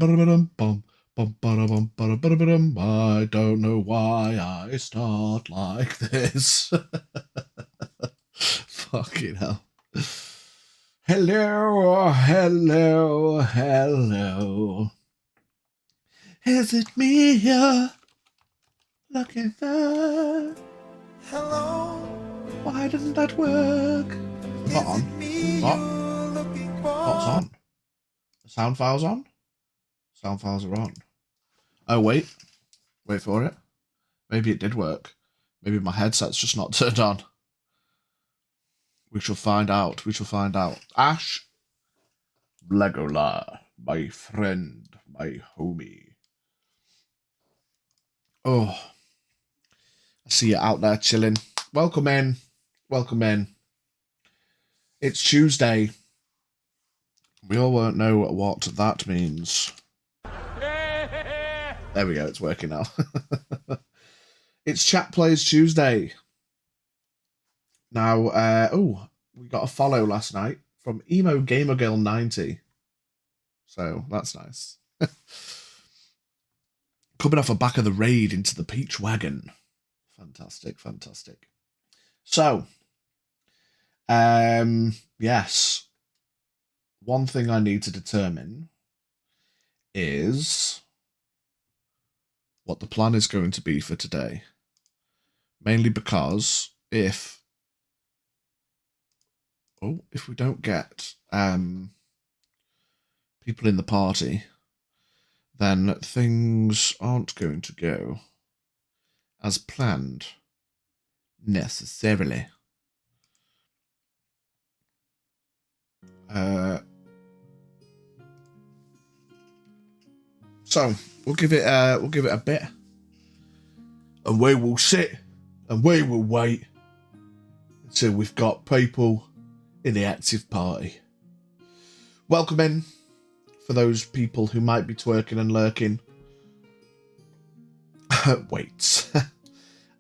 I don't know why I start like this. Fucking hell. Hello, hello, hello. Is it me you're looking for? Hello. Why doesn't that work? Not on. What? What's on? The sound file's on? Sound files are on. Oh, wait. Wait for it. Maybe it did work. Maybe my headset's just not turned on. We shall find out. We shall find out. Ash. Legola. My friend. My homie. Oh. I see you out there chilling. Welcome in. Welcome in. It's Tuesday. We all won't know what that means. There we go. It's working now. It's Chat Plays Tuesday. Now, we got a follow last night from Emo Gamer Girl 90. So that's nice. Coming off the back of the raid into the Peach Wagon. Fantastic, fantastic. So, yes. One thing I need to determine is what the plan is going to be for today. Mainly because if we don't get people in the party, then things aren't going to go as planned necessarily. So we'll give it a bit, and we will sit and we will wait until we've got people in the active party. Welcome in for those people who might be twerking and lurking. Wait.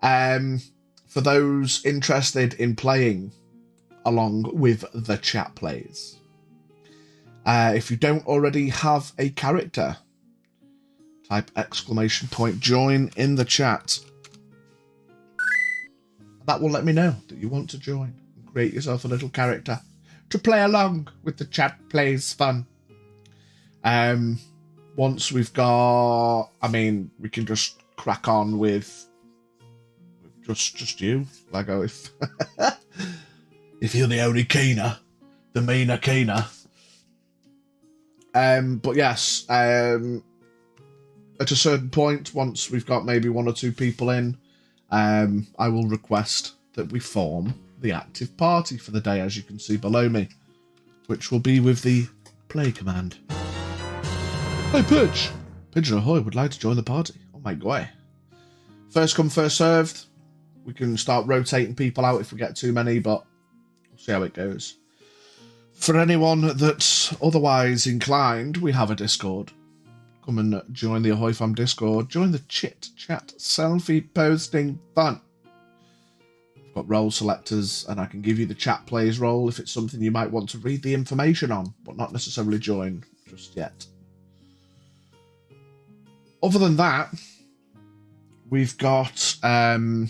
For those interested in playing along with the chat plays. If you don't already have a character, type ! join in the chat. That will let me know that you want to join and create yourself a little character to play along with the chat plays fun. Once we've got, we can just crack on with just you. Like, if if you're the only keener, the meaner keener. But yes, at a certain point, once we've got maybe one or two people in, I will request that we form the active party for the day, as you can see below me, which will be with the play command. Hey, Pidge! Pigeon Ahoy would like to join the party. Oh my god. First come, first served. We can start rotating people out if we get too many, but we'll see how it goes. For anyone that's otherwise inclined, we have a Discord. Come and join the Ahoy Fam Discord. Join the chit chat selfie posting fun. I've got role selectors, and I can give you the chat plays role if it's something you might want to read the information on, but not necessarily join just yet. Other than that, we've got... let me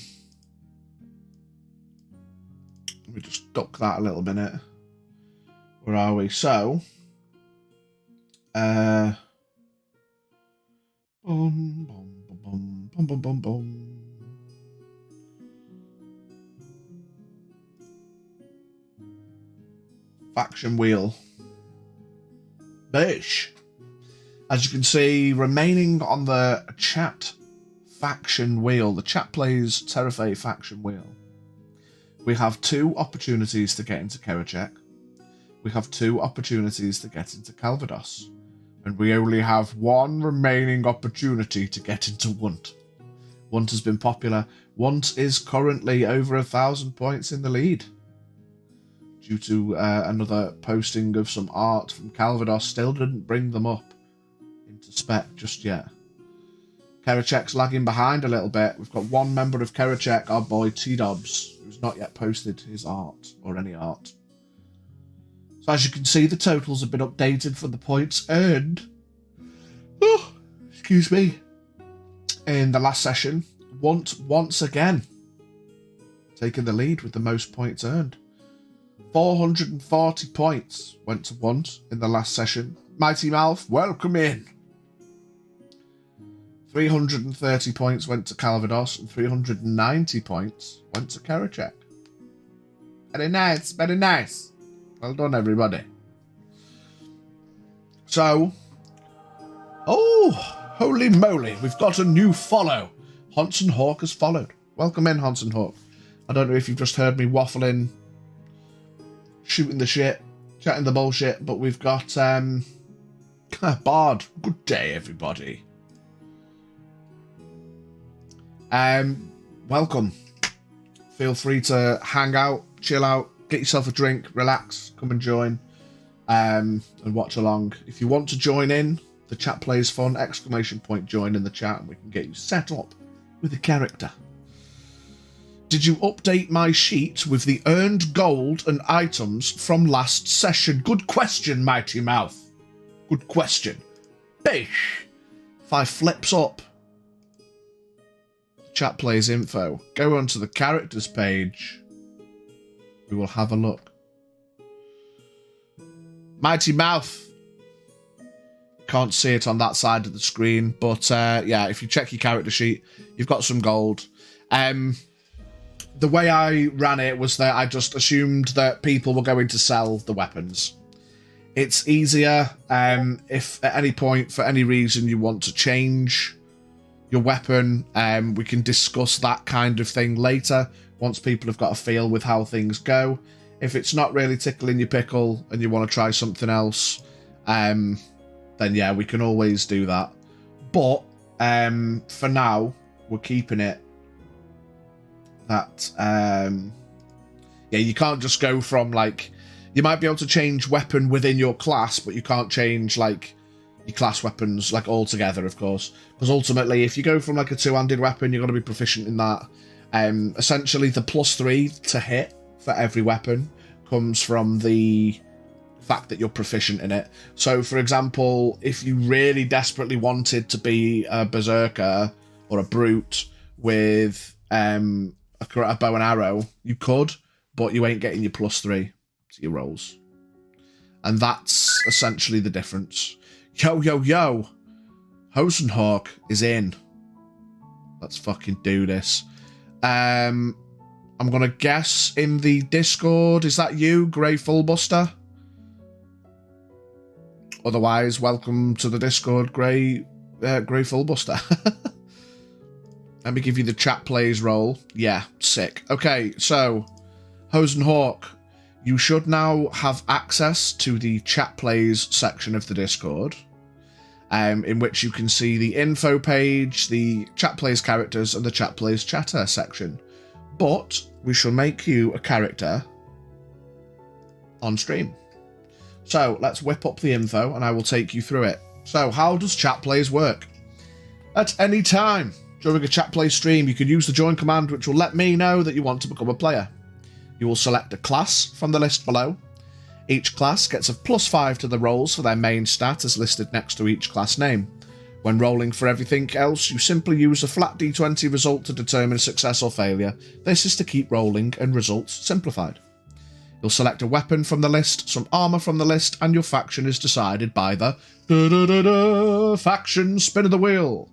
just duck that a little minute. Where are we? So... Boom, boom, boom, boom, boom, boom, boom. Faction wheel. Bish. As you can see, remaining on the chat faction wheel, the chat plays Terrafae faction wheel. We have 2 opportunities to get into Kerachek. We have 2 opportunities to get into Calvados. And we only have 1 remaining opportunity to get into Wunt. Wunt has been popular. Wunt is currently over 1,000 points in the lead. Due to another posting of some art from Calvados, still didn't bring them up into spec just yet. Kerachek's lagging behind a little bit. We've got 1 member of Kerachek, our boy T-Dobs, who's not yet posted his art, or any art. So as you can see, the totals have been updated for the points earned Oh, excuse me. In the last session, once again, taking the lead with the most points earned. 440 points went to Want in the last session. Mighty Mouth, welcome in. 330 points went to Calvados, and 390 points went to Karachek. Very nice, very nice. Well done, everybody. So, oh, holy moly, we've got a new follow. Honson Hawk has followed. Welcome in, Honson Hawk. I don't know if you've just heard me waffling, shooting the shit, chatting the bullshit, but we've got Bard. Good day, everybody. Welcome. Feel free to hang out, chill out, get yourself a drink, relax, come and join, and watch along. If you want to join in, the chat plays fun, ! Join in the chat, and we can get you set up with a character. Did you update my sheet with the earned gold and items from last session? Good question, Mighty Mouth. Good question. Bish. If I flips up chat plays info, go onto the characters page, we will have a look. Mighty Mouth. Can't see it on that side of the screen, but yeah, if you check your character sheet, you've got some gold. The way I ran it was that I just assumed that people were going to sell the weapons. It's easier if at any point, for any reason, you want to change your weapon. We can discuss that kind of thing later, once people have got a feel with how things go. If it's not really tickling your pickle and you want to try something else, then yeah, we can always do that. But for now, we're keeping it that yeah, you can't just go from, like, you might be able to change weapon within your class, but you can't change like your class weapons like altogether, of course, because ultimately if you go from like a two-handed weapon, you're going to be proficient in that. Essentially the +3 to hit for every weapon comes from the fact that you're proficient in it. So for example, if you really desperately wanted to be a berserker or a brute with a bow and arrow, you could, but you ain't getting your +3 to your rolls. And that's essentially the difference. Yo, yo, yo. Hosenhawk is in. Let's fucking do this. I'm going to guess in the Discord, is that you, Grey Fullbuster? Otherwise, welcome to the Discord, Grey Fullbuster. Let me give you the chat plays roll. Yeah, sick. Okay, so, Hosenhawk, you should now have access to the chat plays section of the Discord, in which you can see the info page, the chat plays characters, and the chat plays chatter section. But we shall make you a character on stream. So let's whip up the info and I will take you through it. So how does chat plays work? At any time during a chat play stream, you can use the join command, which will let me know that you want to become a player. You will select a class from the list below. Each class gets a +5 to the rolls for their main stat as listed next to each class name. When rolling for everything else, you simply use a flat d20 result to determine success or failure. This is to keep rolling and results simplified. You'll select a weapon from the list, some armour from the list, and your faction is decided by the faction spin of the wheel.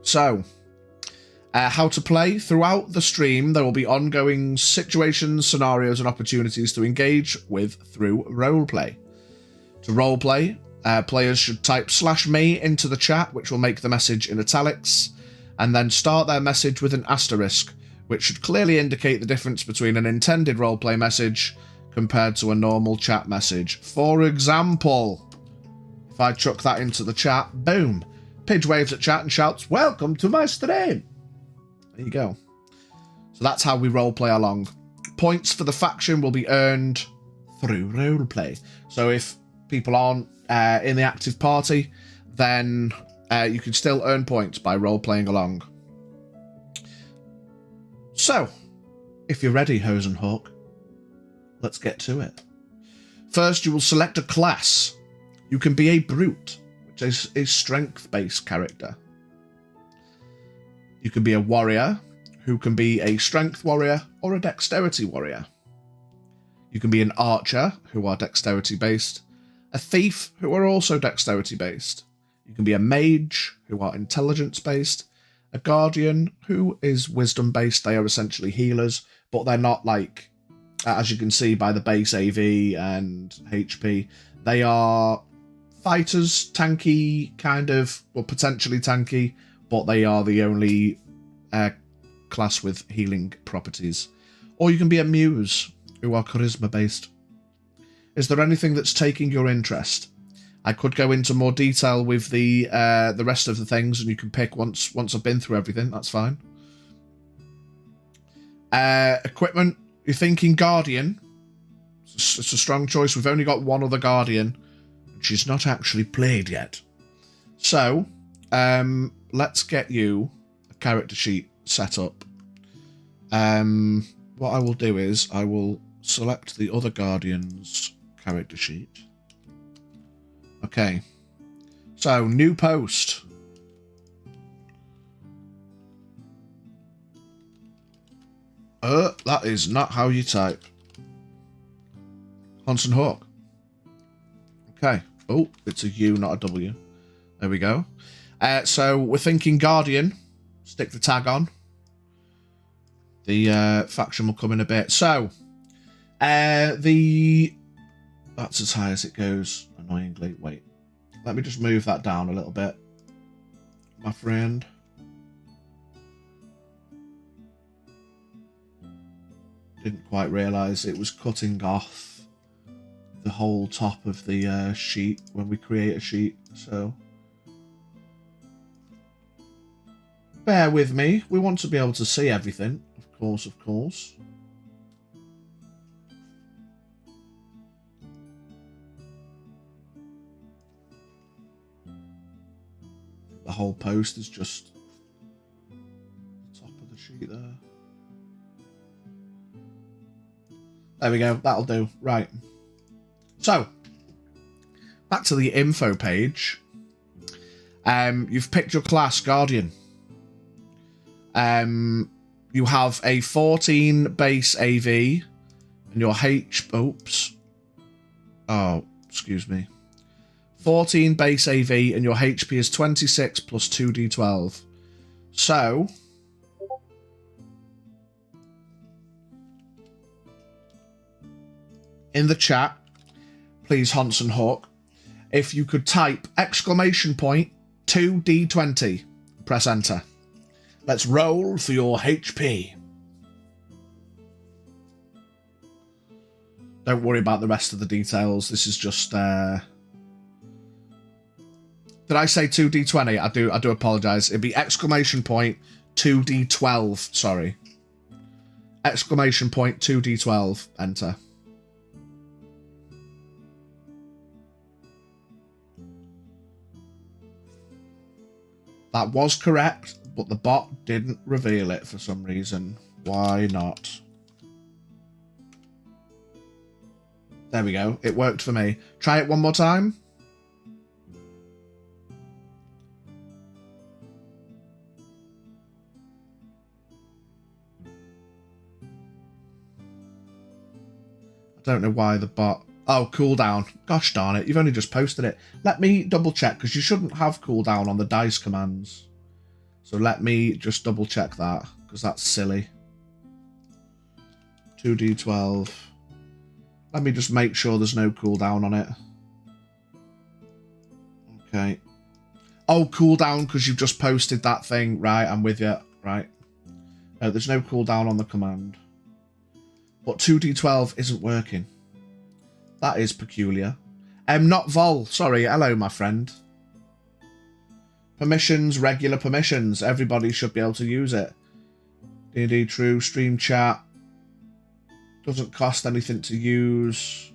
So, how to play. Throughout the stream, there will be ongoing situations, scenarios, and opportunities to engage with through roleplay. To roleplay, players should type /me into the chat, which will make the message in italics, and then start their message with an asterisk, which should clearly indicate the difference between an intended roleplay message compared to a normal chat message. For example, if I chuck that into the chat, boom, Pidge waves at chat and shouts, "Welcome to my stream." There you go. So that's how we roleplay along. Points for the faction will be earned through roleplay. So if people aren't in the active party, then you can still earn points by roleplaying along. So, if you're ready, Hosenhawk, let's get to it. First, you will select a class. You can be a brute, which is a strength-based character. You can be a warrior, who can be a strength warrior or a dexterity warrior. You can be an archer, who are dexterity-based, a thief, who are also dexterity-based. You can be a mage, who are intelligence-based, a guardian, who is wisdom-based. They are essentially healers, but they're not like, as you can see by the base AV and HP, they are fighters, tanky, kind of, well, potentially tanky, but they are the only class with healing properties. Or you can be a muse, who are charisma-based. Is there anything that's taking your interest? I could go into more detail with the rest of the things, and you can pick once I've been through everything. That's fine. Equipment. You're thinking Guardian. It's a strong choice. We've only got one other Guardian, and she's not actually played yet. So, let's get you a character sheet set up. What I will do is I will select the other Guardian's character sheet. Okay. So, new post. That is not how you type. Hanson Hawk. Okay. Oh, it's a U, not a W. There we go. So, we're thinking Guardian. Stick the tag on. The faction will come in a bit. So, that's as high as it goes, annoyingly. Wait. Let me just move that down a little bit, my friend. Didn't quite realise it was cutting off the whole top of the sheet when we create a sheet, so bear with me. We want to be able to see everything, of course. The whole post is just the top of the sheet there. There we go, that'll do. Right. So, back to the info page. You've picked your class, Guardian. You have a 14 base AV, and your excuse me. 14 base AV, and your HP is 26 plus 2d12. So, in the chat, please, Hanson Hawk, if you could type exclamation point 2d20, press enter. Let's roll for your HP. Don't worry about the rest of the details. This is just did I say 2d20? I do apologise. It'd be exclamation point 2d12. Sorry. Exclamation point 2d12. Enter. That was correct, but the bot didn't reveal it for some reason. Why not? There we go. It worked for me. Try it one more time. I don't know why the bot... Oh, cooldown. Gosh darn it, you've only just posted it. Let me double check, because you shouldn't have cooldown on the dice commands. So let me just double check that, because that's silly. 2d12. Let me just make sure there's no cooldown on it. Okay. Oh, cooldown, because you've just posted that thing. Right, I'm with you. Right. No, there's no cooldown on the command. But 2d12 isn't working. That is peculiar. Not Vol. Sorry. Hello, my friend. Permissions, regular permissions. Everybody should be able to use it. D&D true. Stream chat. Doesn't cost anything to use.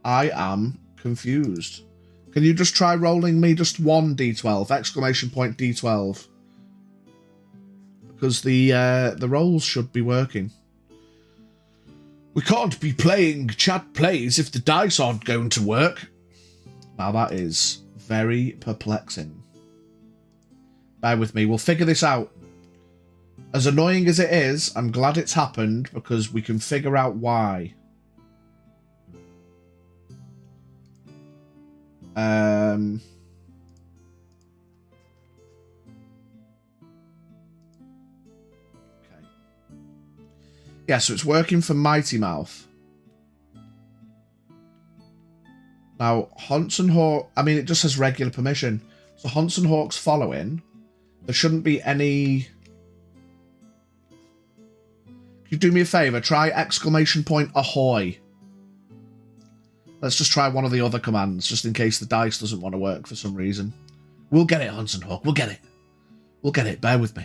I am confused. Can you just try rolling me just one D12? Exclamation point D12. Because the rolls should be working. We can't be playing chat plays if the dice aren't going to work. Now that is very perplexing. Bear with me. We'll figure this out. As annoying as it is, I'm glad it's happened because we can figure out why. Okay. Yeah, so it's working for Mighty Mouth. Now, Hunts and Hawk... I mean, it just says regular permission. So Hunts and Hawk's following. There shouldn't be any... Could you do me a favour? Try ! Ahoy. Let's just try one of the other commands, just in case the dice doesn't want to work for some reason. We'll get it, Hunts and Hawk. We'll get it. We'll get it. Bear with me.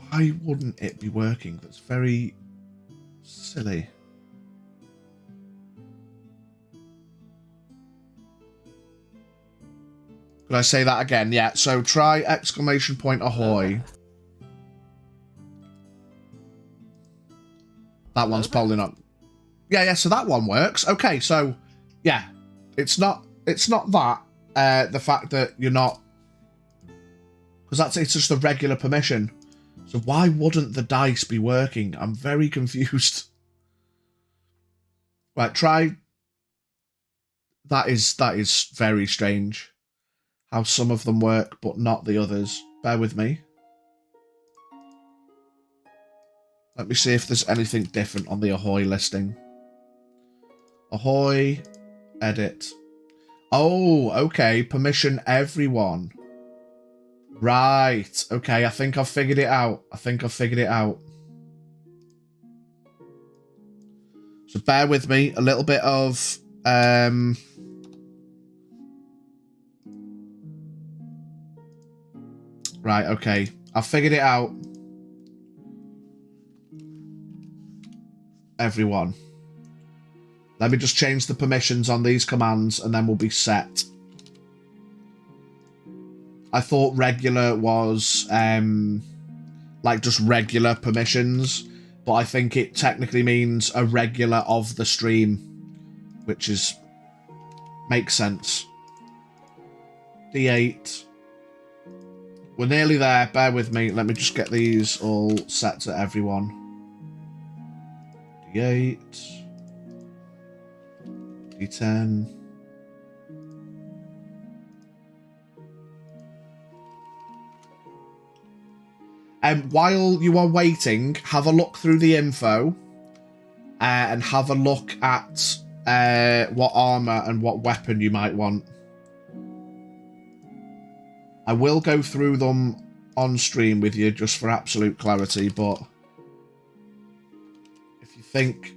Why wouldn't it be working? That's very silly. Could I say that again? Yeah, so try ! Ahoy. That one's probably not... Yeah, so that one works. Okay, so, yeah. It's not that, the fact that you're not... Because it's just a regular permission. So why wouldn't the dice be working? I'm very confused. Right, try... That is very strange. How some of them work, but not the others. Bear with me. Let me see if there's anything different on the Ahoy listing. Ahoy. Edit. Oh, okay. Permission everyone. Right. Okay, I think I've figured it out. So bear with me. A little bit of... Right, okay. I've figured it out. Everyone. Let me just change the permissions on these commands and then we'll be set. I thought regular was like just regular permissions, but I think it technically means a regular of the stream, which makes sense. D8. We're nearly there. Bear with me. Let me just get these all set to everyone. D8. D10. While you are waiting, have a look through the info and have a look at what armor and what weapon you might want. I will go through them on stream with you just for absolute clarity, but if you think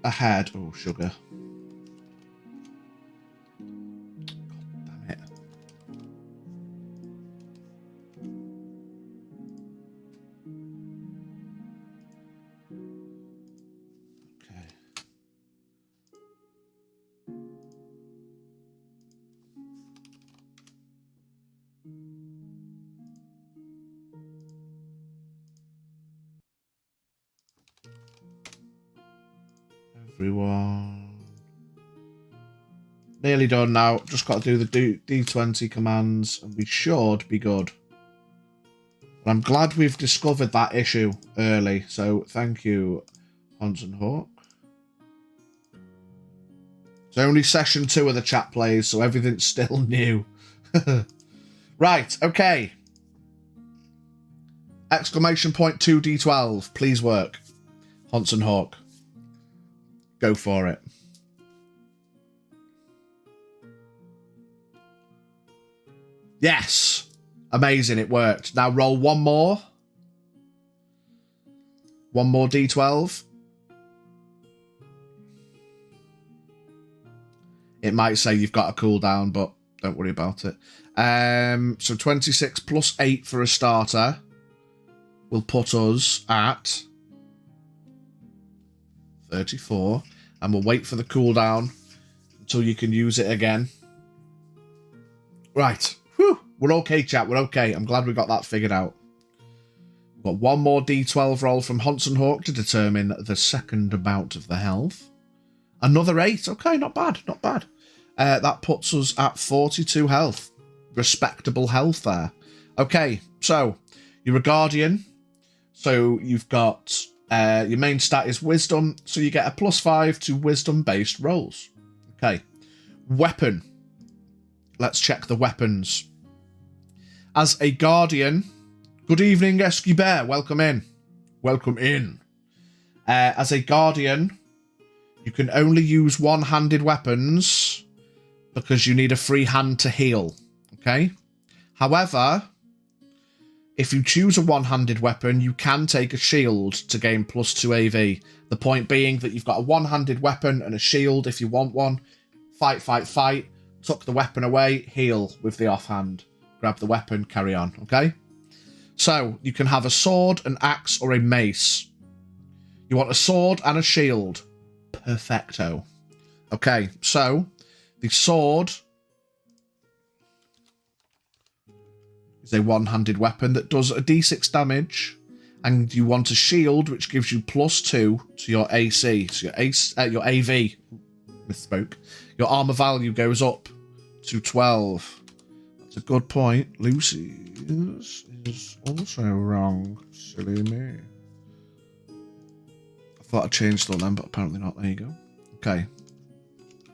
ahead... Oh, sugar. God damn it. Okay. Everyone. Nearly done now. Just got to do the D20 commands and we should be good. But I'm glad we've discovered that issue early. So thank you, Hans and Hawk. It's only session 2 of the chat plays, so everything's still new. Right, okay. ! 2D12, please work. Hans and Hawk. Go for it. Yes! Amazing, it worked. Now roll one more. One more D12. It might say you've got a cooldown, but don't worry about it. So 26 plus 8 for a starter will put us at 34. And we'll wait for the cooldown until you can use it again. Right. Whew. We're okay, chat. We're okay. I'm glad we got that figured out. Got one more D12 roll from Honson Hawk to determine the second amount of the health. Another 8. Okay, not bad, not bad. That puts us at 42 health. Respectable health there. Okay, so you're a guardian. So you've got your main stat is wisdom. So you get a +5 to wisdom-based rolls. Okay. Weapon. Let's check the weapons. As a guardian, good evening, Esky Bear. Welcome in. Welcome in. As a guardian, you can only use one-handed weapons because you need a free hand to heal. Okay? However, if you choose a one-handed weapon, you can take a shield to gain +2 AV. The point being that you've got a one-handed weapon and a shield if you want one. Fight, fight, fight. Tuck the weapon away, heal with the offhand. Grab the weapon, carry on, okay? So, you can have a sword, an axe, or a mace. You want a sword and a shield. Perfecto. Okay, so, the sword is a one-handed weapon that does a d6 damage, and you want a shield which gives you +2 to your AC. So your AV, misspoke. Your armor value goes up to 12. That's a good point. Lucy is also wrong. Silly me. I thought I changed all them, but apparently not. There you go. Okay.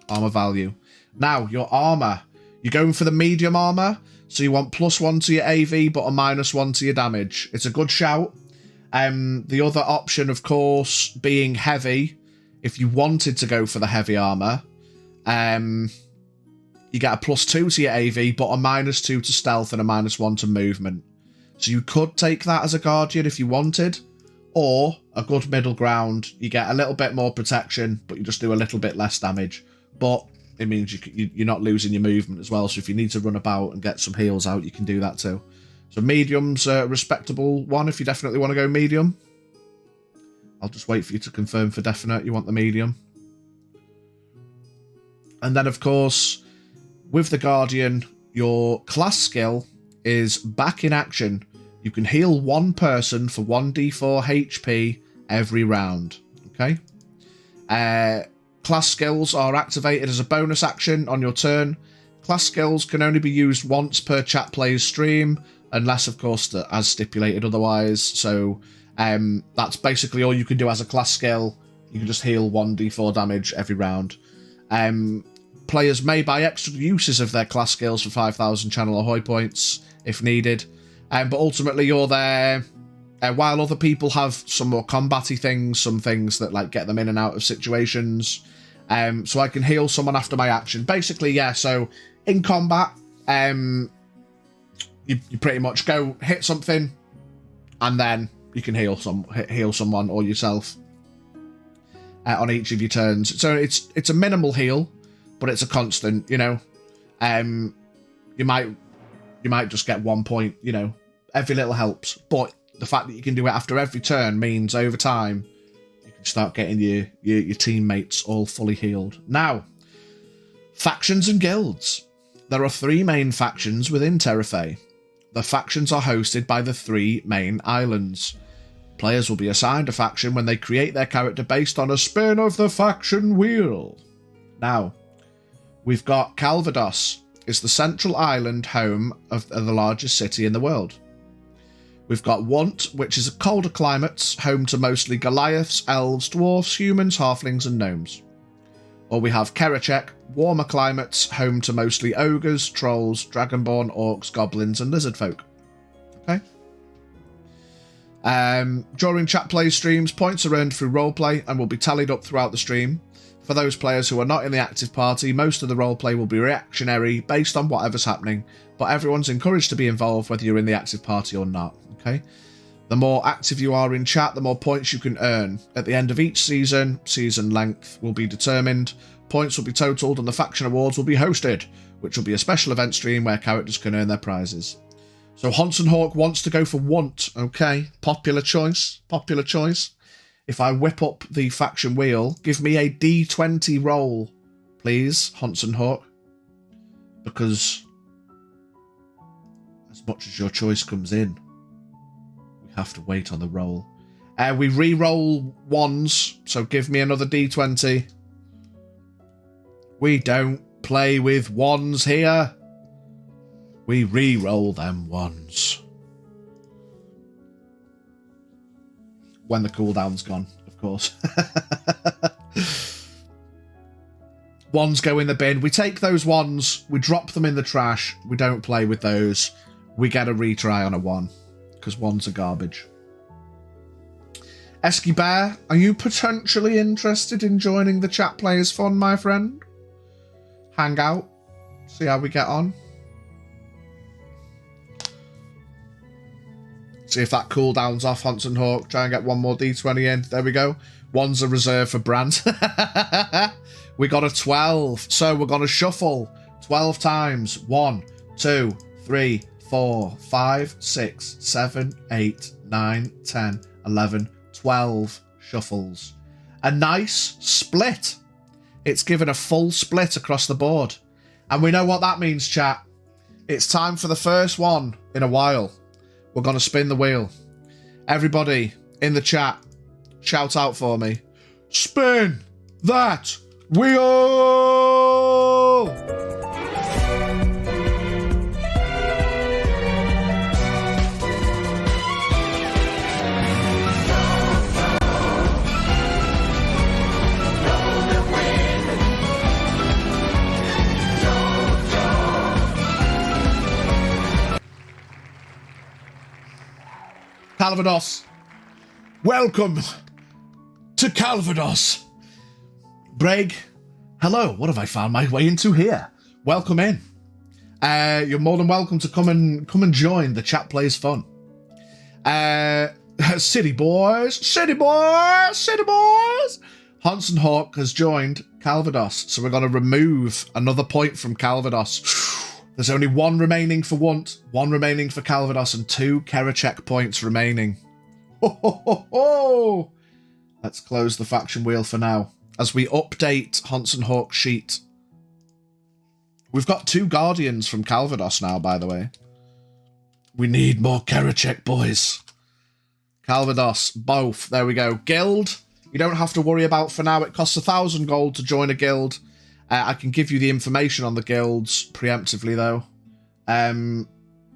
Armor value. Now, your armor. You're going for the medium armor, so you want +1 to your AV, but a -1 to your damage. It's a good shout. The other option, of course, being heavy. If you wanted to go for the heavy armor, you get a +2 to your AV, but a -2 to stealth and a -1 to movement. So you could take that as a guardian if you wanted, or a good middle ground. You get a little bit more protection, but you just do a little bit less damage. But it means you're not losing your movement as well. So if you need to run about and get some heals out, you can do that too. So medium's a respectable one if you definitely want to go medium. I'll just wait for you to confirm for definite you want the medium. And then, of course, with the Guardian, your class skill is back in action. You can heal one person for 1d4 HP every round. Okay? Class skills are activated as a bonus action on your turn. Class skills can only be used once per chat player's stream, unless, of course, as stipulated otherwise. So that's basically all you can do as a class skill. You can just heal 1d4 damage every round. Players may buy extra uses of their class skills for 5,000 channel ahoy points if needed. But ultimately, you're there. While other people have some more combat-y things, some things that like get them in and out of situations. So I can heal someone after my action. Basically, yeah, so in combat, you pretty much go hit something, and then you can heal someone or yourself on each of your turns. So it's a minimal heal, but it's a constant, you know. You might just get 1 point, you know. Every little helps, but the fact that you can do it after every turn means over time you can start getting your teammates all fully healed. Now, factions and guilds. There are 3 main factions within Terrafae. The factions are hosted by the 3 main islands. Players will be assigned a faction when they create their character based on a spin of the faction wheel. Now, we've got Calvados. It's the central island home of the largest city in the world. We've got Want, which is a colder climate, home to mostly Goliaths, elves, dwarfs, humans, halflings, and gnomes. Or we have Kerachek, warmer climates, home to mostly ogres, trolls, dragonborn, orcs, goblins, and lizard folk. Okay. During chat play streams, points are earned through roleplay and will be tallied up throughout the stream. For those players who are not in the active party, most of the roleplay will be reactionary based on whatever's happening, but everyone's encouraged to be involved whether you're in the active party or not. Okay. The more active you are in chat, the more points you can earn. At the end of each season length will be determined, points will be totaled, and the faction awards will be hosted, which will be a special event stream where characters can earn their prizes. So Honson Hawk wants to go for Want. Okay, popular choice. Popular choice. If I whip up the faction wheel, give me a D20 roll, please, Honson Hawk. Because as much as your choice comes in, we have to wait on the roll. We re-roll ones, so give me another d20. We don't play with ones here. We re-roll them ones. When the cooldown's gone, of course. Ones go in the bin. We take those ones, we drop them in the trash. We don't play with those. We get a retry on a 1, because ones are garbage. Esky Bear, are you potentially interested in joining the chat players fun, my friend? Hang out, see how we get on. See if that cooldown's off, Hanson Hawk. Try and get one more D20 in. There we go. One's a reserve for Brant. We got a 12. So we're going to shuffle 12 times. 1, 2, 3, 4, 5, 6, 7, 8, 9, 10, 11, 12 shuffles. A nice split. It's given a full split across the board. And we know what that means, chat. It's time for the first one in a while. We're going to spin the wheel. Everybody in the chat, shout out for me. Spin that wheel! Calvados. Welcome to Calvados. Breg, hello. What have I found my way into here? Welcome in. You're more than welcome to come and join the chat plays fun. City boys, city boys, city boys. Hanson Hawk has joined Calvados, so we're going to remove another point from Calvados. There's only 1 remaining for Want, 1 remaining for Calvados, and 2 Kerachek points remaining. Ho, ho, ho, ho. Let's close the faction wheel for now, as we update Hanson Hawk's sheet. We've got 2 Guardians from Calvados now, by the way. We need more Kerachek, boys. Calvados, both. There we go. Guild, you don't have to worry about for now. It costs 1,000 gold to join a guild. I can give you the information on the guilds preemptively, though.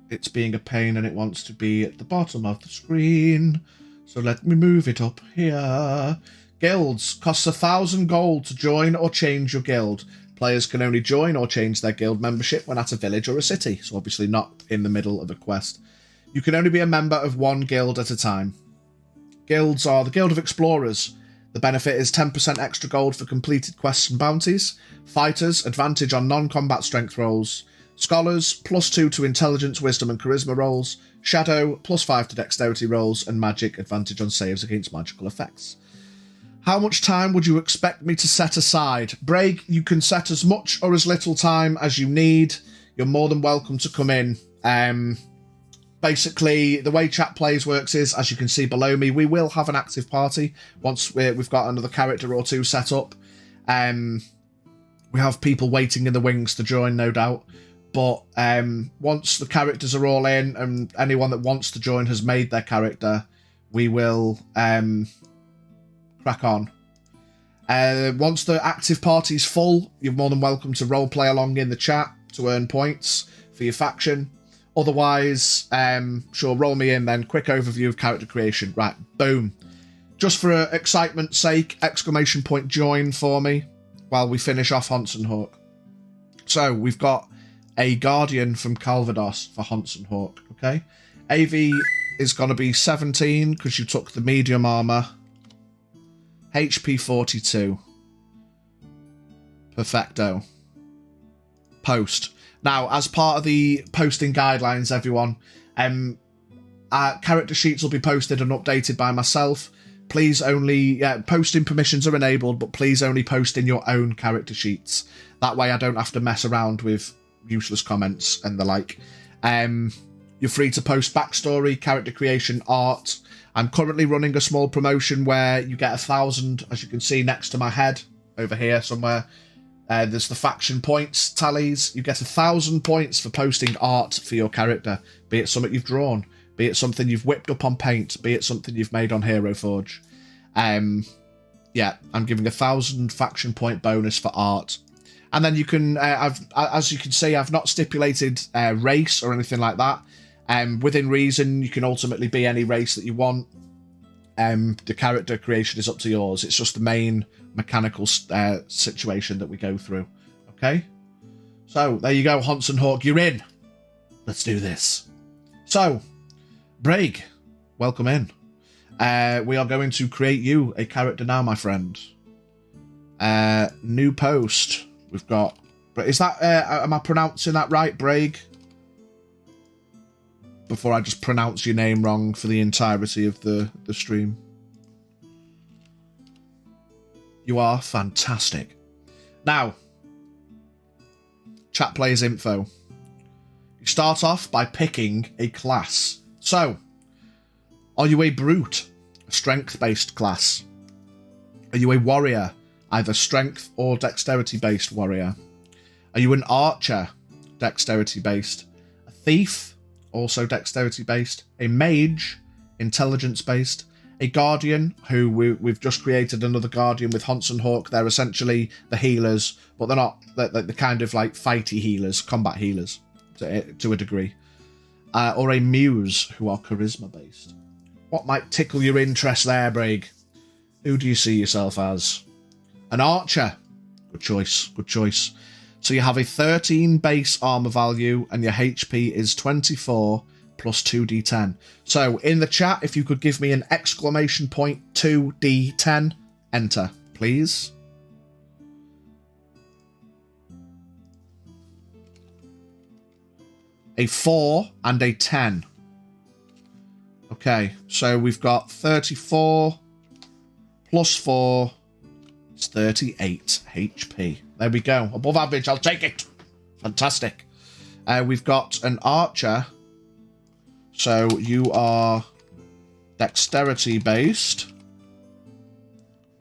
It's being a pain and it wants to be at the bottom of the screen. So let me move it up here. Guilds costs 1,000 gold to join or change your guild. Players can only join or change their guild membership when at a village or a city, so obviously not in the middle of a quest. You can only be a member of 1 guild at a time. Guilds are the Guild of Explorers. The benefit is 10% extra gold for completed quests and bounties. Fighters, advantage on non-combat strength rolls. Scholars, +2 to intelligence, wisdom and charisma rolls. Shadow, +5 to dexterity rolls. And magic, advantage on saves against magical effects. How much time would you expect me to set aside? Breg, you can set as much or as little time as you need. You're more than welcome to come in. Basically, the way chat plays works is, as you can see below me, we will have an active party once we've got another character or 2 set up. We have people waiting in the wings to join, no doubt. But once the characters are all in and anyone that wants to join has made their character, we will crack on. Once the active party's full, you're more than welcome to roleplay along in the chat to earn points for your faction. Otherwise, sure, roll me in then. Quick overview of character creation. Right, boom. Just for excitement's sake, exclamation point join for me while we finish off Hanson Hawk. So, we've got a Guardian from Calvados for Hanson Hawk, okay? AV is going to be 17 because you took the medium armor. HP 42. Perfecto. Post. Now, as part of the posting guidelines, everyone, our character sheets will be posted and updated by myself. Please only, posting permissions are enabled, but please only post in your own character sheets. That way I don't have to mess around with useless comments and the like. You're free to post backstory, character creation, art. I'm currently running a small promotion where you get 1,000, as you can see next to my head, over here somewhere. There's the faction points tallies. You get 1,000 points for posting art for your character, be it something you've drawn, be it something you've whipped up on Paint, be it something you've made on Hero Forge. Yeah, I'm giving 1,000 faction point bonus for art. And then you can, as you can see, I've not stipulated race or anything like that. Within reason, you can ultimately be any race that you want. The character creation is up to yours. It's just the main mechanical situation that we go through. Okay? So, there you go, Hansen Hawk, you're in. Let's do this. So, Braig, welcome in. We are going to create you a character now, my friend. New post. We've got... Is that... am I pronouncing that right, Braig? Before I just pronounce your name wrong for the entirety of the stream. You are fantastic. Now, chat players info. You start off by picking a class. So, are you a brute, a strength-based class? Are you a warrior, either strength or dexterity-based warrior? Are you an archer, dexterity-based? A thief, also dexterity-based? A mage, intelligence-based? A guardian, who we've just created another guardian with Hansen Hawk. They're essentially the healers, but they're not the kind of like fighty healers, combat healers to a degree. Or a muse, who are charisma-based. What might tickle your interest there, Braig? Who do you see yourself as? An archer. Good choice, good choice. So you have a 13 base armor value, and your HP is 24 plus 2d10. So in the chat, if you could give me an exclamation point 2d10, enter, please. A 4 and a 10. Okay, so we've got 34 plus 4 is 38 HP. There we go. Above average, I'll take it. Fantastic. We've got an archer. So you are dexterity based.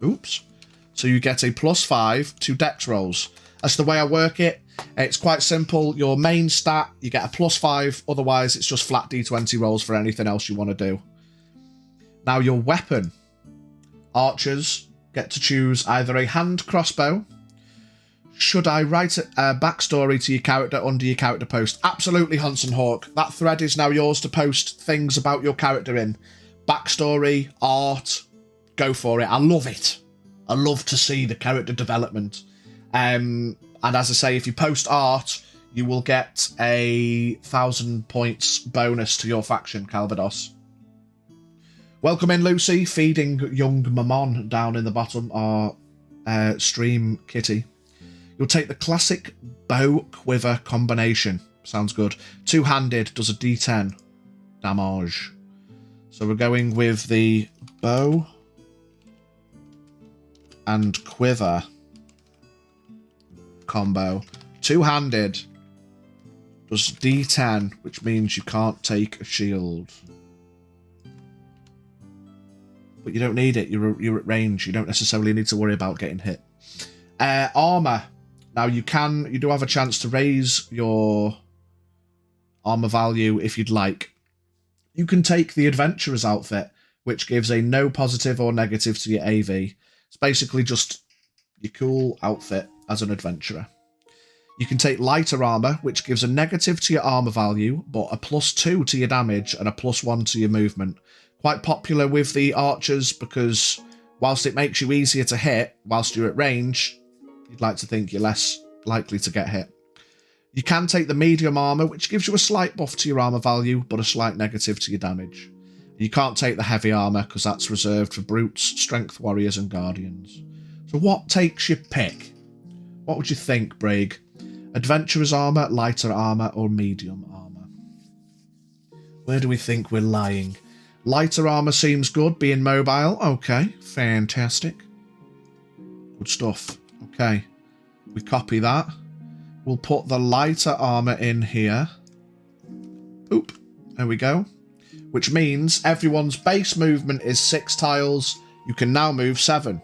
Oops. So you get a +5 to dex rolls. That's the way I work it. It's quite simple. Your main stat, you get a +5. Otherwise, it's just flat d20 rolls for anything else you want to do. Now, your weapon. Archers get to choose either a hand crossbow. Should I write a backstory to your character under your character post? Absolutely, Hansen Hawk. That thread is now yours to post things about your character in. Backstory, art, go for it. I love it. I love to see the character development. And as I say, if you post art, you will get a 1,000 points bonus to your faction, Calvados. Welcome in, Lucy, feeding young Mammon down in the bottom, our stream kitty. You'll take the classic bow-quiver combination. Sounds good. Two-handed, does a d10 damage. So we're going with the bow and quiver combo. Two-handed does d10, which means you can't take a shield. But you don't need it. You're at range. You don't necessarily need to worry about getting hit. Armor. Now you do have a chance to raise your armor value if you'd like. You can take the adventurer's outfit, which gives a no positive or negative to your AV. It's basically just your cool outfit as an adventurer. You can take lighter armor, which gives a negative to your armor value, but a +2 to your damage and a +1 to your movement. Quite popular with the archers because whilst it makes you easier to hit whilst you're at range, you'd like to think you're less likely to get hit. You can take the medium armor, which gives you a slight buff to your armor value, but a slight negative to your damage. You can't take the heavy armor because that's reserved for brutes, strength warriors, and guardians. So what takes your pick? What would you think, Braig? Adventurer's armor, lighter armor, or medium armor? Where do we think we're lying? Lighter armor seems good, being mobile. Okay, fantastic. Good stuff. Okay, we copy that. We'll put the lighter armor in here. Oop, there we go. Which means everyone's base movement is 6 tiles. You can now move 7.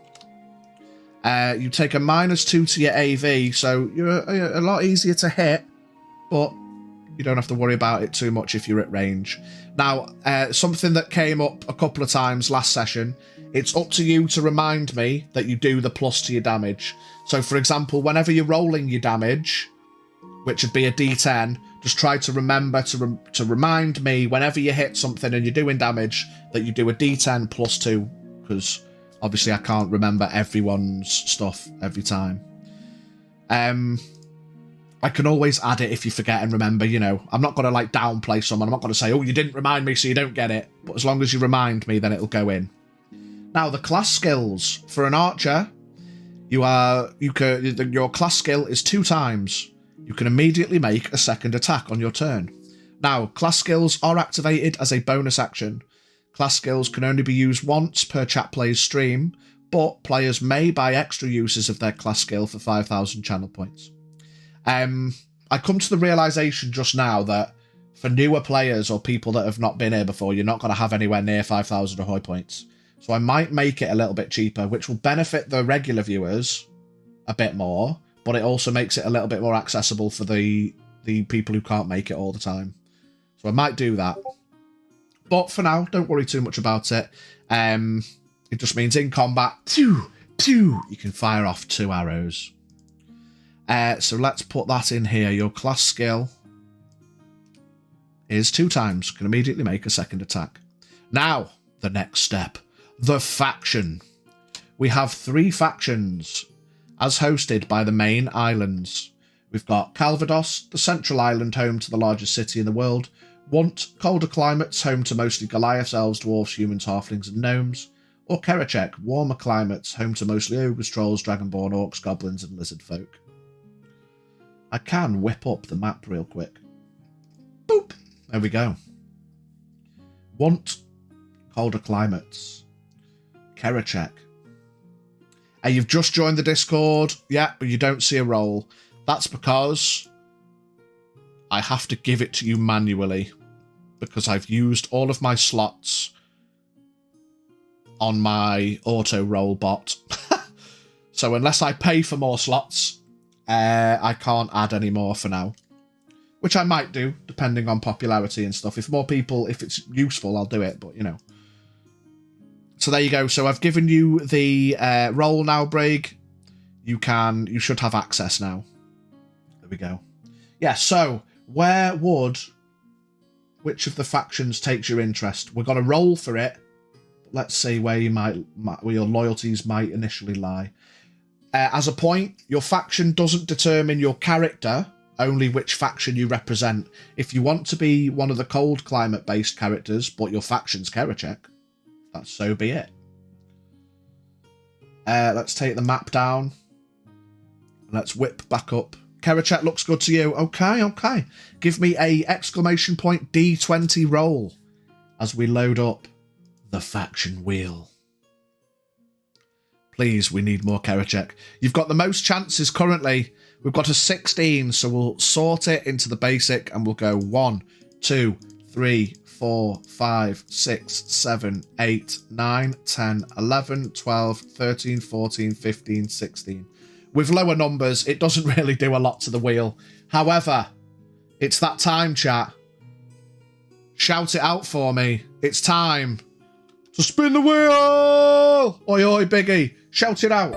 You take a -2 to your AV, so you're a lot easier to hit, but You don't have to worry about it too much if you're at range. Now, something that came up a couple of times last session, it's up to you to remind me that you do the plus to your damage. So, for example, whenever you're rolling your damage, which would be a D10, just try to remember to remind me whenever you hit something and you're doing damage that you do a D10 plus 2, because obviously I can't remember everyone's stuff every time. I can always add it if you forget and remember, you know. I'm not going to, like, downplay someone. I'm not going to say, oh, you didn't remind me, so you don't get it. But as long as you remind me, then it'll go in. Now, the class skills. For an archer, your class skill is 2 times. You can immediately make a second attack on your turn. Now, class skills are activated as a bonus action. Class skills can only be used once per chat player's stream, but players may buy extra uses of their class skill for 5,000 channel points. I come to the realisation just now that for newer players or people that have not been here before, you're not going to have anywhere near 5,000 ahoy points. So I might make it a little bit cheaper, which will benefit the regular viewers a bit more, but it also makes it a little bit more accessible for the people who can't make it all the time. So I might do that. But for now, don't worry too much about it. It just means in combat, you can fire off 2 arrows. So let's put that in here. Your class skill is 2 times. Can immediately make a second attack. Now, the next step. The faction. We have 3 factions, as hosted by the main islands. We've got Calvados, the central island home to the largest city in the world. Want, colder climates home to mostly Goliaths, elves, dwarfs, humans, halflings and gnomes. Or Kerachek, warmer climates home to mostly ogres, trolls, dragonborn, orcs, goblins and lizard folk. I can whip up the map real quick. Boop! There we go. Want, colder climates. Kerachek. Hey, you've just joined the Discord. Yeah, but you don't see a role. That's because I have to give it to you manually, because I've used all of my slots on my auto roll bot. So unless I pay for more slots, I can't add any more for now, which I might do depending on popularity and stuff. If more people, if it's useful, I'll do it, but you know. So there you go. So I've given you the role now, Brig. You should have access now. There we go. Yeah, so which of the factions takes your interest? We've got a roll for it. Let's see where where your loyalties might initially lie. As a point, your faction doesn't determine your character, only which faction you represent. If you want to be one of the cold climate-based characters, but your faction's Kerachek, that's so be it. Let's take the map down. Let's whip back up. Kerachek looks good to you. Okay. Give me a exclamation point D20 roll as we load up the faction wheel. Please, we need more Kerachek. You've got the most chances currently. We've got a 16, so we'll sort it into the basic and we'll go 1, 2, 3, 4, 5, 6, 7, 8, 9, 10, 11, 12, 13, 14, 15, 16. With lower numbers, it doesn't really do a lot to the wheel. However, it's that time, chat. Shout it out for me. It's time to spin the wheel! Oi, oi, Biggie. Shout it out.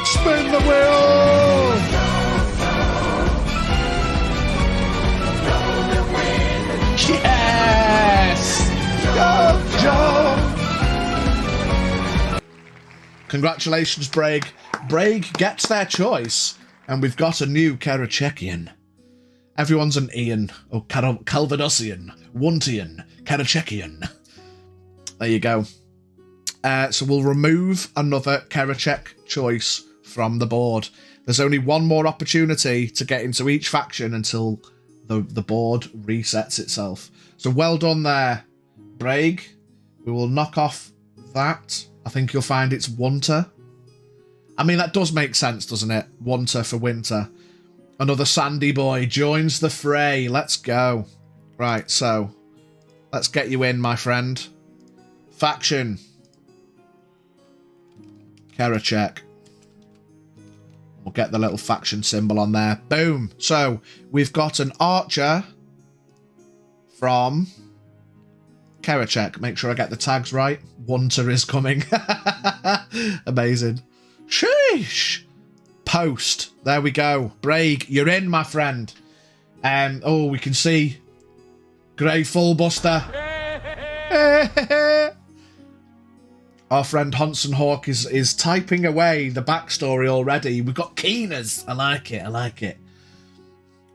Spin the wheel! Yes! Go, Joe! Congratulations, Braig. Braig gets their choice, and we've got a new Kerachekian. Everyone's an Ian, or Calvadosian, Wuntian, Kerachekian. There you go. So we'll remove another Kerachek choice from the board. There's only one more opportunity to get into each faction until the board resets itself. So well done there, Braig. We will knock off that. I think you'll find it's Wunter. I mean, that does make sense, doesn't it? Wunter for winter. Another Sandy boy joins the fray. Let's go. Right, so let's get you in, my friend. Faction. Kerachek. We'll get the little faction symbol on there. Boom. So we've got an archer from Kerachek. Make sure I get the tags right. Wunter is coming. Amazing. Sheesh. Post. There we go. Braig, you're in, my friend. Oh, we can see Grey Fullbuster. Our friend Honson Hawk is typing away the backstory already. We've got keeners. I like it. I like it.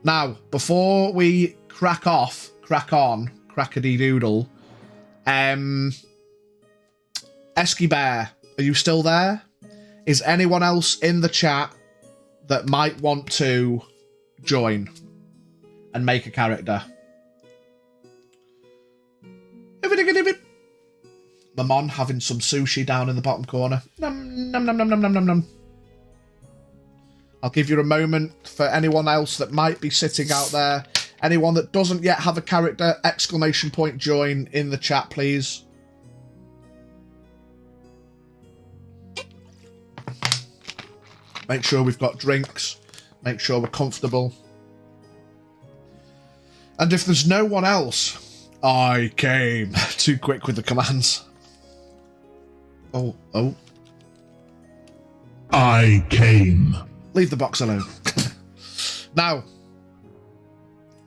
Now, before we crack on, crackety-doodle, Esky Bear, are you still there? Is anyone else in the chat that might want to join and make a character? Mamon having some sushi down in the bottom corner. Nom, nom, nom, nom, nom, nom, nom, nom. I'll give you a moment for anyone else that might be sitting out there. Anyone that doesn't yet have a character, exclamation point join in the chat, please. Make sure we've got drinks. Make sure we're comfortable. And if there's no one else, I came. Too quick with the commands. Oh. I came. Leave the box alone. Now,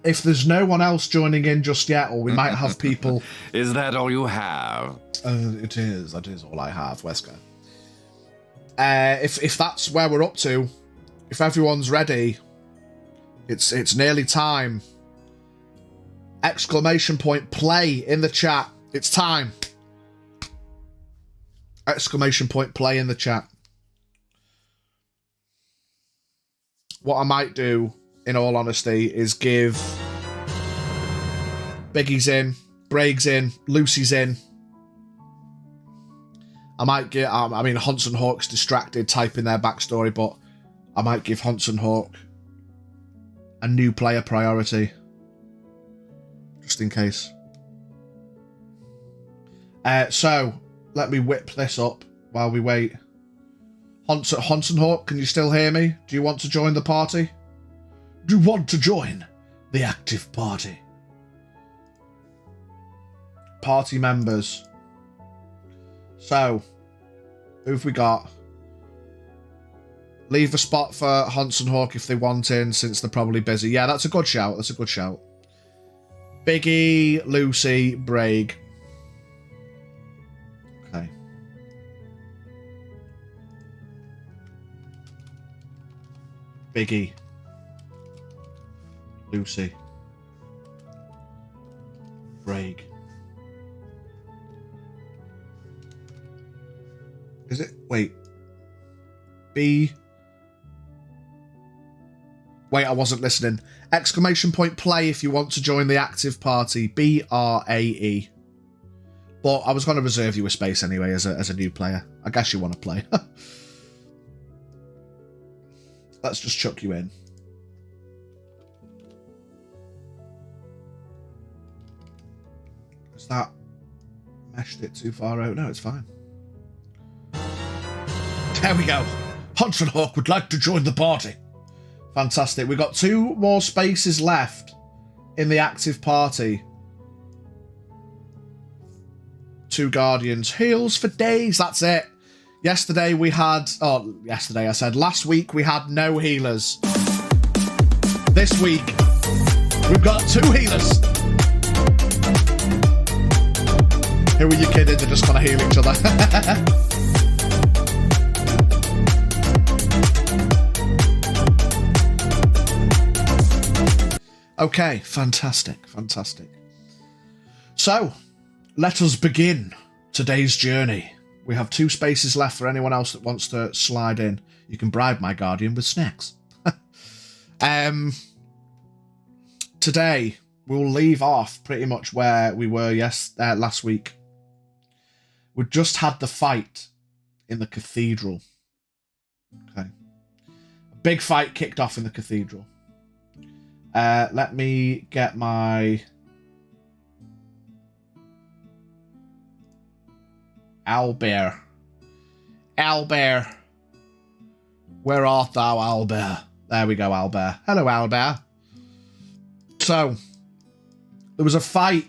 if there's no one else joining in just yet, or we might have people... Is that all you have? It is all I have, Wesker. If that's where we're up to, if everyone's ready, it's nearly time. Exclamation point play in the chat. It's time. Exclamation point play in the chat. What I might do, in all honesty, is give Biggie's in, Braig's in, Lucy's in. I might get, I mean, Honson Hawk's distracted typing their backstory, but I might give Honson Hawk a new player priority. Just in case. So, let me whip this up while we wait. Honson Hawk, can you still hear me? Do you want to join the party? Do you want to join the active party? Party members. So, who've we got? Leave a spot for Honson Hawk if they want in, since they're probably busy. Yeah, that's a good shout. That's a good shout. Biggie, Lucy, Braig. Okay. Biggie. Lucy. Braig. Is it? Wait. B. Wait, I wasn't listening. Exclamation point play if you want to join the active party. BRAE. But I was going to reserve you a space anyway as a new player. I guess you want to play. Let's just chuck you in. Has that meshed it too far out? No, it's fine. There we go. Honson Hawk would like to join the party. Fantastic. We've got 2 more spaces left in the active party. 2 Guardians. Heals for days. That's it. Yesterday we had... Oh, yesterday I said. Last week we had no healers. This week we've got 2 healers. Who are you kidding? They're just going to heal each other. Okay, fantastic, fantastic. So, let us begin today's journey. We have 2 spaces left for anyone else that wants to slide in. You can bribe my guardian with snacks. Today, we'll leave off pretty much where we were last week. We just had the fight in the cathedral. Okay. A big fight kicked off in the cathedral. Let me get my Owlbear. Where art thou, Owlbear? There we go, Owlbear. Hello, Owlbear. So, there was a fight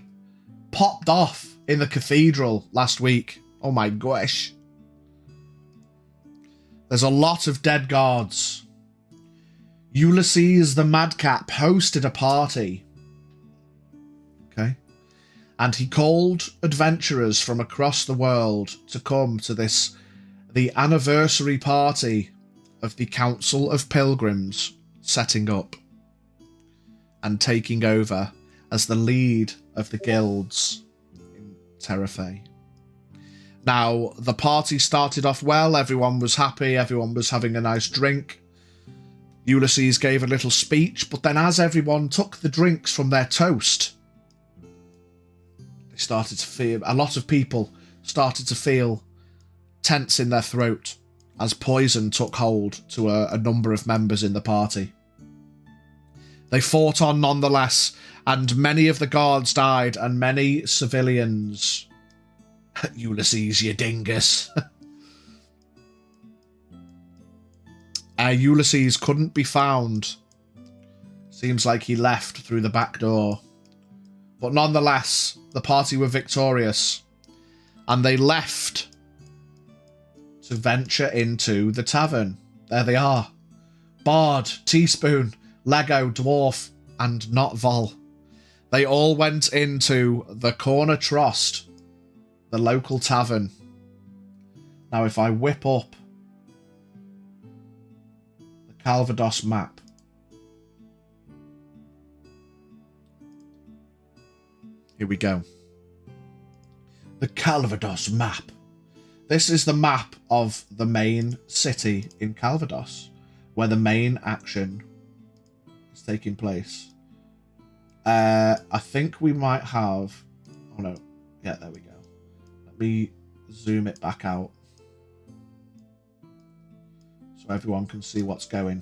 popped off in the cathedral last week. Oh my gosh. There's a lot of dead guards. Ulysses the Madcap hosted a party. Okay. And he called adventurers from across the world to come to the anniversary party of the Council of Pilgrims setting up and taking over as the lead of the guilds in Terrafae. Now, the party started off well, everyone was happy, everyone was having a nice drink. Ulysses gave a little speech, but then as everyone took the drinks from their toast, they started to feel, a lot of people started to feel tense in their throat as poison took hold to a number of members in the party. They fought on nonetheless, and many of the guards died, and many civilians... Ulysses, you dingus. Ulysses couldn't be found. Seems like he left through the back door. But nonetheless, the party were victorious, and they left to venture into the tavern. There they are. Bard, Teaspoon, Lego, Dwarf, and Not Vol. They all went into the Corner Trost, the local tavern. Now, if I whip up the Calvados map, here we go. The Calvados map. This is the map of the main city in Calvados, where the main action is taking place. I think we might have... Oh no. Yeah, there we go. Let me zoom it back out so everyone can see what's going.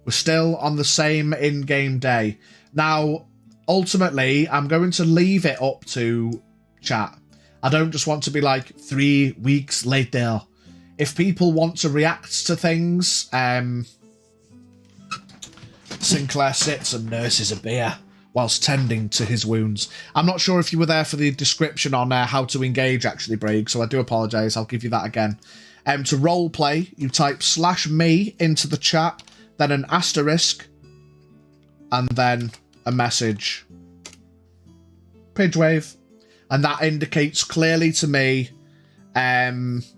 We're still on the same in-game day. Now, ultimately, I'm going to leave it up to chat. I don't just want to be like 3 weeks later. If people want to react to things, Sinclair sits and nurses a beer whilst tending to his wounds. I'm not sure if you were there for the description on how to engage, actually, Braig, so I do apologise. I'll give you that again. To roleplay, you type /me into the chat, then an asterisk, and then a message. Pidgewave. And that indicates clearly to me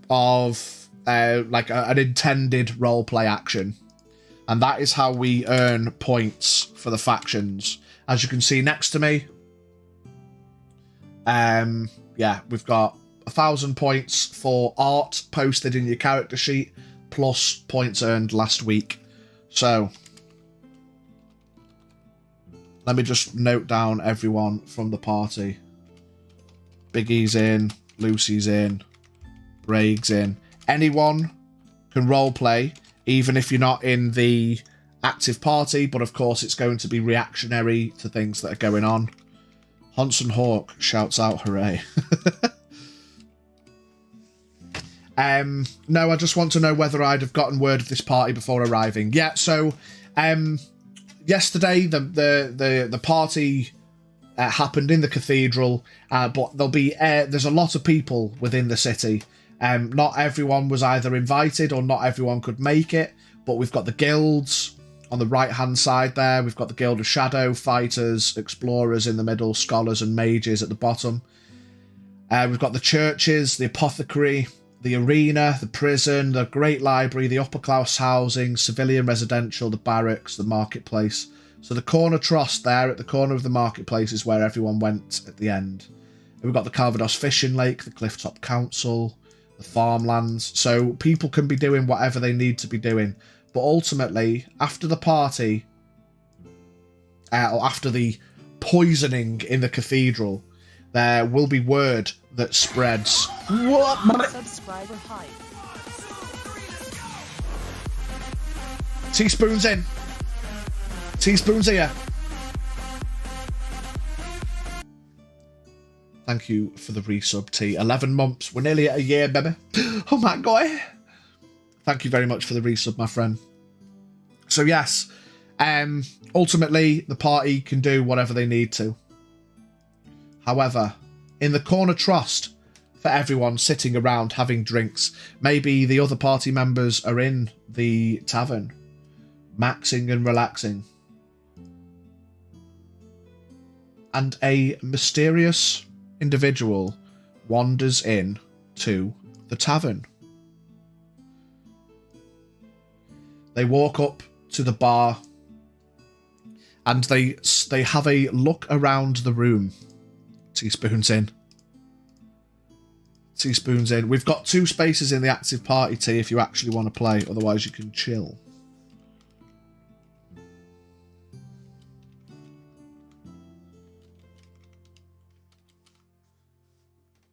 of like an intended roleplay action. And that is how we earn points for the factions. As you can see next to me, yeah, we've got 1,000 points for art posted in your character sheet, plus points earned last week. So, let me just note down everyone from the party. Biggie's in, Lucy's in, Braig's in. Anyone can roleplay, even if you're not in the active party, but of course it's going to be reactionary to things that are going on. Honson Hawk shouts out hooray. No, I just want to know whether I'd have gotten word of this party before arriving. Yeah, so yesterday the party happened in the cathedral, but there's a lot of people within the city. Not everyone was either invited or not everyone could make it, but we've got the guilds on the right hand side there. We've got the Guild of Shadow, Fighters, Explorers in the middle, Scholars and Mages at the bottom. We've got the churches, the apothecary, the arena, the prison, the Great Library, the upper class housing, civilian residential, the barracks, the marketplace. So the Corner Trost there at the corner of the marketplace is where everyone went at the end. And we've got the Calvados Fishing Lake, the Clifftop Council, the farmlands. So people can be doing whatever they need to be doing. But ultimately, after the party, or after the poisoning in the cathedral, there will be word that spreads. What? Subscriber hype. Teaspoon's in. Teaspoon's here. Thank you for the resub, T. 11 months. We're nearly at a year, baby. Oh my god. Thank you very much for the resub, my friend. So yes, ultimately the party can do whatever they need to. However, in the corner trust for everyone sitting around having drinks, maybe the other party members are in the tavern, maxing and relaxing. And a mysterious individual wanders in to the tavern. They walk up to the bar and they have a look around the room. Teaspoons in. Teaspoons in. We've got 2 spaces in the active party, T, if you actually want to play. Otherwise, you can chill.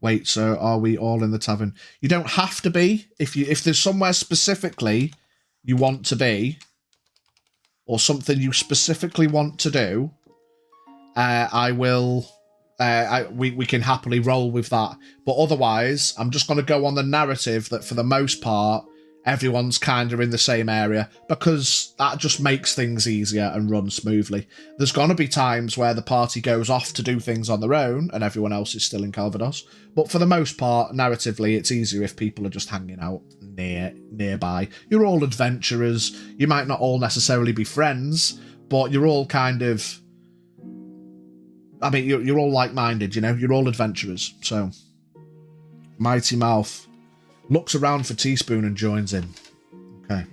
Wait, so are we all in the tavern? You don't have to be. If there's somewhere specifically you want to be, or something you specifically want to do, we can happily roll with that. But otherwise, I'm just going to go on the narrative that for the most part, everyone's kind of in the same area, because that just makes things easier and run smoothly. There's going to be times where the party goes off to do things on their own and everyone else is still in Calvados. But for the most part, narratively, it's easier if people are just hanging out nearby. You're all adventurers. You might not all necessarily be friends, but you're all kind of... I mean, you're all like-minded, you know? You're all adventurers. So, Mighty Mouth looks around for Teaspoon and joins in. Okay.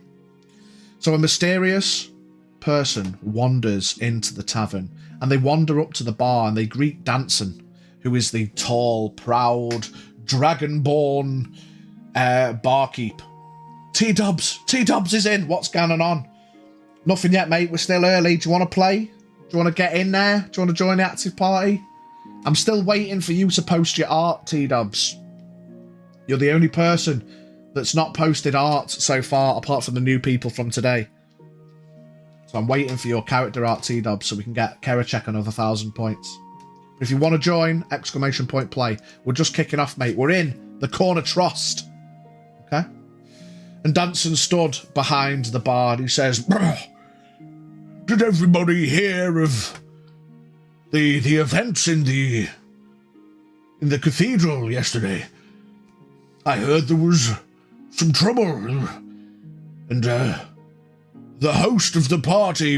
So a mysterious person wanders into the tavern, and they wander up to the bar and they greet Danson, who is the tall, proud, dragonborn barkeep. T-Dubs is in. What's going on? Nothing yet, mate. We're still early. Do you want to play? Do you want to get in there? Do you want to join the active party? I'm still waiting for you to post your art, T-Dubs. You're the only person that's not posted art so far, apart from the new people from today. So I'm waiting for your character art, T-Dubs, so we can get Kerachek another 1,000 points. If you want to join, ! Play. We're just kicking off, mate. We're in the corner trust. Okay? And Danson stood behind the bar and he says, "Did everybody hear of the events in the cathedral yesterday? I heard there was some trouble, and the host of the party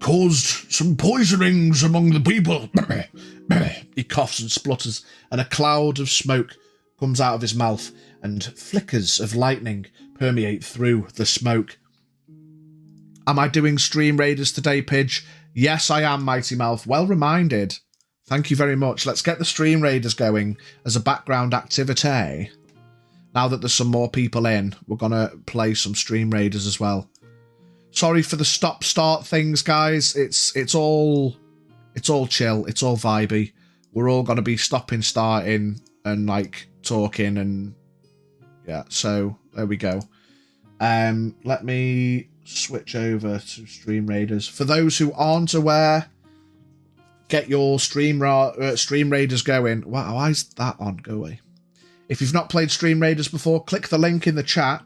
caused some poisonings among the people." He coughs and splutters, and a cloud of smoke comes out of his mouth, and flickers of lightning permeate through the smoke. Am I doing Stream Raiders today, Pidge? Yes, I am, Mighty Mouth. Well reminded. Thank you very much. Let's get the Stream Raiders going as a background activity. Now that there's some more people in, we're going to play some Stream Raiders as well. Sorry for the stop-start things, guys. It's all chill. It's all vibey. We're all going to be stopping, starting, and, like, talking, and... yeah, so there we go. Let me switch over to Stream Raiders. For those who aren't aware... get your Stream Raiders going. Wow, why is that on? Go away. If you've not played Stream Raiders before, click the link in the chat.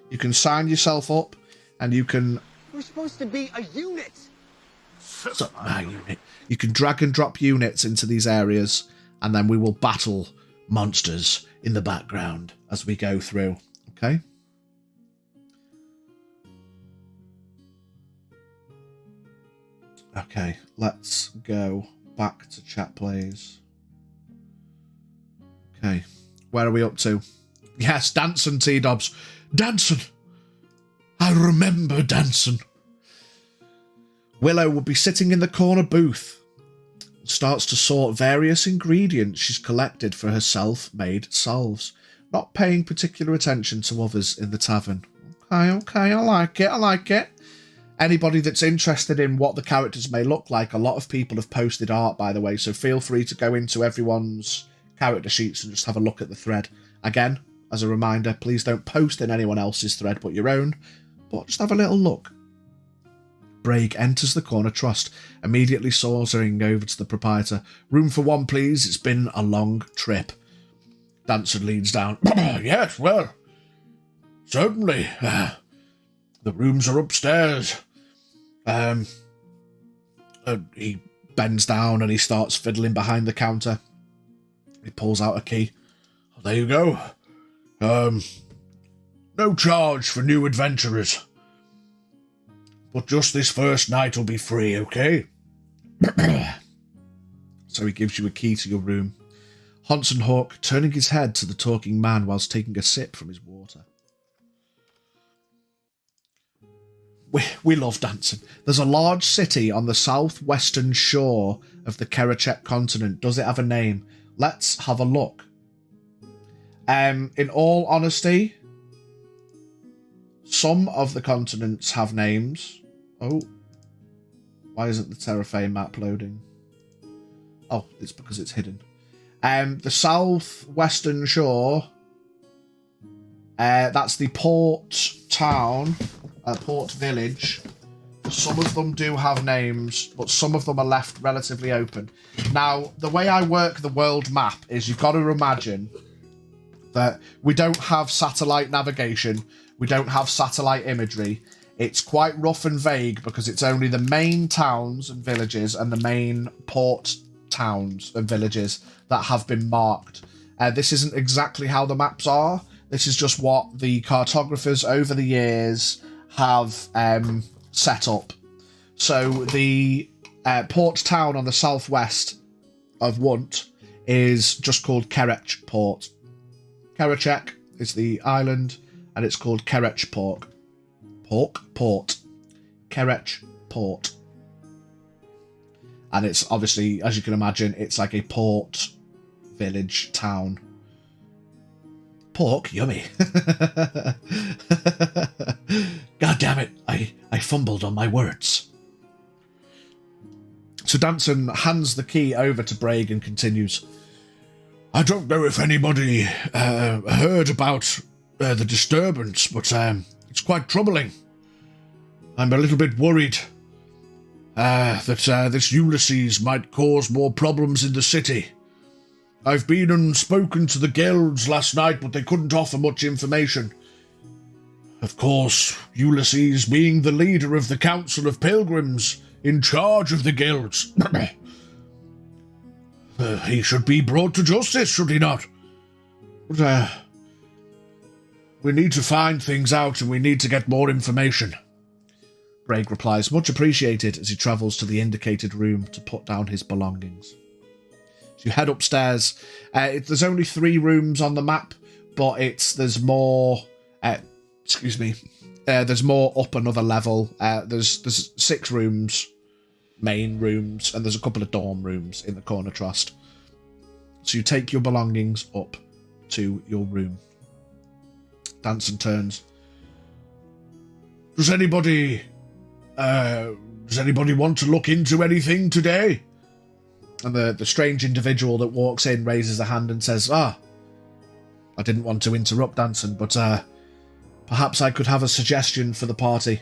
You can sign yourself up, and you can... We're supposed to be a unit! Unit. You can drag and drop units into these areas, and then we will battle monsters in the background as we go through. Okay? Okay, let's go back to chat plays. Okay, where are we up to? Yes, Danson, T-Dubs. Danson! I remember Danson. Willow will be sitting in the corner booth. Starts to sort various ingredients she's collected for her self-made salves, not paying particular attention to others in the tavern. Okay, I like it. Anybody that's interested in what the characters may look like, a lot of people have posted art, by the way, so feel free to go into everyone's character sheets and just have a look at the thread. Again, as a reminder, please don't post in anyone else's thread but your own, but just have a little look. Braig enters the corner trust, immediately sauntering over to the proprietor. "Room for one, please. It's been a long trip." Dancer leans down. "Yes, well, Certainly. The rooms are upstairs. He bends down and he starts fiddling behind the counter. He pulls out a key. Oh, there you go. No charge for new adventurers. But just this first night will be free, okay? So he gives you a key to your room. Hansen Hawk turning his head to the talking man whilst taking a sip from his water. We love dancing. There's a large city on the southwestern shore of the Kerachek continent. Does it have a name? Let's have a look. In all honesty, some of the continents have names. Oh, why isn't the Terrafae map loading? Oh, it's because it's hidden. The southwestern shore, that's the port town, port village. Some of them do have names, but some of them are left relatively open. Now, the way I work the world map is you've got to imagine that we don't have satellite navigation, we don't have satellite imagery. It's quite rough and vague because it's only the main towns and villages and the main port towns and villages that have been marked. This isn't exactly how the maps are. This is just what the cartographers over the years have set up. So the port town on the southwest of Wunt is just called Kerech Port. Kerachek is the island, and it's called Kerech Port. Kerech Port. And it's obviously, as you can imagine, it's like a port village town. Pork, yummy. God damn it, I fumbled on my words. So Danson hands the key over to Braig and continues. I don't know if anybody heard about the disturbance, but it's quite troubling. I'm a little bit worried that this Ulysses might cause more problems in the city. I've been and spoken to the guilds last night, but they couldn't offer much information. Of course, Ulysses being the leader of the Council of Pilgrims, in charge of the guilds. He should be brought to justice, should he not? But, we need to find things out and we need to get more information. Braig replies, much appreciated, as he travels to the indicated room to put down his belongings. So you head upstairs. There's only 3 rooms on the map, but there's more. There's more up another level. There's 6 rooms, main rooms, and there's a couple of dorm rooms in the corner trust. So you take your belongings up to your room. Danson turns. Does anybody want to look into anything today? And the strange individual that walks in raises a hand and says, I didn't want to interrupt Danson, but perhaps I could have a suggestion for the party.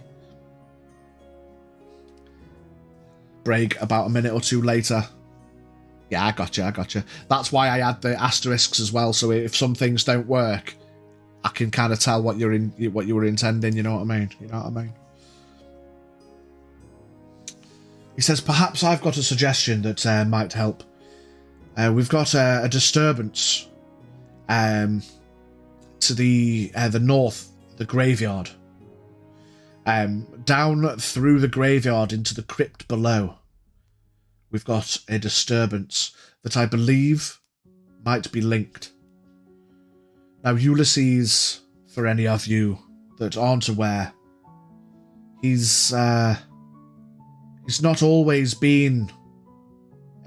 Braig, about a minute or 2 later. Yeah, I gotcha. That's why I add the asterisks as well, so if some things don't work, I can kind of tell what you were intending, you know what I mean? He says, perhaps I've got a suggestion that might help. We've got a disturbance to the north, the graveyard. Down through the graveyard into the crypt below. We've got a disturbance that I believe might be linked. Now, Ulysses, for any of you that aren't aware, he's not always been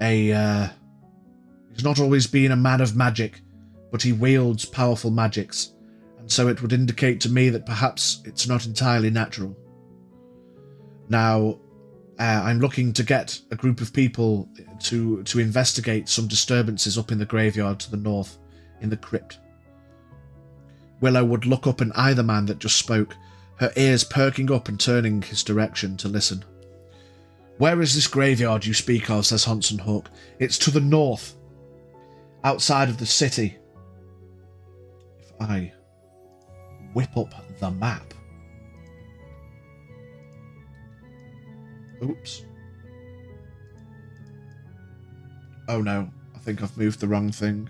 a man of magic, but he wields powerful magics, and so it would indicate to me that perhaps it's not entirely natural. Now, I'm looking to get a group of people to investigate some disturbances up in the graveyard to the north, in the crypt. Willow would look up and eye the man that just spoke, her ears perking up and turning his direction to listen. Where is this graveyard you speak of, says Hansen Hawk. It's to the north, outside of the city. If I whip up the map. Oops. Oh no, I think I've moved the wrong thing.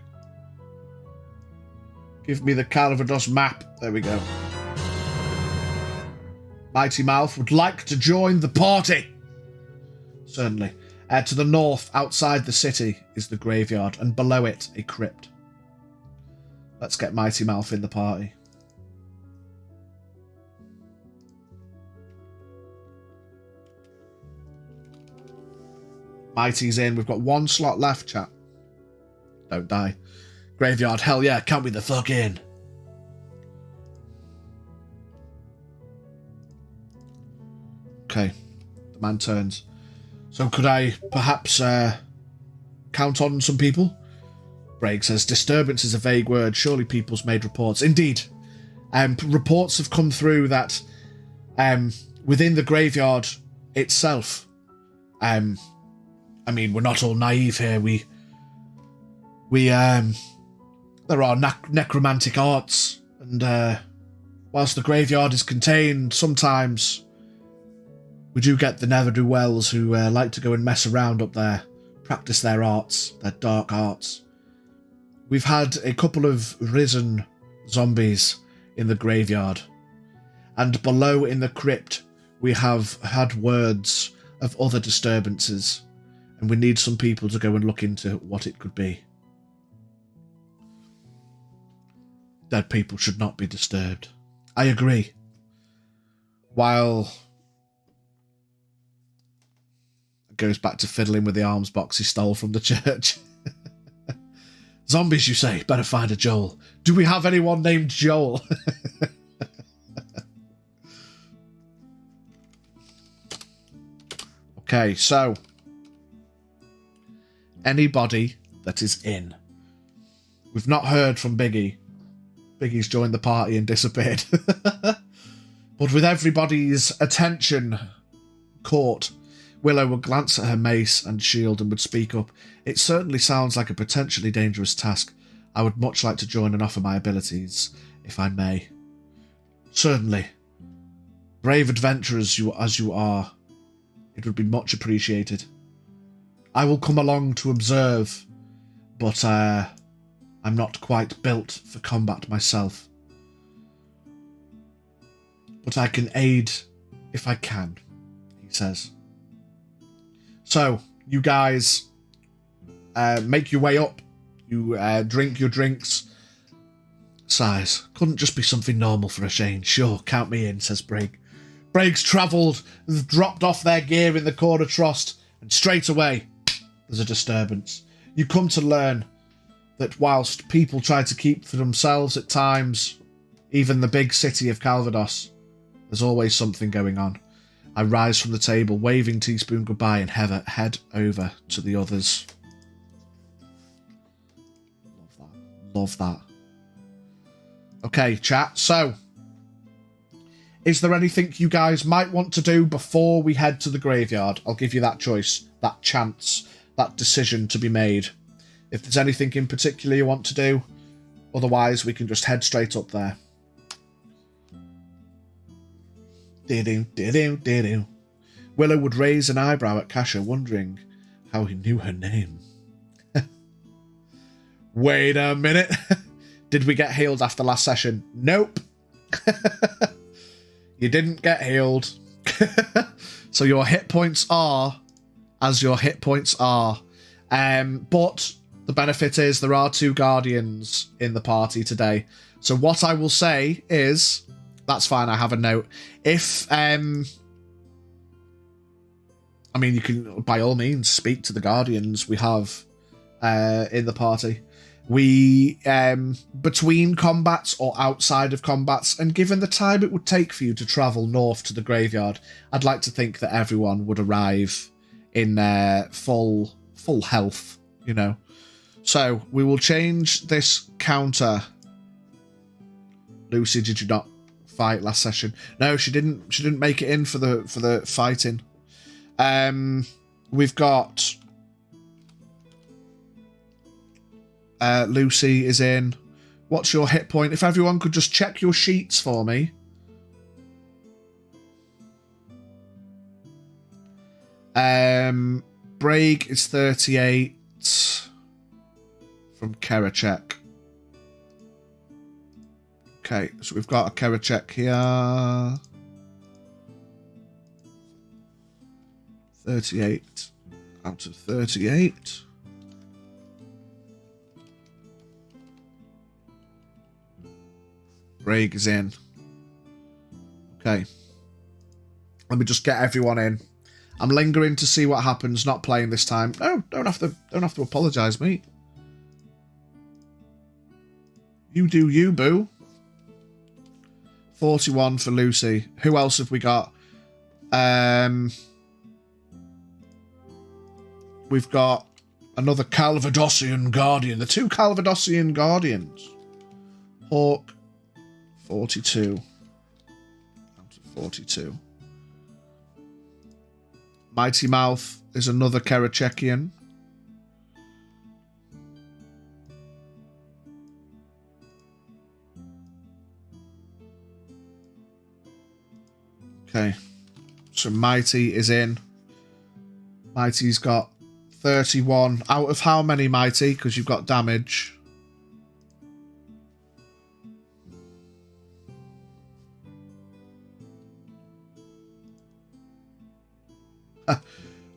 Give me the Calvados map. There we go. Mighty Mouth would like to join the party. Certainly. To the north, outside the city, is the graveyard, and below it, a crypt. Let's get Mighty Mouth in the party. Mighty's in. We've got one slot left, chat. Don't die. Graveyard, hell yeah, count me the fuck in. Okay. The man turns. So could I perhaps count on some people? Bragg says, disturbance is a vague word. Surely people's made reports. Indeed. Reports have come through that within the graveyard itself, I mean, we're not all naive here. There are necromantic arts, and whilst the graveyard is contained, sometimes we do get the ne'er-do-wells who like to go and mess around up there, practice their arts, their dark arts. We've had a couple of risen zombies in the graveyard, and below in the crypt we have had words of other disturbances, and we need some people to go and look into what it could be. Dead people should not be disturbed. I agree. While it goes back to fiddling with the arms box he stole from the church. Zombies, you say? Better find a Joel. Do we have anyone named Joel? Okay, so anybody that is in. We've not heard from Biggie. Biggie's joined the party and disappeared. But with everybody's attention caught, Willow would glance at her mace and shield and would speak up. It certainly sounds like a potentially dangerous task. I would much like to join and offer my abilities, if I may. Certainly. Brave adventurers as you are, it would be much appreciated. I will come along to observe, but I'm not quite built for combat myself. But I can aid if I can, he says. So, you guys make your way up. You drink your drinks. Sighs. Couldn't just be something normal for a change. Sure, count me in, says Brigg. Brigg's travelled, dropped off their gear in the corner trost, and straight away there's a disturbance. You come to learn that whilst people try to keep for themselves at times, even the big city of Calvados, there's always something going on. I rise from the table, waving Teaspoon goodbye, and head over to the others. Love that. Okay, chat, so is there anything you guys might want to do before we head to the graveyard? I'll give you that choice, that chance, that decision to be made. If there's anything in particular you want to do, otherwise we can just head straight up there. Willow would raise an eyebrow at Kasha, wondering how he knew her name. Wait a minute. Did we get healed after last session? Nope. You didn't get healed. So your hit points are as your hit points are. But the benefit is there are 2 guardians in the party today. So what I will say is, that's fine, I have a note. If, I mean, you can by all means speak to the guardians we have in the party. We, between combats or outside of combats, and given the time it would take for you to travel north to the graveyard, I'd like to think that everyone would arrive in their full health, you know. So we will change this counter. Lucy, did you not fight last session? No, she didn't make it in for the fighting. We've got Lucy is in. What's your hit point? If everyone could just check your sheets for me. Braig is 38 from Kerachek. Okay, so we've got a Kerachek here. 38 out of 38. Braig is in. Okay. Let me just get everyone in. I'm lingering to see what happens, not playing this time. No, don't have to apologise, mate. You do you, boo. 41 for Lucy. Who else have we got? We've got another Calvadosian Guardian. The 2 Calvadosian Guardians. Hawk, 42. Out of 42. Mighty Mouth is another Kerachekian. Okay. So Mighty is in. Mighty's got 31. Out of how many, Mighty? Because you've got damage.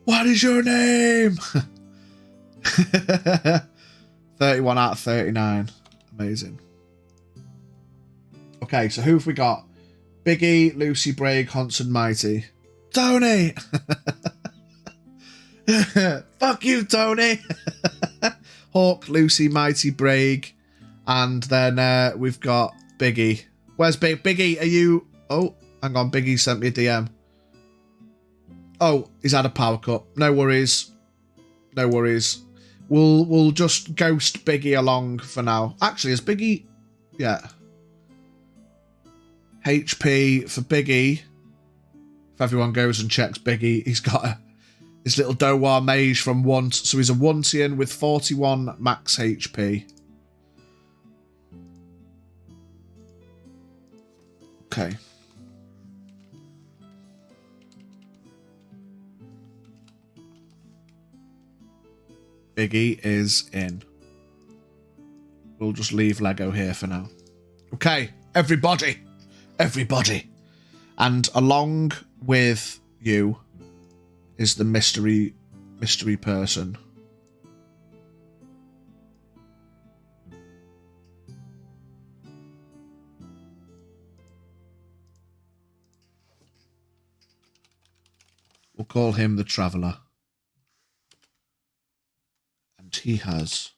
What is your name? 31 out of 39. Amazing. Okay, so who have we got? Biggie, Lucy, Braig, Honson, Mighty. Tony! Fuck you, Tony! Hawk, Lucy, Mighty, Braig. And then we've got Biggie. Where's Biggie? Are you... Oh, hang on. Biggie sent me a DM. Oh, he's had a power cut. No worries. No worries. We'll just ghost Biggie along for now. Actually, is Biggie... Yeah. HP for Biggie. If everyone goes and checks Biggie, he's got his little Dowar Mage from Want. So he's a Wantian with 41 max HP. Okay. Biggie is in. We'll just leave Lego here for now. Okay, everybody. Everybody. And along with you is the mystery person. We'll call him the Traveller. And he has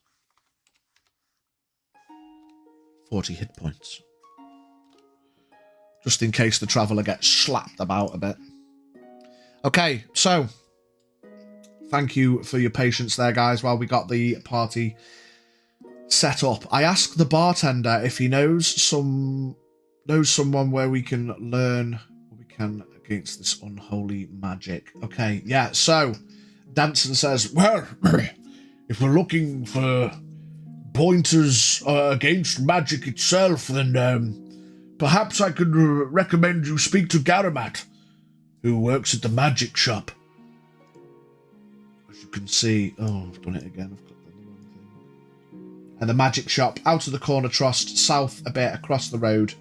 40 hit points. Just in case the Traveller gets slapped about a bit. Okay, so thank you for your patience there, guys, while we got the party set up. I asked the bartender if he knows someone where we can learn what we can against this unholy magic. Okay, yeah, so Danson says, well, if we're looking for pointers against magic itself, then perhaps I could recommend you speak to Garamat, who works at the magic shop. As you can see... Oh, I've done it again. I've clicked on the wrong thing. And the magic shop, out of the corner trust, south a bit, across the road,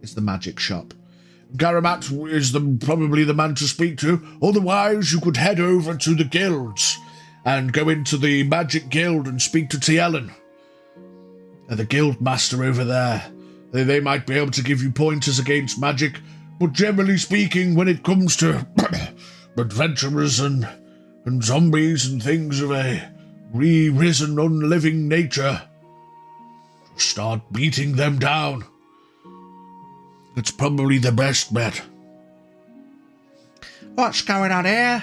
is the magic shop. Garamat is probably the man to speak to. Otherwise, you could head over to the guilds and go into the magic guild and speak to T. Ellen, the guild master over there. They might be able to give you pointers against magic, but generally speaking, when it comes to adventurers and zombies and things of a re-risen, unliving nature, just start beating them down. It's probably the best bet. What's going on here?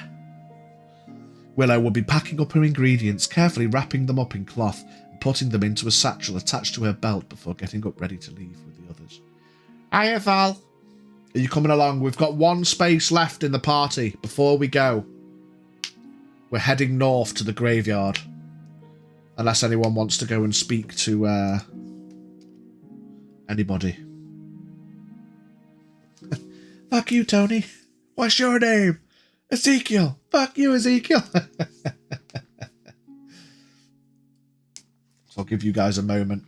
Willow will be packing up her ingredients, carefully wrapping them up in cloth and putting them into a satchel attached to her belt before getting up ready to leave with the others. Hiya, Val. Are you coming along? We've got one space left in the party before we go. We're heading north to the graveyard. Unless anyone wants to go and speak to Anybody? Fuck you, Tony. What's your name? Ezekiel. Fuck you, Ezekiel. So I'll give you guys a moment.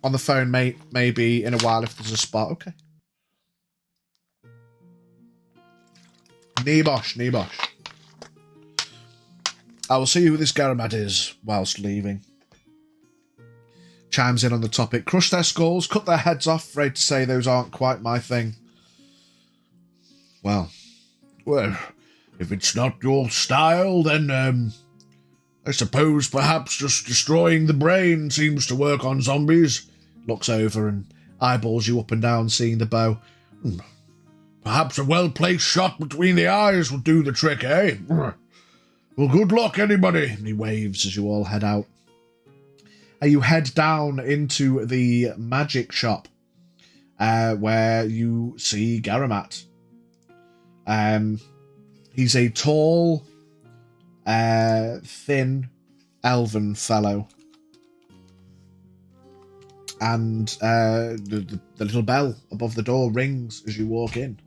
On the phone, mate. Maybe in a while if there's a spot. Okay. Nebosh. I will see who this Garamat is whilst leaving. Chimes in on the topic. Crush their skulls, cut their heads off. Afraid to say those aren't quite my thing. Well, if it's not your style, then I suppose perhaps just destroying the brain seems to work on zombies. Looks over and eyeballs you up and down, seeing the bow. Perhaps a well-placed shot between the eyes will do the trick, eh? Well, good luck, anybody. And he waves as you all head out. You head down into the magic shop, where you see Garamat. He's a tall, thin, elven fellow. And the little bell above the door rings as you walk in.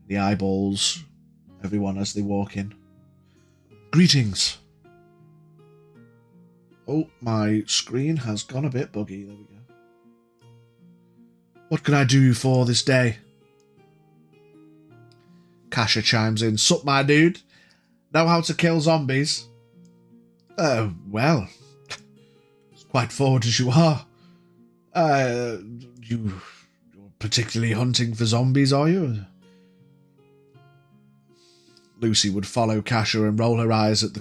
The eyeballs everyone as they walk in. Greetings. Oh, my screen has gone a bit buggy. There we go. What can I do for this day? Kasha chimes in. Sup, my dude? Know how to kill zombies? Well, it's quite forward as you are. You're particularly hunting for zombies, are you? Lucy would follow Kasha and roll her eyes at the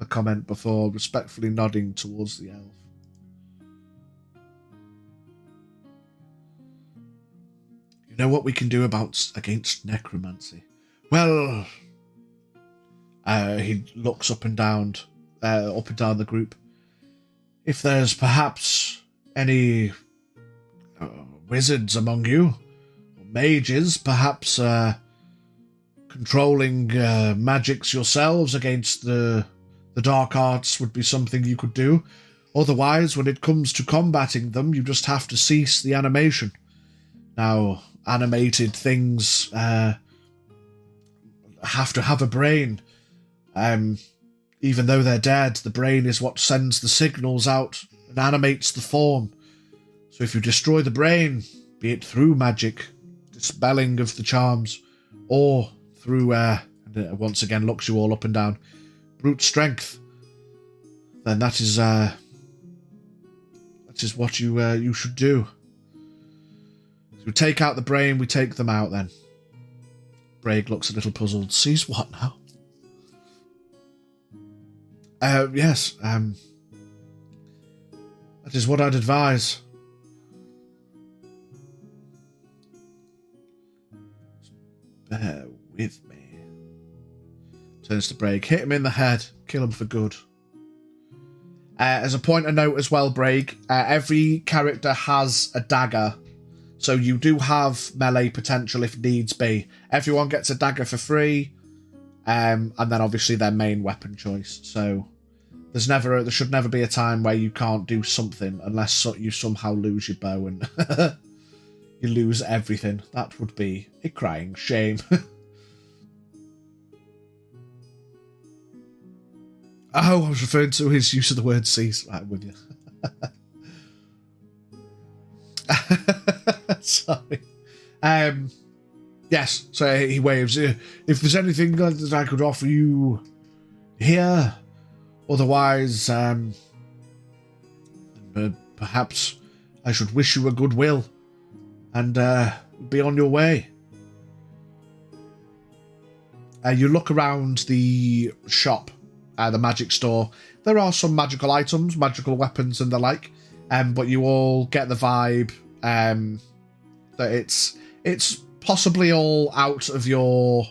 comment before respectfully nodding towards the elf. You know what we can do against necromancy? Well, he looks up and down the group. If there's perhaps any wizards among you, or mages, perhaps controlling magics yourselves against the dark arts would be something you could do. Otherwise, when it comes to combating them, you just have to cease the animation. Now, animated things have to have a brain. Even though they're dead, the brain is what sends the signals out and animates the form. So if you destroy the brain, be it through magic, dispelling of the charms, or through, once again looks you all up and down, brute strength, then that is what you should do. So we take out the brain, we take them out then. Braig looks a little puzzled. Sees what now? Yes, that is what I'd advise. Bear with me. Turns to Braig. Hit him in the head. Kill him for good. As a point of note as well, Braig, every character has a dagger. So you do have melee potential if needs be. Everyone gets a dagger for free. And then obviously their main weapon choice. So there should never be a time where you can't do something unless you somehow lose your bow and you lose everything. That would be a crying shame. Oh, I was referring to his use of the word cease. Right, I'm with you. Sorry. Yes, so he waves. If there's anything that I could offer you here, otherwise, perhaps I should wish you a goodwill and be on your way. You look around the shop, the magic store. There are some magical items, magical weapons and the like, but you all get the vibe that it's possibly all out of your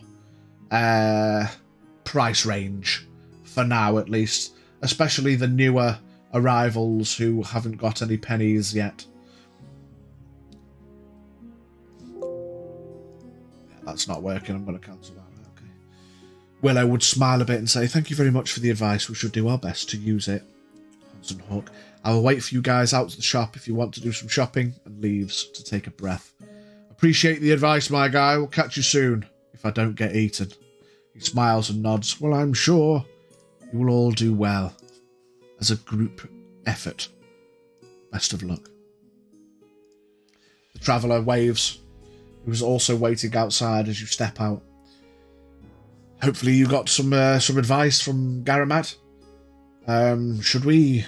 price range for now, at least, especially the newer arrivals who haven't got any pennies yet. Yeah, that's not working. I'm going to cancel that. Okay. Willow would smile a bit and say, "Thank you very much for the advice. We should do our best to use it." Hanson Hawk. I will wait for you guys out to the shop if you want to do some shopping, and leaves to take a breath. Appreciate the advice, my guy. We'll catch you soon, if I don't get eaten. He smiles and nods. Well, I'm sure you will all do well as a group effort. Best of luck. The traveller waves, who is also waiting outside as you step out. Hopefully you got some advice from Garamad. Should we...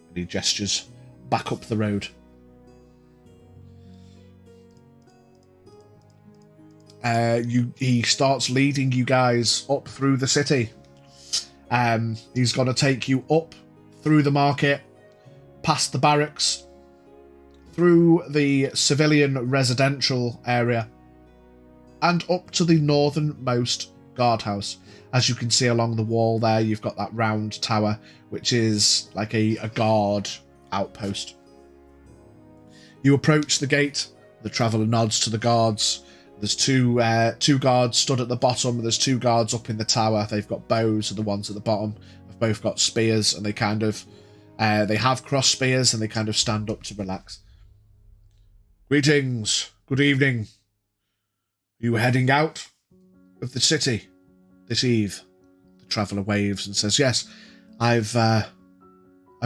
And he gestures back up the road. He starts leading you guys up through the city. He's going to take you up through the market, past the barracks, through the civilian residential area, and up to the northernmost guardhouse. As you can see along the wall there, you've got that round tower, which is like a guard outpost. You approach the gate. The traveller nods to the guards. There's two guards stood at the bottom. There's two guards up in the tower. They've got bows, and the ones at the bottom have both got spears, and they kind of they have cross spears, and they kind of stand up to relax. Greetings. Good evening. Are you heading out of the city this eve? The traveller waves and says, "Yes, I've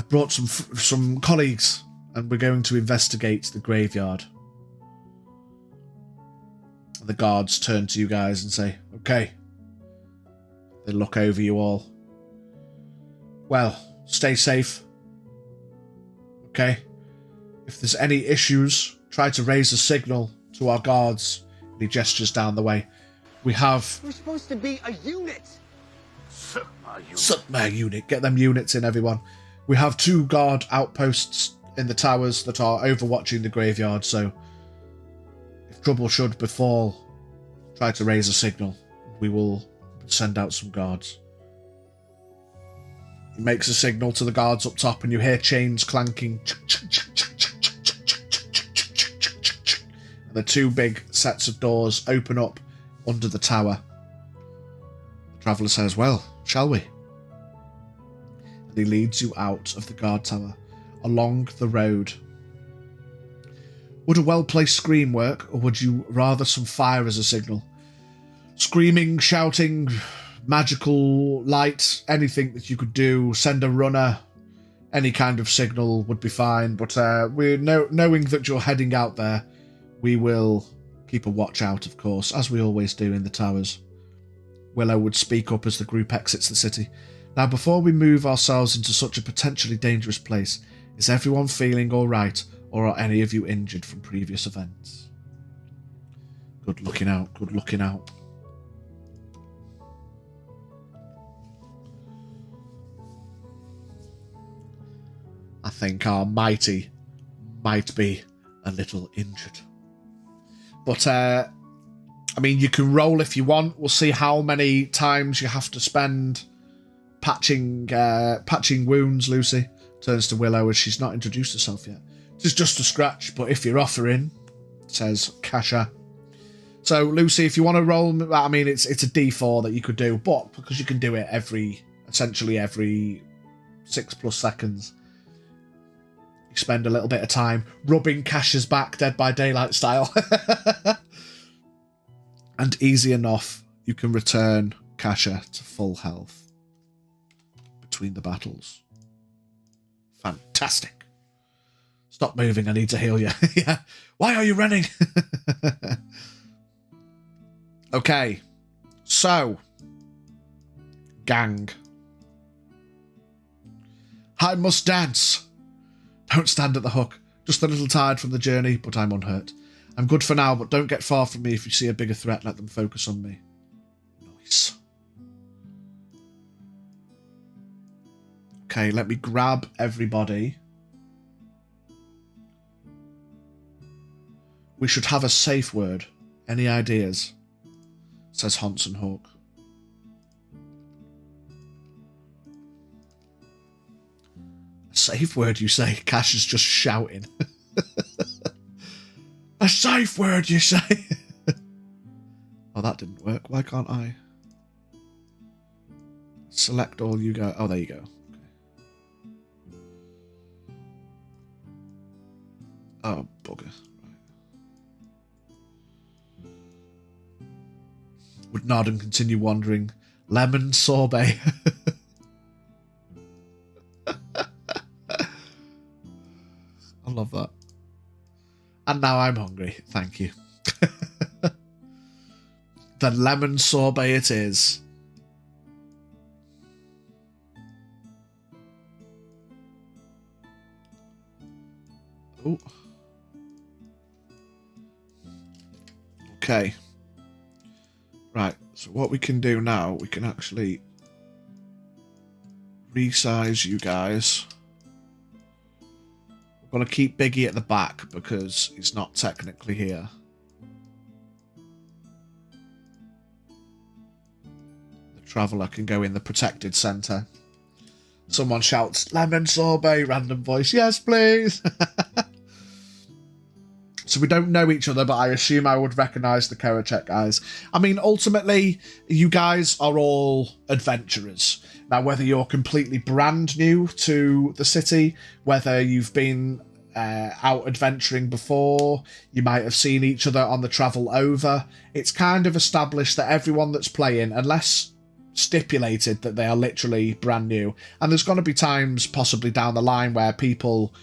brought some colleagues, and we're going to investigate the graveyard." The guards turn to you guys and say, "Okay." They look over you all. Well, stay safe. Okay? If there's any issues, try to raise a signal to our guards. And he gestures down the way. We have... We're supposed to be a unit. Suckma unit. Get them units in, everyone. We have 2 guard outposts in the towers that are overwatching the graveyard, so... if trouble should befall, try to raise a signal. We will send out some guards. He makes a signal to the guards up top, and you hear chains clanking. And the 2 big sets of doors open up under the tower. The traveller says, "Well, shall we?" And he leads you out of the guard tower, along the road. Would a well-placed scream work, or would you rather some fire as a signal? Screaming, shouting, magical light, anything that you could do, send a runner, any kind of signal would be fine, but knowing that you're heading out there, we will keep a watch out, of course, as we always do in the towers. Willow would speak up as the group exits the city. Now, before we move ourselves into such a potentially dangerous place, is everyone feeling alright? Or are any of you injured from previous events? Good looking out, good looking out. I think our mighty might be a little injured. But, I mean, you can roll if you want. We'll see how many times you have to spend patching wounds, Lucy. Turns to Willow as she's not introduced herself yet. It's just a scratch, but if you're offering, says Kasha. So, Lucy, if you want to roll, I mean, it's a D4 that you could do, but because you can do it essentially every 6+ seconds, you spend a little bit of time rubbing Kasha's back, Dead by Daylight style. And easy enough, you can return Kasha to full health between the battles. Fantastic. Stop moving, I need to heal you. Yeah. Why are you running? Okay. So. Gang. I must dance. Don't stand at the hook. Just a little tired from the journey, but I'm unhurt. I'm good for now, but don't get far from me. If you see a bigger threat, let them focus on me. Nice. Okay, let me grab everybody. We should have a safe word. Any ideas? Says Hanson Hawk. A safe word, you say? Cash is just shouting. A safe word, you say? Oh, that didn't work. Why can't I? Select all you go. Oh, there you go. Okay. Oh, bugger. Right. Would nod and continue wandering. Lemon sorbet. I love that. And now I'm hungry. Thank you. The lemon sorbet it is. Oh. Okay. Right, so what we can do now, we can actually resize you guys. We're going to keep Biggie at the back because he's not technically here. The Traveller can go in the protected centre. Someone shouts, lemon sorbet, random voice, yes please. So we don't know each other, but I assume I would recognise the Kerachek guys. I mean, ultimately, you guys are all adventurers. Now, whether you're completely brand new to the city, whether you've been out adventuring before, you might have seen each other on the travel over, it's kind of established that everyone that's playing, unless stipulated that they are literally brand new, and there's going to be times possibly down the line where people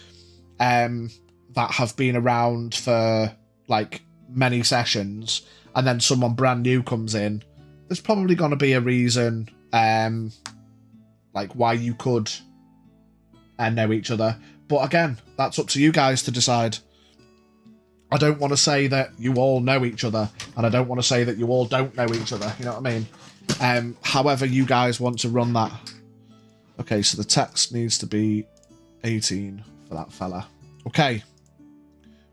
that have been around for like many sessions and then someone brand new comes in, there's probably going to be a reason like why you could know each other. But again, that's up to you guys to decide. I don't want to say that you all know each other, and I don't want to say that you all don't know each other, you know what I mean? However you guys want to run that. Okay, so the text needs to be 18 for that fella. Okay.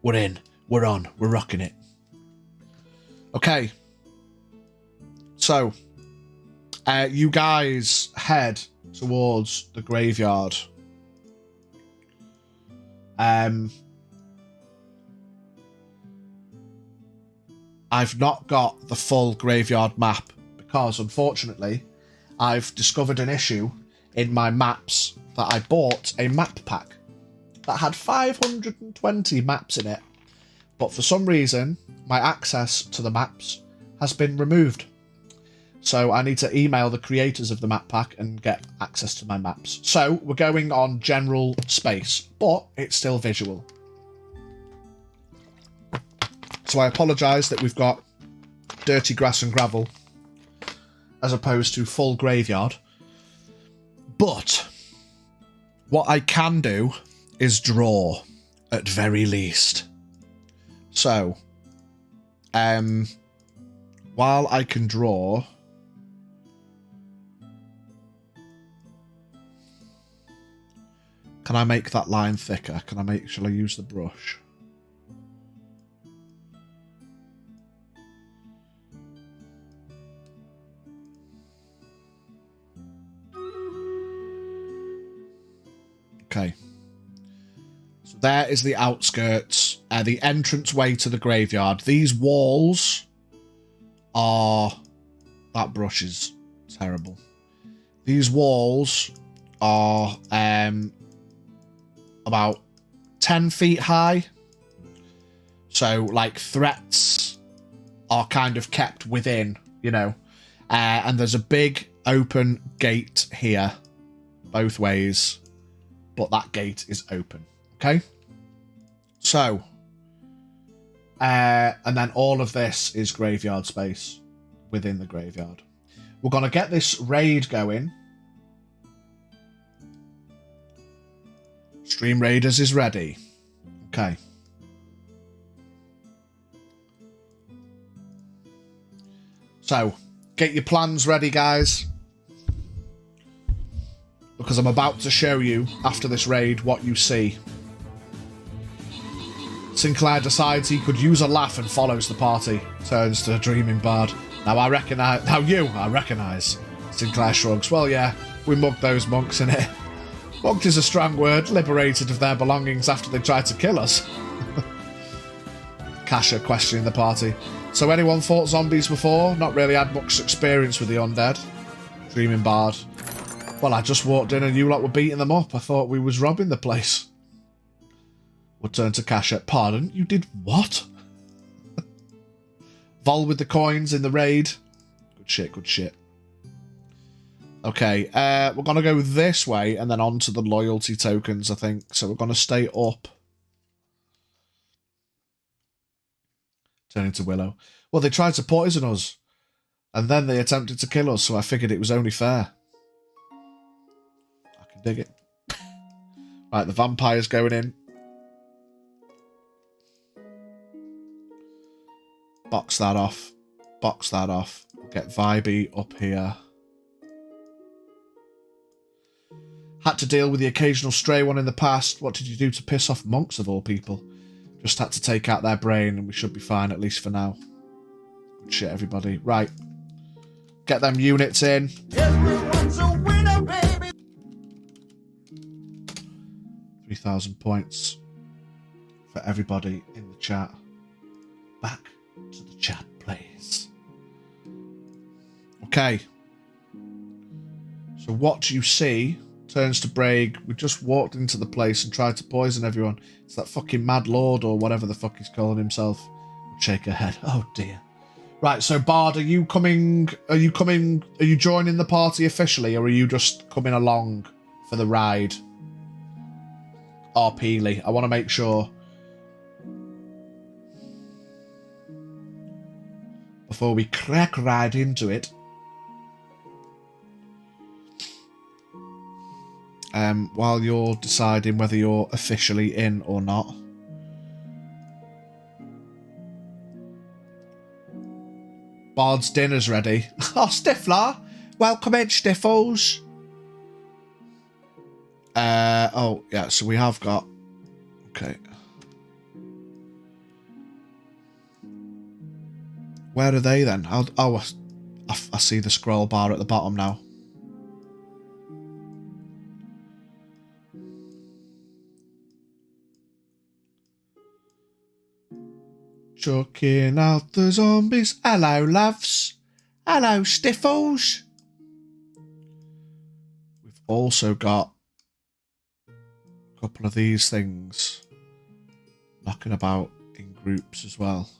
We're in. We're on. We're rocking it. Okay. So, you guys head towards the graveyard. I've not got the full graveyard map because, unfortunately, I've discovered an issue in my maps that I bought a map pack that had 520 maps in it, but for some reason my access to the maps has been removed. So I need to email the creators of the map pack and get access to my maps. So we're going on general space, but it's still visual. So I apologise that we've got dirty grass and gravel as opposed to full graveyard. But what I can do is draw, at very least. So, while I can draw, can I make that line thicker? Shall I use the brush? Okay. So there is the outskirts, the entrance way to the graveyard. These walls are... That brush is terrible. These walls are about 10 feet high. So, like, threats are kind of kept within, you know. And there's a big open gate here, both ways. But that gate is open. Okay? So, and then all of this is graveyard space within the graveyard. We're going to get this raid going. Stream Raiders is ready. Okay. So, get your plans ready, guys. Because I'm about to show you, after this raid, what you see. Sinclair decides he could use a laugh and follows the party. Turns to a dreaming bard. I recognise. Sinclair shrugs. Well, yeah, we mugged those monks in it. Mugged is a strong word. Liberated of their belongings after they tried to kill us. Kasha questioning the party. So anyone fought zombies before? Not really had much experience with the undead. Dreaming bard. Well, I just walked in and you lot were beating them up. I thought we was robbing the place. We'll turn to Kasha. Pardon? You did what? Vol with the coins in the raid. Good shit, good shit. Okay, we're going to go this way and then on to the loyalty tokens, I think. So we're going to stay up. Turning to Willow. Well, they tried to poison us. And then they attempted to kill us, so I figured it was only fair. I can dig it. Right, the vampire's going in. Box that off. Box that off. Get Vibey up here. Had to deal with the occasional stray one in the past. What did you do to piss off monks of all people? Just had to take out their brain and we should be fine, at least for now. Good shit, everybody. Right. Get them units in. Everyone's a winner, baby. 3,000 points for everybody in the chat. Back to the chat, please. Okay. So what you see turns to Braig. We just walked into the place and tried to poison everyone. It's that fucking Mad Lord or whatever the fuck he's calling himself. Shake her head. Oh dear. Right, so Bard, are you joining the party officially, or are you just coming along for the ride? Or Peely, I want to make sure. Before we crack right into it. While you're deciding whether you're officially in or not. Bard's dinner's ready. Oh, Stifler! Welcome in, Stiffles! Oh, yeah, so we have got... Okay. Where are they then? I see the scroll bar at the bottom now. Chucking out the zombies. Hello, loves. Hello, Stiffles. We've also got a couple of these things knocking about in groups as well.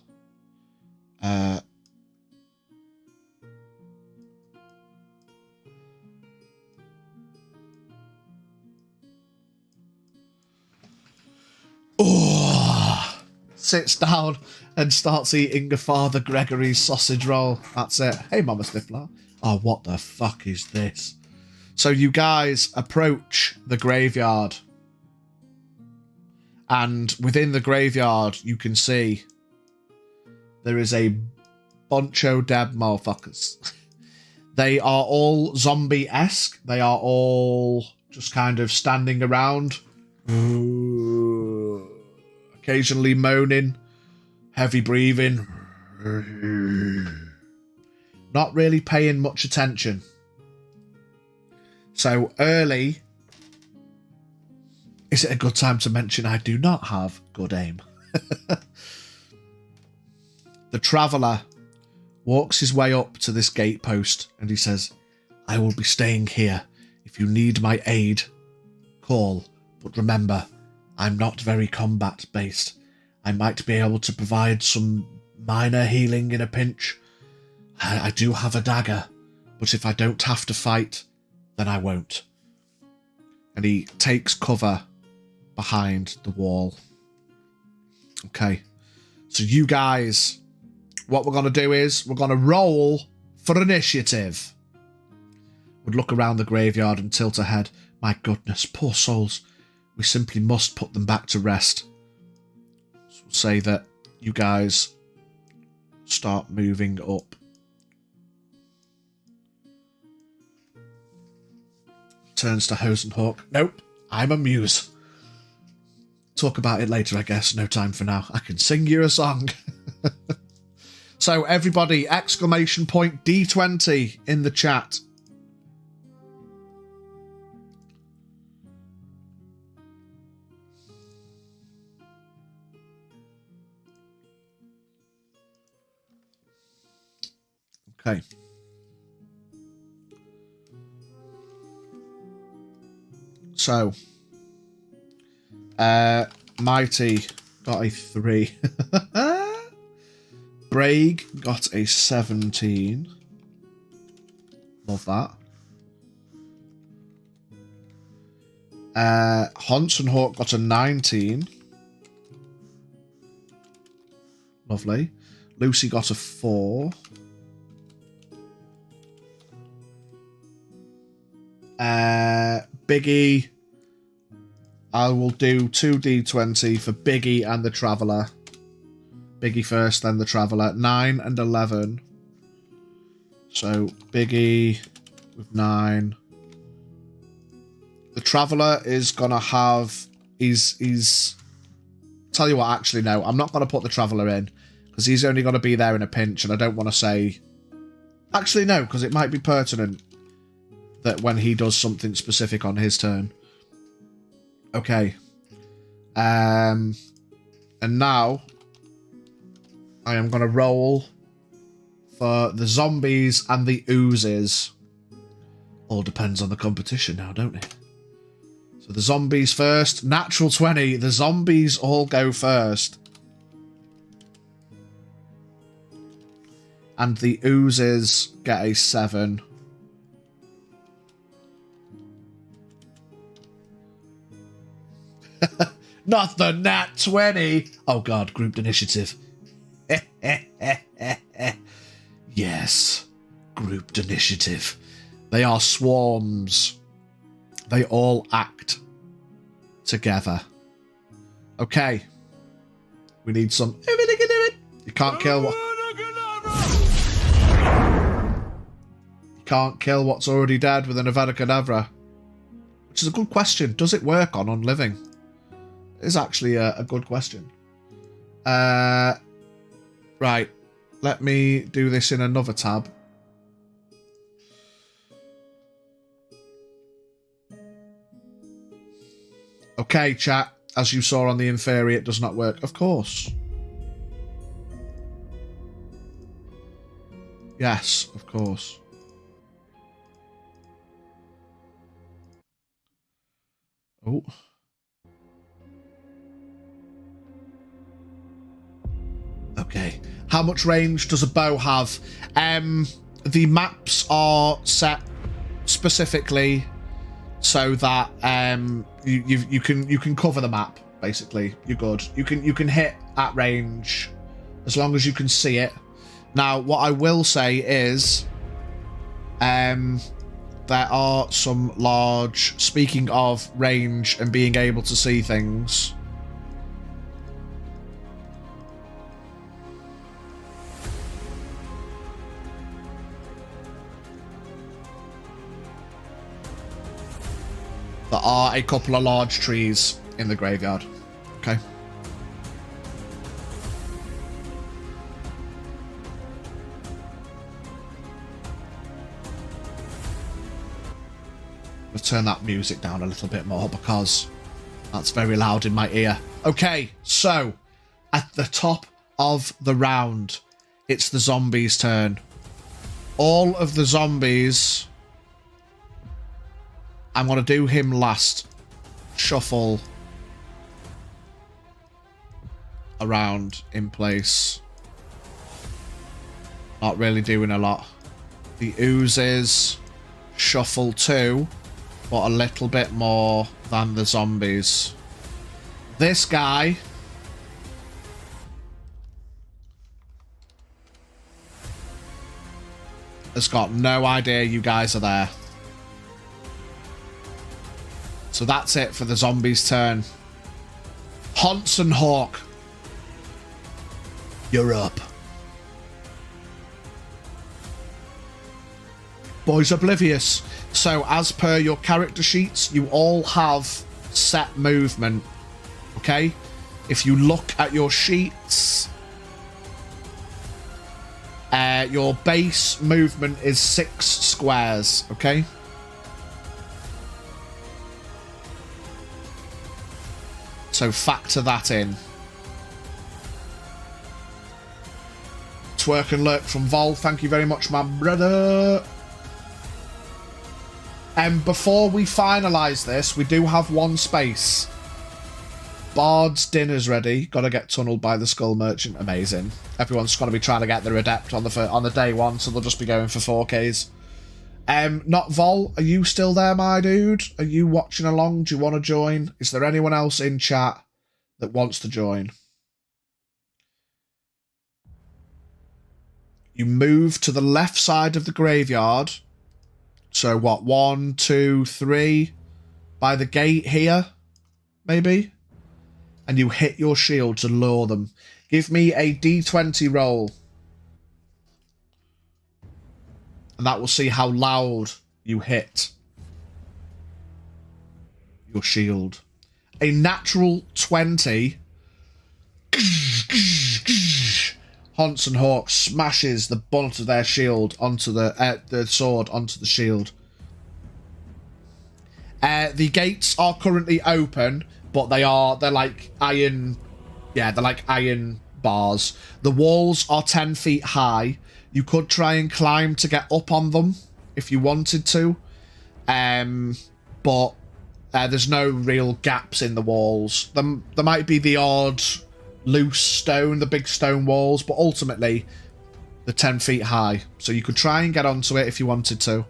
Oh, sits down and starts eating Father Gregory's sausage roll. That's it. Hey, Mama Stifler. Oh, what the fuck is this? So you guys approach the graveyard. And within the graveyard, you can see there is a bunch of dead motherfuckers. They are all zombie-esque. They are all just kind of standing around. Occasionally moaning. Heavy breathing. Not really paying much attention. So early... Is it a good time to mention I do not have good aim? The traveller walks his way up to this gatepost and he says, I will be staying here. If you need my aid, call. But remember, I'm not very combat-based. I might be able to provide some minor healing in a pinch. I do have a dagger, but if I don't have to fight, then I won't. And he takes cover behind the wall. Okay. So you guys, what we're going to do is we're going to roll for initiative. We'd look around the graveyard and tilt ahead. My goodness, poor souls. We simply must put them back to rest. So we'll say that you guys start moving up. Turns to Hosenhawk. Nope, I'm a muse. Talk about it later, I guess. No time for now. I can sing you a song. So everybody, exclamation point D20 in the chat. Okay. So, Mighty got a 3. Braig got a 17. Love that. Hans and Hawk got a 19. Lovely. Lucy got a 4. Biggie, I will do 2d20 for Biggie and the Traveller. Biggie first, then the Traveller. 9 and 11. So Biggie with 9. The Traveller is gonna have. He's. Tell you what, actually no, I'm not gonna put the Traveller in because he's only gonna be there in a pinch, and I don't want to say. Actually no, because it might be pertinent that when he does something specific on his turn. Okay. And now I am going to roll for the zombies and the oozes. All depends on the competition now, don't it? So the zombies first. Natural 20. The zombies all go first. And the oozes get a 7. Not the nat 20. Oh god, grouped initiative. Yes, grouped initiative. They are swarms. They all act together. Okay. We need some. You can't kill what. You can't kill what's already dead with an Avada Kedavra. Which is a good question. Does it work on unliving? It is actually a good question. Right. Let me do this in another tab. Okay, chat. As you saw on the Inferi, it does not work. Of course. Yes, of course. Oh. Okay. How much range does a bow have? The maps are set specifically so that you can cover the map. Basically, you're good. You can hit at range as long as you can see it. Now, what I will say is, there are some large. Speaking of range and being able to see things. There are a couple of large trees in the graveyard. Okay. Let's turn that music down a little bit more because that's very loud in my ear. Okay, so at the top of the round, it's the zombies' turn. All of the zombies... I'm going to do him last. Shuffle around in place. Not really doing a lot. The oozes shuffle too, but a little bit more than the zombies. This guy has got no idea you guys are there. So that's it for the zombies' turn. Hans and Hawk, you're up. Boys Oblivious. So as per your character sheets, you all have set movement. Okay? If you look at your sheets, your base movement is 6 squares. Okay? So factor that in. Twerk and Lurk from Vol, thank you very much, my brother. Before we finalise this, we do have one space. Bard's dinner's ready. Got to get tunneled by the Skull Merchant. Amazing. Everyone's got to be trying to get their Adept on the day one, so they'll just be going for 4Ks. Not Vol, are you still there, my dude? Are you watching along? Do you want to join? Is there anyone else in chat that wants to join? You move to the left side of the graveyard. So what, 1, 2, 3, by the gate here, maybe? And you hit your shield to lure them. Give me a D20 roll. And that will see how loud you hit your shield. A natural 20. Hunts and Hawks smashes the butt of their shield onto the sword onto the shield. The gates are currently open, but they're like iron. Yeah, they're like iron bars. The walls are 10 feet high. You could try and climb to get up on them if you wanted to, but there's no real gaps in the walls. There might be the odd loose stone, the big stone walls, but ultimately they're 10 feet high, so you could try and get onto it if you wanted to.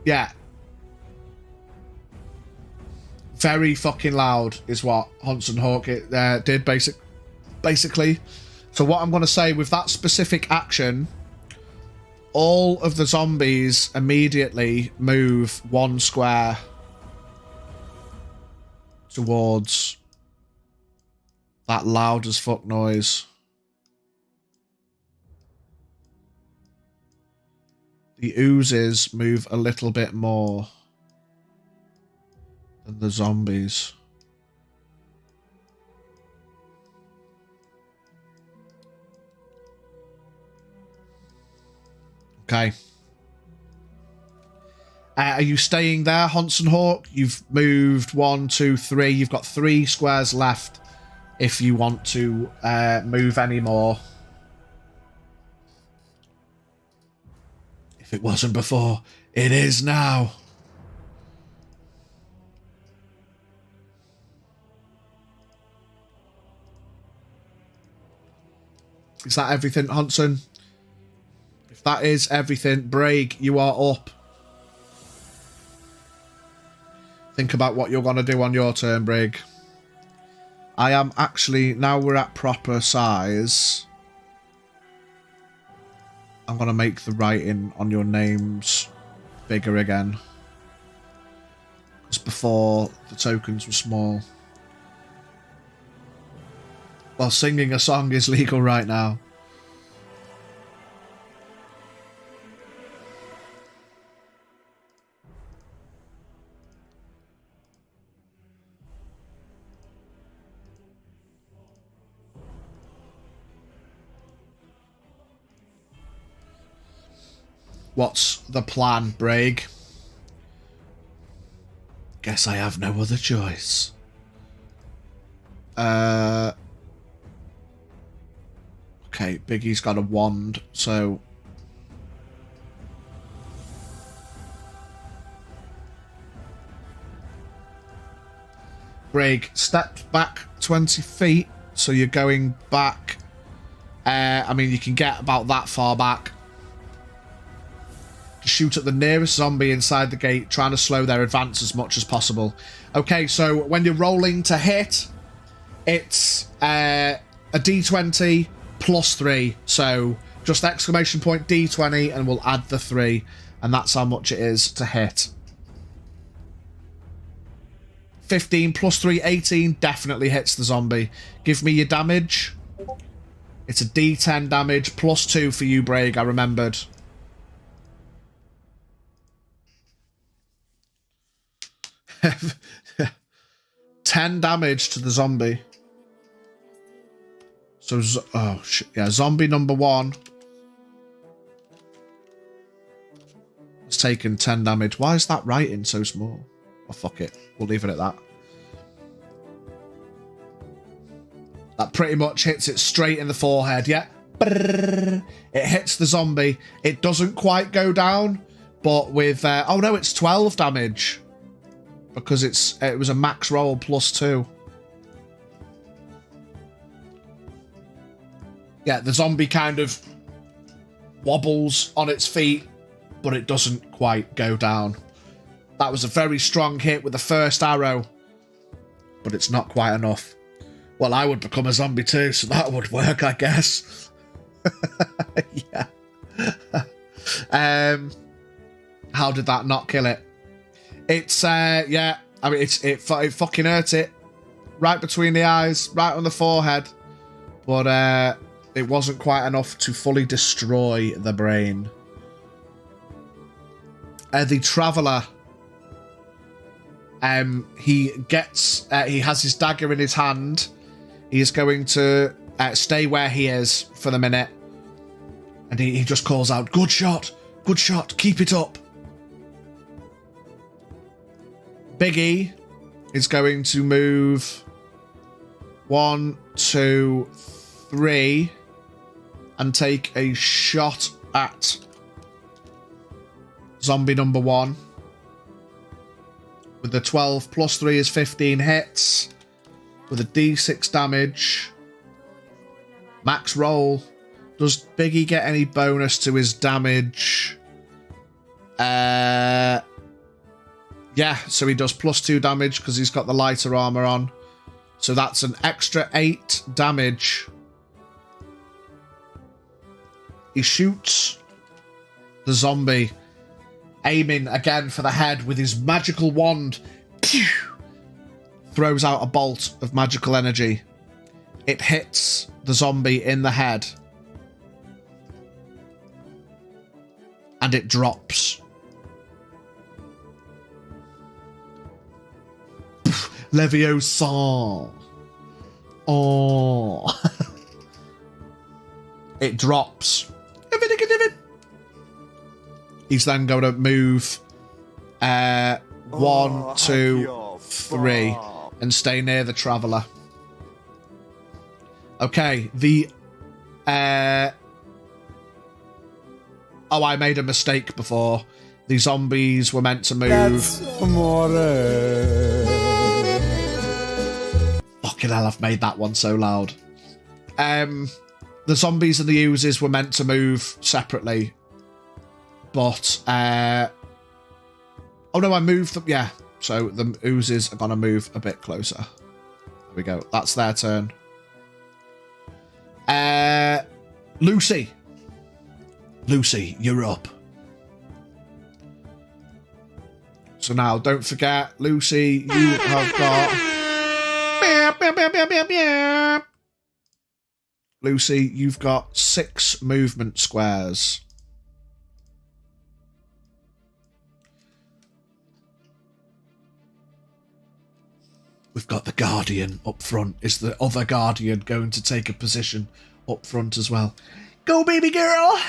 Yeah. Very fucking loud is what Hunts and Hawk did, basically. So what I'm going to say with that specific action, all of the zombies immediately move 1 square towards that loud as fuck noise. The oozes move a little bit more than the zombies. Okay. Are you staying there, Hunts and Hawk? You've moved 1, 2, 3. You've got 3 squares left if you want to move any more. If it wasn't before, it is now. Is that everything, Hunson? If that is everything, Braig, you are up. Think about what you're going to do on your turn, Braig. I am actually, now we're at proper size, I'm going to make the writing on your names bigger again. Because before, the tokens were small. Well, singing a song is legal right now. What's the plan, Braig? Guess I have no other choice. Okay, Biggie's got a wand, so... Braig stepped back 20 feet, so you're going back. I mean, you can get about that far back. Shoot at the nearest zombie inside the gate, trying to slow their advance as much as possible. Okay, so when you're rolling to hit, it's a D20 plus 3. So just exclamation point D20 and we'll add the 3. And that's how much it is to hit. 15 plus 3, 18 definitely hits the zombie. Give me your damage. It's a D10 damage plus 2 for you, Braig, I remembered. $10 damage to the zombie. So, oh shit, yeah, zombie number 1 has taken 10 damage. Why is that writing so small? Oh, fuck it. We'll leave it at that. That pretty much hits it straight in the forehead, yeah? It hits the zombie. It doesn't quite go down, but with... oh no, it's 12 damage. because it was a max roll +2. Yeah, the zombie kind of wobbles on its feet, but it doesn't quite go down. That was a very strong hit with the first arrow, but it's not quite enough. Well, I would become a zombie too, so that would work, I guess. Yeah. How did that not kill it? It's, yeah, I mean, it fucking hurt it. Right between the eyes, right on the forehead. But, it wasn't quite enough to fully destroy the brain. The Traveller, he has his dagger in his hand. He is going to stay where he is for the minute. And he just calls out, good shot, keep it up. Biggie is going to move 1, 2, 3 and take a shot at zombie number 1. With the 12 plus 3 is 15 hits. With a d6 damage. Max roll. Does Biggie get any bonus to his damage? Yeah, so he does +2 damage because he's got the lighter armor on. So that's an extra 8 damage. He shoots the zombie, aiming again for the head with his magical wand. Throws out a bolt of magical energy. It hits the zombie in the head. And it drops. Leviosa. Oh. It drops. He's then going to move 1, 2, 3 and stay near the Traveller. Okay, the oh, I made a mistake before. The zombies were meant to move. Fucking hell, I've made that one so loud. The zombies and the oozes were meant to move separately. But, oh no, I moved them, yeah. So the oozes are going to move a bit closer. There we go. That's their turn. Lucy. Lucy, you're up. So now, don't forget, Lucy, you have got... Lucy, you've got 6 movement squares. We've got the Guardian up front. Is the other Guardian going to take a position up front as well? Go, baby girl!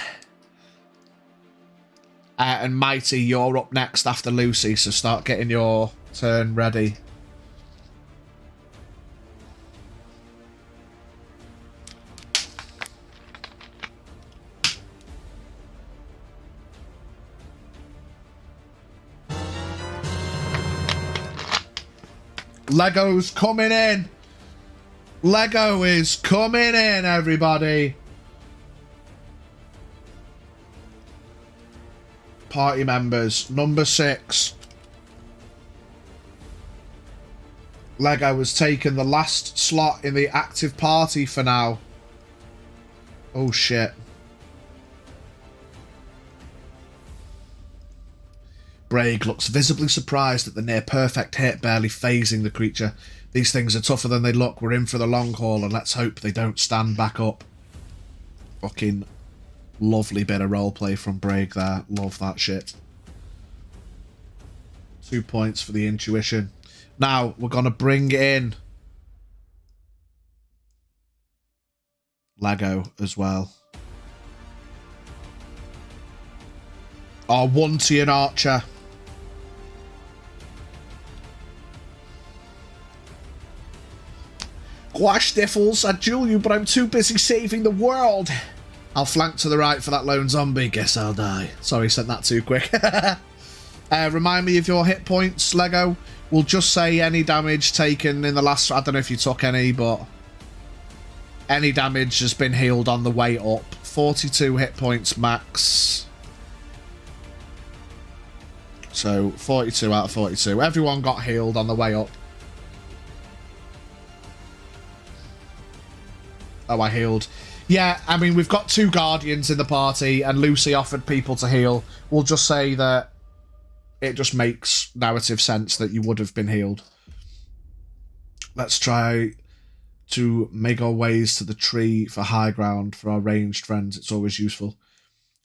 And Mighty, you're up next after Lucy, so start getting your turn ready. Lego's coming in. Lego is coming in, everybody. Party members, number 6. Lego has taken the last slot in the active party for now. Oh shit. Braig looks visibly surprised at the near-perfect hit barely phasing the creature. These things are tougher than they look. We're in for the long haul, and let's hope they don't stand back up. Fucking lovely bit of roleplay from Braig there. Love that shit. 2 points for the intuition. Now, we're going to bring in Lego as well. Our one-tier archer. Gosh, Diffles, I'd duel you, but I'm too busy saving the world. I'll flank to the right for that lone zombie. Guess I'll die. Sorry, sent that too quick. Remind me of your hit points, Lego. We'll just say any damage taken in the last... I don't know if you took any, but... any damage has been healed on the way up. 42 hit points max. So, 42 out of 42. Everyone got healed on the way up. Oh, I healed. Yeah, I mean, we've got 2 Guardians in the party, and Lucy offered people to heal. We'll just say that it just makes narrative sense that you would have been healed. Let's try to make our ways to the tree for high ground for our ranged friends. It's always useful.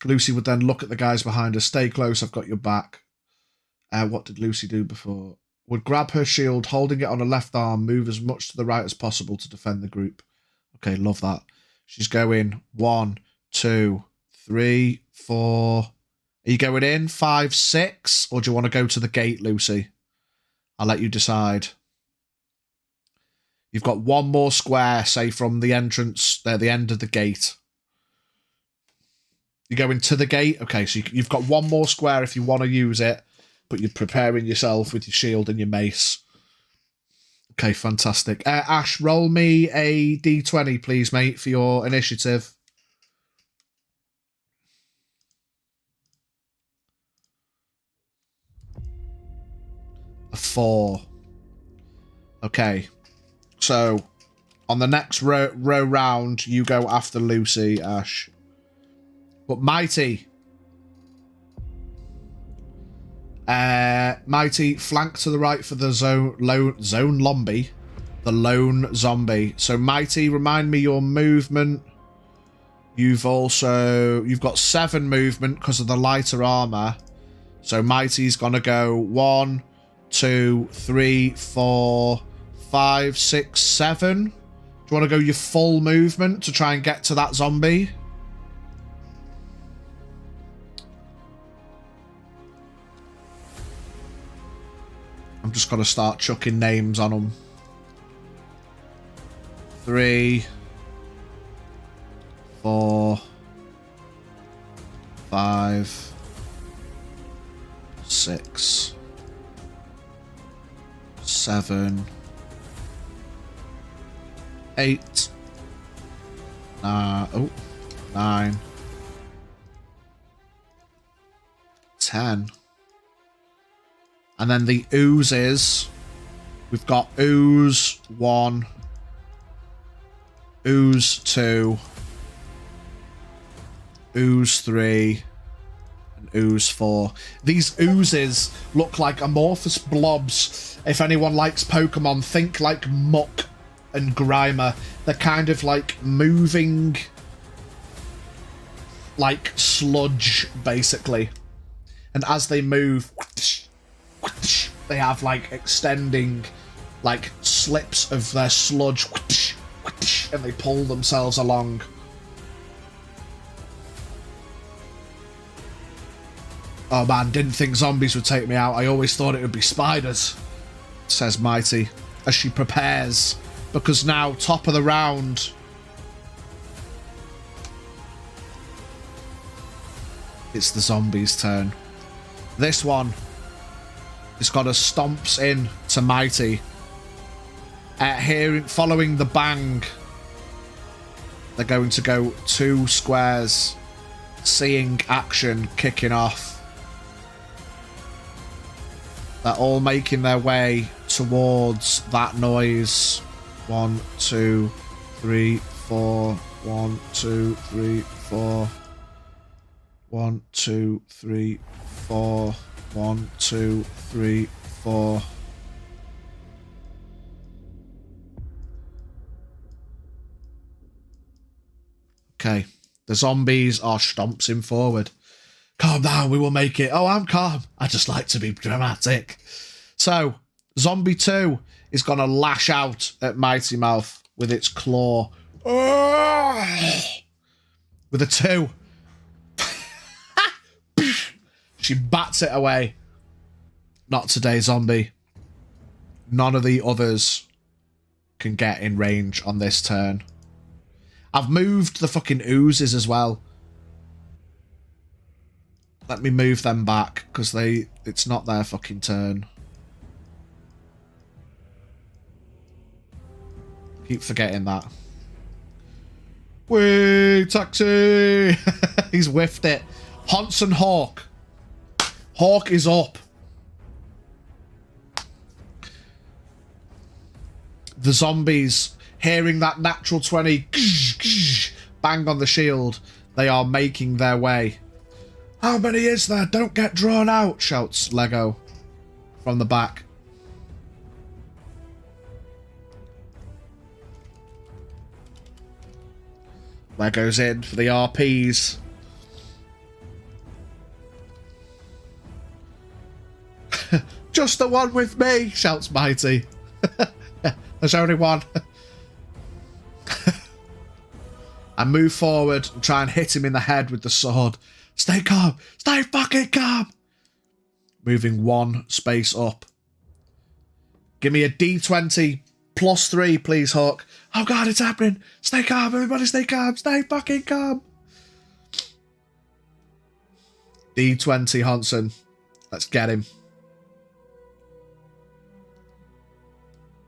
Lucy would then look at the guys behind her. Stay close, I've got your back. What did Lucy do before? Would grab her shield, holding it on her left arm, move as much to the right as possible to defend the group. Okay, love that. She's going 1, 2, 3, 4. Are you going in? 5, 6? Or do you want to go to the gate, Lucy? I'll let you decide. You've got 1 more square, say, from the entrance, the end of the gate. You're going to the gate? Okay, so you've got 1 more square if you want to use it, but you're preparing yourself with your shield and your mace. Okay, fantastic. Ash, roll me a d20, please, mate, for your initiative. A 4. Okay. So, on the next row round, you go after Lucy, Ash. But Mighty. Mighty, flank to the right for the zone zombie. The lone zombie. So, Mighty, remind me your movement. You've got 7 movement because of the lighter armor. So, Mighty's going to go 1, 2, 3, 4, 5, 6, 7. Do you want to go your full movement to try and get to that zombie? I'm just going to start chucking names on them. 3, 4, 5, 6, 7, 8, 9, 10. And then the oozes, we've got ooze 1, ooze 2, ooze 3, and ooze 4. These oozes look like amorphous blobs. If anyone likes Pokemon, think like Muck and Grimer. They're kind of like moving, like sludge, basically. And as they move, they have like extending like slips of their sludge, and they pull themselves along. Oh man, didn't think zombies would take me out. I always thought it would be spiders, says Mighty as she prepares, because now top of the round, it's the zombies' turn. This one has got a stomps in to Mighty. Following the bang, they're going to go 2 squares, seeing action kicking off. They're all making their way towards that noise. 1, 2, 3, 4. 1, 2, 3, 4. 1, 2, 3, 4. 1, 2, 3, 4. Okay. The zombies are stomping forward. Calm down, we will make it. Oh, I'm calm. I just like to be dramatic. So, Zombie 2 is going to lash out at Mighty Mouth with its claw. With a 2. She bats it away. Not today, zombie. None of the others can get in range on this turn. I've moved the fucking oozes as well. Let me move them back, because it's not their fucking turn. Keep forgetting that. Whee! Taxi! He's whiffed it. Hansen Hawk. Hawk is up. The zombies, hearing that natural 20 bang on the shield, they are making their way. How many is there? Don't get drawn out, shouts Lego from the back. Lego's in for the RPs. Just the one with me, shouts Mighty. There's only one. I move forward and try and hit him in the head with the sword. Stay calm. Stay fucking calm. Moving one space up. Give me a D20 +3, please, Hawk. Oh god, it's happening. Stay calm, everybody. Stay calm. Stay fucking calm. D20, Hansen. Let's get him.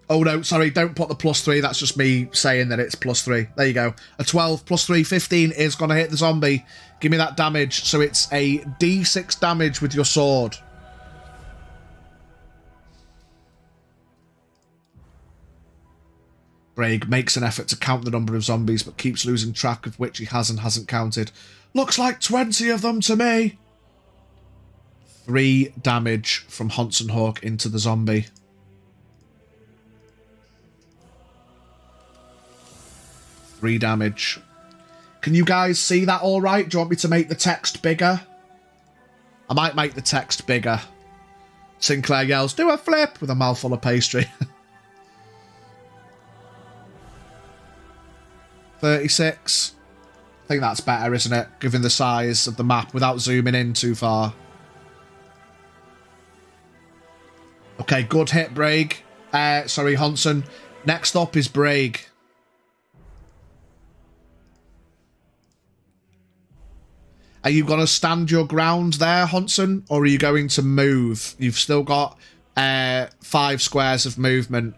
Oh no, sorry, don't put the +3. That's just me saying that it's +3. There you go. A 12 +3, 15 is going to hit the zombie. Give me that damage. So it's a D6 damage with your sword. Braig makes an effort to count the number of zombies, but keeps losing track of which he has and hasn't counted. Looks like 20 of them to me. 3 damage from Hansen Hawk into the zombie. Three damage. Can you guys see that all right? Do you want me to make the text bigger? I might make the text bigger. Sinclair yells, do a flip, with a mouthful of pastry. 36. I think that's better, isn't it? Given the size of the map without zooming in too far. Okay, good hit, Braig. Sorry, Hansen. Next up is Braig. Are you going to stand your ground there, Hansen? Or are you going to move? You've still got 5 squares of movement.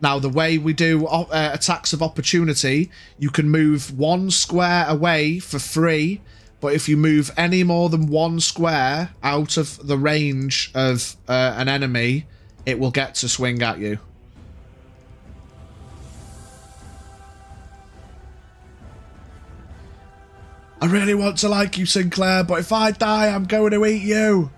Now, the way we do attacks of opportunity, you can move 1 square away for free. But if you move any more than 1 square out of the range of an enemy, it will get to swing at you. I really want to like you, Sinclair, but if I die, I'm going to eat you.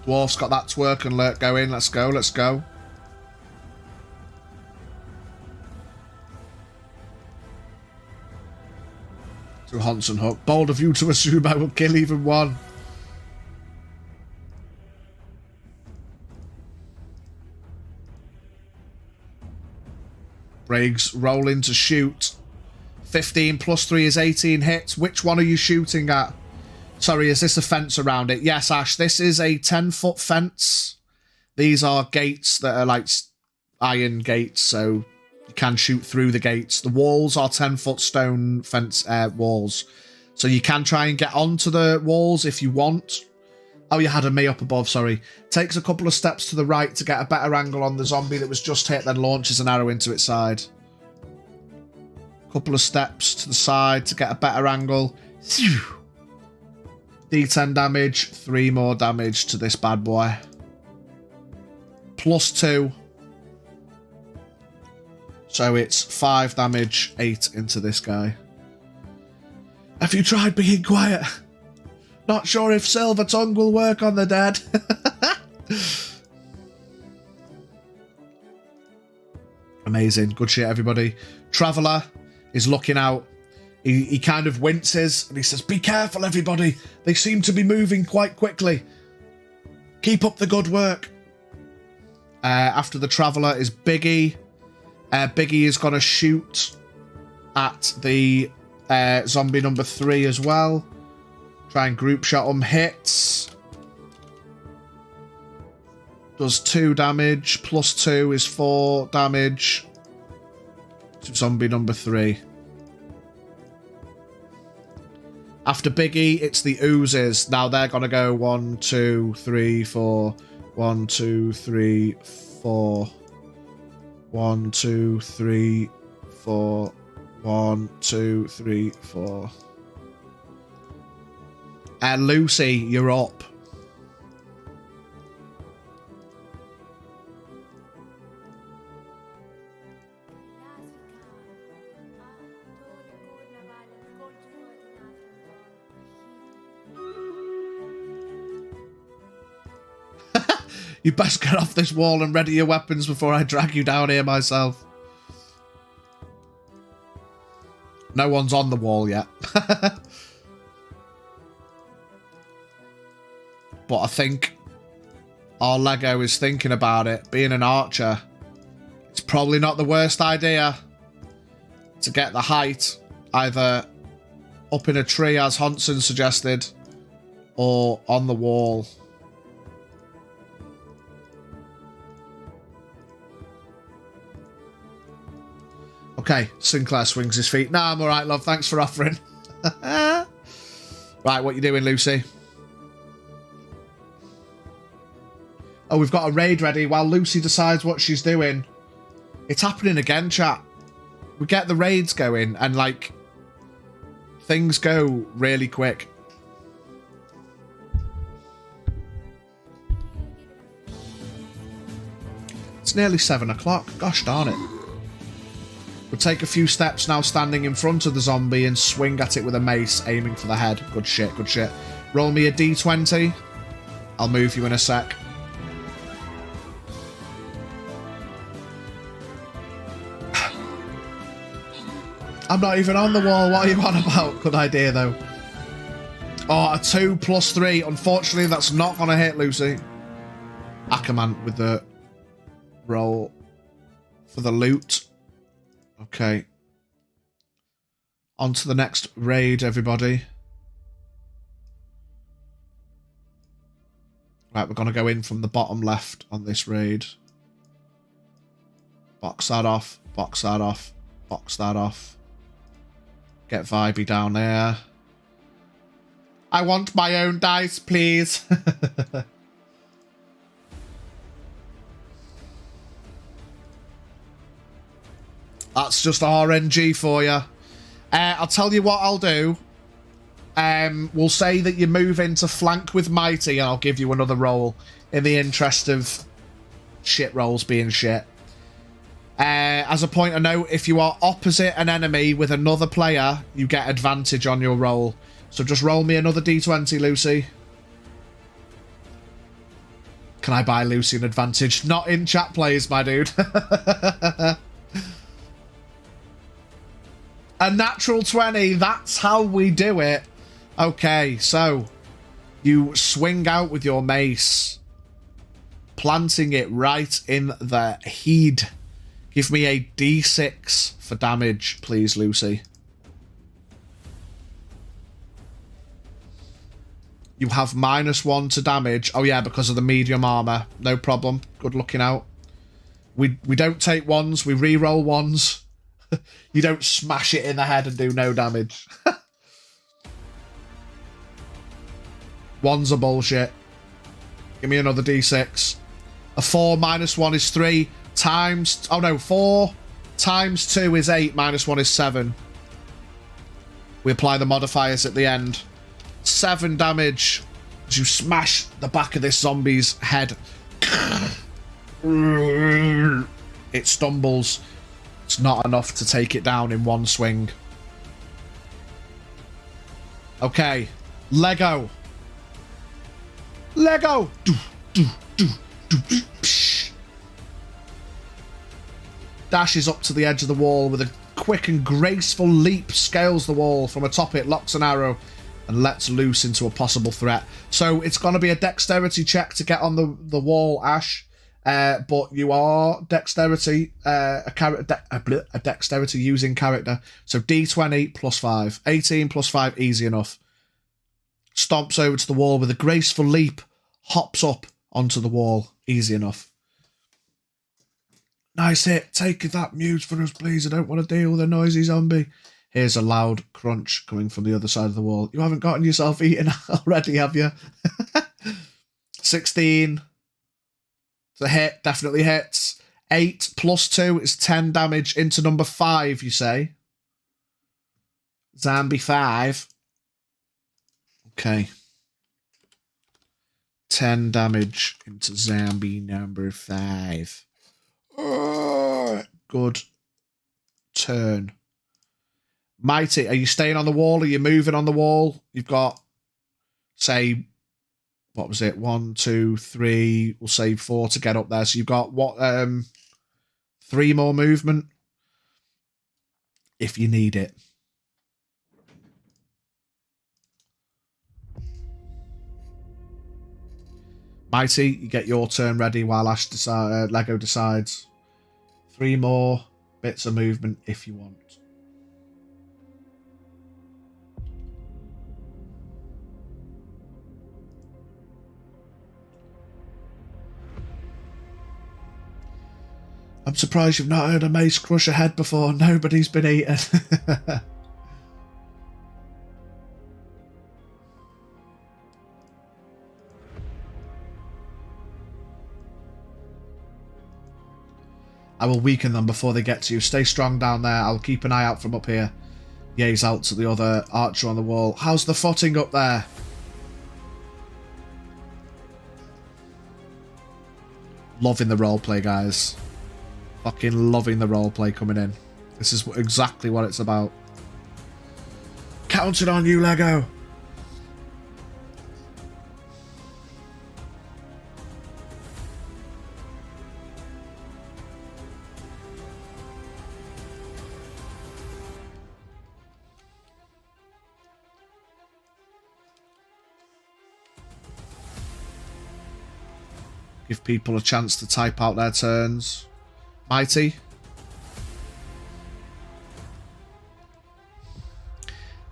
Dwarf's got that twerk and alert going. Let's go, let's go. To Hansen Hook. Bold of you to assume I will kill even one. Braig's rolling to shoot. 15 +3 is 18 hits. Which one are you shooting at? Sorry, is this a fence around it? Yes, Ash, this is a 10-foot fence. These are gates that are like iron gates, so you can shoot through the gates. The walls are 10-foot stone fence walls. So you can try and get onto the walls if you want. Oh, you had a me up above, sorry. Takes a couple of steps to the right to get a better angle on the zombie that was just hit, then launches an arrow into its side. Couple of steps to the side to get a better angle. D10 damage, 3 more damage to this bad boy. +2. So it's 5 damage, 8 into this guy. Have you tried being quiet? Not sure if Silver Tongue will work on the dead. Amazing. Good shit, everybody. Traveller is looking out. He kind of winces and he says, be careful, everybody. They seem to be moving quite quickly. Keep up the good work. After the Traveller is Biggie. Biggie is going to shoot at the zombie number 3 as well. Try and group shot him. Hits. Does 2 damage. +2 is 4 damage. zombie number 3. After Biggie, it's the oozes. Now they're going to go 1, 2, 3, 4. 1, 2, 3, 4. 1, 2, 3, 4. 1, 2, 3, 4. And Lucy, you're up. You best get off this wall and ready your weapons before I drag you down here myself. No one's on the wall yet. But I think our Lego is thinking about it. Being an archer, it's probably not the worst idea to get the height either up in a tree, as Honson suggested, or on the wall. Okay, Sinclair swings his feet. Nah, I'm alright, love. Thanks for offering. Right, what you doing, Lucy? Oh, we've got a raid ready while Lucy decides what she's doing. It's happening again, chat. We get the raids going and, like, things go really quick. It's nearly 7 o'clock. Gosh darn it. We'll take a few steps now, standing in front of the zombie and swing at it with a mace, aiming for the head. Good shit, good shit. Roll me a d20. I'll move you in a sec. I'm not even on the wall. What are you on about? Good idea, though. Oh, a 2 plus 3. Unfortunately, that's not going to hit, Lucy. Ackerman with the roll for the loot. Okay. On to the next raid, everybody. Right, we're going to go in from the bottom left on this raid. Box that off. Box that off. Box that off. Get Vibey down there. I want my own dice, please. That's just RNG for you. I'll tell you what I'll do. We'll say that you move into flank with Mighty and I'll give you another roll in the interest of shit rolls being shit. As a point of note, if you are opposite an enemy with another player, you get advantage on your roll. So just roll me another d20, Lucy. Can I buy Lucy an advantage? Not in chat plays, my dude. A natural 20, that's how we do it. Okay, so you swing out with your mace, planting it right in the head. Give me a d6 for damage, please, Lucy. You have -1 to damage. Oh, yeah, because of the medium armor. No problem. Good looking out. We don't take ones. We re-roll ones. You don't smash it in the head and do no damage. Ones are bullshit. Give me another d6. A 4 -1 is 3. Times... Oh, no. 4 times 2 is 8. -1 is 7. We apply the modifiers at the end. 7 damage as you smash the back of this zombie's head. It stumbles. It's not enough to take it down in one swing. Okay. Lego. Lego. Dashes up to the edge of the wall with a quick and graceful leap, scales the wall. From atop it, locks an arrow and lets loose into a possible threat. So it's going to be a dexterity check to get on the wall, Ash. But you are dexterity, a dexterity using character. So D20 plus 5. 18 plus 5, easy enough. Stomps over to the wall with a graceful leap. Hops up onto the wall, easy enough. Nice hit. Take that mute for us, please. I don't want to deal with a noisy zombie. Here's a loud crunch coming from the other side of the wall. You haven't gotten yourself eaten already, have you? 16. It's a hit. Definitely hits. 8 plus 2 is 10 damage into number 5, you say? Zombie 5. Okay. 10 damage into zombie number 5. Good turn. Mighty, are you staying on the wall? Are you moving on the wall? You've got, say, what was it? 1, 2, 3. We'll say 4 to get up there. So you've got what? 3 more movement if you need it. Mighty, you get your turn ready while Ash Lego decides. 3 more bits of movement if you want. I'm surprised you've not heard a mace crush ahead before. Nobody's been eaten. I will weaken them before they get to you. Stay strong down there. I'll keep an eye out from up here. Yays out to the other archer on the wall. How's the footing up there? Loving the roleplay, guys. Fucking loving the roleplay coming in. This is exactly what it's about. Counting on you, Lego. Give people a chance to type out their turns. Mighty.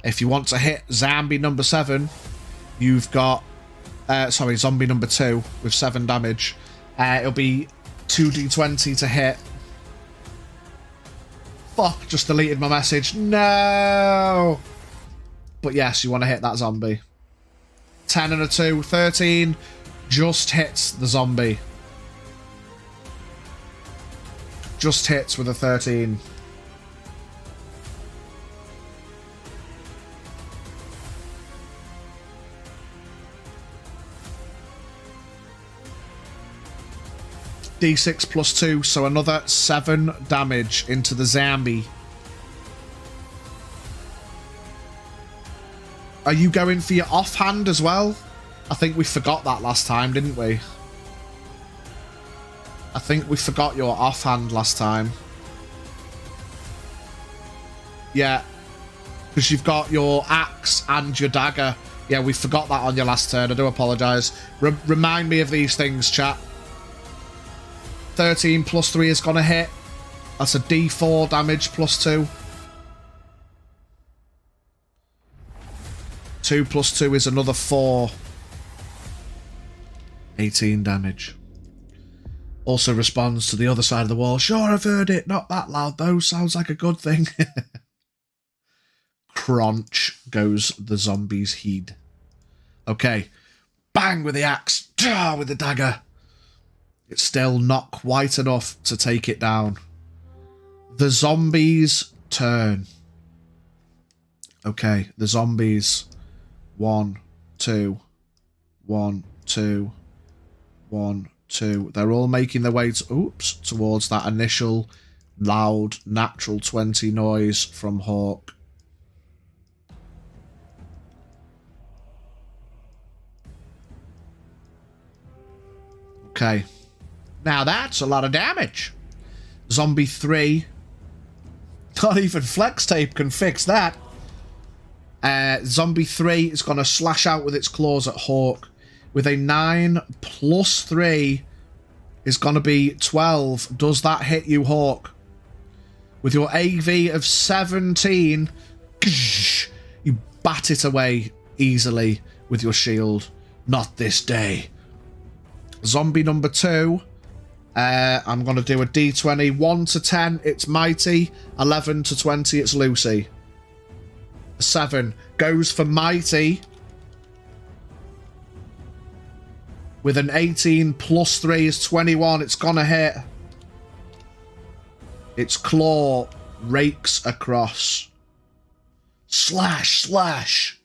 If you want to hit zombie number 7, you've got... zombie number 2 with 7 damage. It'll be 2d20 to hit. Fuck, just deleted my message. No! But yes, you want to hit that zombie. 10 and a 2. 13 just hits the zombie. Just hits with a 13. D6 plus 2, so another 7 damage into the zombie. Are you going for your offhand as well? I think we forgot that last time, didn't we? I think we forgot your offhand last time. Yeah. Because you've got your axe and your dagger. Yeah, we forgot that on your last turn. I do apologise. Remind me of these things, chat. 13 plus 3 is going to hit. That's a D4 damage plus 2. 2 plus 2 is another 4. 18 damage. Also responds to the other side of the wall. Sure, I've heard it. Not that loud, though. Sounds like a good thing. Crunch goes the zombie's heed. Okay. Bang with the axe. With the dagger. It's still not quite enough to take it down. The zombies' turn. Okay. The zombies. 1, 2. 1, 2. 1, 2. They're all making their way towards that initial loud natural 20 noise from Hawk. Okay. Now that's a lot of damage. Zombie 3. Not even flex tape can fix that. Zombie 3 is going to slash out with its claws at Hawk. With a 9 plus 3 is going to be 12. Does that hit you, Hawk? With your AV of 17, you bat it away easily with your shield. Not this day. Zombie number 2 I'm going to do a D20. 1 to 10, it's Mighty. 11 to 20, it's Lucy. 7 goes for Mighty. With an 18 plus 3 is 21. It's going to hit. Its claw rakes across. Slash, slash.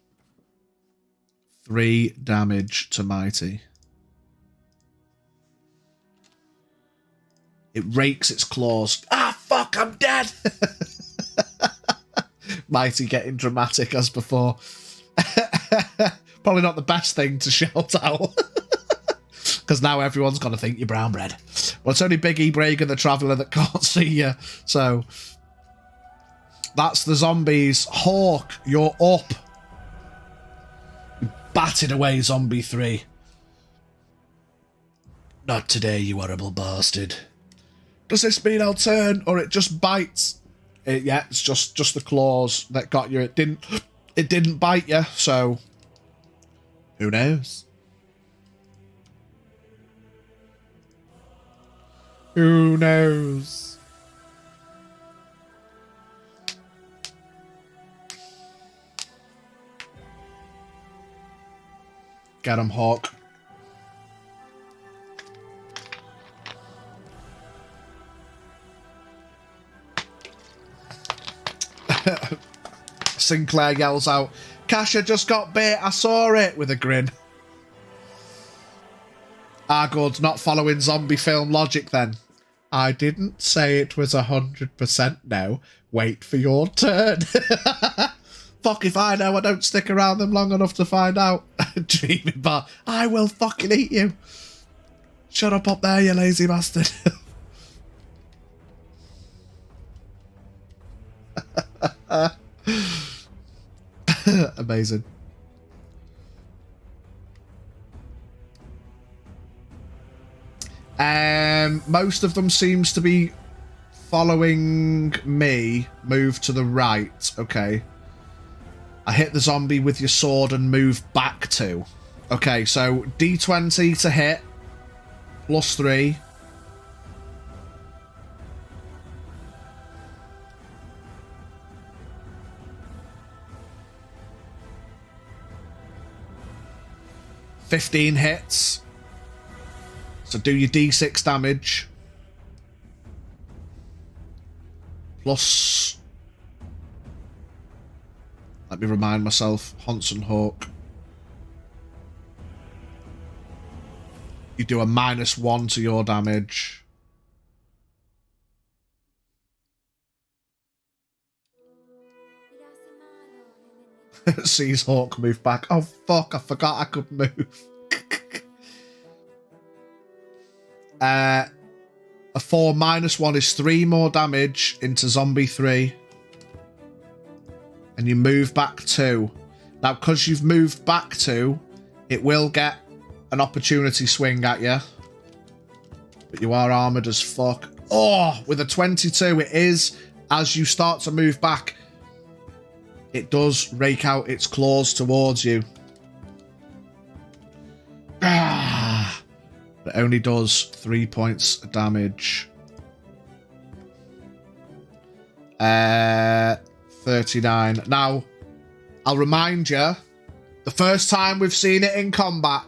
3 damage to Mighty. It rakes its claws. Ah, fuck, I'm dead. Mighty getting dramatic as before. Probably not the best thing to shout out. Because now everyone's going to think you're brown bread. Well, it's only Big E Bragan the Traveller that can't see you. So, that's the zombies. Hawk, you're up. You batted away Zombie 3. Not today, you horrible bastard. Does this mean I'll turn, or it just bites? Yeah, it's just the claws that got you. It didn't bite you, so who knows? Who knows? Get him, Hawk. Sinclair yells out, Kasha just got bit, I saw it, with a grin. Ah, good, not following zombie film logic then. I didn't say it was 100% no. Wait for your turn. Fuck if I know, I don't stick around them long enough to find out. Dreaming bar, I will fucking eat you. Shut up there, you lazy bastard. Amazing. Most of them seems to be following me. Move to the right. Okay. I hit the zombie with your sword and move back 2. Okay, so D20 to hit. Plus 3. $15 hits. So do your D6 damage. Plus... Let me remind myself. Hanson Hawk. You do a -1 to your damage. Sees Hawk move back. Oh, fuck. I forgot I could move. A 4 -1 is 3 more damage into Zombie 3. And you move back 2. Now, because you've moved back 2, it will get an opportunity swing at you. But you are armoured as fuck. Oh, with a 22, it is, as you start to move back, it does rake out its claws towards you. Ah, but it only does 3 points of damage. 39. Now, I'll remind you, the first time we've seen it in combat,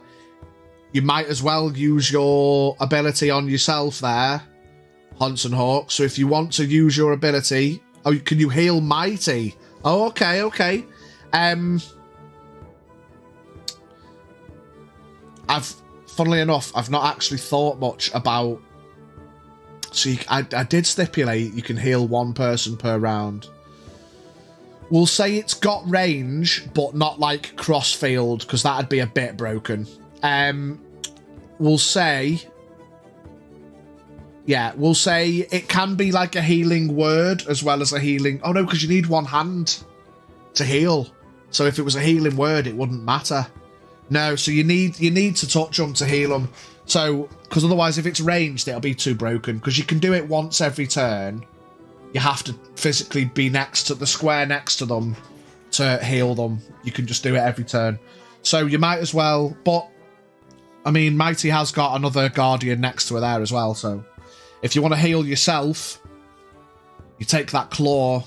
you might as well use your ability on yourself there, Hanson Hawk. So if you want to use your ability... Oh, can you heal Mighty? Oh, okay, okay. Funnily enough, I've not actually thought much about... So I did stipulate you can heal 1 person per round. We'll say it's got range, but not like cross-field, because that'd be a bit broken. We'll say... Yeah, we'll say it can be like a healing word as well as a healing... Oh no, because you need 1 hand to heal. So if it was a healing word, it wouldn't matter. No, so you need to touch them to heal them. So, because otherwise if it's ranged, it'll be too broken. Because you can do it once every turn. You have to physically be next to the square next to them to heal them. You can just do it every turn. So you might as well... But, I mean, Mighty has got another Guardian next to her there as well, so... If you want to heal yourself, you take that claw.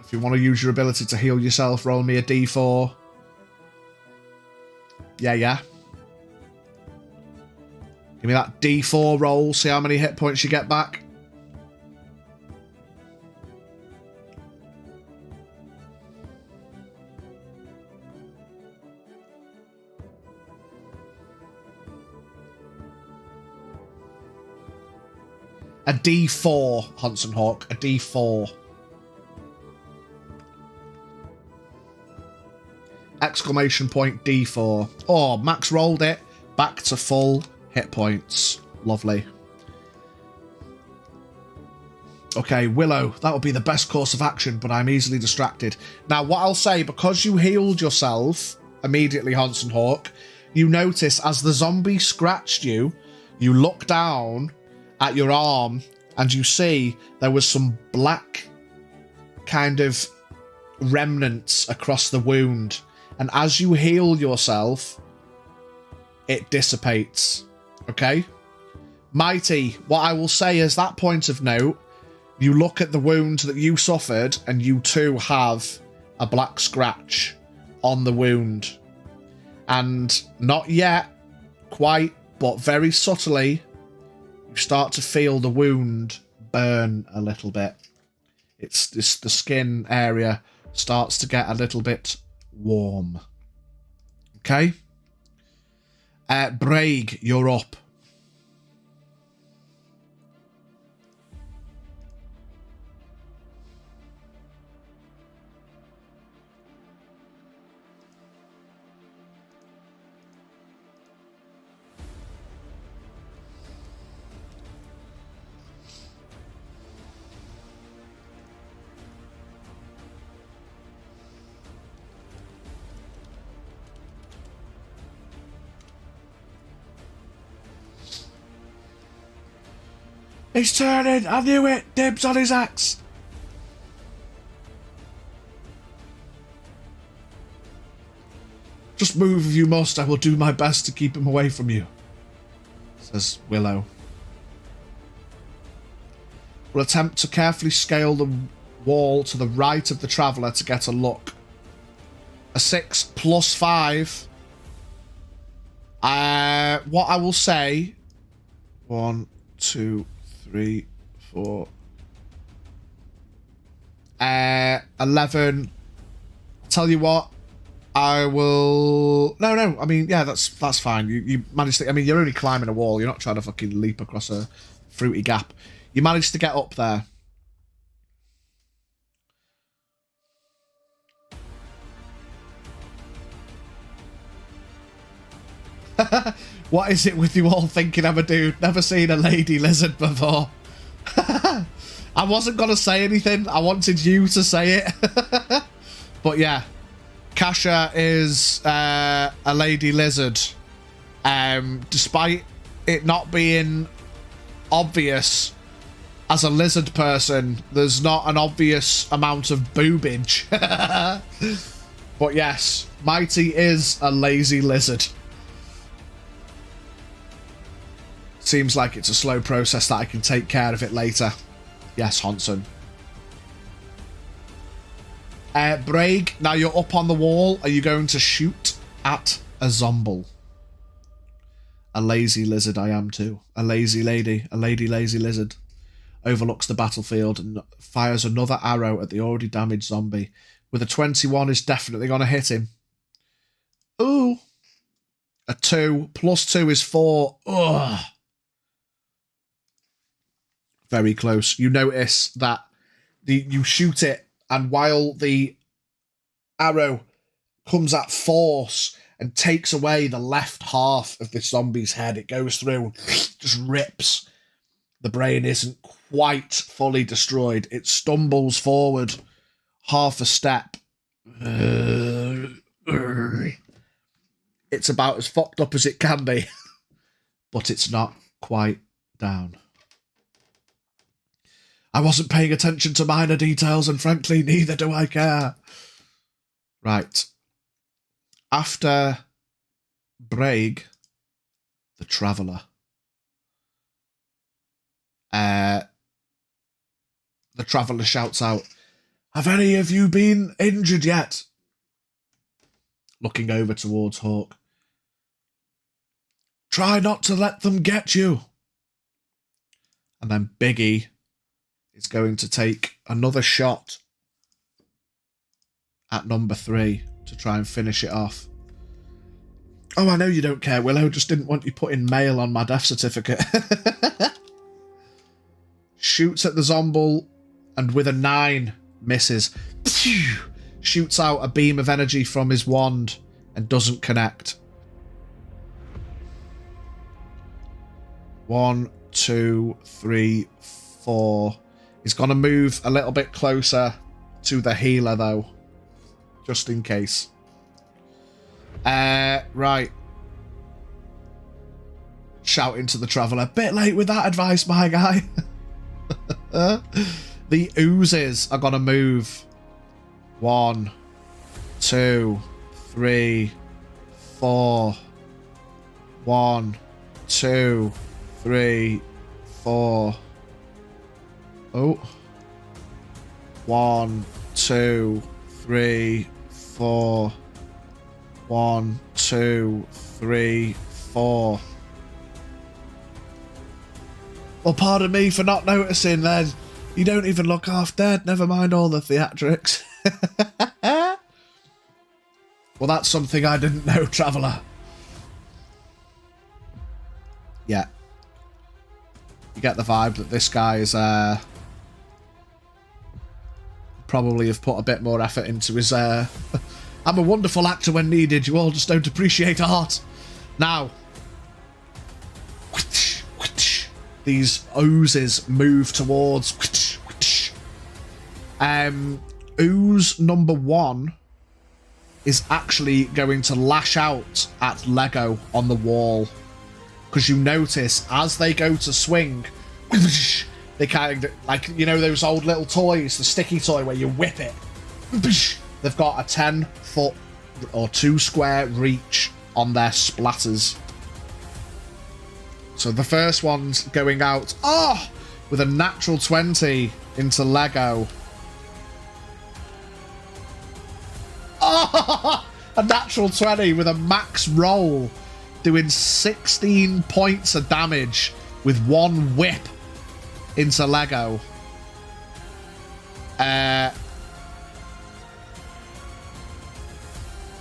If you want to use your ability to heal yourself, roll me a d4. Yeah. Give me that d4 roll, see how many hit points you get back. A d4, Hanson Hawk, a d4. Exclamation point d4. Oh, Max rolled it. Back to full hit points. Lovely. Okay, Willow, that would be the best course of action, but I'm easily distracted. Now, what I'll say, because you healed yourself immediately, Hanson Hawk, you notice as the zombie scratched you, you look down at your arm and you see there was some black kind of remnants across the wound. And as you heal yourself, it dissipates. Okay? Mighty, what I will say is that point of note, you look at the wound that you suffered and you too have a black scratch on the wound. And not yet, quite, but very subtly, you start to feel the wound burn a little bit. It's the skin area starts to get a little bit warm. Okay? Braig, you're up. He's turning! I knew it! Dibs on his axe! Just move if you must. I will do my best to keep him away from you, says Willow. Will attempt to carefully scale the wall to the right of the traveller to get a look. A 6 plus 5. What I will say... 1, 2, 3, 4... 11. Tell you what, I will... No, I mean, yeah, that's fine. You managed to... I mean, you're only climbing a wall. You're not trying to fucking leap across a fruity gap. You managed to get up there. What is it with you all thinking I'm a dude? Never seen a lady lizard before. I wasn't going to say anything. I wanted you to say it. But yeah, Kasha is a lady lizard. Despite it not being obvious as a lizard person, there's not an obvious amount of boobage. But yes, Mighty is a lazy lizard. Seems like it's a slow process that I can take care of it later. Yes, Hanson. Braig, now you're up on the wall. Are you going to shoot at a zombie? A lazy lizard I am too. A lazy lady. A lazy lizard. Overlooks the battlefield and fires another arrow at the already damaged zombie. With a 21 is definitely going to hit him. Ooh. A 2 plus 2 is 4. Ugh. Very close. You notice that you shoot it, and while the arrow comes at force and takes away the left half of the zombie's head, it goes through, just rips. The brain isn't quite fully destroyed. It stumbles forward half a step. It's about as fucked up as it can be, but it's not quite down. I wasn't paying attention to minor details, and frankly, neither do I care. Right. After Braig, the Traveller. The Traveller shouts out, "Have any of you been injured yet?" Looking over towards Hawk. "Try not to let them get you." And then Biggie is going to take another shot at number 3 to try and finish it off. "Oh, I know you don't care, Willow. Just didn't want you putting mail on my death certificate." Shoots at the Zomble and with a 9 misses. Shoots out a beam of energy from his wand and doesn't connect. 1, 2, 3, 4. He's going to move a little bit closer to the healer, though, just in case. Right. Shouting to the Traveller, "Bit late with that advice, my guy." The oozes are going to move. 1, 2, 3, 4. 1, 2, 3, 4. Oh. 1, 2, 3, 4. 1, 2, 3, 4. Well, pardon me for not noticing then. You don't even look half dead, never mind all the theatrics. Well, that's something I didn't know, Traveller. Yeah. You get the vibe that this guy is probably have put a bit more effort into his I'm a wonderful actor when needed, you all just don't appreciate art. Now, these oozes move towards ooze number 1 is actually going to lash out at Lego on the wall, because you notice as they go to swing, they kind of, like, you know those old little toys, the sticky toy where you whip it, they've got a 10-foot or 2 square reach on their splatters. So the first one's going out, with a natural 20 into Lego. A natural 20 with a max roll, doing 16 points of damage with 1 whip into Lego.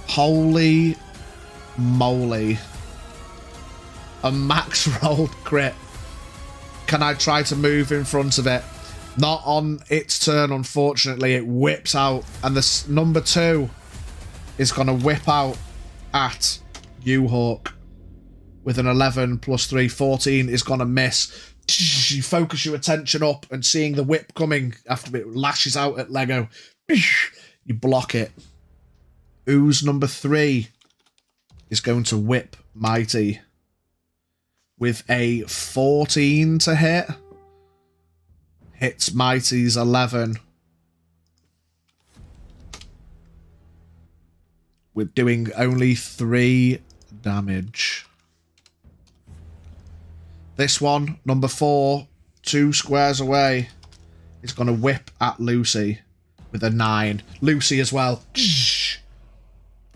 Holy moly. A max rolled crit. Can I try to move in front of it? Not on its turn, unfortunately. It whips out, and this number 2 is going to whip out at you, Hawk, with an 11 plus 3, 14 is going to miss. You focus your attention up and seeing the whip coming after it lashes out at Lego. You block it. Ooze number 3 is going to whip Mighty with a 14 to hit. Hits Mighty's 11. We're doing only 3 damage. This one, number 4, 2 squares away, is going to whip at Lucy with a 9. Lucy as well.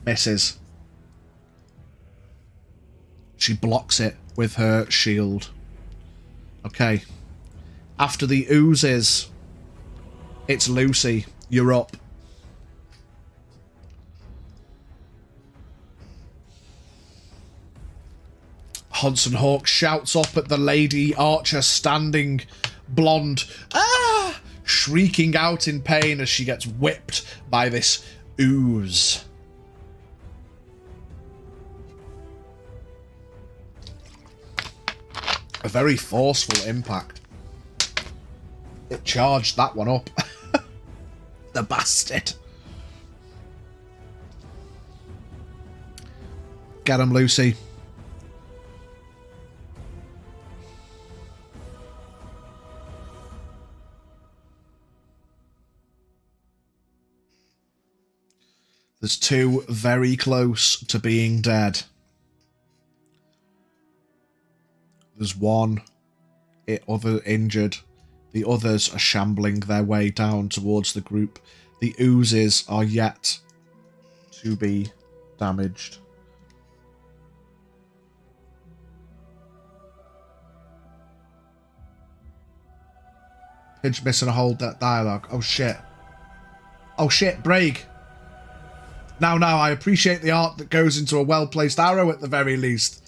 Misses. She blocks it with her shield. Okay. After the oozes, it's Lucy. You're up. Hanson Hawk shouts up at the lady archer standing blonde, shrieking out in pain as she gets whipped by this ooze. A very forceful impact. It charged that one up. The bastard. Get him, Lucy. There's 2 very close to being dead. There's one other injured. The others are shambling their way down towards the group. The oozes are yet to be damaged. Pidge missing a whole dialogue. Oh shit. Oh shit, Braig. Now, I appreciate the art that goes into a well-placed arrow at the very least.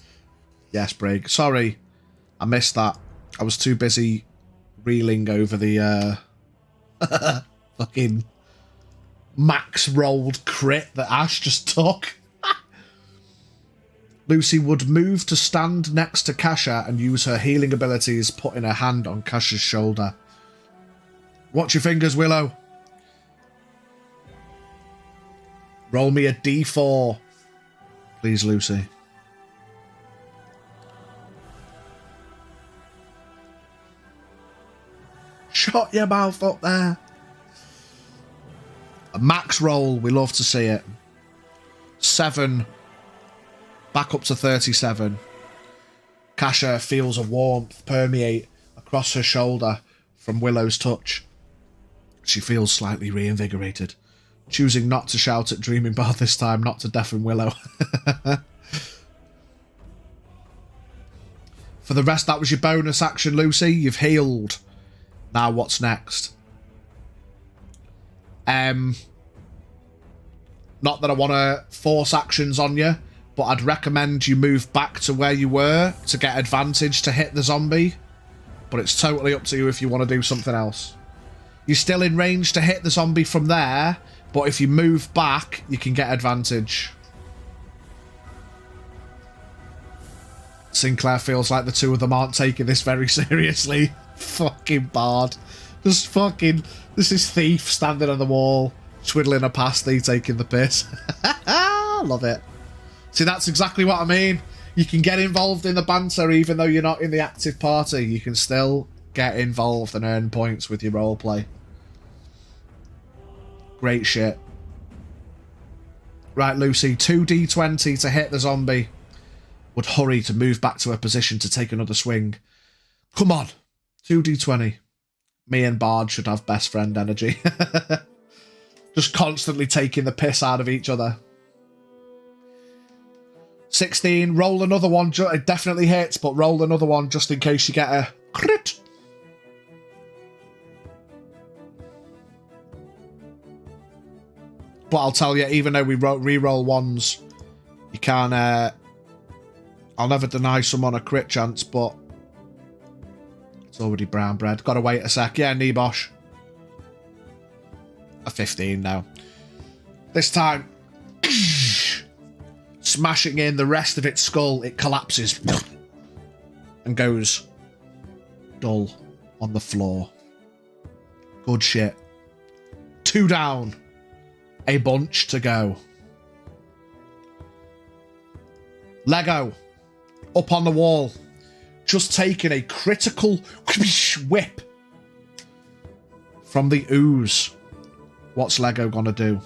Yes, Braig. Sorry. I missed that. I was too busy reeling over the fucking max rolled crit that Ash just took. Lucy would move to stand next to Kasha and use her healing abilities, putting her hand on Kasha's shoulder. Watch your fingers, Willow. Roll me a d4. Please, Lucy. Shut your mouth up there. A max roll. We love to see it. 7. Back up to 37. Kasha feels a warmth permeate across her shoulder from Willow's touch. She feels slightly reinvigorated, choosing not to shout at Dreaming Bar this time, not to deafen Willow. For the rest, that was your bonus action, Lucy. You've healed. Now what's next? Not that I want to force actions on you, but I'd recommend you move back to where you were to get advantage to hit the zombie. But it's totally up to you if you want to do something else. You're still in range to hit the zombie from there, but if you move back, you can get advantage. Sinclair feels like the two of them aren't taking this very seriously. Fucking bard. Just fucking... This is Thief standing on the wall, twiddling a pasty, taking the piss. Love it. See, that's exactly what I mean. You can get involved in the banter even though you're not in the active party. You can still get involved and earn points with your roleplay. Great shit. Right, Lucy, 2d20 to hit the zombie. Would hurry to move back to her position to take another swing. Come on. 2d20. Me and Bard should have best friend energy. Just constantly taking the piss out of each other. 16. Roll another one. It definitely hits, but roll another one just in case you get a crit. But I'll tell you, even though we re-roll ones, you can't... I'll never deny someone a crit chance, but... It's already brown bread. Gotta wait a sec. Yeah, Nebosh. A 15 now. This time... Smashing in the rest of its skull, it collapses. And goes... dull on the floor. Good shit. 2 down. A bunch to go. Lego. Up on the wall. Just taking a critical whip from the ooze. What's Lego gonna do?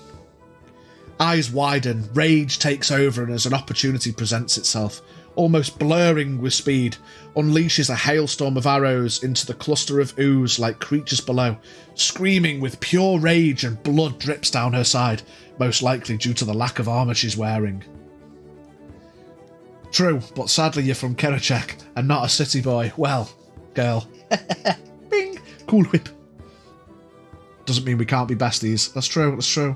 Eyes widen, rage takes over, and as an opportunity presents itself, almost blurring with speed, unleashes a hailstorm of arrows into the cluster of ooze like creatures below. Screaming with pure rage, and blood drips down her side, most likely due to the lack of armour she's wearing. True, but sadly you're from Kerachek and not a city boy. Well, girl. Bing! Cool whip. Doesn't mean we can't be besties. That's true, that's true.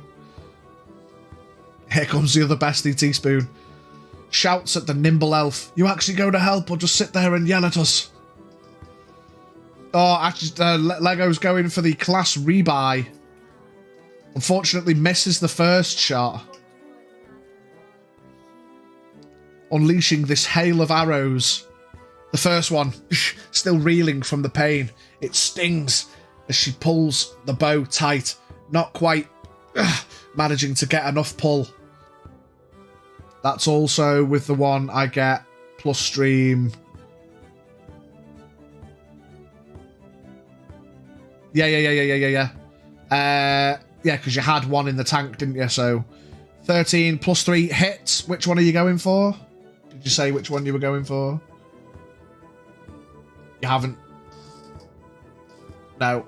Here comes the other bestie, Teaspoon. Shouts at the nimble elf. You actually go to help or just sit there and yell at us? Oh, actually, Lego's going for the class rebuy. Unfortunately misses the first shot. Unleashing this hail of arrows. The first one, still reeling from the pain. It stings as she pulls the bow tight. Not quite managing to get enough pull. That's also with the one I get plus stream. Yeah, because you had one in the tank, didn't you? So 13 plus 3 hits. Which one are you going for? Did you say which one you were going for? You haven't. No.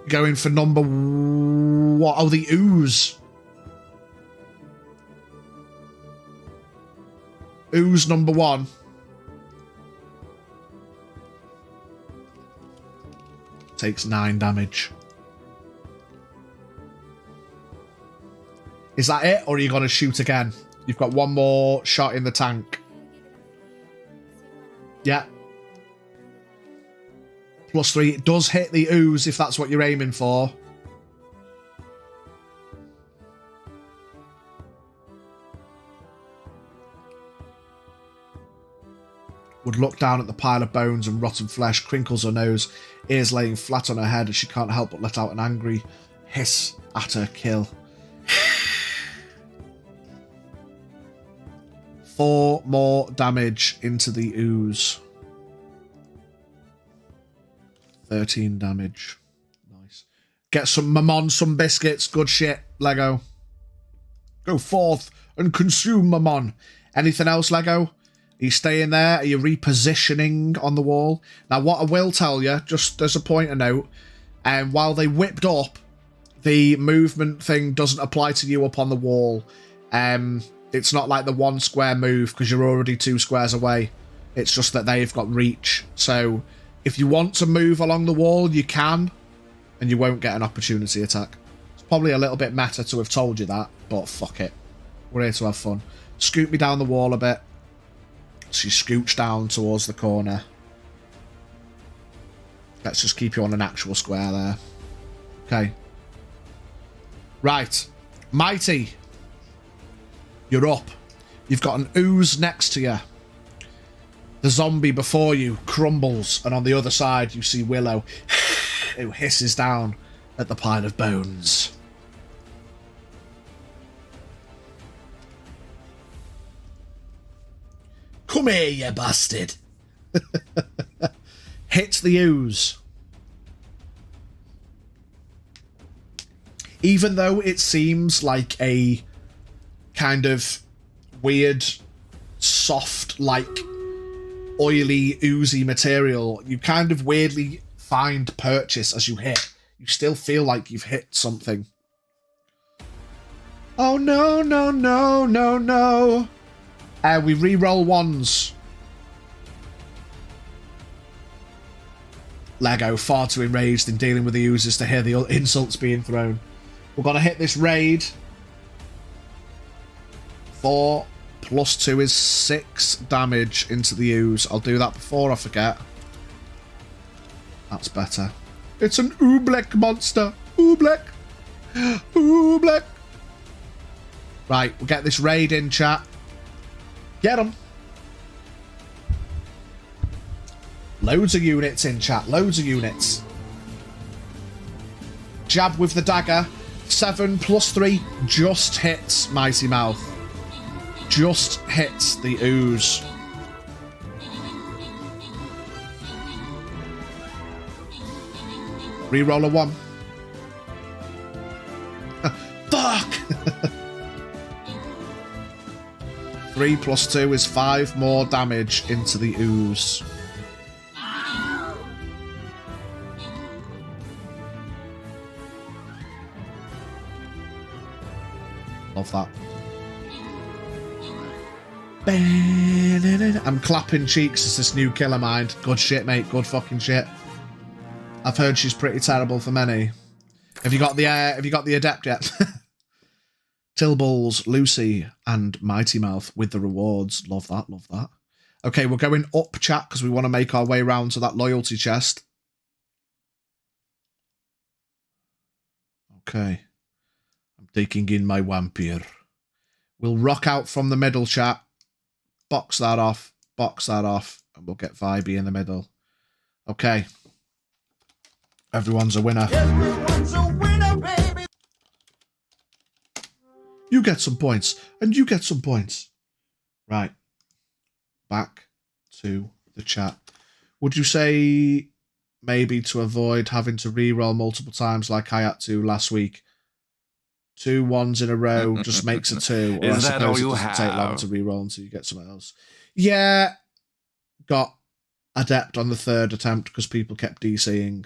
Going for number what? Oh, the ooze. Ooze number 1. Takes 9 damage. Is that it, or are you going to shoot again? You've got one more shot in the tank. Yeah. +3. It does hit the ooze if that's what you're aiming for. Would look down at the pile of bones and rotten flesh, crinkles her nose, ears laying flat on her head, and she can't help but let out an angry hiss at her kill. 4 more damage into the ooze. 13 damage. Nice. Get some Mammon, some biscuits. Good shit, Lego. Go forth and consume Mammon. Anything else, Lego? Are you staying there? Are you repositioning on the wall? Now, what I will tell you, just as a point of note, while they whipped up, the movement thing doesn't apply to you up on the wall. It's not like the 1 square move because you're already 2 squares away. It's just that they've got reach. So if you want to move along the wall, you can, and you won't get an opportunity attack. It's probably a little bit meta to have told you that, but fuck it. We're here to have fun. Scoot me down the wall a bit. So you scooch down towards the corner. Let's just keep you on an actual square there. Okay. Right. Mighty. You're up. You've got an ooze next to you. The zombie before you crumbles, and on the other side you see Willow, who hisses down at the pile of bones. Come here, you bastard. Hits the ooze. Even though it seems like a kind of weird, soft, like oily, oozy material, you kind of weirdly find purchase as you hit. You still feel like you've hit something. Oh no, no, no, no, no. We re-roll 1s. Lego, far too enraged in dealing with the oozes to hear the insults being thrown. We're going to hit this raid. 4 + 2 is 6 damage into the ooze. I'll do that before I forget. That's better. It's an Oobleck monster. Oobleck. Oobleck. Right, we'll get this raid in, chat. Get them. Loads of units in, chat. Loads of units. Jab with the dagger. 7 + 3 just hits Mighty Mouth. Just hits the ooze. Reroll a 1. Fuck! 3 + 2 is 5 more damage into the ooze. Love that. I'm clapping cheeks as this new killer mind. Good shit, mate. Good fucking shit. I've heard she's pretty terrible for many. Have you got the adept yet? Tilballs, Lucy, and Mighty Mouth with the rewards. Love that, love that. Okay, we're going up, chat, because we want to make our way round to that loyalty chest. Okay. I'm taking in my vampire. We'll rock out from the middle, chat. Box that off, and we'll get Vibey in the middle. Okay. Everyone's a winner. Everyone's a winner, baby. You get some points, and you get some points. Right. Back to the chat. Would you say maybe to avoid having to re-roll multiple times like I had to last week? 2 1s in a row just makes a 2. Or Is I that all suppose it you doesn't take long have? to re-roll until you get something else. Yeah, got adept on the third attempt because people kept DCing.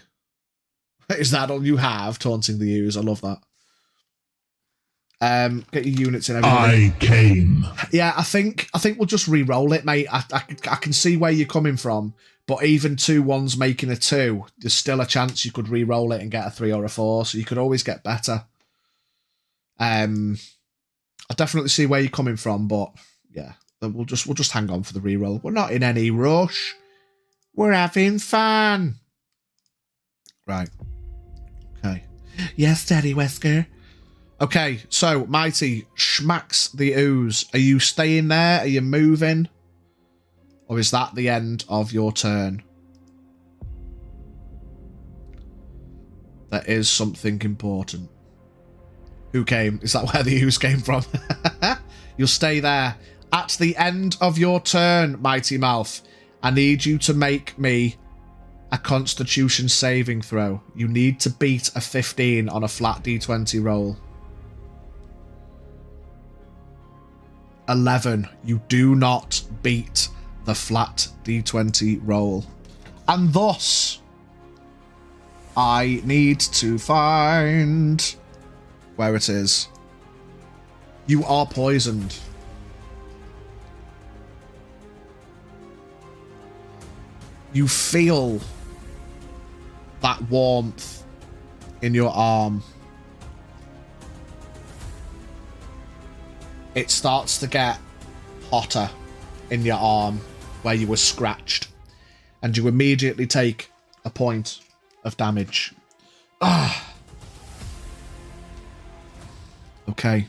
Is that all you have? Taunting the U's. I love that. Get your units in. Everybody. I came. Yeah, I think we'll just re-roll it, mate. I can see where you're coming from, but even 2-1s making a 2, there's still a chance you could re-roll it and get a 3 or a 4, so you could always get better. I definitely see where you're coming from, but yeah, we'll just hang on for the re-roll. We're not in any rush. We're having fun. Right. Okay. Yes, Daddy Wesker. Okay, so, Mighty, schmacks the ooze. Are you staying there? Are you moving? Or is that the end of your turn? There is something important. Who came? Is that where the ooze came from? You'll stay there. At the end of your turn, Mighty Mouth, I need you to make me a Constitution saving throw. You need to beat a 15 on a flat D20 roll. 11. You do not beat the flat D20 roll. And thus, I need to find where it is. You are poisoned. You feel that warmth in your arm. It starts to get hotter in your arm where you were scratched, and you immediately take a point of damage. Ah. Okay.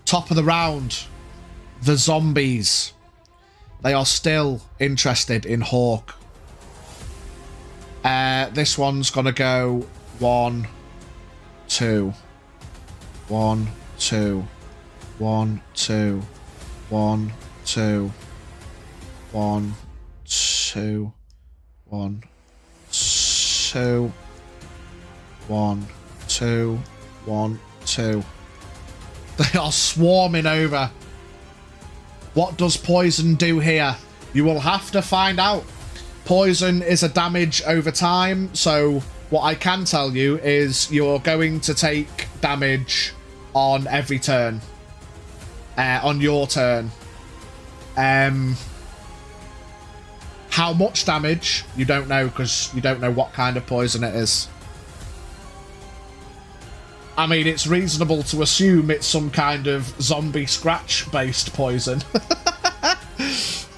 Top of the round, the zombies. They are still interested in Hawk. This one's gonna go 1, 2. 1, 2, 1, 2, 1, 2, 1, 2, 1, 2, 1, 2, 1, 2. They are swarming over. What does poison do here? You will have to find out. Poison is a damage over time, so what I can tell you is you're going to take damage on every turn. On your turn. How much damage? You don't know, because you don't know what kind of poison it is. I mean, it's reasonable to assume it's some kind of zombie scratch-based poison.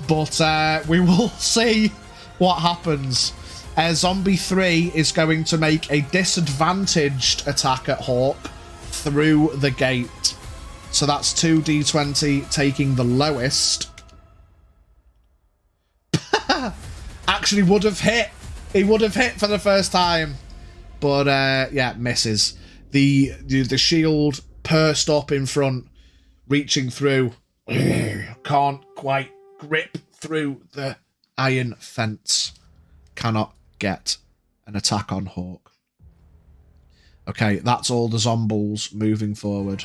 But we will see what happens. Zombie 3 is going to make a disadvantaged attack at Hawk through the gate. So that's 2d20, taking the lowest. Actually would have hit. He would have hit for the first time. But, yeah, misses. The shield pursed up in front, reaching through. Can't quite grip through the iron fence. Cannot get an attack on Hawk. Okay, that's all the zombies moving forward.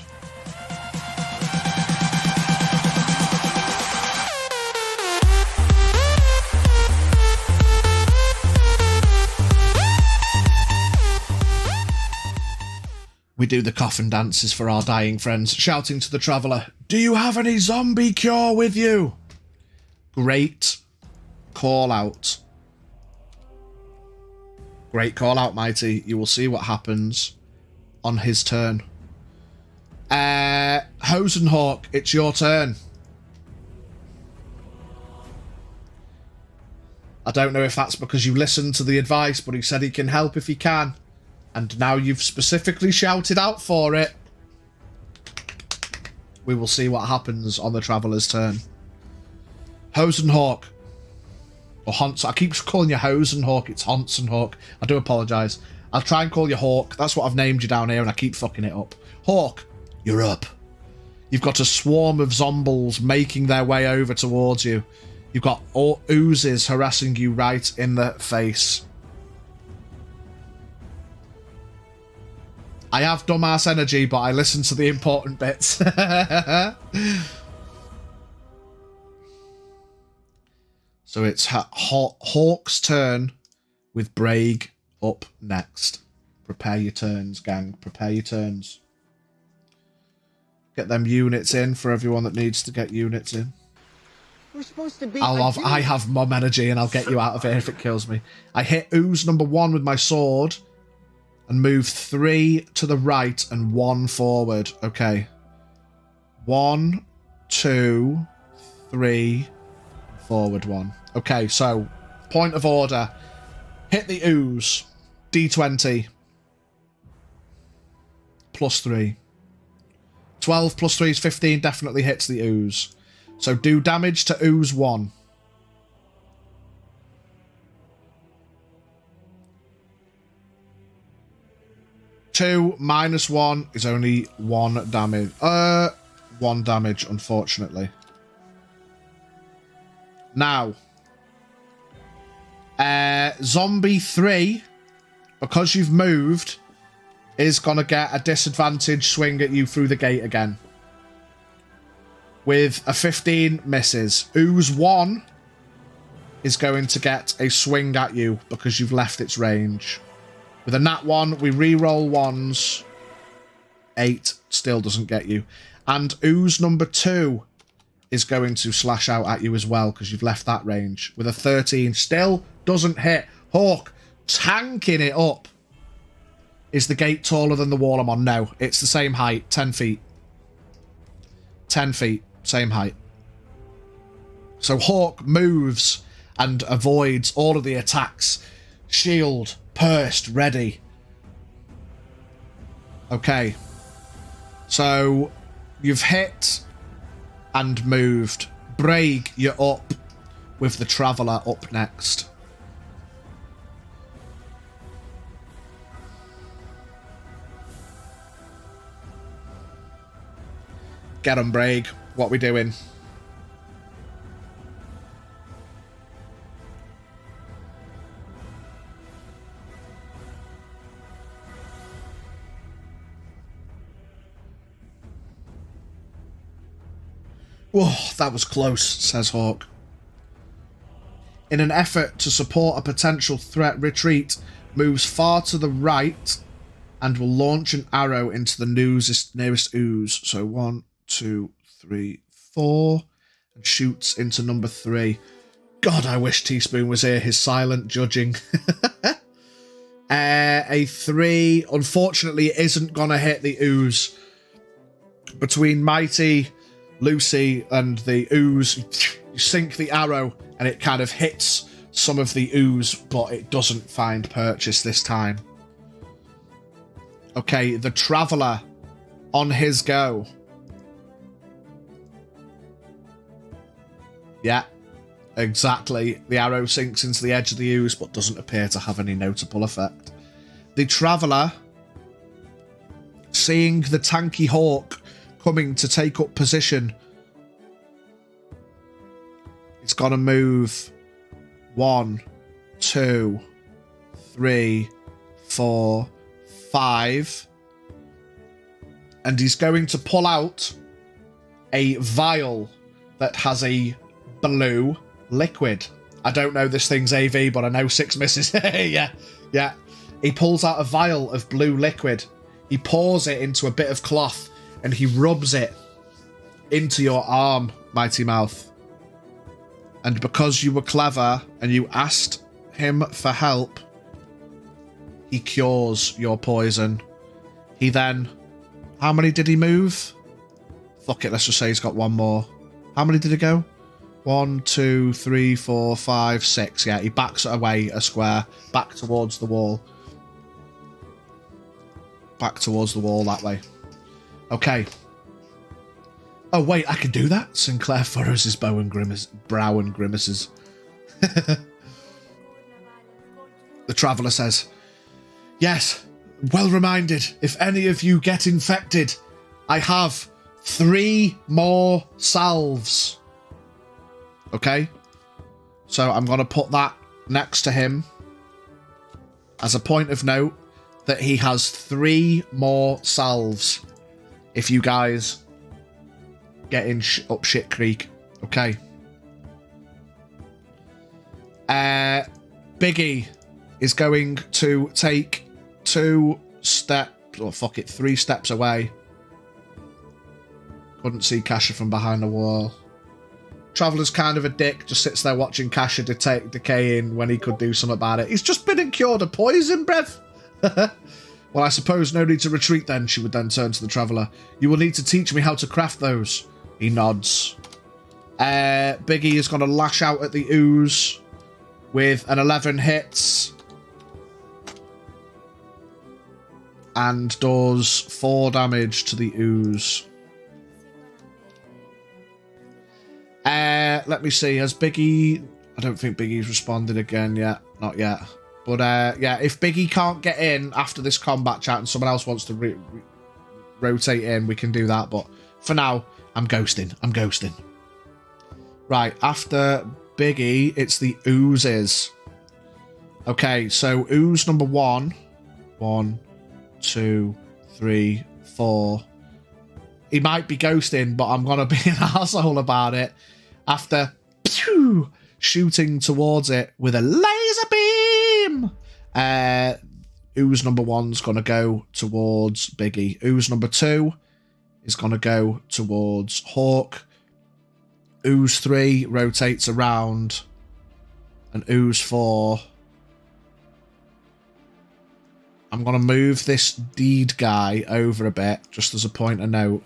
We do the coffin dances for our dying friends, shouting to the traveller, "Do you have any zombie cure with you?" Great call out. Great call out, Mighty. You will see what happens on his turn. Hosenhawk, it's your turn. I don't know if that's because you listened to the advice, but he said he can help if he can. And now you've specifically shouted out for it. We will see what happens on the Traveller's turn. Hosenhawk. Or Hans. I keep calling you Hosenhawk. It's Hansenhawk. I do apologise. I'll try and call you Hawk. That's what I've named you down here, and I keep fucking it up. Hawk, you're up. You've got a swarm of zombies making their way over towards you. You've got all oozes harassing you right in the face. I have dumbass energy, but I listen to the important bits. So it's Hawk's turn with Braig up next. Prepare your turns, gang. Prepare your turns. Get them units in for everyone that needs to get units in. We're supposed to be. I have mum energy and I'll get you out of here if it kills me. I hit ooze number 1 with my sword and move 3 to the right and 1 forward. Okay. 1, 2, 3, forward 1. Okay, so point of order. Hit the ooze. D20. +3. 12 plus 3 is 15, definitely hits the ooze. So do damage to ooze 1. Two minus 1 is only 1 damage. 1 damage, unfortunately. Now, zombie 3, because you've moved, is gonna get a disadvantage swing at you through the gate again. With a 15, misses. Ooze 1 is going to get a swing at you because you've left its range. With a nat 1, we re-roll 1s. 8 still doesn't get you. And ooze number 2 is going to slash out at you as well because you've left that range. With a 13, still doesn't hit. Hawk, tanking it up. Is the gate taller than the wall I'm on? No, it's the same height. 10 feet. 10 feet. Same height. So Hawk moves and avoids all of the attacks. Shield, pursed, ready. Okay. So you've hit and moved. Braig, you're up with the Traveller up next. Get him, Braig. What we doing? Whoa, that was close, says Hawk. In an effort to support a potential threat, retreat moves far to the right and will launch an arrow into the nearest ooze. So 1, 2, 3, 4, and shoots into number 3. God, I wish Teaspoon was here. His silent judging. A 3, unfortunately, isn't gonna hit the ooze. Between Mighty, Lucy, and the ooze, you sink the arrow, and it kind of hits some of the ooze, but it doesn't find purchase this time. Okay, the Traveller on his go. Yeah, exactly. The arrow sinks into the edge of the ooze, but doesn't appear to have any notable effect. The Traveller, seeing the tanky Hawk coming to take up position, it's got to move 1, 2, 3, 4, 5. And he's going to pull out a vial that has a blue liquid. I don't know this thing's AV, but I know 6 misses. Yeah. He pulls out a vial of blue liquid. He pours it into a bit of cloth and he rubs it into your arm, Mighty Mouth. And because you were clever and you asked him for help, he cures your poison. He then... How many did he move? Fuck it, let's just say he's got 1 more. How many did it go? 1, 2, 3, 4, 5, 6. Yeah, he backs it away a square, back towards the wall. Back towards the wall that way. Okay. Oh, wait, I can do that? Sinclair furrows his brow and grimaces. The Traveller says, yes, well reminded. If any of you get infected, I have 3 more salves. Okay? So I'm going to put that next to him as a point of note that he has 3 more salves if you guys get in up shit creek. Okay? Biggie is going to take 3 steps away. Couldn't see Kasha from behind the wall. Traveller's kind of a dick, just sits there watching Kasha decaying when he could do something about it. He's just been incurred of poison, brev. Well, I suppose no need to retreat then, she would then turn to the Traveller. You will need to teach me how to craft those. He nods. Biggie is going to lash out at the ooze with an 11 hits. And does 4 damage to the ooze. Let me see. Has Biggie... I don't think Biggie's responded again yet. Not yet. But, yeah, if Biggie can't get in after this combat chat and someone else wants to rotate in, we can do that. But for now, I'm ghosting. I'm ghosting. Right, after Biggie, it's the oozes. Okay, so ooze number 1. 1, 2, 3, 4. He might be ghosting, but I'm going to be an asshole about it. After shooting towards it with a laser beam. Ooze number 1's going to go towards Biggie. Ooze number 2 is going to go towards Hawk. Ooze 3 rotates around. And Ooze 4... I'm going to move this deed guy over a bit, just as a point of note.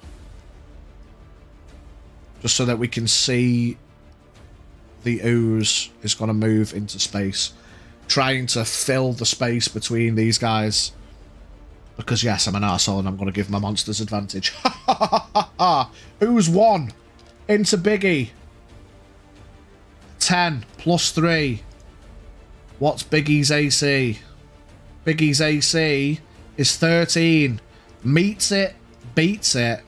Just so that we can see the ooze is going to move into space. Trying to fill the space between these guys. Because yes, I'm an arsehole and I'm going to give my monsters advantage. Ooze 1 into Biggie. 10 plus 3. What's Biggie's AC? Biggie's AC is 13. Meets it, beats it.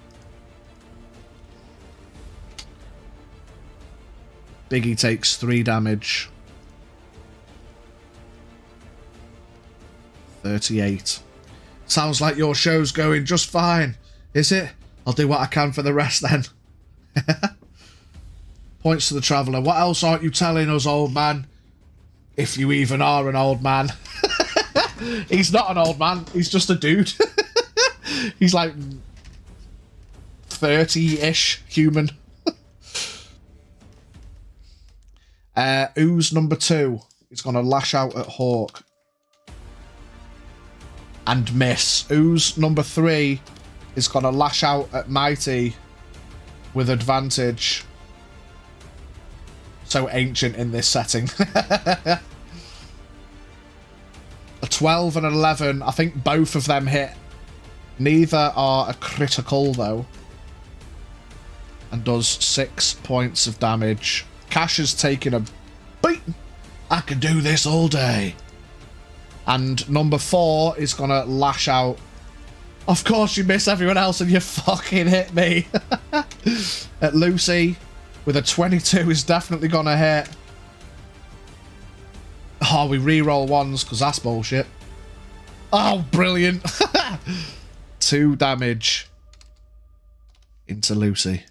Biggie takes 3 damage. 38. Sounds like your show's going just fine. Is it? I'll do what I can for the rest then. Points to the Traveller. What else aren't you telling us, old man? If you even are an old man. He's not an old man. He's just a dude. He's like 30-ish human. Ooze number 2 is going to lash out at Hawk. And miss. Ooze number 3 is going to lash out at Mighty with advantage. So ancient in this setting. A 12 and an 11. I think both of them hit. Neither are a critical, though. And does 6 points of damage. Cash is taking a beat. I could do this all day. And number 4 is going to lash out. Of course you miss everyone else and you fucking hit me. At Lucy, with a 22 is definitely going to hit. Oh, we re-roll 1s because that's bullshit. Oh, brilliant. 2 damage into Lucy.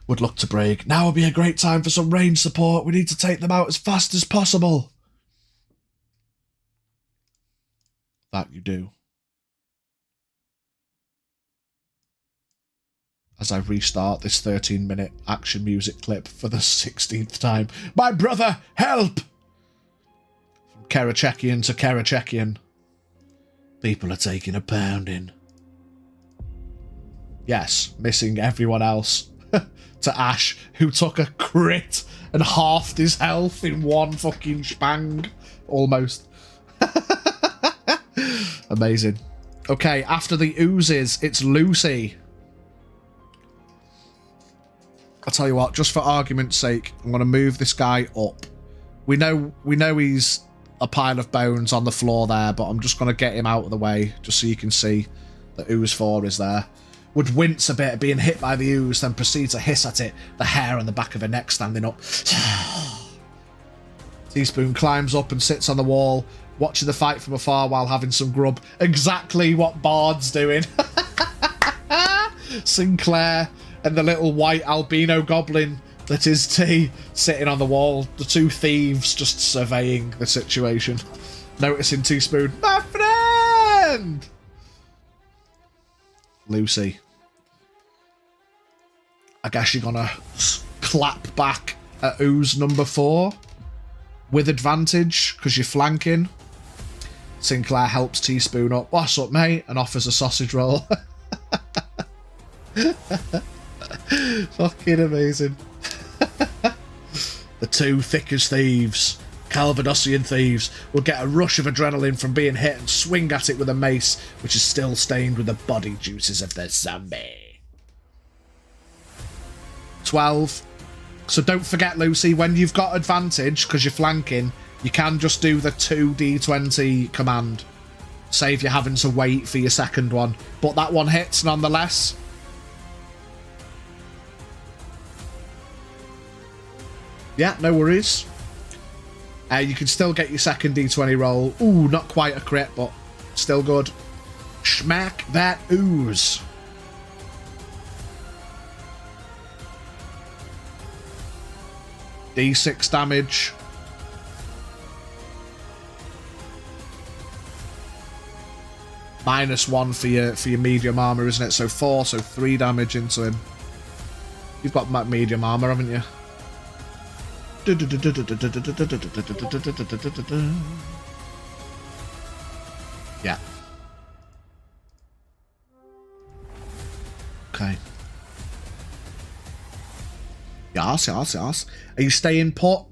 Would look to break. Now would be a great time for some range support. We need to take them out as fast as possible. That you do. As I restart this 13-minute action music clip for the 16th time. My brother, help! From Karachekian to Karachekian. People are taking a pounding. Yes, missing everyone else. To Ash, who took a crit and halved his health in one fucking spang. Almost. Amazing. Okay, after the oozes, it's Lucy. I'll tell you what, just for argument's sake, I'm going to move this guy up. We know he's a pile of bones on the floor there, but I'm just going to get him out of the way, just so you can see that Ooze 4 is there. Would wince a bit at being hit by the ooze, then proceed to hiss at it, the hair on the back of her neck standing up. Teaspoon climbs up and sits on the wall, watching the fight from afar while having some grub. Exactly what Bard's doing. Sinclair and the little white albino goblin That is T sitting on the wall, the two thieves just surveying the situation. Noticing Teaspoon, my friend! Lucy. I guess you're gonna clap back at Ooze number 4 with advantage because you're flanking. Sinclair helps Teaspoon up. What's up, mate? And offers a sausage roll. Fucking amazing. The two thick as thieves, Calvadossian thieves, will get a rush of adrenaline from being hit and swing at it with a mace, which is still stained with the body juices of the zombie. 12. So don't forget, Lucy, when you've got advantage, because you're flanking, you can just do the 2d20 command. Save you having to wait for your second one. But that one hits nonetheless. Yeah, no worries. You can still get your second d20 roll. Ooh, not quite a crit, but still good. Smack that ooze. D6 damage. -1 for your medium armor, isn't it? So 4, so 3 damage into him. You've got medium armor, haven't you? Yeah. Okay. Yes. Are you staying put?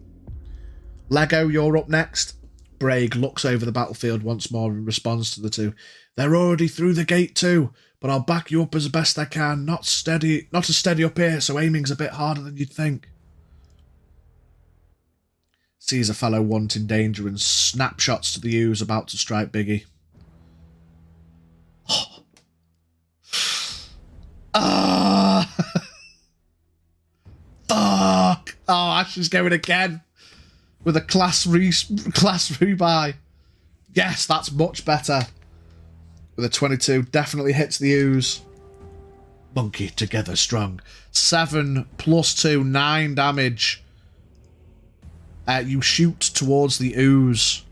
Lego, you're up next. Braig looks over the battlefield once more in response to the two. They're already through the gate too, but I'll back you up as best I can. Not as steady up here, so aiming's a bit harder than you'd think. Sees a fellow wanting danger and snapshots to the ooze about to strike Biggie. Fuck! Oh, Ash is going again with a class rebuy. Yes, that's much better. With a 22, definitely hits the ooze. Monkey together strong. 7 + 2, 9 damage. You shoot towards the ooze.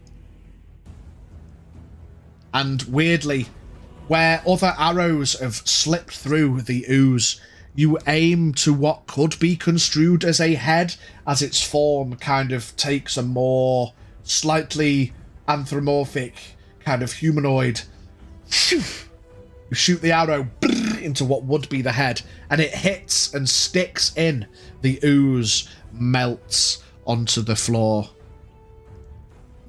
And weirdly, where other arrows have slipped through the ooze, you aim to what could be construed as a head, as its form kind of takes a more slightly anthropomorphic kind of humanoid. You shoot the arrow into what would be the head, and it hits and sticks in. The ooze melts onto the floor,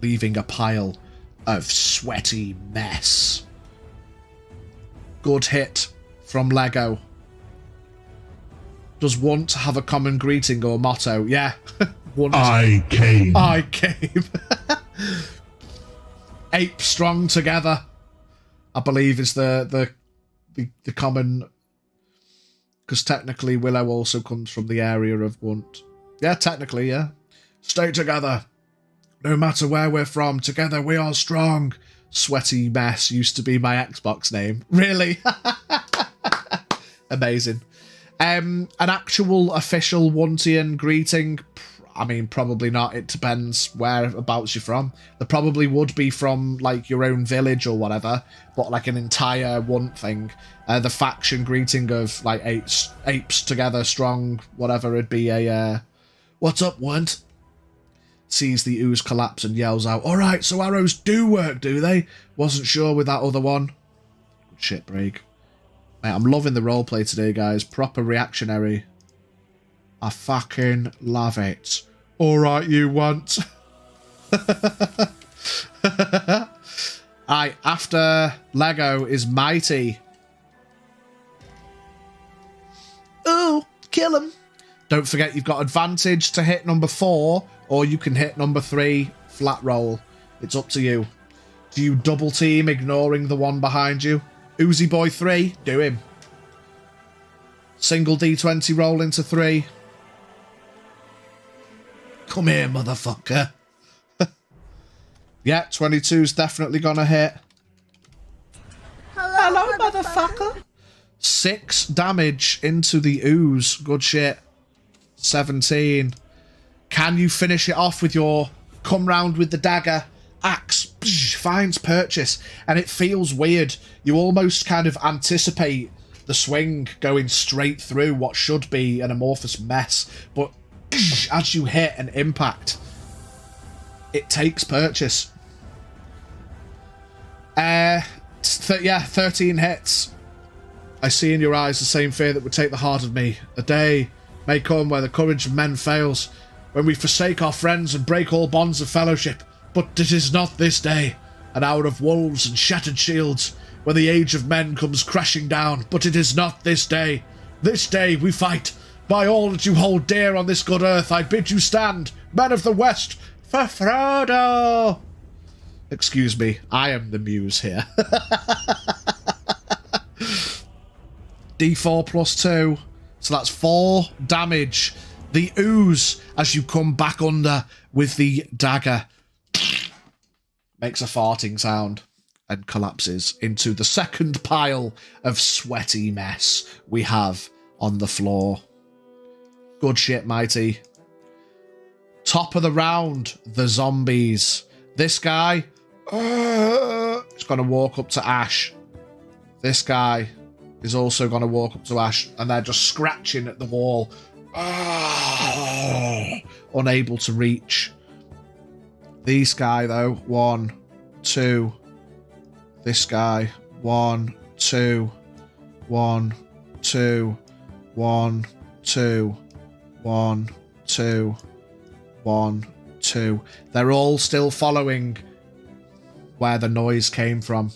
leaving a pile of sweaty mess. Good hit from Lego. Does want have a common greeting or motto? Yeah. I came. Ape strong together, I believe, is the common, because technically Willow also comes from the area of want. Yeah, technically, yeah. Stay together. No matter where we're from, together we are strong. Sweaty mess used to be my Xbox name. Really? Amazing. An actual official Wuntian greeting? I mean, probably not. It depends whereabouts you're from. There probably would be from, like, your own village or whatever, but, like, an entire Wunt thing. The faction greeting of, like, apes together, strong, whatever, it'd be a, what's up, Wunt? Sees the ooze collapse and yells out, alright, so arrows do work, do they? Wasn't sure with that other one. Good shit, Braig. Mate, I'm loving the roleplay today, guys. Proper reactionary. I fucking love it. Alright, you want. Aye, after Lego is Mighty. Ooh, kill him. Don't forget you've got advantage to hit number 4, or you can hit number 3, flat roll. It's up to you. Do you double team, ignoring the one behind you? Oozy Boy 3, do him. Single D20 roll into 3. Come here, motherfucker. Yeah, 22's definitely gonna hit. Hello, motherfucker. 6 damage into the ooze. Good shit. 17. Can you finish it off with your come round with the dagger? Axe finds purchase, and it feels weird. You almost kind of anticipate the swing going straight through what should be an amorphous mess, but as you hit an impact, it takes purchase. Yeah, 13 hits. I see in your eyes the same fear that would take the heart of me. A day may come where the courage of men fails, when we forsake our friends and break all bonds of fellowship. But it is not this day, an hour of wolves and shattered shields, when the age of men comes crashing down. But it is not this day. This day we fight. By all that you hold dear on this good earth, I bid you stand, men of the West, for Frodo! Excuse me, I am the muse here. D4 plus 2, so that's 4 damage. The ooze, as you come back under with the dagger, makes a farting sound and collapses into the second pile of sweaty mess we have on the floor. Good shit, Mighty. Top of the round, the zombies. This guy is going to walk up to Ash. This guy is also going to walk up to Ash, and they're just scratching at the wall. Unable to reach. These guy, though. 1, 2. This guy. 1, 2. 1, 2. 1, 2. 1, 2. 1, 2. They're all still following where the noise came from.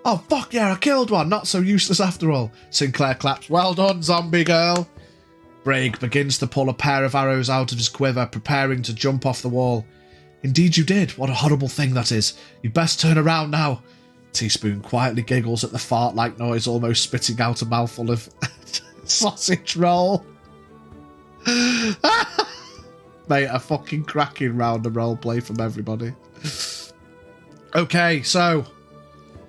Oh, fuck yeah, I killed one. Not so useless after all. Sinclair claps. Well done, zombie girl. Braig begins to pull a pair of arrows out of his quiver, preparing to jump off the wall. Indeed you did. What a horrible thing that is. You'd best turn around now. Teaspoon quietly giggles at the fart-like noise, almost spitting out a mouthful of sausage roll. Mate, a fucking cracking round of roleplay from everybody. Okay, so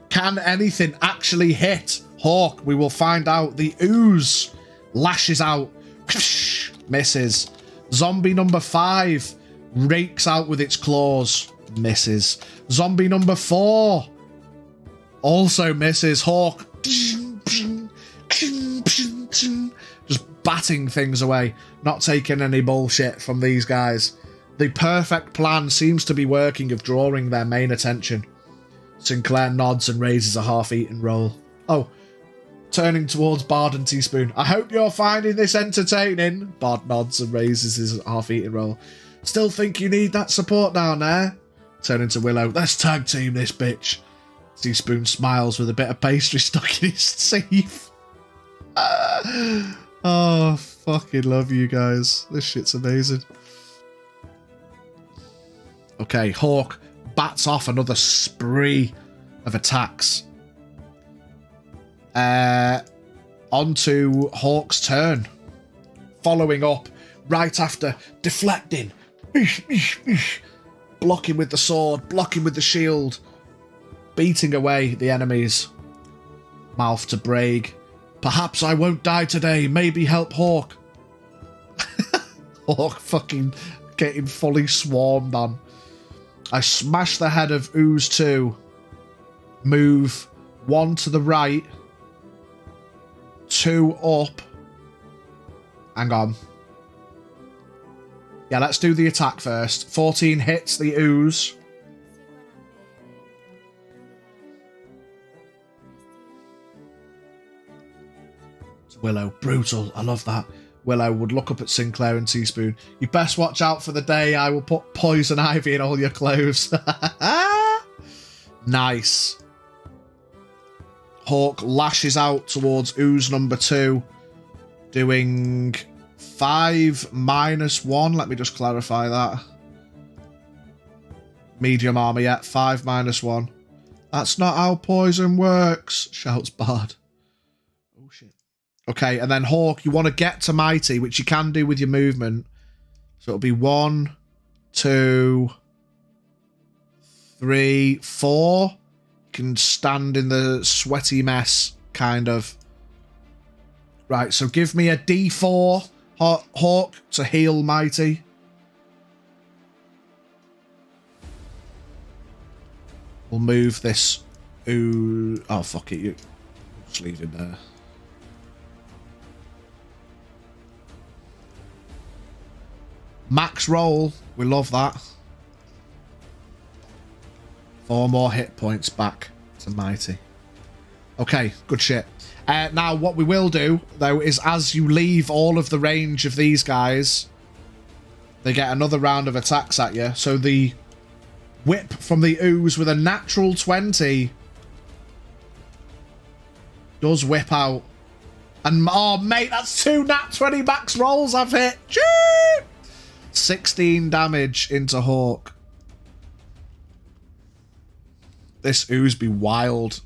can anything actually hit Hawk? We will find out. The ooze lashes out. Misses. Zombie number 5 rakes out with its claws. Misses. Zombie number 4 also misses. Hawk just batting things away, not taking any bullshit from these guys. The perfect plan seems to be working of drawing their main attention. Sinclair nods and raises a half-eaten roll. Oh, turning towards Bard and Teaspoon. I hope you're finding this entertaining. Bard nods and raises his half-eaten roll. Still think you need that support down there? Turning to Willow. Let's tag team this bitch. Teaspoon smiles with a bit of pastry stuck in his teeth. Oh, fucking love you guys. This shit's amazing. Okay, Hawk bats off another spree of attacks. Onto Hawk's turn. Following up right after deflecting. Blocking with the sword, blocking with the shield. Beating away the enemies. Mouth to Braig. Perhaps I won't die today. Maybe help Hawk. Hawk fucking getting fully swarmed on. I smash the head of Ooze 2. Move 1 to the right. 2 up. Hang on. Yeah, let's do the attack first. 14 hits the Ooze. Willow, brutal. I love that. Willow would look up at Sinclair and Teaspoon. You best watch out for the day I will put poison ivy in all your clothes. Nice. Hawk lashes out towards Ooze number 2. Doing 5 minus 1. Let me just clarify that. Medium armor, yeah. 5 minus 1. That's not how poison works, shouts Bard. Oh, shit. Okay, and then Hawk, you want to get to Mighty, which you can do with your movement. So it'll be 1, 2, 3, 4. You can stand in the sweaty mess, kind of. Right, so give me a D4 Hawk to heal Mighty. We'll move this. Ooh, oh fuck it, you just leave him there. Max roll, we love that. 4 more hit points back to Mighty. Okay, good shit. Now, what we will do, though, is as you leave all of the range of these guys, they get another round of attacks at you. So the whip from the ooze with a natural 20 does whip out. And, oh, mate, that's 2 nat 20 max rolls I've hit. Choo! 16 damage into Hawk. This ooze be wild.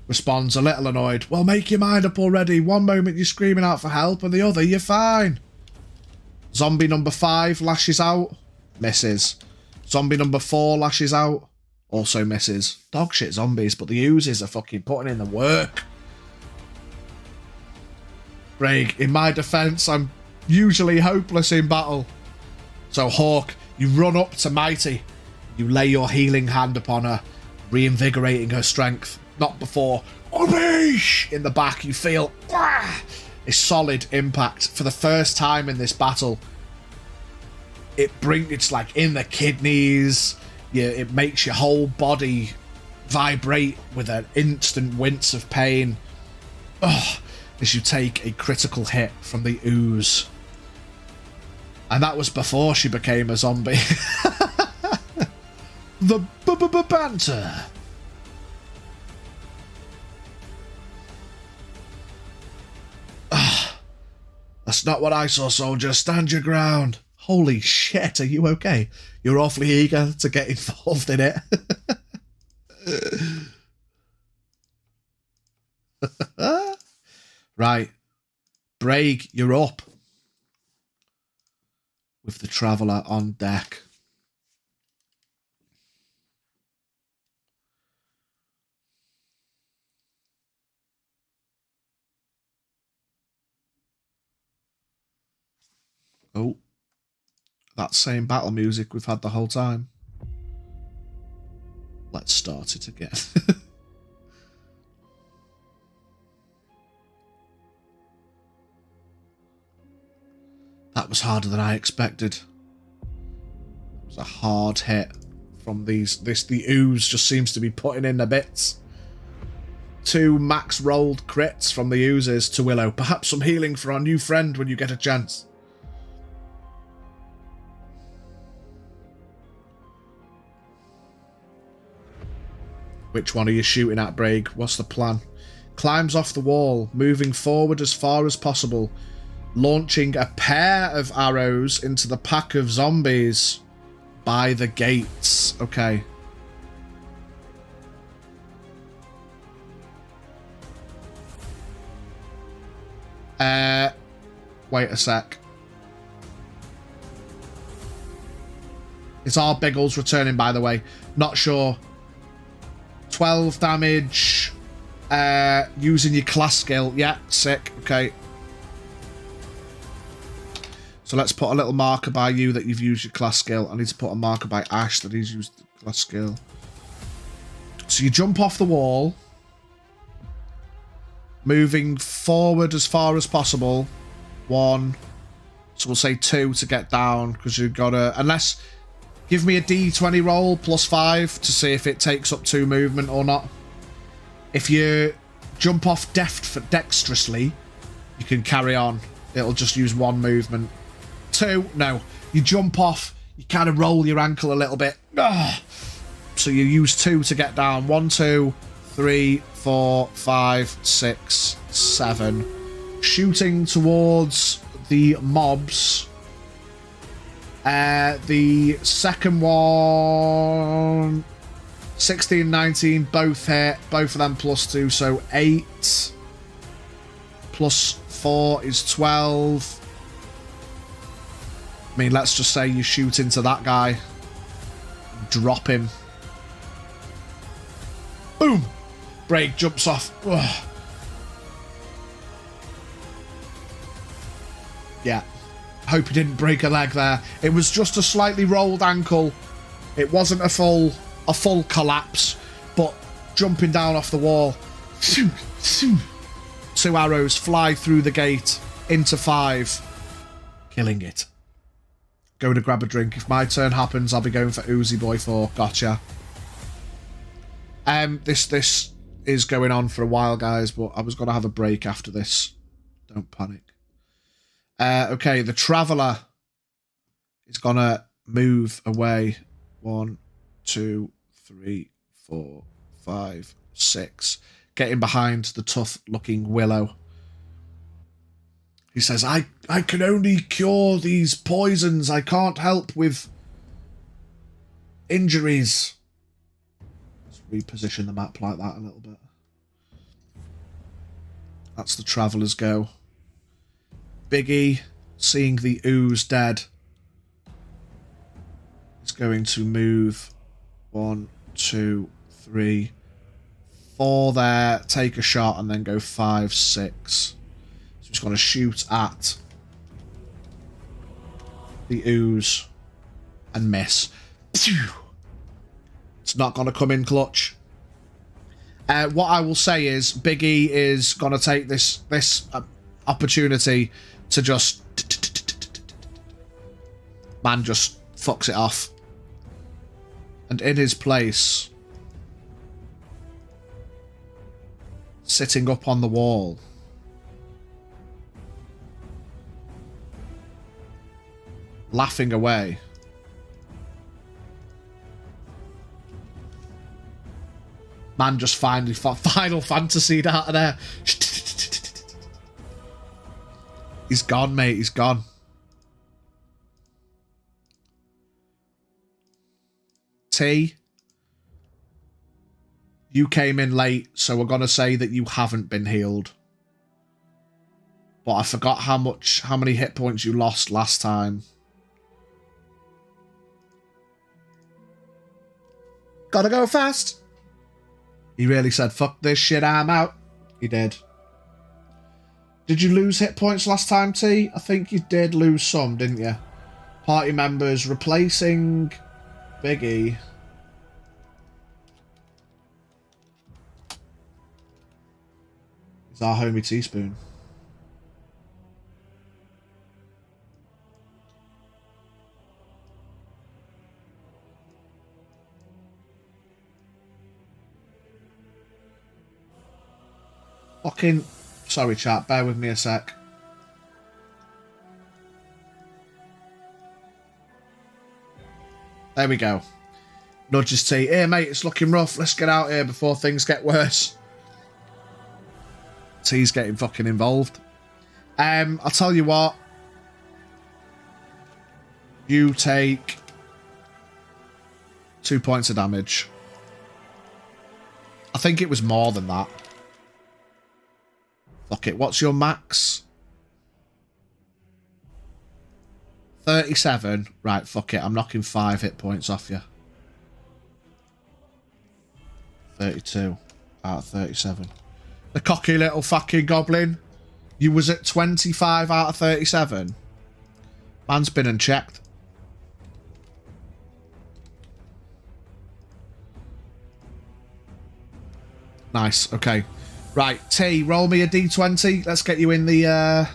Responds a little annoyed. Well, make your mind up already. One moment you're screaming out for help and the other you're fine. Zombie number 5 lashes out. Misses. Zombie number 4 lashes out. Also misses. Dog shit zombies, but the oozes are fucking putting in the work. Greg, in my defense, I'm usually hopeless in battle. So Hawk, you run up to Mighty. You lay your healing hand upon her, reinvigorating her strength. Not before. In the back, you feel a solid impact for the first time in this battle. It's like in the kidneys. Yeah, it makes your whole body vibrate with an instant wince of pain. As you take a critical hit from the ooze. And that was before she became a zombie. The banter. That's not what I saw, soldier. Stand your ground. Holy shit, are you okay? You're awfully eager to get involved in it. Right. Braig, you're up. With the Traveller on deck. Oh. That same battle music we've had the whole time. Let's start it again. That was harder than I expected. It was a hard hit from these. The ooze just seems to be putting in the bits. 2 max rolled crits from the oozes to Willow. Perhaps some healing for our new friend when you get a chance. Which one are you shooting at, Braig? What's the plan? Climbs off the wall, moving forward as far as possible, launching a pair of arrows into the pack of zombies by the gates. Okay. Wait a sec. It's our Biggles returning, by the way. Not sure. 12 damage. Using your class skill. Yeah, sick. Okay. So let's put a little marker by you that you've used your class skill. I need to put a marker by Ash that he's used the class skill. So you jump off the wall. Moving forward as far as possible. 1. So we'll say 2 to get down. Because you've got to... Unless... Give me a D20 roll plus 5 to see if it takes up 2 movement or not. If you jump off dexterously, you can carry on. It'll just use 1 movement. 2, no. You jump off, you kind of roll your ankle a little bit. Ugh. So you use 2 to get down. 1, 2, 3, 4, 5, 6, 7. Shooting towards the mobs. The second one, 16, 19, both hit. Both of them plus 2, so 8. Plus 4 is 12. I mean, let's just say you shoot into that guy. Drop him. Boom! break, jumps off. Ugh. Yeah. Hope he didn't break a leg there. It was just a slightly rolled ankle. It wasn't a full collapse, but jumping down off the wall. 2 arrows fly through the gate into 5, killing it. Go to grab a drink. If my turn happens, I'll be going for Uzi Boy 4. Gotcha. This is going on for a while, guys, but I was going to have a break after this. Don't panic. Okay, the Traveller is going to move away. 1, 2, 3, 4, 5, 6. Getting behind the tough-looking Willow. He says, I can only cure these poisons. I can't help with injuries. Let's reposition the map like that a little bit. That's the Traveller's go. Biggie, seeing the ooze dead, is going to move 1, 2, 3, 4 there, take a shot, and then go 5, 6. So he's going to shoot at the ooze and miss. It's not going to come in clutch. What I will say is Biggie is going to take this opportunity to just... Man just fucks it off. And in his place, sitting up on the wall, laughing away, man just finally Final Fantasied out of there. He's gone, mate. He's gone. T, you came in late, so we're going to say that you haven't been healed. But I forgot how many hit points you lost last time. Gotta go fast. He really said, fuck this shit, I'm out. He did. Did you lose hit points last time, T? I think you did lose some, didn't you? Party members replacing Biggie. It's our homie Teaspoon. Fucking... Sorry, chat. Bear with me a sec. There we go. Nudges T. Here, mate, it's looking rough. Let's get out here before things get worse. T's getting fucking involved. I'll tell you what. You take 2 points of damage. I think it was more than that. Fuck it. What's your max? 37. Right, fuck it. I'm knocking 5 hit points off you. 32 out of 37. The cocky little fucking goblin. You was at 25 out of 37. Man's been unchecked. Nice. Okay. Right, T, roll me a d20. Let's get you in the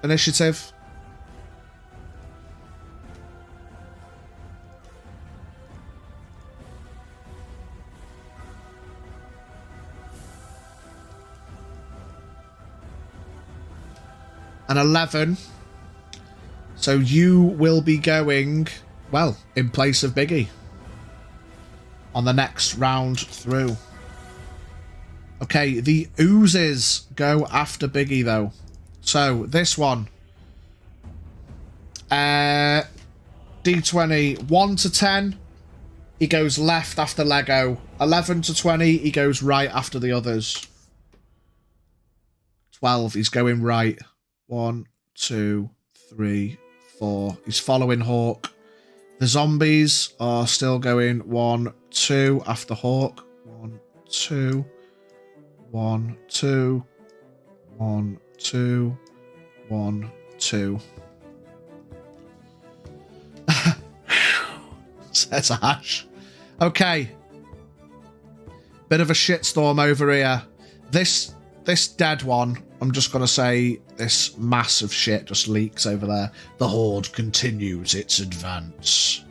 initiative. An 11. So you will be going, well, in place of Biggie on the next round through. Okay, the oozes go after Biggie, though. So, this one. D20, 1 to 10, he goes left after Lego. 11 to 20, he goes right after the others. 12, he's going right. 1, 2, 3, 4. He's following Hawk. The zombies are still going 1, 2 after Hawk. 1, 2... 1, 2. 1, 2. 1, 2. Says Ash. Okay. Bit of a shitstorm over here. This dead one, I'm just going to say this mass of shit just leaks over there. The horde continues its advance.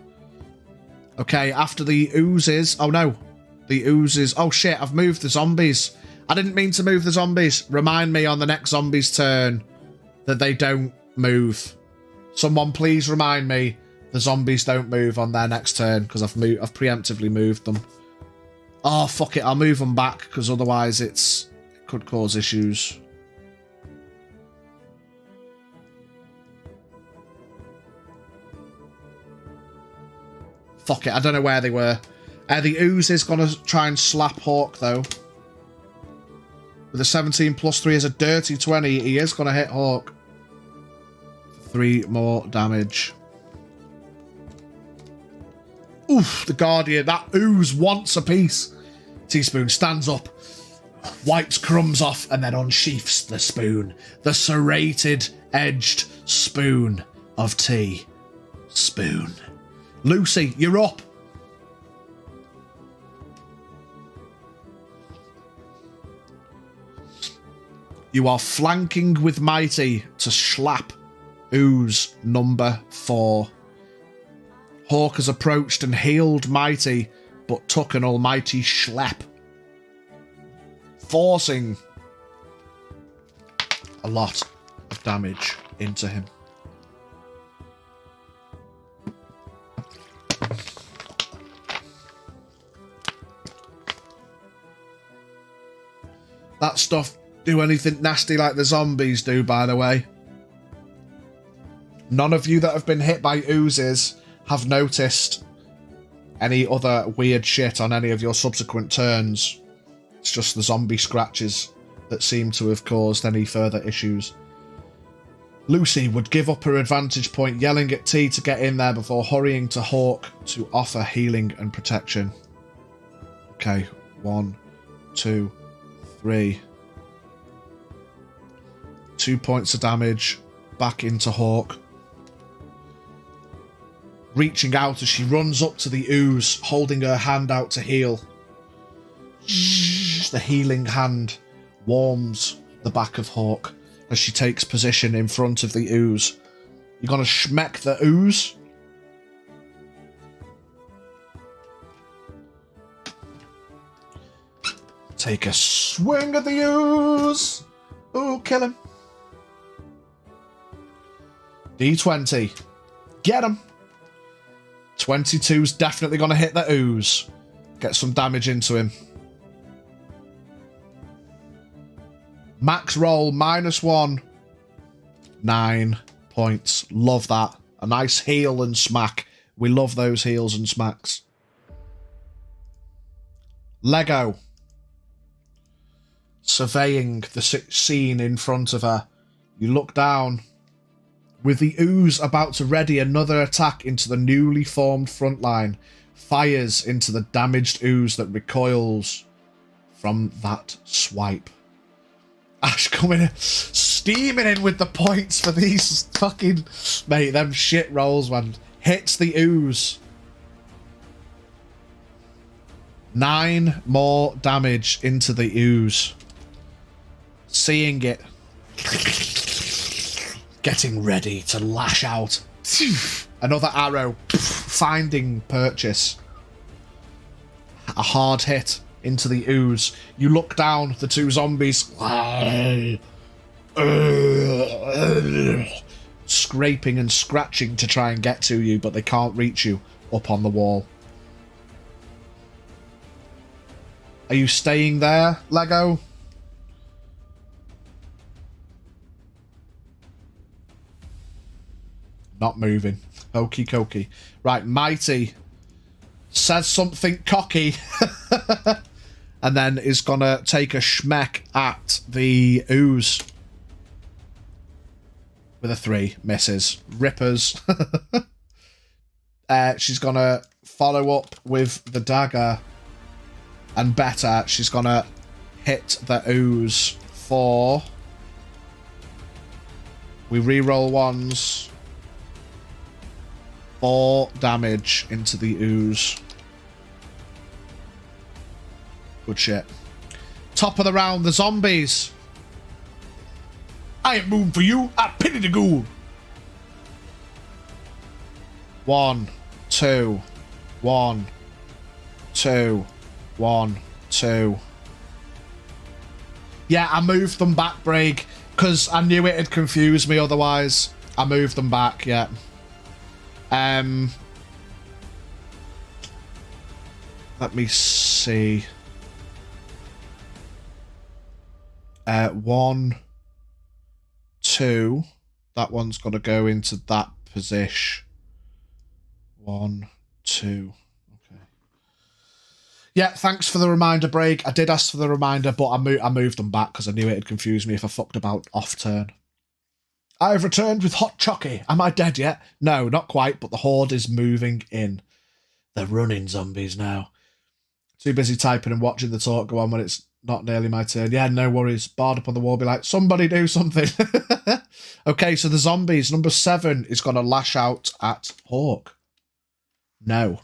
Okay, after the oozes... Oh, no. The oozes... Oh, shit, I've moved the zombies. I didn't mean to move the zombies. Remind me on the next zombie's turn that they don't move. Someone please remind me the zombies don't move on their next turn because I've preemptively moved them. Oh, fuck it. I'll move them back because otherwise it could cause issues. Fuck it. I don't know where they were. The ooze is going to try and slap Hawk, though. With a 17 plus 3 is a dirty 20. He is going to hit Hawk. 3 more damage. Oof, the Guardian. That ooze wants a piece. Teaspoon stands up, wipes crumbs off, and then unsheaths the spoon. The serrated, edged spoon of tea. Spoon. Lucy, you're up. You are flanking with Mighty to slap ooze number 4. Hawk has approached and healed Mighty, but took an almighty schlep, forcing a lot of damage into him. That stuff do anything nasty like the zombies do, by the way. None of you that have been hit by oozes have noticed any other weird shit on any of your subsequent turns. It's just the zombie scratches that seem to have caused any further issues. Lucy would give up her advantage point, yelling at T to get in there before hurrying to Hawk to offer healing and protection. Okay, 1, 2, 3. 2 points of damage back into Hawk. Reaching out as she runs up to the ooze, holding her hand out to heal. The healing hand warms the back of Hawk as she takes position in front of the ooze. You're gonna schmeck the ooze. Take a swing at the ooze. Ooh, kill him. D20. Get him. 22's definitely going to hit the ooze. Get some damage into him. Max roll, -1. 9 points. Love that. A nice heal and smack. We love those heals and smacks. Lego. Surveying the scene in front of her. You look down. With the ooze about to ready another attack into the newly formed front line, fires into the damaged ooze that recoils from that swipe. Ash coming in, steaming in with the points for these fucking... Mate, them shit rolls, man. Hits the ooze. 9 more damage into the ooze. Seeing it. Getting ready to lash out. Another arrow. Finding purchase. A hard hit into the ooze. You look down, the 2 zombies. Scraping and scratching to try and get to you, but they can't reach you up on the wall. Are you staying there, Lego? Not moving. Okie dokie. Right, Mighty says something cocky and then is gonna take a schmeck at the ooze with a 3. Misses. Rippers. She's gonna follow up with the dagger, and better, she's gonna hit the ooze for... We re-roll ones. 4 damage into the ooze. Good shit. Top of the round, the zombies. I ain't moving for you. I pity the ghoul. 1, 2, 1, 2, 1, 2. Yeah, I moved them back, Brig, because I knew it'd confuse me otherwise. I moved them back, yeah. Let me see. 1, 2. That one's got to go into that position. 1, 2. Okay. Yeah, thanks for the reminder, Brig. I did ask for the reminder, but I moved them back because I knew it'd confuse me if I fucked about off turn. I've returned with hot chocky. Am I dead yet? No, not quite, but the horde is moving in. They're running zombies now. Too busy typing and watching the talk go on when it's not nearly my turn. Yeah, no worries. Bard up on the wall, be like, somebody do something. Okay, so the zombies, number 7 is going to lash out at Hawk. No.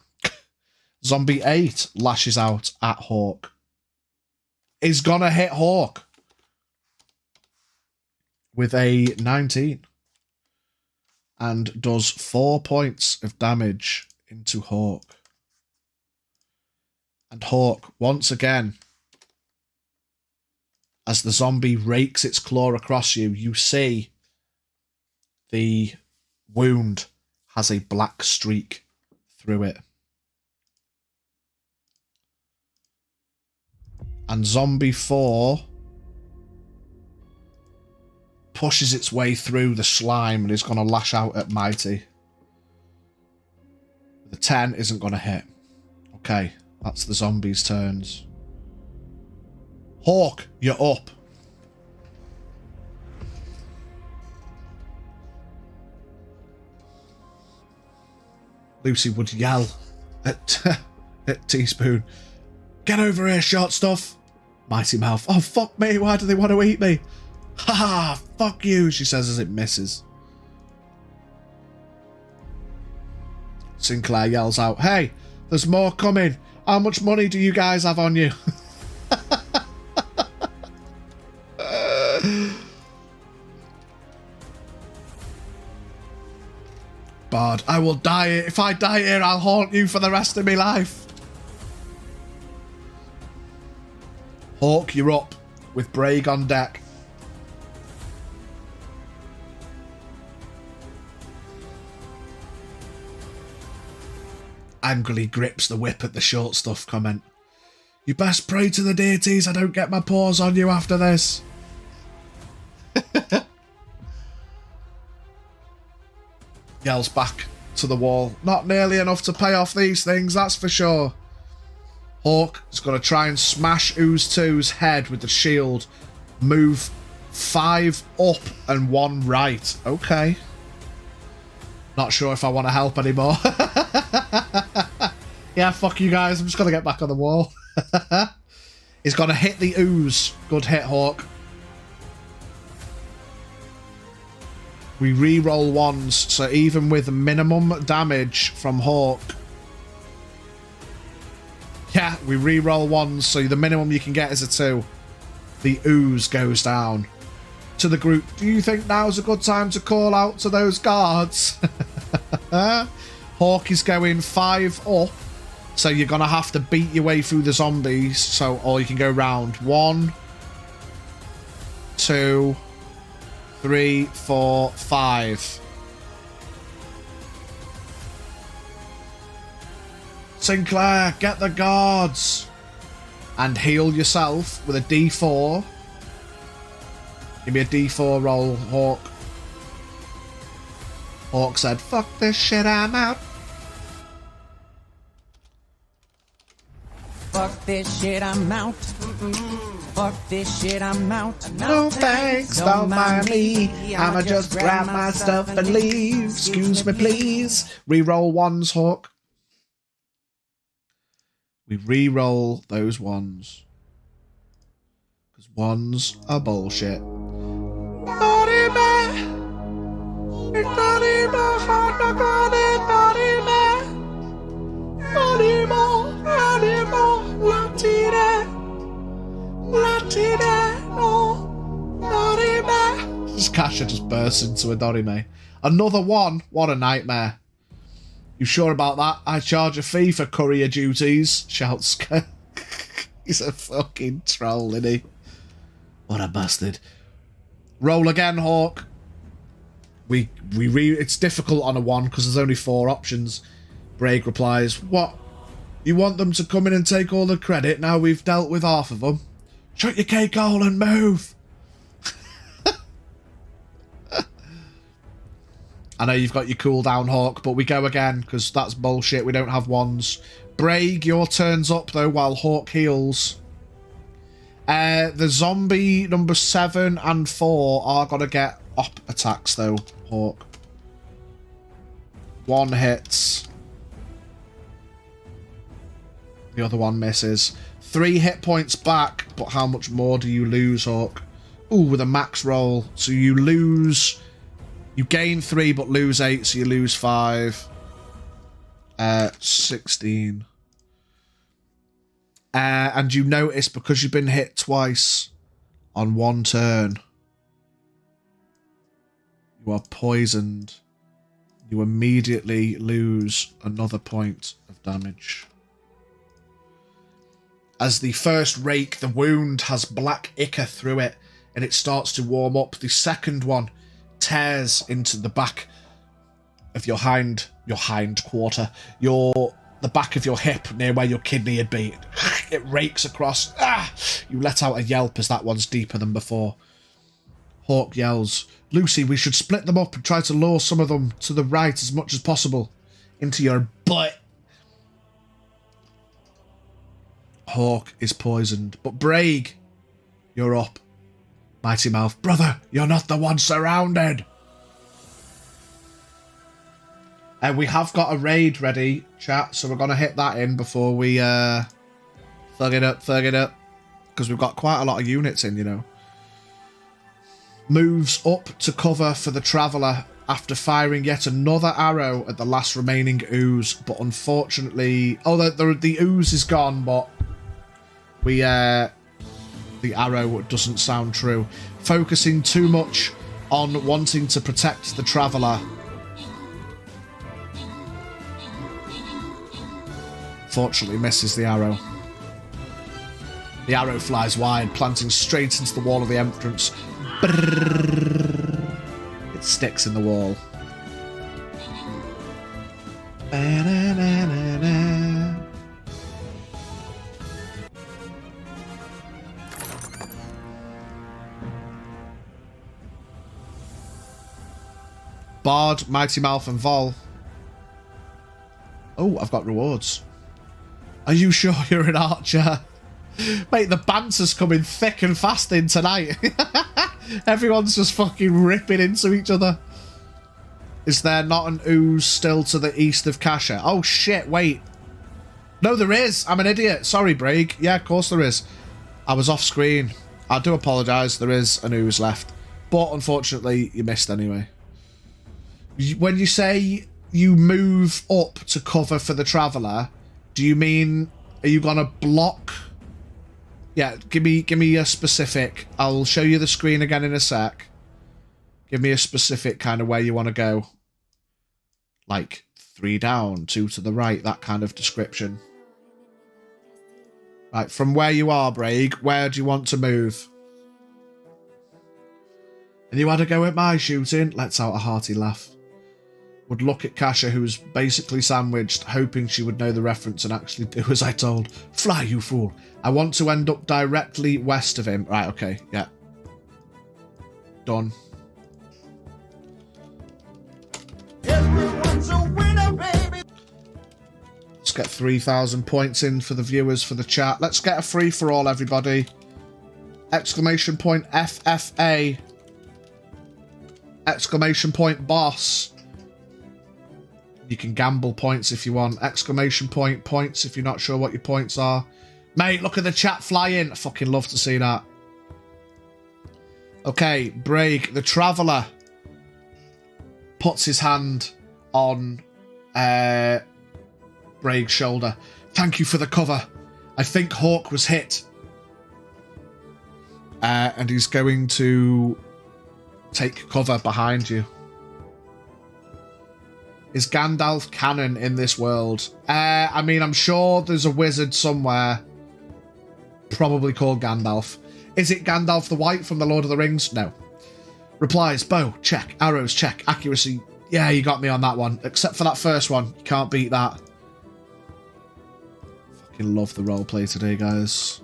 Zombie 8 lashes out at Hawk. Is going to hit Hawk. With a 19. And does 4 points of damage into Hawk. And Hawk, once again, as the zombie rakes its claw across you, you see the wound has a black streak through it. And zombie 4 pushes its way through the slime and is going to lash out at Mighty. The 10 isn't going to hit. Okay, that's the zombies' turns. Hawk, you're up. Lucy would yell at Teaspoon. Get over here, short stuff. Mighty Mouth. Oh, fuck me. Why do they want to eat me? Ha ha, fuck you, she says as it misses. Sinclair yells out, hey, there's more coming. How much money do you guys have on you? Bard, I will die here. If I die here, I'll haunt you for the rest of my life. Hawk, you're up with Braig on deck. Angrily grips the whip at the short stuff comment. You best pray to the deities I don't get my paws on you after this. Yells back to the wall. Not nearly enough to pay off these things, that's for sure. Hawk is going to try and smash Ooze 2's head with the shield. Move 5 up and 1 right. Okay. Not sure if I want to help anymore. Yeah, fuck you guys. I'm just going to get back on the wall. He's going to hit the Ooze. Good hit, Hawk. We re-roll 1s, so even with minimum damage from Hawk... Yeah, we re-roll 1s, so the minimum you can get is a 2. The Ooze goes down. To the group, do you think now's a good time to call out to those guards? Hawk is going 5 up, so you're going to have to beat your way through the zombies, so or you can go round 1, 2, 3, 4, 5. Sinclair, get the guards and heal yourself with a D4. Give me a D4 roll, Hawk. Hawk said, fuck this shit, I'm out. Fuck this shit, I'm out. Fuck this shit, I'm out. No thanks, don't mind me. I'ma just grab my stuff and leave. Excuse me, please. Reroll 1s, Hawk. We re-roll those 1s. Ones are bullshit. This Kasha just bursts into a Dorime. Another one? What a nightmare. You sure about that? I charge a fee for courier duties, shouts Sk. He's a fucking troll, isn't he? What a bastard. Roll again, Hawk. It's difficult on a 1 because there's only 4 options. Braig replies, what? You want them to come in and take all the credit now we've dealt with half of them? Shut your cake hole and move! I know you've got your cooldown, Hawk, but we go again because that's bullshit. We don't have ones. Braig, your turn's up though while Hawk heals. The zombie number 7 and 4 are going to get op attacks though, Hawk. 1 hits. The other one misses. 3 hit points back, but how much more do you lose, Hawk? Ooh, with a max roll. So you lose... You gain 3 but lose 8, so you lose 5. 16. And you notice because you've been hit twice on 1 turn, you are poisoned. You immediately lose another point of damage. As the first rake, the wound has black ichor through it and it starts to warm up. The second one tears into the back of your hind quarter, the back of your hip near where your kidney had been. It rakes across. You let out a yelp as that one's deeper than before. Hawk yells, Lucy, we should split them up and try to lure some of them to the right as much as possible into your butt. Hawk is poisoned, but Braig, you're up. Mighty Mouth, brother, you're not the one surrounded. And we have got a raid ready, chat, so we're going to hit that in before we thug it up, because we've got quite a lot of units in, you know. Moves up to cover for the Traveller after firing yet another arrow at the last remaining ooze, but unfortunately... Oh, the ooze is gone, but we... the arrow doesn't sound true. Focusing too much on wanting to protect the Traveller. Fortunately misses the arrow. The arrow flies wide, planting straight into the wall of the entrance. It sticks in the wall. Bard, Mighty Mouth and Vol. Oh, I've got rewards. Are you sure you're an archer? Mate, the banter's coming thick and fast in tonight. Everyone's just fucking ripping into each other. Is there not an ooze still to the east of Kasha? Oh shit, wait. No, there is. I'm an idiot. Sorry, Braig. Yeah, of course there is. I was off screen. I do apologise. There is an ooze left. But unfortunately, you missed anyway. When you say you move up to cover for the Traveller, do you mean, are you gonna block? Yeah, give me a specific. I'll show you the screen again in a sec. Give me a specific kind of where you want to go. Like 3 down, 2 to the right, that kind of description. Right, from where you are, Braig, where do you want to move? And you had a go at my shooting? Lets out a hearty laugh. Would look at Kasha, who was basically sandwiched, hoping she would know the reference and actually do as I told. Fly, you fool. I want to end up directly west of him. Right, okay, yeah. Done. Everyone's a winner, baby. Let's get 3,000 points in for the viewers for the chat. Let's get a free-for-all, everybody. Exclamation point FFA. Exclamation point boss. You can gamble points if you want. Exclamation point points if you're not sure what your points are. Mate, look at the chat flying. I fucking love to see that. Okay, Braig, the Traveller, puts his hand on Braig's shoulder. Thank you for the cover. I think Hawk was hit. And he's going to take cover behind you. Is Gandalf canon in this world? I mean, I'm sure there's a wizard somewhere probably called Gandalf. Is it Gandalf the White from the Lord of the Rings? No. Replies, bow, check. Arrows, check. Accuracy, yeah, you got me on that one. Except for that first one. You can't beat that. Fucking love the roleplay today, guys.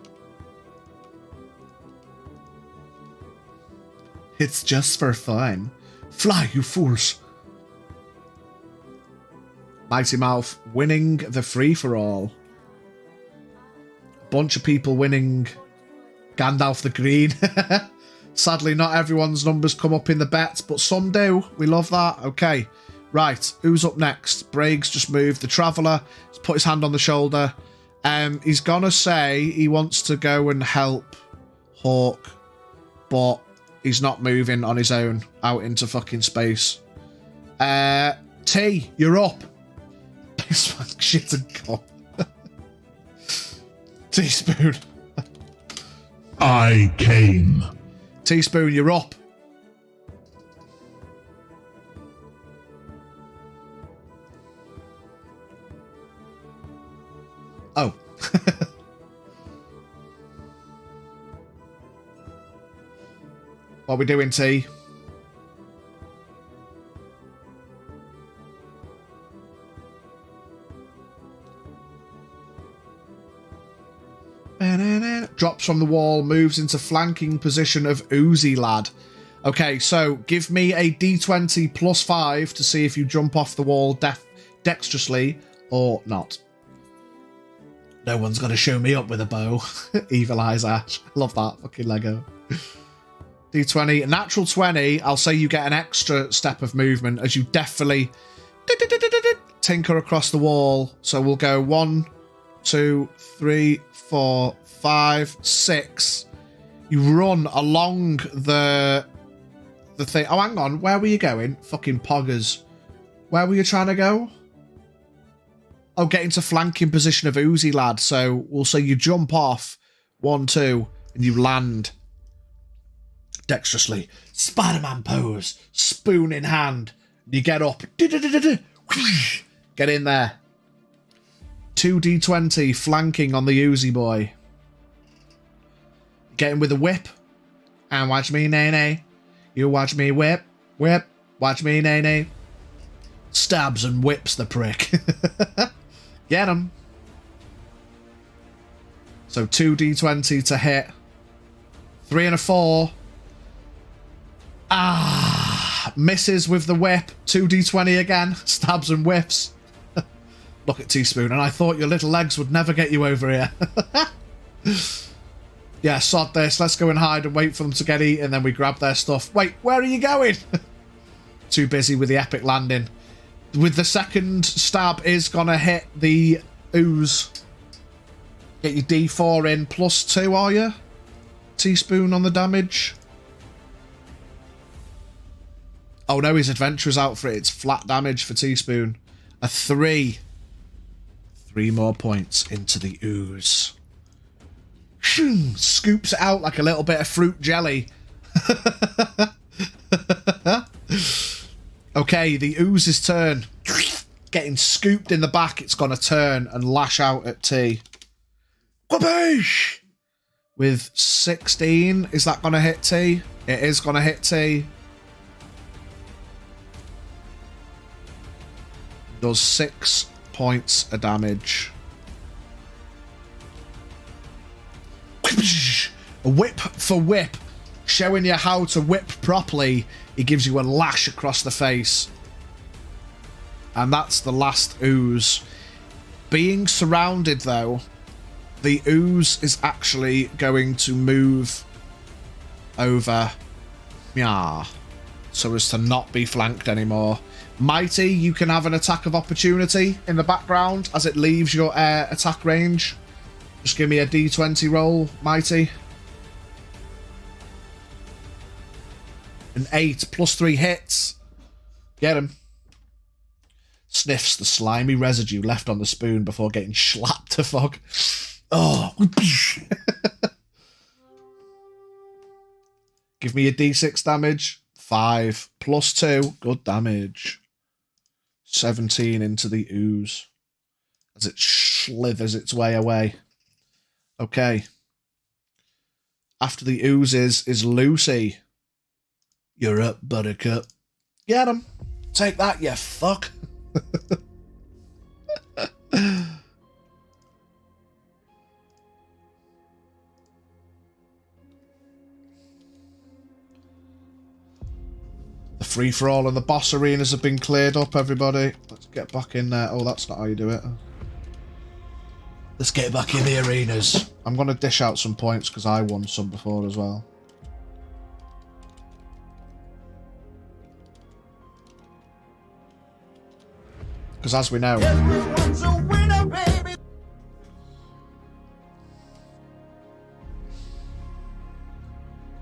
It's just for fun. Fly, you fools. Mighty Mouth winning the free-for-all. Bunch of people winning Gandalf the Green. Sadly, not everyone's numbers come up in the bets, but some do. We love that. Okay, right. Who's up next? Braig's just moved. The Traveller has put his hand on the shoulder. He's gonna say he wants to go and help Hawk, but he's not moving on his own out into fucking space. T, you're up. This man's shit and gone. Teaspoon. I came. Teaspoon, you're up. Oh. What are we doing, T? Drops from the wall, moves into flanking position of Oozy Lad. Okay, so give me a d20 plus 5 to see if you jump off the wall dexterously or not. No one's going to show me up with a bow. Evil Eyes Ash. Love that fucking Lego. D20, a natural 20. I'll say you get an extra step of movement as you definitely tinker across the wall. So we'll go 1, 2, 3, 4, 5, 6. You run along the thing. Oh, hang on. Where were you going? Fucking poggers. Where were you trying to go? Oh, get into flanking position of Oozy Lad. So we'll say you jump off 1, 2, and you land dexterously. Spider-Man pose. Spoon in hand. You get up. Get in there. 2d20 flanking on the Oozy boy. Get him with a whip. And watch me, nay. You watch me whip. Whip. Watch me, nay. Stabs and whips the prick. Get him. So 2d20 to hit. 3 and a 4. Misses with the whip. 2d20 again. Stabs and whips. Look at Teaspoon. And I thought your little legs would never get you over here. Yeah, sod this. Let's go and hide and wait for them to get eaten. Then we grab their stuff. Wait, where are you going? Too busy with the epic landing. With the second stab is going to hit the ooze. Get your D4 in. +2, are you? Teaspoon on the damage. Oh no, his adventurer's out for it. It's flat damage for Teaspoon. A 3. 3 more points into the ooze. Scoops it out like a little bit of fruit jelly. Okay, the ooze's turn. Getting scooped in the back, it's going to turn and lash out at T. Whoopish! With 16, is that going to hit T? It is going to hit T. Does 6 points of damage. A whip for whip. Showing you how to whip properly. He gives you a lash across the face. And that's the last ooze. Being surrounded, though, the ooze is actually going to move over. Yeah. So as to not be flanked anymore. Mighty, you can have an attack of opportunity in the background as it leaves your attack range. Just give me a d20 roll, Mighty. An 8 plus 3 hits. Get him. Sniffs the slimy residue left on the spoon before getting slapped to fog. Oh. Give me a d6 damage. 5 plus 2. Good damage. 17 into the ooze as it slithers its way away. Okay. After the oozes is Lucy. You're up, Buttercup. Get him. Take that, you fuck. The free-for-all and the boss arenas have been cleared up, everybody. Let's get back in there. Oh, that's not how you do it. Let's get back in the arenas. I'm going to dish out some points because I won some before as well. Because as we know... Everyone's a winner, baby.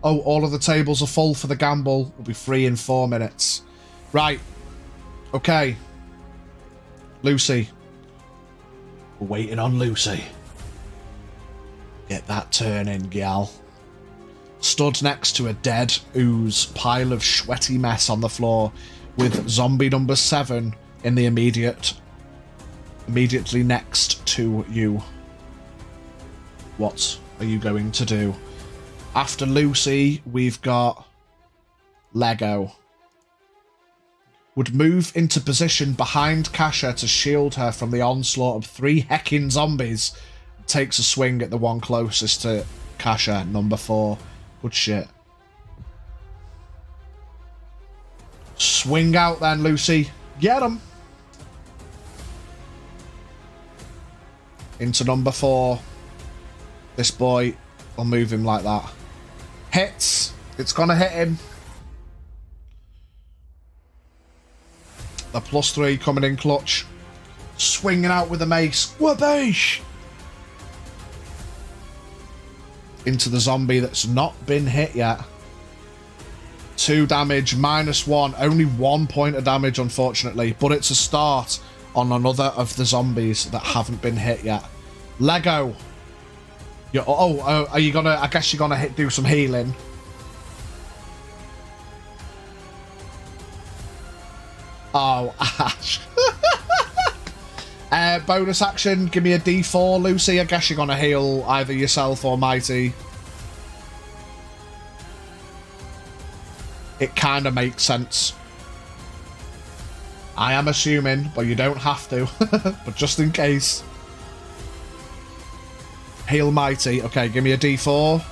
Oh, all of the tables are full for the gamble. We'll be free in 4 minutes. Right. Okay. Lucy. We're waiting on Lucy. Get that turning, gal. Stood next to a dead ooze pile of sweaty mess on the floor with zombie number 7 in the immediately next to you. What are you going to do? After Lucy, we've got Lego. Would move into position behind Kasha to shield her from the onslaught of 3 heckin' zombies. Takes a swing at the one closest to Kasha, number 4. Good shit. Swing out then, Lucy. Get him. Into number 4. This boy, I'll move him like that. Hits. It's gonna hit him. The +3 coming in clutch. Swinging out with a mace. Whoopish! Into the zombie that's not been hit yet. 2 damage, -1. Only 1 point of damage, unfortunately. But it's a start on another of the zombies that haven't been hit yet. Lego. Are you gonna... I guess you're gonna do some healing. Oh, Ash. Bonus action, give me a D4, Lucy. I guess you're gonna heal either yourself or Mighty. It kind of makes sense. I am assuming, but you don't have to. But just in case. Heal Mighty. Okay, give me a D4.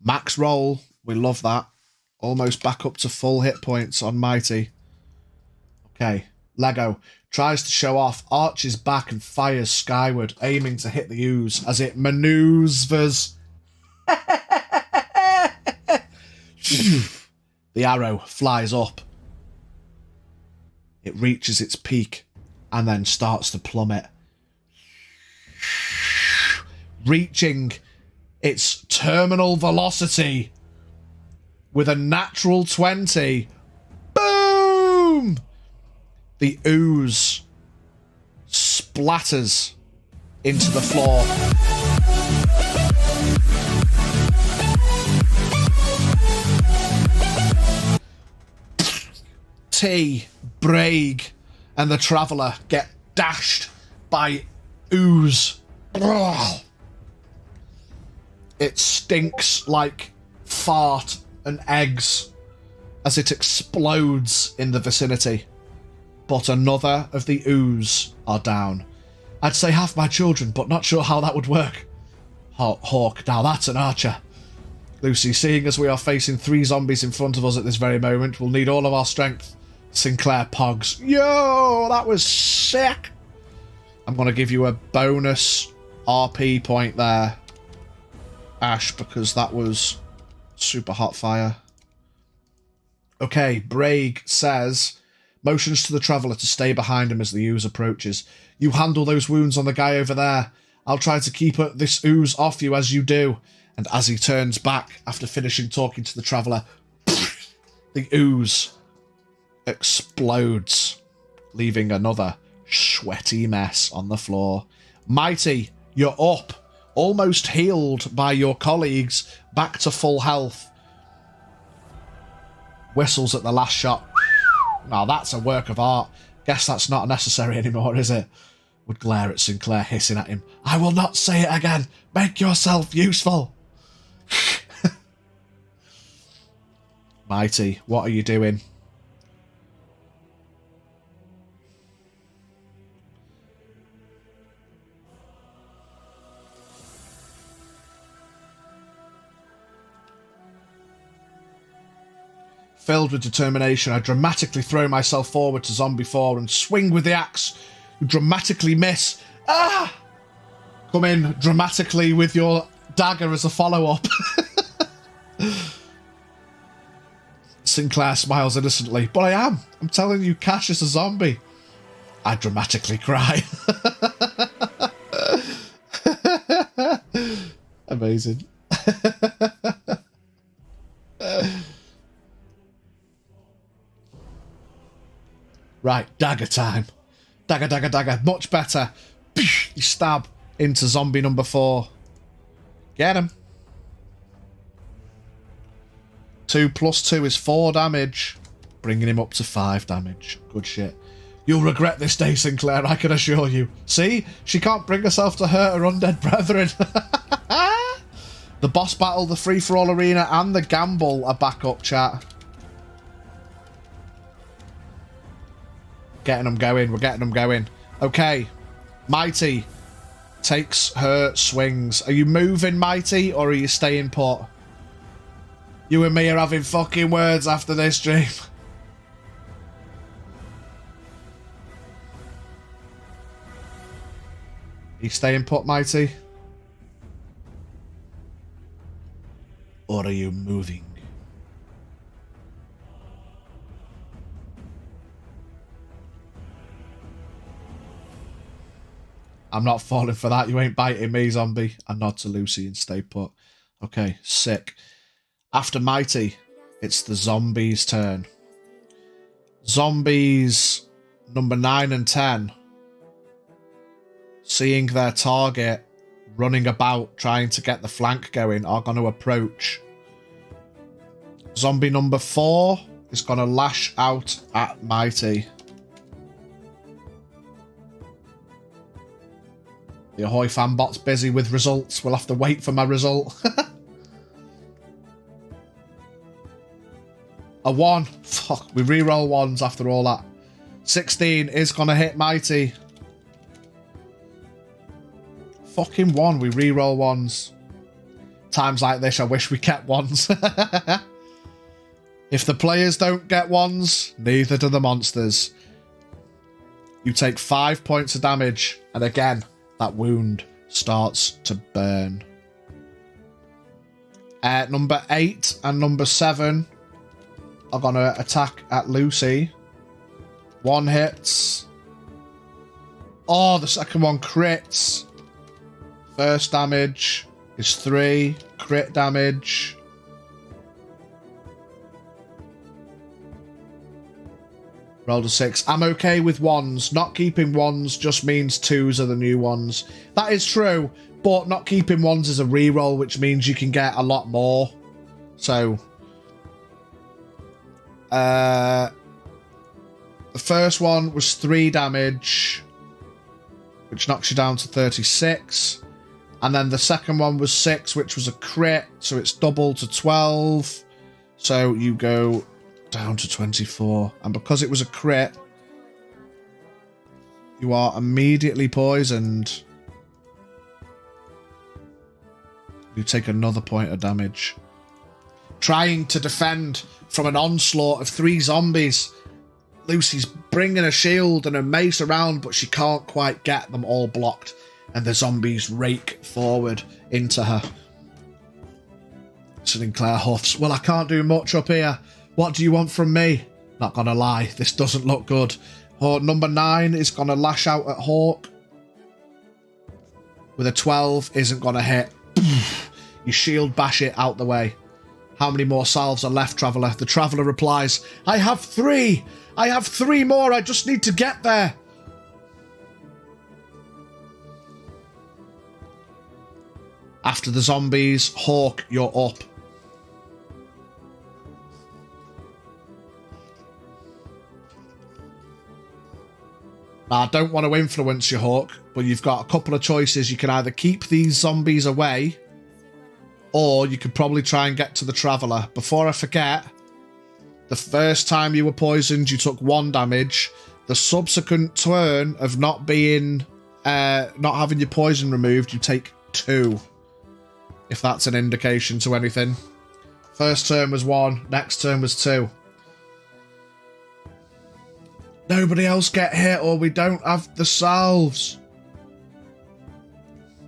Max roll. We love that. Almost back up to full hit points on Mighty. Okay. Lego tries to show off, arches back and fires skyward, aiming to hit the ooze as it maneuvers. The arrow flies up. It reaches its peak and then starts to plummet. Reaching its terminal velocity with a natural 20. Boom! The ooze splatters into the floor. T, Braig, and the Traveller get dashed by ooze. Ugh. It stinks like fart and eggs as it explodes in the vicinity. But another of the ooze are down. I'd say half my children, but not sure how that would work. Hawk, now that's an archer. Lucy, seeing as we are facing 3 zombies in front of us at this very moment, we'll need all of our strength. Sinclair Pogs. Yo, that was sick. I'm going to give you a bonus RP point there, Ash, because that was super hot fire. Okay, Braig says, motions to the traveller to stay behind him as the ooze approaches. You handle those wounds on the guy over there. I'll try to keep this ooze off you as you do. And as he turns back after finishing talking to the traveller, the ooze explodes, leaving another sweaty mess on the floor. Mighty, you're up, almost healed by your colleagues, back to full health. Whistles at the last shot. Now that's a work of art. Guess that's not necessary anymore, is it? Would glare at Sinclair, hissing at him. I will not say it again. Make yourself useful. Mighty, what are you doing? Filled with determination, I dramatically throw myself forward to Zombie 4 and swing with the axe. You dramatically miss. Ah! Come in dramatically with your dagger as a follow-up. Sinclair smiles innocently. But I am. I'm telling you, Cash is a zombie. I dramatically cry. Amazing. Right, dagger time. Dagger, dagger, dagger. Much better. You stab into zombie number 4. Get him. 2 plus 2 is 4 damage. Bringing him up to 5 damage. Good shit. You'll regret this day, Sinclair, I can assure you. See? She can't bring herself to hurt her undead brethren. The boss battle, the free-for-all arena, and the gamble are back up, chat. Getting them going. We're getting them going. Okay. Mighty takes her swings. Are you moving, Mighty, or are you staying put? You and me are having fucking words after this stream. You staying put, Mighty? Or are you moving? I'm not falling for that. You ain't biting me, zombie. I nod to Lucy and stay put. Okay, sick. After Mighty, it's the zombies' turn. Zombies number 9 and 10, seeing their target running about, trying to get the flank going, are going to approach. Zombie number 4 is going to lash out at Mighty. The Ahoy fanbot's busy with results. We'll have to wait for my result. A 1. Fuck, we re-roll 1s after all that. 16 is going to hit Mighty. Fucking 1, we re-roll 1s. Times like this, I wish we kept 1s. If the players don't get 1s, neither do the monsters. You take 5 points of damage, and again, that wound starts to burn. Number 8 and number 7 are going to attack at Lucy. 1 hits. Oh, the second one crits. First damage is 3. Crit damage. Rolled a 6. I'm okay with 1s. Not keeping 1s just means 2s are the new ones. That is true, but not keeping 1s is a reroll, which means you can get a lot more. So, the first one was 3 damage, which knocks you down to 36. And then the second one was 6, which was a crit, so it's double to 12. So you go down to 24. And because it was a crit, you are immediately poisoned. You take another point of damage. Trying to defend from an onslaught of 3 zombies, Lucy's bringing a shield and a mace around, but she can't quite get them all blocked, and the zombies rake forward into her. Sinclair huffs. Well, I can't do much up here. What do you want from me? Not gonna lie, this doesn't look good. Number 9 is gonna lash out at Hawk. With a 12, isn't gonna hit. You shield bash it out the way. How many more salves are left, Traveller? The Traveller replies, I have 3! I have 3 more, I just need to get there! After the zombies, Hawk, you're up. Now, I don't want to influence you, Hawk, but you've got a couple of choices. You can either keep these zombies away, or you could probably try and get to the Traveller. Before I forget, the first time you were poisoned, you took 1 damage. The subsequent turn of not being, not having your poison removed, you take 2. If that's an indication to anything. First turn was 1, next turn was 2. Nobody else get hit or we don't have the salves.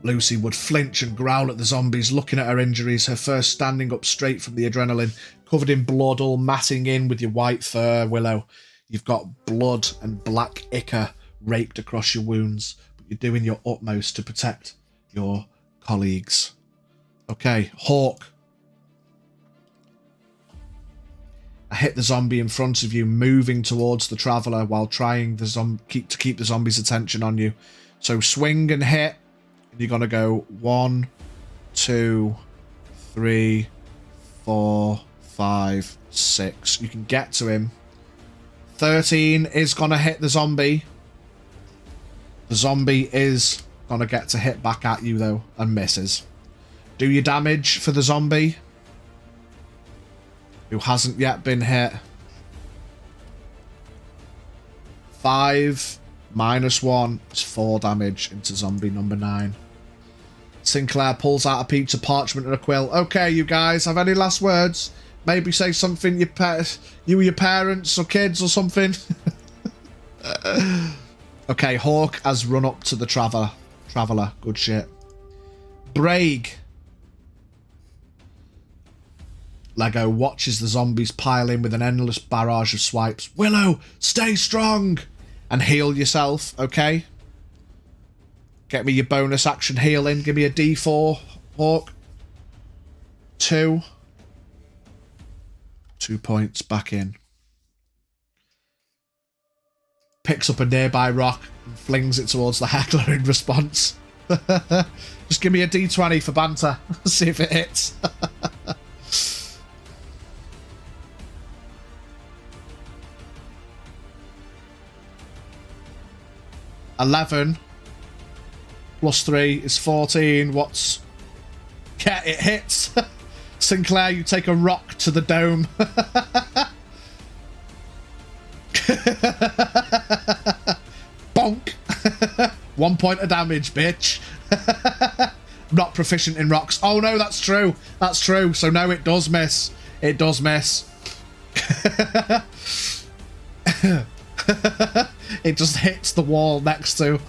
Lucy would flinch and growl at the zombies, looking at her injuries, her fur standing up straight from the adrenaline, covered in blood, all matting in with your white fur, Willow. You've got blood and black ichor raked across your wounds, but you're doing your utmost to protect your colleagues. Okay, Hawk. I hit the zombie in front of you, moving towards the Traveller while trying to keep the zombie's attention on you. So swing and hit. And you're going to go 1, 2, 3, 4, 5, 6. You can get to him. 13 is going to hit the zombie. The zombie is going to get to hit back at you, though, and misses. Do your damage for the zombie, who hasn't yet been hit. 5 minus 1 is 4 damage into zombie number 9. Sinclair pulls out a piece of parchment and a quill. Okay, you guys, have any last words? Maybe say something you or your parents or kids or something. Okay, Hawk has run up to the Traveller. Good shit. Braig. Lego watches the zombies pile in with an endless barrage of swipes. Willow, stay strong! And heal yourself, okay? Get me your bonus action healing. Give me a D4, Hawk. 2. 2 points back in. Picks up a nearby rock and flings it towards the heckler in response. Just give me a D20 for banter. See if it hits. 11 plus 3 is 14. What's... Yeah, it hits. Sinclair, you take a rock to the dome. Bonk. 1 point of damage, bitch. I'm not proficient in rocks. Oh no, that's true. That's true. So no, it does miss. It does miss. It just hits the wall next to.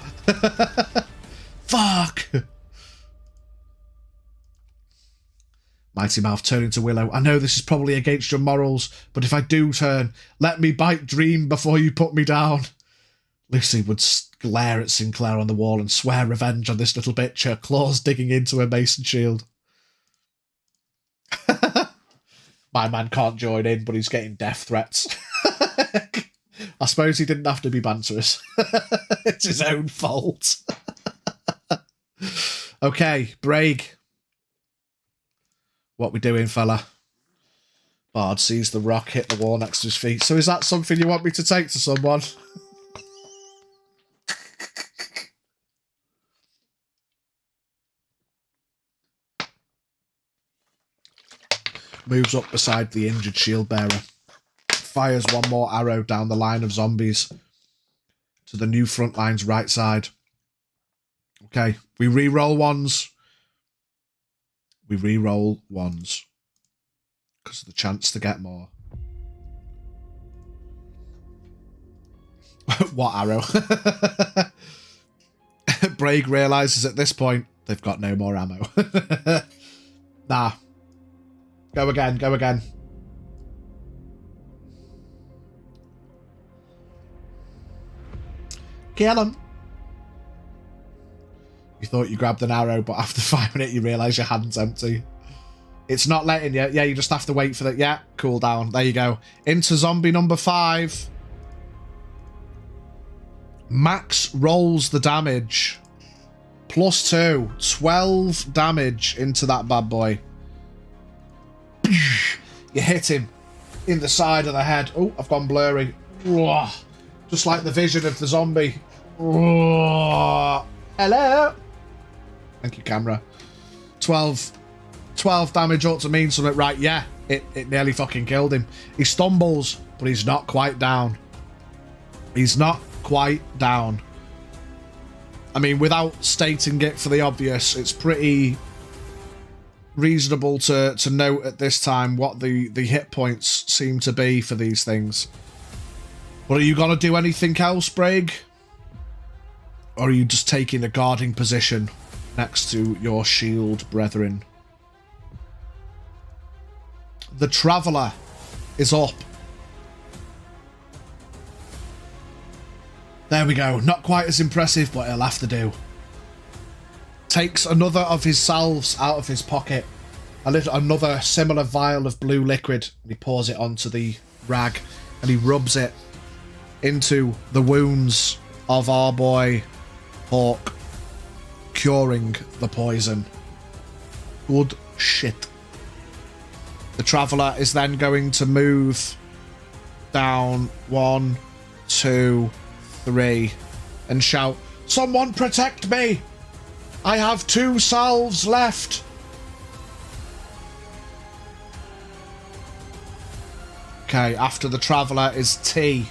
Fuck. Mighty Mouth turning to Willow. I know this is probably against your morals, but if I do turn, let me bite Dream before you put me down. Lucy would glare at Sinclair on the wall and swear revenge on this little bitch, her claws digging into her mason shield. My man can't join in, but he's getting death threats. I suppose he didn't have to be banterous. It's his own fault. Okay, Braig. What we doing, fella? Bard sees the rock hit the wall next to his feet. So is that something you want me to take to someone? Moves up beside the injured shield bearer. Fires one more arrow down the line of zombies to the new front line's right side. Okay, we re-roll ones. We re-roll ones because of the chance to get more. What arrow? Braig realises at this point they've got no more ammo. Nah. Go again, go again. Kill him. You thought you grabbed an arrow, but after firing it, you realise your hand's empty. It's not letting you. Yeah, you just have to wait for that. Yeah, cool down. There you go. Into zombie number 5. Max rolls the damage. +2. 12 damage into that bad boy. You hit him in the side of the head. Oh, I've gone blurry. Just like the vision of the zombie. Hello. Thank you, camera. 12 damage ought to mean something. Right, yeah. It nearly fucking killed him. He stumbles, but he's not quite down. He's not quite down. I mean, without stating it for the obvious, it's pretty reasonable to note at this time what the hit points seem to be for these things. But are you going to do anything else, Brig? Or are you just taking a guarding position next to your shield brethren? The Traveller is up. There we go. Not quite as impressive, but it'll have to do. Takes another of his salves out of his pocket. Another similar vial of blue liquid. He pours it onto the rag and he rubs it into the wounds of our boy Hawk, curing the poison. Good shit. The Traveller is then going to move down 1, 2, 3 and shout, "Someone protect me! I have 2 salves left." Okay, after the Traveller is T.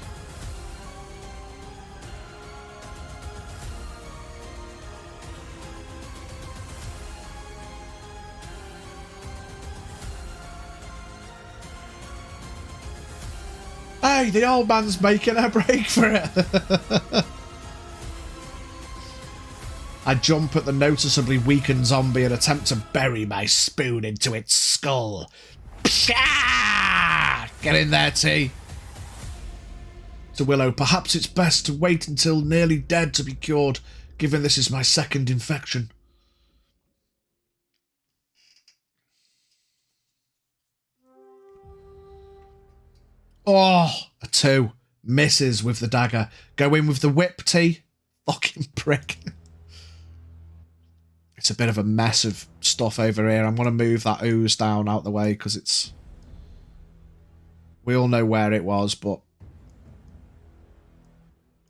Hey, the old man's making a break for it. I jump at the noticeably weakened zombie and attempt to bury my spoon into its skull. Psha! Get in there, T. To Willow, perhaps it's best to wait until nearly dead to be cured, given this is my second infection. Oh, a 2. Misses with the dagger. Go in with the whip, T. Fucking prick. It's a bit of a mess of stuff over here. I'm going to move that ooze down out the way because it's... We all know where it was, but...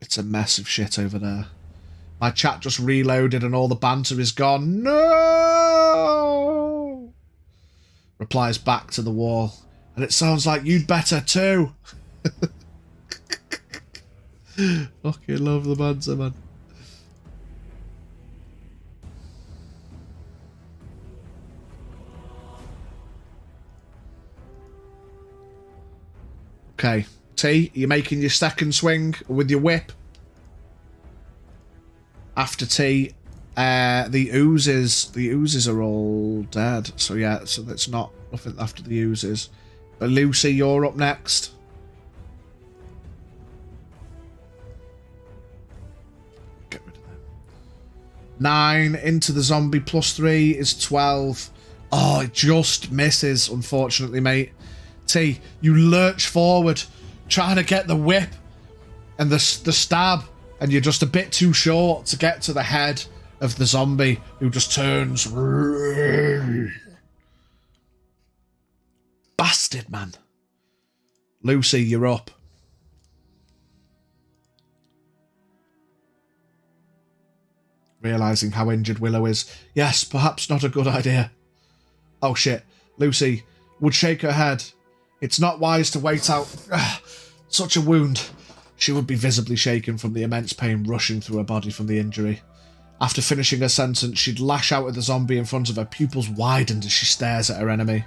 It's a mess of shit over there. My chat just reloaded and all the banter is gone. No! Replies back to the wall. And it sounds like you'd better too. Fucking love the banter, man. Okay, T, you're making your second swing with your whip. After T, the oozes are all dead. So yeah, so that's not nothing after the oozes. But Lucy, you're up next. Get rid of them. 9 into the zombie +3 is 12. Oh, it just misses, unfortunately, mate. T, you lurch forward, trying to get the whip and the stab, and you're just a bit too short to get to the head of the zombie, who just turns. Bastard, man. Lucy, you're up. Realising how injured Willow is. Yes, perhaps not a good idea. Oh shit. Lucy would shake her head. It's not wise to wait out such a wound. She would be visibly shaken from the immense pain rushing through her body from the injury. After finishing her sentence, she'd lash out at the zombie in front of her, pupils widened as she stares at her enemy.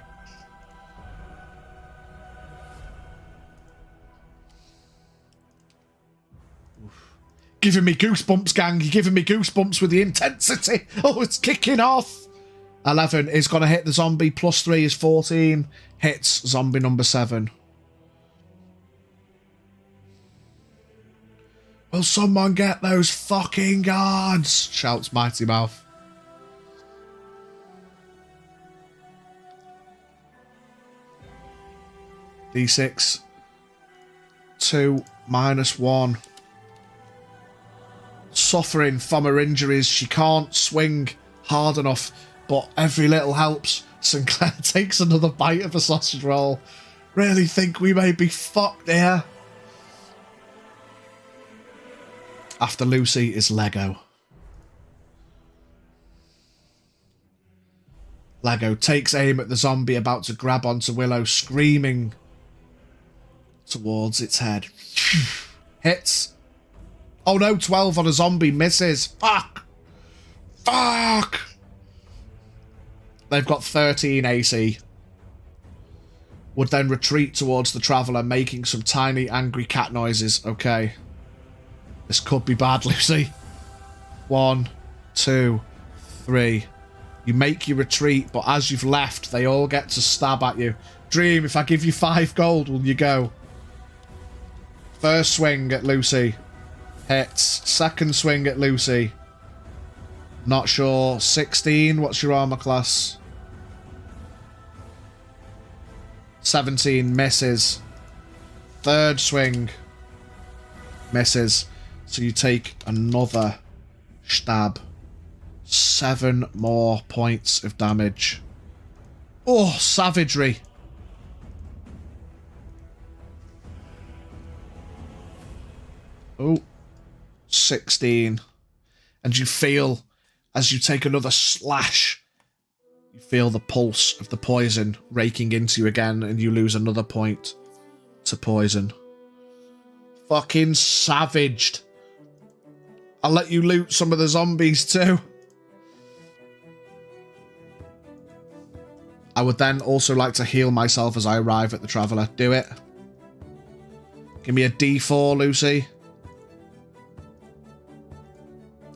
Giving me goosebumps, gang. You're giving me goosebumps with the intensity. Oh, it's kicking off. 11 is going to hit the zombie. +3 is 14. Hits zombie number 7. Will someone get those fucking guards? Shouts Mighty Mouth. D6. 2 minus 1. Suffering from her injuries. She can't swing hard enough, but every little helps. Sinclair takes another bite of a sausage roll. Really think we may be fucked here. After Lucy is Lego. Lego takes aim at the zombie about to grab onto Willow, screaming towards its head. Hits. Oh no, 12 on a zombie, misses. Fuck. Fuck. They've got 13 AC. Would then retreat towards the Traveller, making some tiny angry cat noises. Okay. This could be bad, Lucy. 1, 2, 3. You make your retreat, but as you've left, they all get to stab at you. Dream, if I give you 5 gold, will you go? First swing at Lucy. Hits. Second swing at Lucy. Not sure. 16. What's your armor class? 17. Misses. Third swing. Misses. So you take another stab. 7 more points of damage. Oh, savagery. Oh, 16. And you feel, as you take another slash, you feel the pulse of the poison raking into you again, and you lose another point to poison. Fucking savaged. I'll let you loot some of the zombies too. I would then also like to heal myself as I arrive at the Traveller. Do it. Give me a D4, Lucy.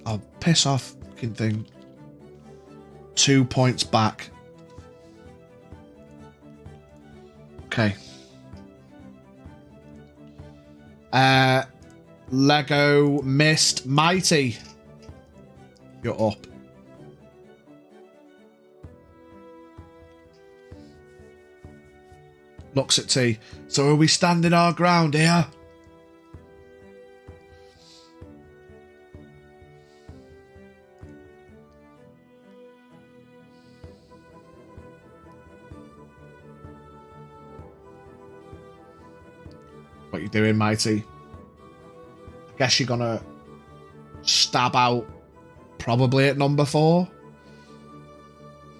Oh, piss off, fucking thing. 2 points back. Okay. Lego missed. Mighty. You're up. Looks at T. So are we standing our ground here? What you doing, Mighty? I guess you're gonna stab out probably at number 4.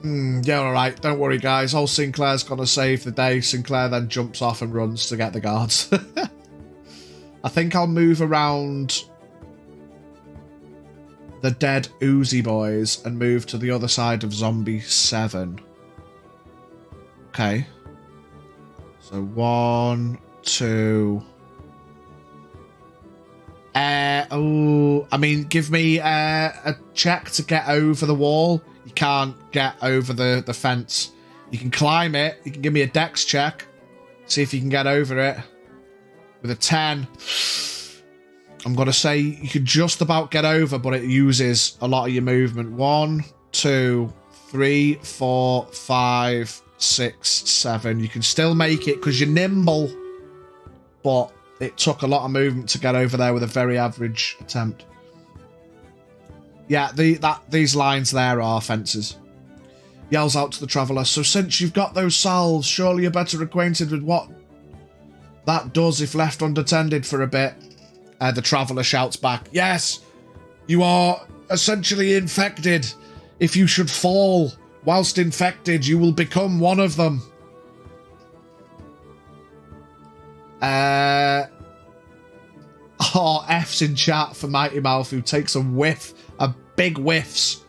Yeah, alright. Don't worry, guys. Old Sinclair's gonna save the day. Sinclair then jumps off and runs to get the guards. I think I'll move around the dead Uzi boys and move to the other side of Zombie 7. Okay. So 1, 2... I mean, give me a check to get over the wall. You can't get over the fence. You can climb it. You can give me a dex check. See if you can get over it. With a 10. I'm going to say you can just about get over, but it uses a lot of your movement. 1, 2, 3, 4, 5, 6, 7. You can still make it because you're nimble. But it took a lot of movement to get over there with a very average attempt. Yeah, these lines there are fences. Yells out to the Traveller, so since you've got those salves, surely you're better acquainted with what that does if left unattended for a bit. The Traveller shouts back, yes, you are essentially infected. If you should fall whilst infected, you will become one of them. F's in chat for Mighty Mouth, who takes a whiff, a big whiffs.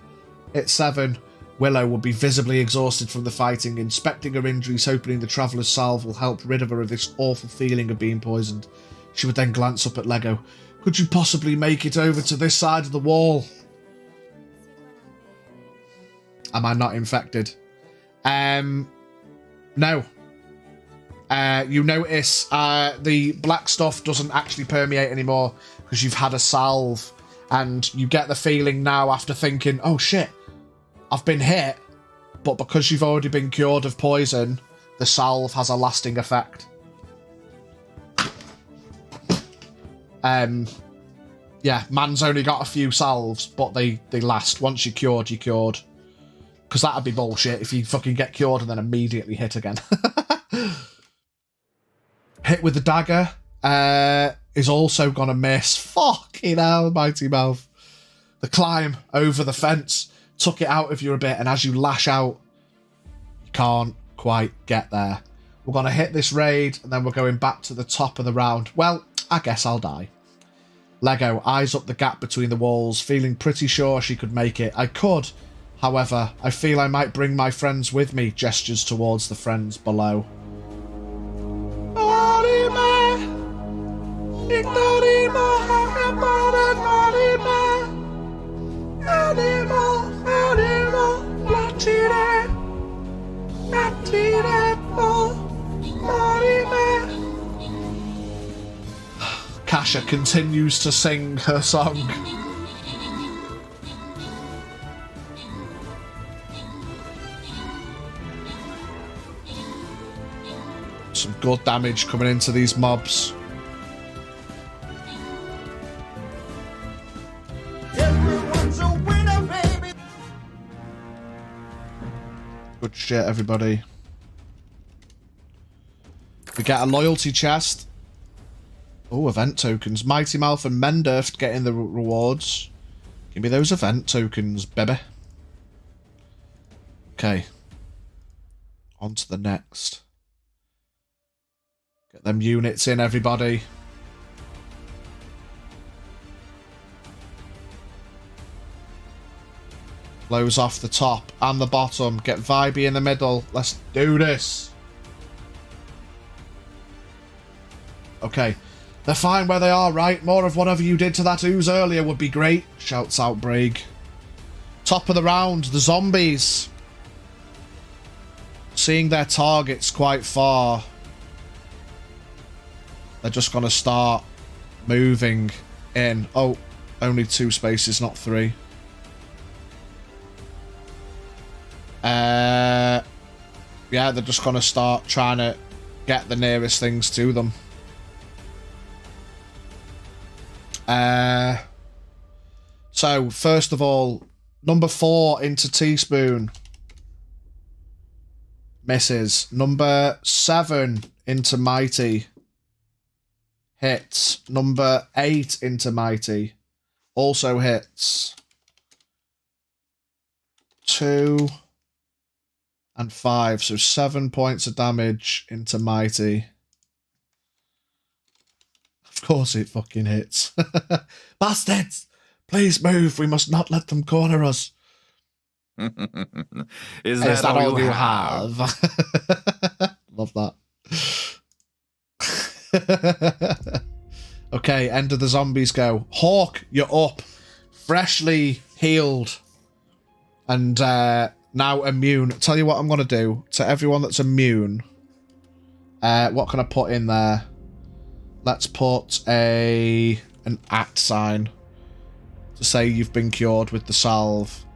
It's 7. Willow will be visibly exhausted from the fighting, inspecting her injuries, hoping the Traveller's salve will help rid of her of this awful feeling of being poisoned. She would then glance up at Lego. Could you possibly make it over to this side of the wall? Am I not infected? No. You notice the black stuff doesn't actually permeate anymore because you've had a salve, and you get the feeling now after thinking, oh shit, I've been hit, but because you've already been cured of poison, the salve has a lasting effect. Yeah, man's only got a few salves, but they last. Once you're cured, you're cured. Because that'd be bullshit if you fucking get cured and then immediately hit again. Hit with the dagger is also gonna miss. Fucking hell, mighty mouth. The climb over the fence took it out of you a bit, and as you lash out, you can't quite get there. We're gonna hit this raid, and then we're going back to the top of the round. Well, I guess I'll die. Lego eyes up the gap between the walls, feeling pretty sure she could make it. I could, however, I feel I might bring my friends with me, gestures towards the friends below. Kasha continues to sing her song. Some good damage coming into these mobs. Everyone's a winner, baby. Good shit, everybody. We get a loyalty chest. Oh, event tokens. Mighty Mouth and Mendurft getting the rewards. Give me those event tokens, baby. Okay. On to the next. Get them units in, everybody. Blows off the top and the bottom. Get Vibey in the middle. Let's do this. Okay. They're fine where they are, right? More of whatever you did to that ooze earlier would be great, shouts out Brig. Top of the round, the zombies. Seeing their targets quite far, they're just going to start moving in. Oh, only 2 spaces, not 3. Yeah, they're just going to start trying to get the nearest things to them. So, first of all, number 4 into Teaspoon. Misses. Number 7 into Mighty. Hits. Number 8 into Mighty. Also hits. 2 and 5. So 7 points of damage into Mighty. Of course it fucking hits. Bastards! Please move. We must not let them corner us. Is that all you have? Love that. Okay, end of the zombies go. Hawk, you're up. Freshly healed. And now immune. Tell you what I'm going to do. To everyone that's immune. What can I put in there? Let's put an @ sign. To say you've been cured with the salve.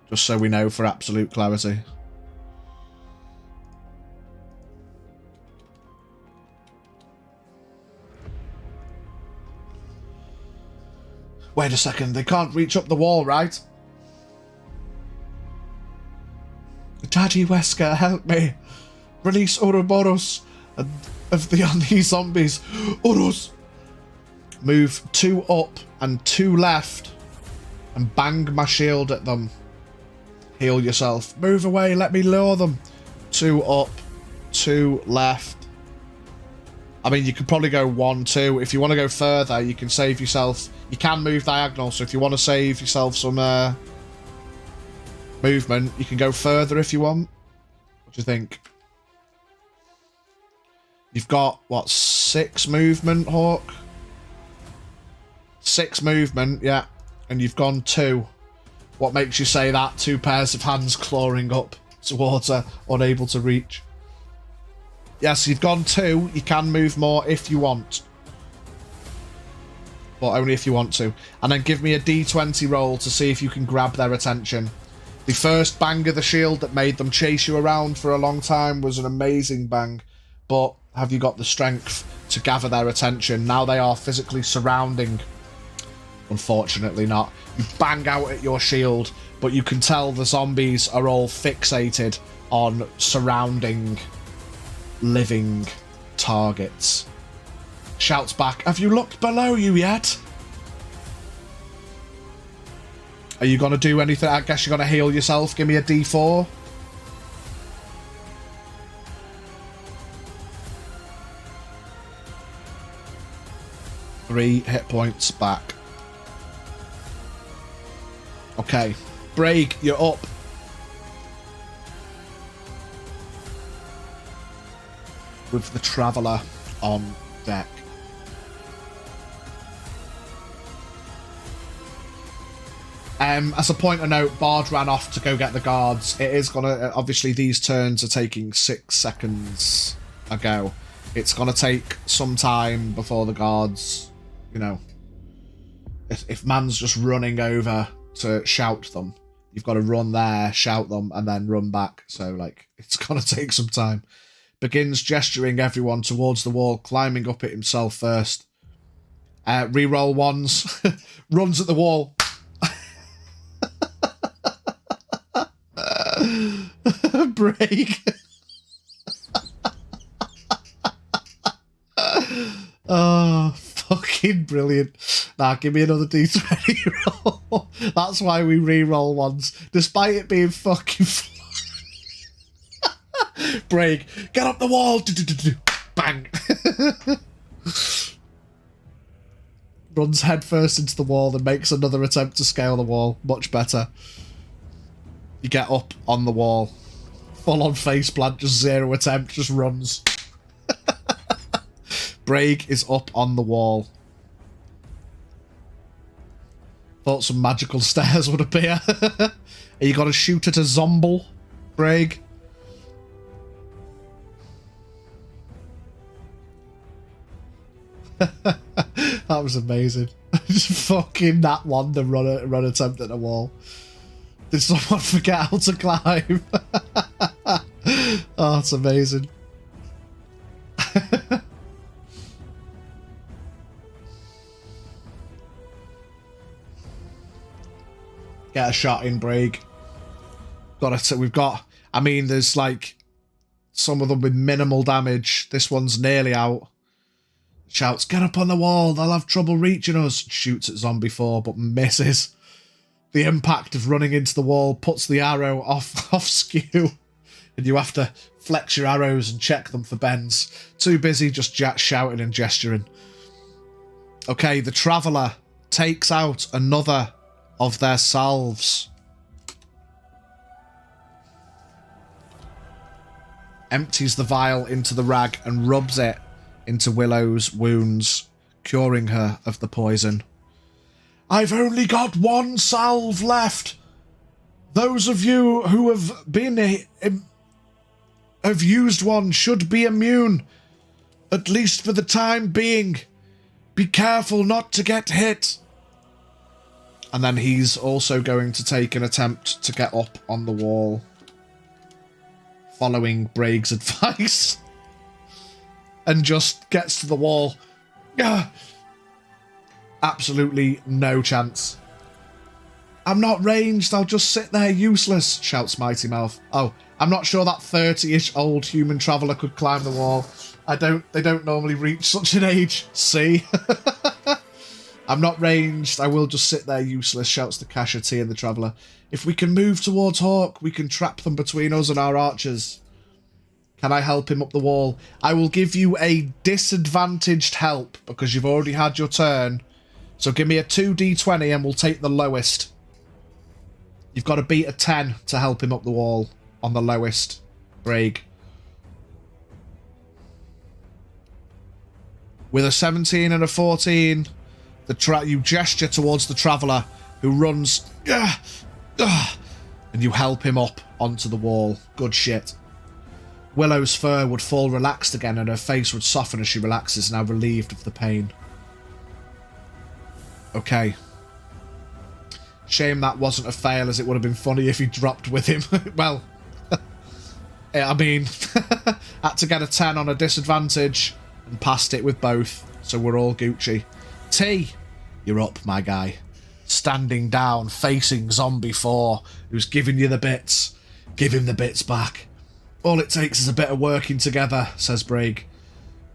Just so we know for absolute clarity. Wait a second, they can't reach up the wall, right? Daddy Wesker, help me. Release Ouroboros of these zombies. Ouros! Move 2 up and 2 left and bang my shield at them. Heal yourself. Move away, let me lure them. 2 up, 2 left. I mean, you could probably go 1, 2. If you want to go further, you can save yourself. You can move diagonal, so if you want to save yourself some movement, you can go further if you want. What do you think? You've got, what, 6 movement, Hawk? 6 movement, yeah. And you've gone 2. What makes you say that? 2 pairs of hands clawing up towards her, unable to reach. Yes, you've gone 2. You can move more if you want. But only if you want to. And then give me a D20 roll to see if you can grab their attention. The first bang of the shield that made them chase you around for a long time was an amazing bang. But have you got the strength to gather their attention? Now they are physically surrounding. Unfortunately not. You bang out at your shield, but you can tell the zombies are all fixated on surrounding living targets. Shouts back, have you looked below you yet? Are you going to do anything? I guess you're going to heal yourself. Give me a D4. Three hit points back. Okay. Braig, you're up. With the Traveller on deck. As a point of note, Bard ran off to go get the guards. It is gonna... Obviously, these turns are taking 6 seconds ago. It's gonna take some time before the guards, you know... If man's just running over to shout them, you've got to run there, shout them, and then run back. So, like, it's gonna take some time. Begins gesturing everyone towards the wall, climbing up it himself first. Reroll ones. Runs at the wall. Break. Oh, fucking brilliant. Now, give me another D20 roll. That's why we re-roll ones, despite it being fucking Break. Get up the wall. Bang. Runs headfirst into the wall and makes another attempt to scale the wall. Much better. You get up on the wall. Full on faceplant, just 0 attempt, just runs. Braig is up on the wall. Thought some magical stairs would appear. Are you going to shoot at a zombie, Braig? That was amazing. Just fucking that one, the run attempt at the wall. Did someone forget how to climb? Oh, it's amazing. Get a shot in, Braig. We've got... I mean, there's like some of them with minimal damage. This one's nearly out. Shouts, get up on the wall, they'll have trouble reaching us. Shoots at Zombie 4, but misses. The impact of running into the wall puts the arrow off skew. And you have to flex your arrows and check them for bends. Too busy just shouting and gesturing. Okay, the Traveller takes out another of their salves. Empties the vial into the rag and rubs it into Willow's wounds, curing her of the poison. I've only got 1 salve left. Those of you who have used one should be immune, at least for the time being. Be careful not to get hit. And then he's also going to take an attempt to get up on the wall, following Braig's advice. And just gets to the wall. Absolutely no chance. I'm not ranged, I'll just sit there useless, shouts Mighty Mouth. Oh, I'm not sure that 30-ish old human traveller could climb the wall. They don't normally reach such an age. See? I'm not ranged, I will just sit there useless, shouts the Casualty and the Traveller. If we can move towards Hawk, we can trap them between us and our archers. Can I help him up the wall? I will give you a disadvantaged help because you've already had your turn. So give me a 2d20 and we'll take the lowest. You've got to beat a 10 to help him up the wall on the lowest. Braig. With a 17 and a 14, you gesture towards the Traveller who runs and you help him up onto the wall. Good shit. Willow's fur would fall relaxed again and her face would soften as she relaxes, now relieved of the pain. Okay. Shame that wasn't a fail, as it would have been funny if he dropped with him. Well, I mean, had to get a 10 on a disadvantage and passed it with both, so we're all Gucci. T, you're up, my guy. Standing down, facing Zombie 4, who's giving you the bits. Give him the bits back. All it takes is a bit of working together, says Brig.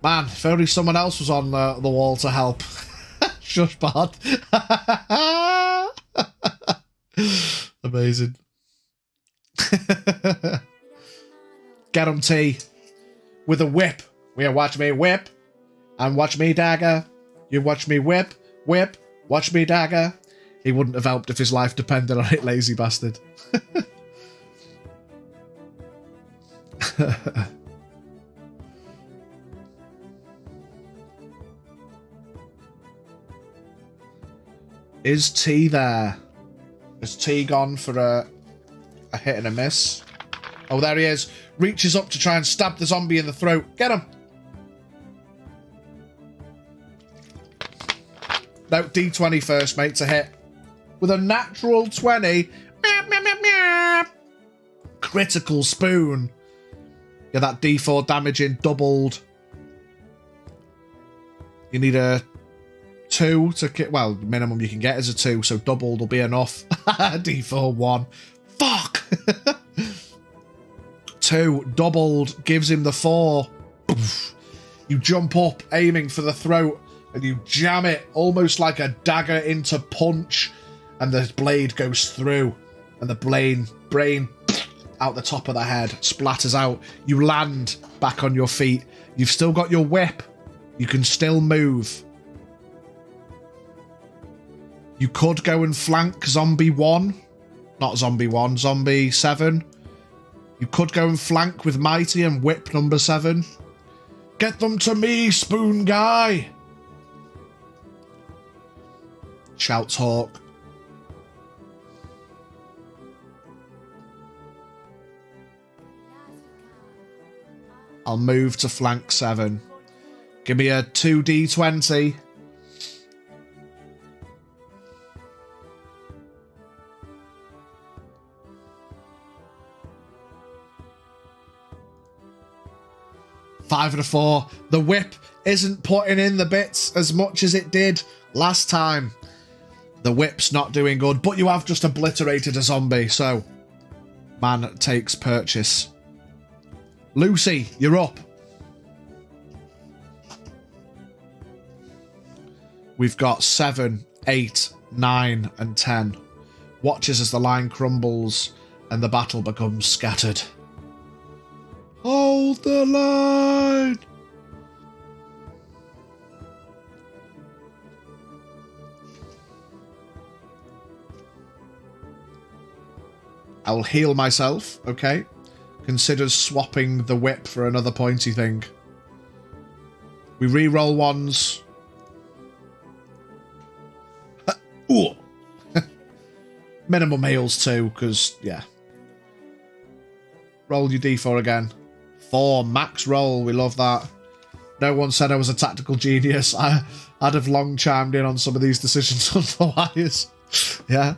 Man, if only someone else was on the wall to help. Shush, bud. Amazing. Get him, T. With a whip. We'll watch me whip. And watch me dagger. You watch me whip. Whip. Watch me dagger. He wouldn't have helped if his life depended on it, lazy bastard. Is T there? Is T gone for a hit and a miss? Oh, there he is. Reaches up to try and stab the zombie in the throat. Get him! No, D20 first, mate, to hit. With a natural 20. Critical spoon. Get that D4 damage in doubled. You need a 2 to get. Well, minimum you can get is a 2, so doubled will be enough. D4 1. Fuck! 2 doubled gives him the 4. Oof. You jump up, aiming for the throat, and you jam it almost like a dagger into punch, and the blade goes through, and the brain out the top of the head splatters out. You land back on your feet. You've still got your whip. You can still move. You could go and flank Zombie 1. Not Zombie 1, Zombie 7. You could go and flank with Mighty and whip number 7. Get them to me, spoon guy! Shouts Hawk. I'll move to flank 7. Give me a 2d20. Five and a 4. The whip isn't putting in the bits as much as it did last time. The whip's not doing good, but you have just obliterated a zombie, so man takes purchase. Lucy, you're up. We've got 7, 8, 9, and 10. Watches as the line crumbles and the battle becomes scattered. Hold the line! I will heal myself, okay? Considers swapping the whip for another pointy thing. We re-roll ones. Ooh. Minimum heals too, because, yeah. Roll your d4 again. 4, max roll, we love that. No one said I was a tactical genius. I'd have long chimed in on some of these decisions otherwise. Yeah.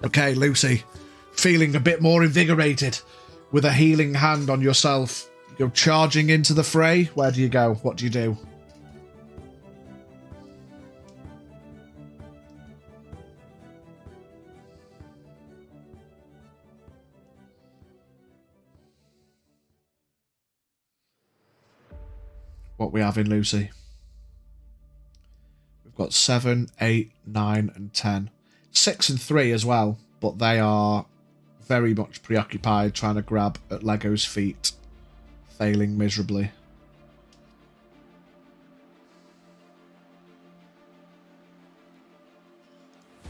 Okay, Lucy. Feeling a bit more invigorated. With a healing hand on yourself. You're charging into the fray. Where do you go? What do you do? What we have in Lucy? We've got 7, 8, 9, and 10. 6 and 3 as well, but they are very much preoccupied trying to grab at Lego's feet, failing miserably.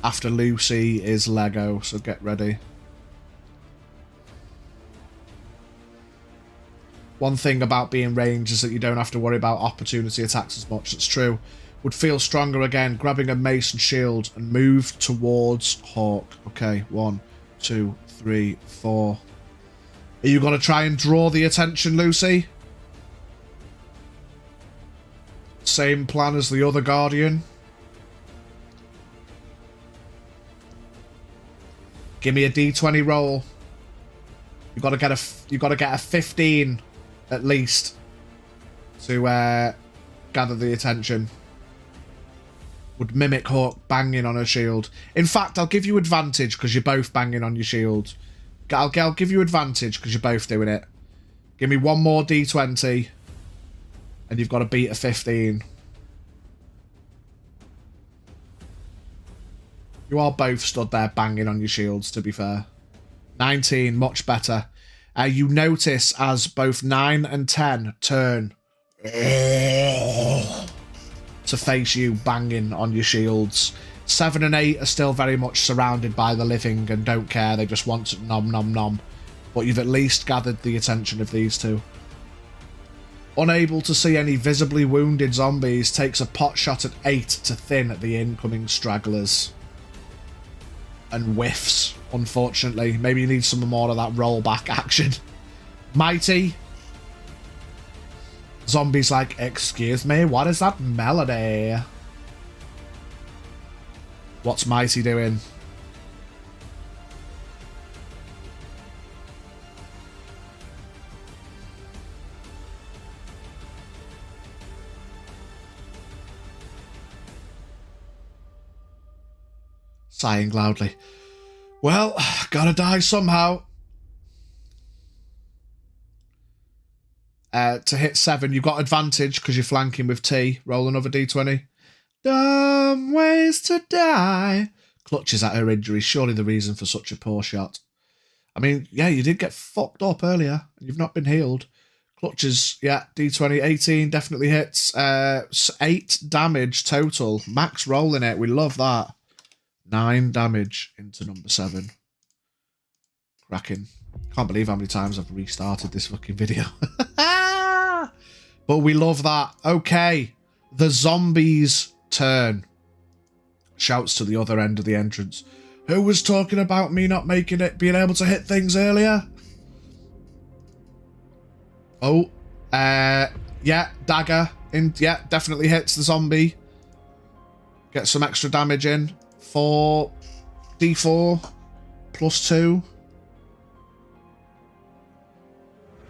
After Lucy is Lego, so get ready. One thing about being ranged is that you don't have to worry about opportunity attacks as much. It's true. Would feel stronger again, grabbing a mace and shield and move towards Hawk. Okay, 1, 2, 3, 4. Are you going to try and draw the attention, Lucy? Same plan as the other Guardian. Give me a D20 roll. You got to get a 15 at least to gather the attention. Would mimic Hawk banging on her shield. In fact, I'll give you advantage because you're both banging on your shield. I'll give you advantage because you're both doing it. Give me one more D20 and you've got to beat a 15. You are both stood there banging on your shields, to be fair. 19, much better. You notice as both 9 and 10 turn to face you banging on your shields. 7 and 8 are still very much surrounded by the living and don't care. They just want to nom nom nom. But you've at least gathered the attention of these two. Unable to see any visibly wounded zombies, takes a pot shot at 8 to thin at the incoming stragglers. And whiffs, unfortunately. Maybe you need some more of that rollback action. Mighty. Zombie's like, excuse me, what is that melody? What's Mighty doing? Sighing loudly. Well, gotta die somehow. To hit 7, you've got advantage because you're flanking with T. Roll another D20. Dumb ways to die. Clutches at her injury. Surely the reason for such a poor shot. I mean, yeah, you did get fucked up earlier. You've not been healed. Clutches, yeah, D20, 18, definitely hits. 8 damage total. Max rolling it. We love that. 9 damage into number 7. Cracking. Can't believe how many times I've restarted this fucking video. But we love that. Okay. The zombies' turn. Shouts to the other end of the entrance. Who was talking about me not making it, being able to hit things earlier? Oh. Yeah, dagger. Yeah, definitely hits the zombie. Get some extra damage in. 4 D4 plus 2.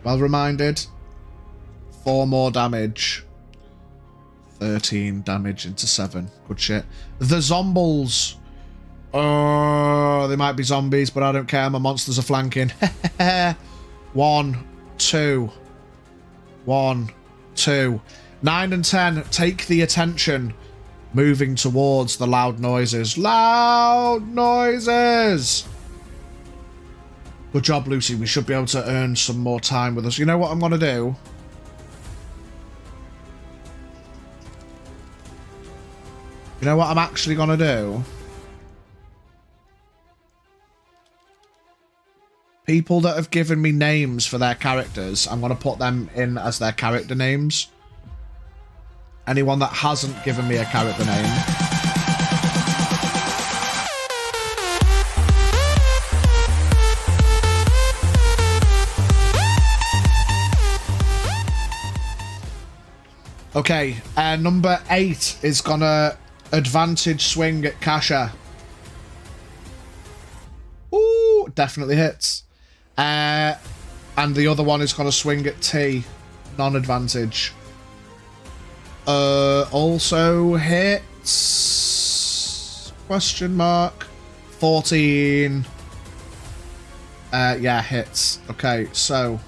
Well reminded. 4 more damage. 13 damage into 7. Good shit. The zombies. Oh, they might be zombies, but I don't care. My monsters are flanking. 1, 2. 1, 2. 9 and 10 take the attention. Moving towards the loud noises. Loud noises! Good job, Lucy. We should be able to earn some more time with us. You know what I'm going to do? You know what I'm actually going to do? People that have given me names for their characters, I'm going to put them in as their character names. Anyone that hasn't given me a character name. Okay, number 8 is gonna advantage swing at Kasha. Ooh, definitely hits. And the other one is gonna swing at T, non-advantage. Also hits. Question mark. 14. Yeah, hits. Okay, so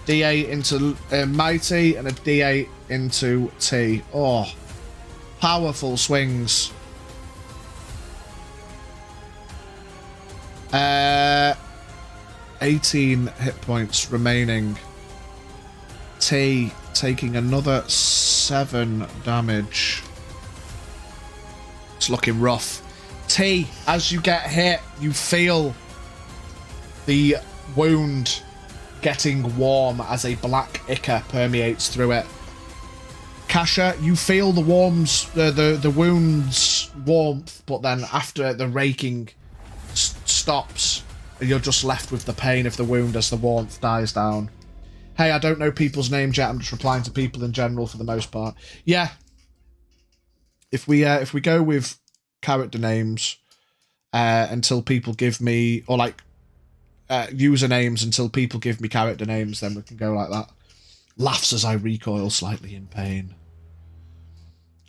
D8 into Mighty and a D8 into T. Oh, powerful swings. 18 hit points remaining. T taking another 7 damage. It's looking rough. T, as you get hit, you feel the wound getting warm as a black ichor permeates through it. Kasha, you feel the the wound's warmth, but then after the raking stops, And you're just left with the pain of the wound as the warmth dies down. Hey, I don't know people's names yet. I'm just replying to people in general for the most part. Yeah. If we go with character names until people give me, or like usernames until people give me character names, then we can go like that. Laughs as I recoil slightly in pain.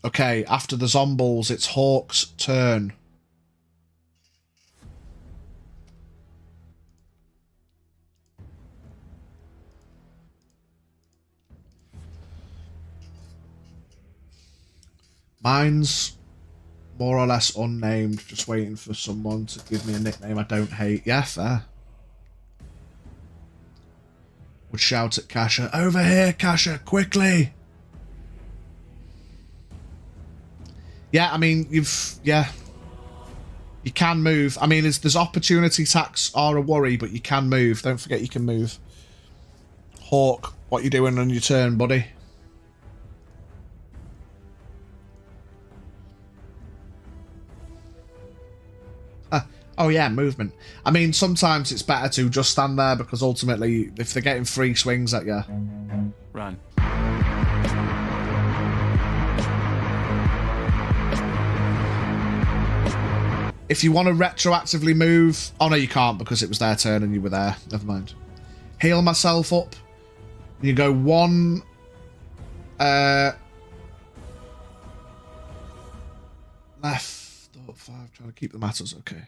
Okay, after the zombies, it's Hawk's turn. Mine's more or less unnamed, just waiting for someone to give me a nickname I don't hate. Yeah, fair. Would shout at Kasha, over here, Kasha, quickly! Yeah, I mean, you can move. I mean, there's opportunity attacks are a worry, but you can move. Don't forget you can move. Hawk, what you doing on your turn, buddy? Oh yeah, movement. I mean, sometimes it's better to just stand there because ultimately, if they're getting free swings at you... Run. If you want to retroactively move... Oh no, you can't because it was their turn and you were there. Never mind. Heal myself up. You go 1... left up 5. Trying to keep the matters okay.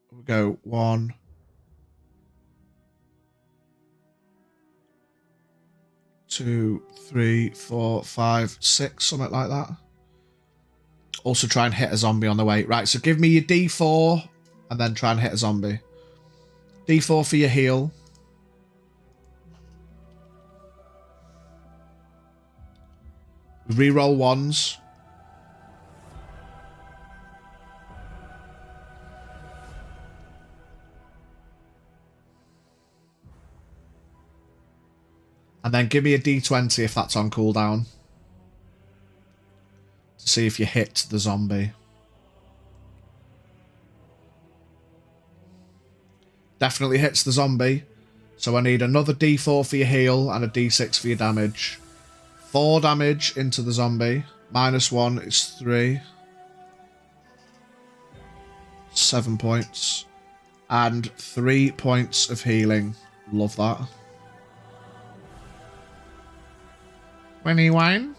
We go 1, 2, 3, 4, 5, 6, something like that. Also try and hit a zombie on the way. Right, so give me your D4 and then try and hit a zombie. D4 for your heal. Reroll ones. And then give me a D20 if that's on cooldown. To see if you hit the zombie. Definitely hits the zombie. So I need another D4 for your heal and a D6 for your damage. 4 damage into the zombie. -1 is 3. 7 points. And 3 points of healing. Love that. 21.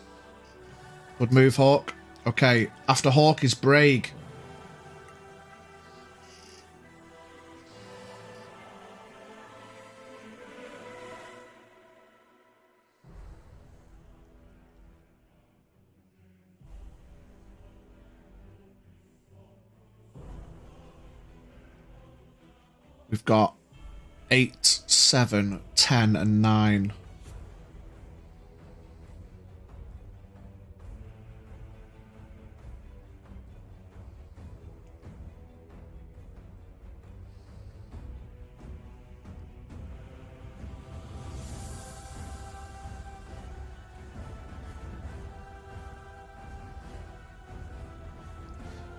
Good move, Hawk. Okay, after Hawk is Braig. We've got 8, 7, 10, and 9.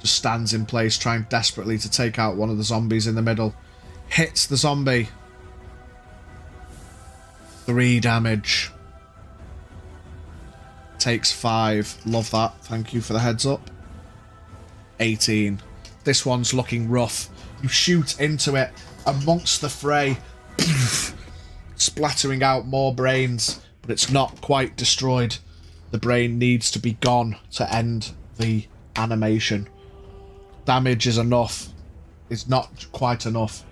Just stands in place, trying desperately to take out one of the zombies in the middle. Hits the zombie. 3 damage. Takes 5. Love that. Thank you for the heads up. 18. This one's looking rough. You shoot into it amongst the fray. Splattering out more brains, but it's not quite destroyed. The brain needs to be gone to end the animation. Damage is enough. It's not quite enough.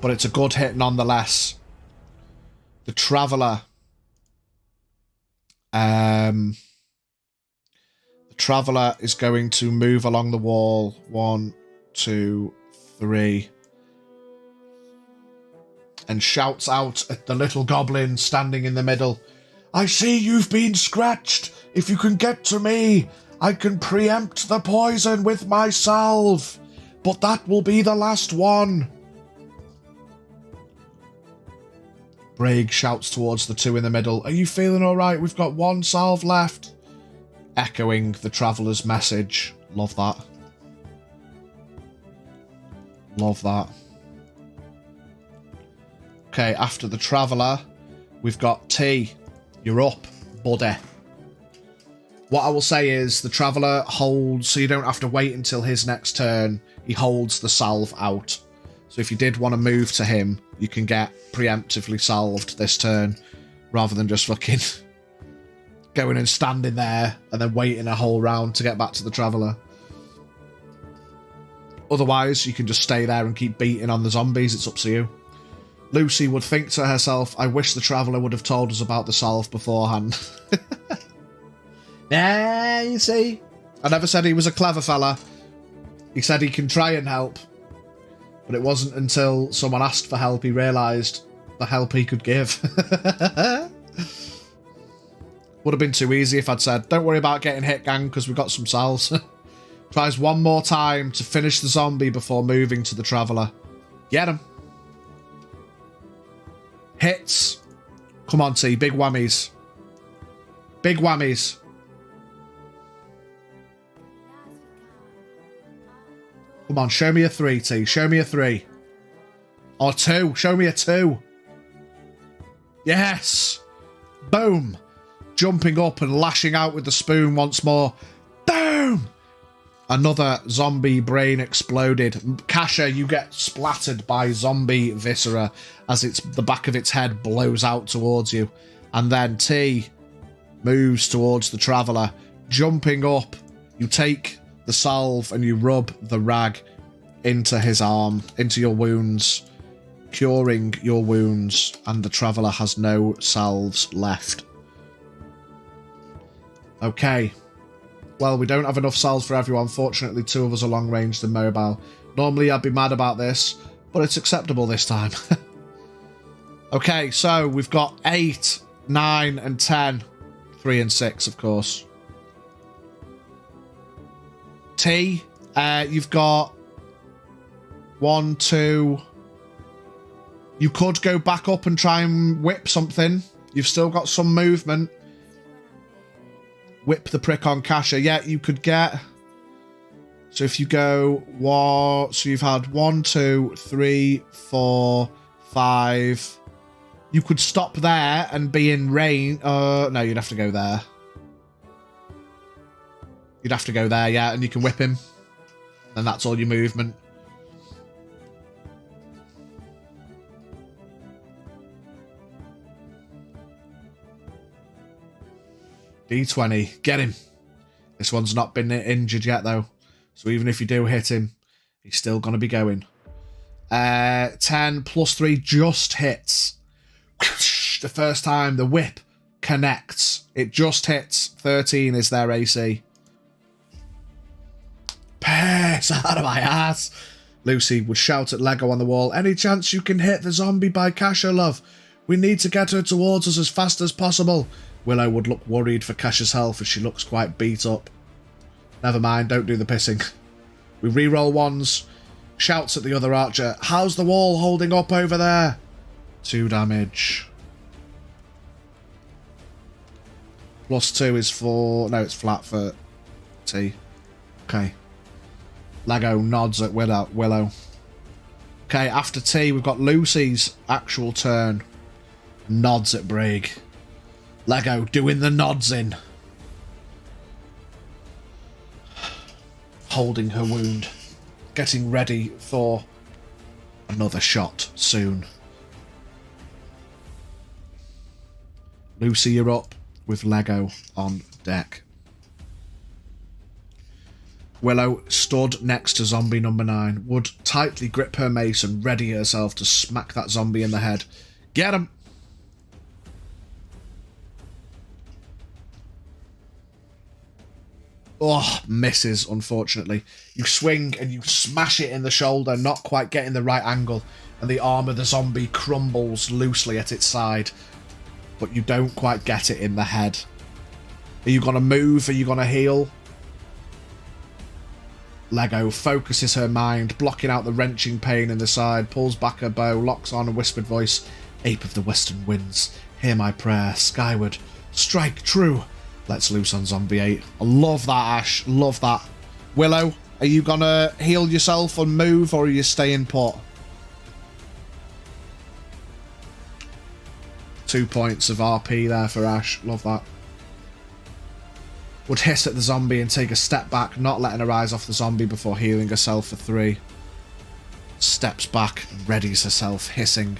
But it's a good hit nonetheless. The Traveller. The Traveller is going to move along the wall. 1, 2, 3. And shouts out at the little goblin standing in the middle. I see you've been scratched. If you can get to me, I can preempt the poison with my salve. But that will be the last one. Braig shouts towards the 2 in the middle. Are you feeling alright? We've got 1 salve left. Echoing the Traveller's message. Love that. Love that. Okay, after the Traveller, we've got T. You're up, buddy. What I will say is the Traveller holds, so you don't have to wait until his next turn. He holds the salve out. So if you did want to move to him, you can get preemptively salved this turn, rather than just fucking going and standing there and then waiting a whole round to get back to the Traveller. Otherwise, you can just stay there and keep beating on the zombies. It's up to you. Lucy would think to herself, I wish the Traveller would have told us about the salve beforehand. Yeah, you see. I never said he was a clever fella. He said he can try and help. But it wasn't until someone asked for help he realised the help he could give. Would have been too easy if I'd said, don't worry about getting hit, gang, because we've got some salves. Tries one more time to finish the zombie before moving to the Traveller. Get him. Hits. Come on, T. Big whammies. Big whammies. Come on, show me a 3, T. Show me a 3. Or 2. Show me a 2. Yes. Boom. Jumping up and lashing out with the spoon once more. Boom. Another zombie brain exploded. Kasha, you get splattered by zombie viscera as the back of its head blows out towards you. And then T moves towards the Traveller. Jumping up, you take the salve and you rub the rag into his arm, into your wounds, curing your wounds, and the Traveller has no salves left. Okay. Well, we don't have enough salves for everyone. Fortunately, 2 of us are long-ranged and mobile. Normally, I'd be mad about this, but it's acceptable this time. Okay, so we've got 8, 9, and 10. 3 and 6, of course. T, you've got 1, 2. You could go back up and try and whip something. You've still got some movement. Whip the prick on Kasha. Yeah, you could get... So if you go... So you've had 1, 2, 3, 4, 5. You could stop there and be in range. No, you'd have to go there. You'd have to go there, yeah, and you can whip him. And that's all your movement. D20. Get him. This one's not been injured yet, though. So even if you do hit him, he's still going to be going. 10 plus 3 just hits. The first time the whip connects. It just hits. 13 is their AC. Piss out of my ass. Lucy would shout at Lego on the wall. Any chance you can hit the zombie by Kasha, love? We need to get her towards us as fast as possible. Willow would look worried for Kasha's health as she looks quite beat up. Never mind, don't do the pissing. We re-roll ones. Shouts at the other archer. How's the wall holding up over there? 2 damage. Plus 2 is for... No, it's flat for T. Okay. Lego nods at Willow. Okay, after T, we've got Lucy's actual turn. Nods at Brig. Lego doing the nods in. Holding her wound. Getting ready for another shot soon. Lucy, you're up with Lego on deck. Willow stood next to zombie number 9, would tightly grip her mace and ready herself to smack that zombie in the head. Get him! Oh, misses, unfortunately. You swing and you smash it in the shoulder, not quite getting the right angle, and the arm of the zombie crumbles loosely at its side, but you don't quite get it in the head. Are you going to move? Are you going to heal? Lego focuses her mind, blocking out the wrenching pain in the side, pulls back her bow, locks on a whispered voice. Ape of the western winds, hear my prayer, skyward, strike true. Let's loose on zombie 8. I love that, Ash. Love that. Willow, Are you gonna heal yourself and move, or are you staying put? 2 points of RP there for Ash. Love that. Would hiss at the zombie and take a step back, not letting her eyes off the zombie before healing herself for 3. Steps back and readies herself, hissing.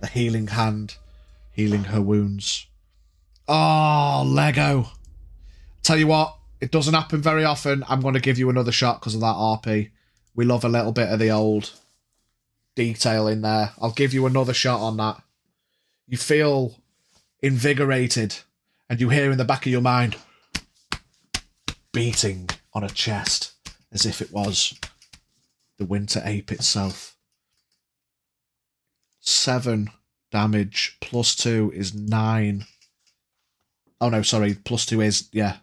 The healing hand, healing her wounds. Oh, Lego. Tell you what, it doesn't happen very often. I'm going to give you another shot because of that RP. We love a little bit of the old detail in there. I'll give you another shot on that. You feel invigorated, and you hear in the back of your mind beating on a chest as if it was the winter ape itself. 7 damage plus 2 is 9. Oh no, sorry, plus 2 is, yeah.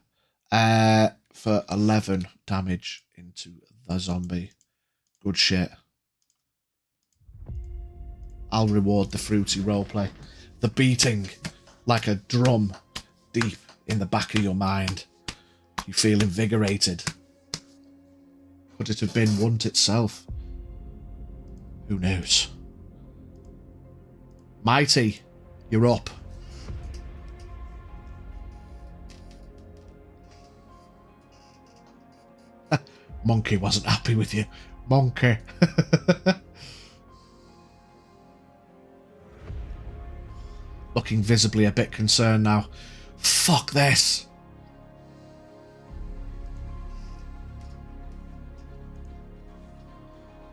For 11 damage into the zombie. Good shit. I'll reward the fruity roleplay. The beating like a drum deep in the back of your mind. You feel invigorated. Could it have been want itself? Who knows? Mighty, you're up. Monkey wasn't happy with you. Monkey. Looking visibly a bit concerned now. Fuck this.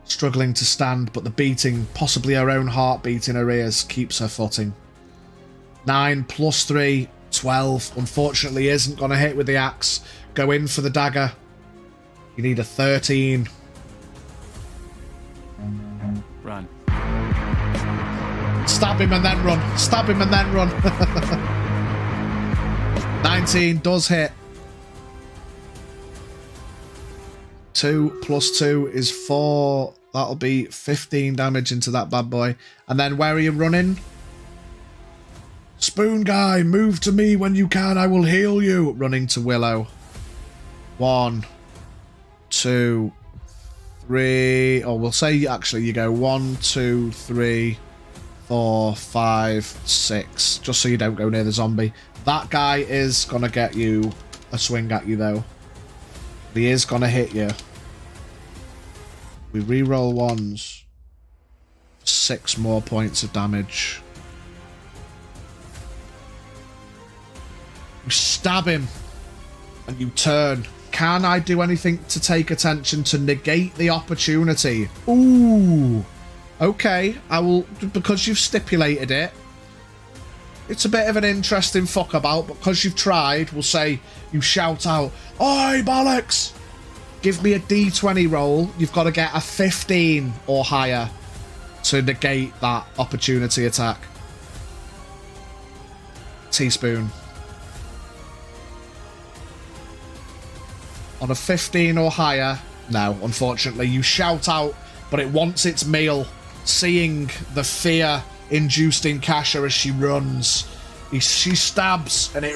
Struggling to stand, but the beating, possibly her own heartbeat in her ears, keeps her footing. 9 plus 3, 12. Unfortunately isn't going to hit with the axe. Go in for the dagger. You need a 13. Run. Stab him and then run. Stab him and then run. 19 does hit. 2 plus 2 is 4. That'll be 15 damage into that bad boy. And then where are you running? Spoon guy, move to me when you can. I will heal you. Running to Willow. 1, 2, 3. Or we'll say actually you go 1, 2, 3, 4, 5, 6. Just so you don't go near the zombie. That guy is going to get you a swing at you though. He is going to hit you. We re-roll ones. 6 more points of damage. You stab him. And you turn. Can I do anything to take attention to negate the opportunity? Ooh. Okay. I will, because you've stipulated it. It's a bit of an interesting fuck about, but because you've tried, we'll say you shout out, "Oi, bollocks!" Give me a D20 roll. You've got to get a 15 or higher to negate that opportunity attack. Teaspoon. On a 15 or higher, no, unfortunately. You shout out, but it wants its meal, seeing the fear induced in Kasha as she runs. She stabs, and it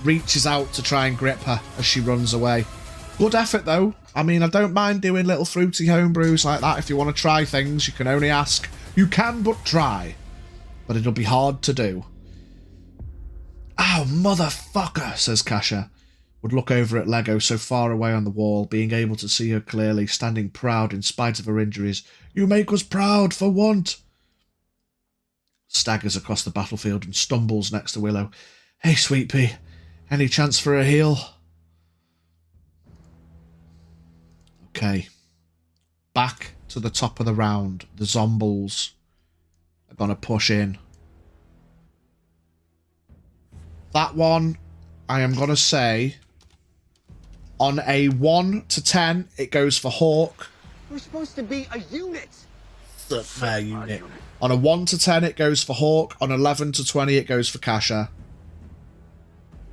reaches out to try and grip her as she runs away. Good effort, though. I mean, I don't mind doing little fruity homebrews like that. If you want to try things, you can only ask. You can but try. But it'll be hard to do. "Oh, motherfucker," says Kasha. Would look over at Lego so far away on the wall, being able to see her clearly, standing proud in spite of her injuries. "You make us proud for want." Staggers across the battlefield and stumbles next to Willow. "Hey, Sweet Pea, any chance for a heal?" Okay. Back to the top of the round. The zombies are going to push in. That one, I am going to say, on a 1 to 10, it goes for Hawk. We're supposed to be a unit. The fair unit. On a 1 to 10, it goes for Hawk. On 11 to 20, it goes for Kasha.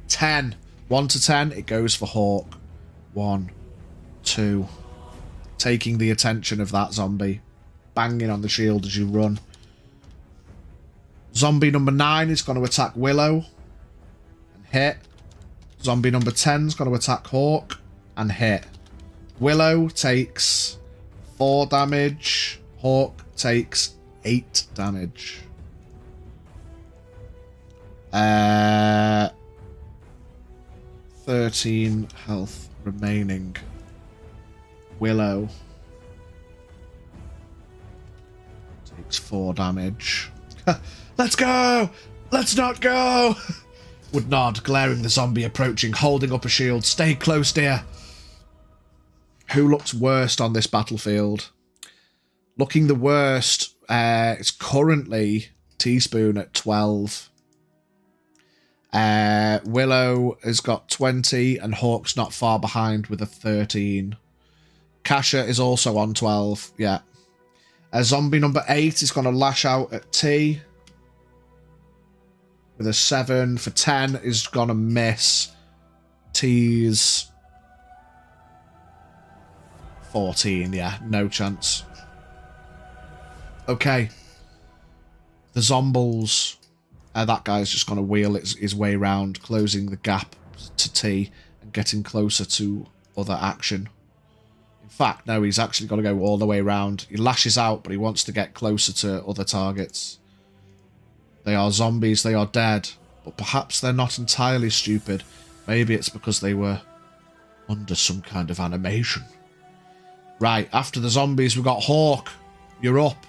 10. 1 to 10, it goes for Hawk. 1, 2. Taking the attention of that zombie. Banging on the shield as you run. Zombie number 9 is going to attack Willow. And hit. Zombie number 10 is going to attack Hawk. and hit. Willow takes 4 damage. Hawk takes 8 damage. 13 health remaining. Willow takes 4 damage. Let's go! Let's not go! Would nod, glaring the zombie approaching, holding up a shield. Stay close, dear. Who looks worst on this battlefield? Looking the worst, it's currently Teaspoon at 12. Willow has got 20 and Hawk's not far behind with a 13. Kasha is also on 12, yeah. Zombie number 8 is going to lash out at T with a 7 for 10 is going to miss. T's 14, yeah, no chance. Okay. The Zombles. That guy's just going to wheel his way around, closing the gap to T and getting closer to other action. In fact, no, he's actually got to go all the way around. He lashes out, but he wants to get closer to other targets. They are zombies, they are dead, but perhaps they're not entirely stupid. Maybe it's because they were under some kind of animation. Right, after the zombies, we've got Hawk. You're up.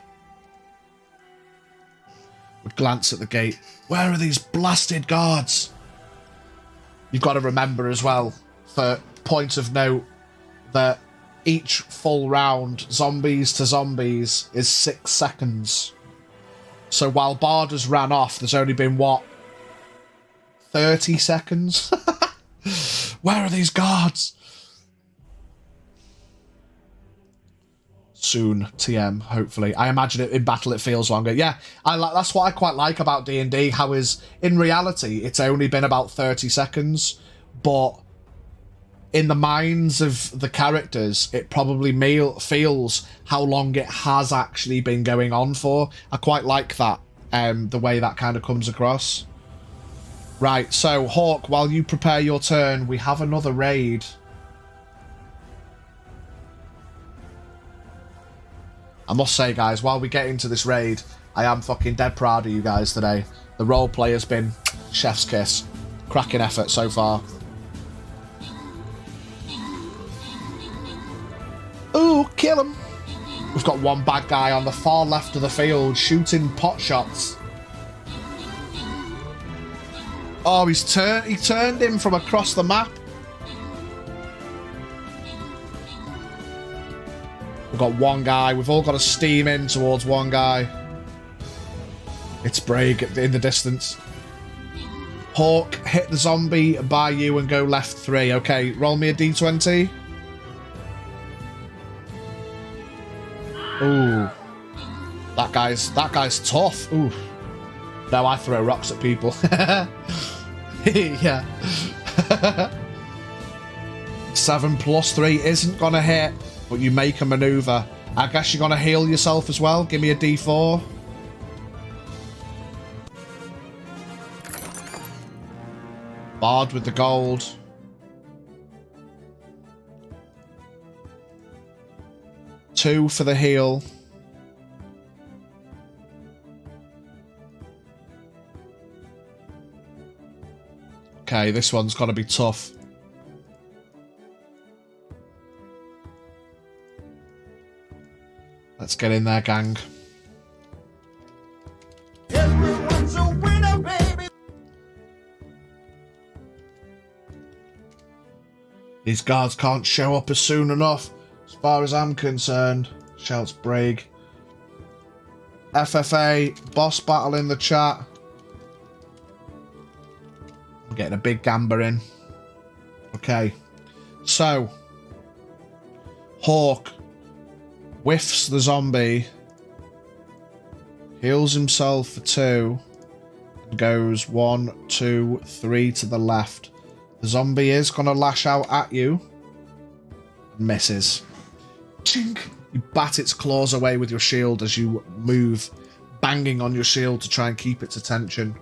Would glance at the gate. Where are these blasted guards? You've got to remember as well, for point of note, that each full round, zombies to zombies, is 6 seconds. So while Bard has ran off, there's only been, what, 30 seconds? Where are these guards? Soon, TM, hopefully. I imagine it in battle it feels longer. Yeah, that's what I quite like about D&D, how is, in reality, it's only been about 30 seconds, but in the minds of the characters, it probably feels how long it has actually been going on for. I quite like that, the way that kind of comes across. Right, so, Hawk, while you prepare your turn, we have another raid. I must say, guys, while we get into this raid, I am fucking dead proud of you guys today. The roleplay has been chef's kiss. Cracking effort so far. Ooh, kill him. We've got one bad guy on the far left of the field shooting pot shots. Oh, he turned him from across the map. We've got one guy. We've all got to steam in towards one guy. It's Braig in the distance. Hawk, hit the zombie by you and go left 3. Okay, roll me a d20. Ooh. That guy's tough. Ooh. No, I throw rocks at people. Yeah. 7 plus 3 isn't gonna hit, but you make a maneuver. I guess you're gonna heal yourself as well. Give me a d4. Bard with the gold. Two for the heal. Okay, this one's got to be tough. Let's get in there, gang. Everyone's a winner, baby. These guards can't show up as soon enough, as far as I'm concerned, shouts Braig. FFA, boss battle in the chat. I'm getting a big gamber in. Okay, so Hawk whiffs the zombie, heals himself for 2, and goes 1, 2, 3 to the left. The zombie is going to lash out at you. Misses. Chink! You bat its claws away with your shield as you move, banging on your shield to try and keep its attention.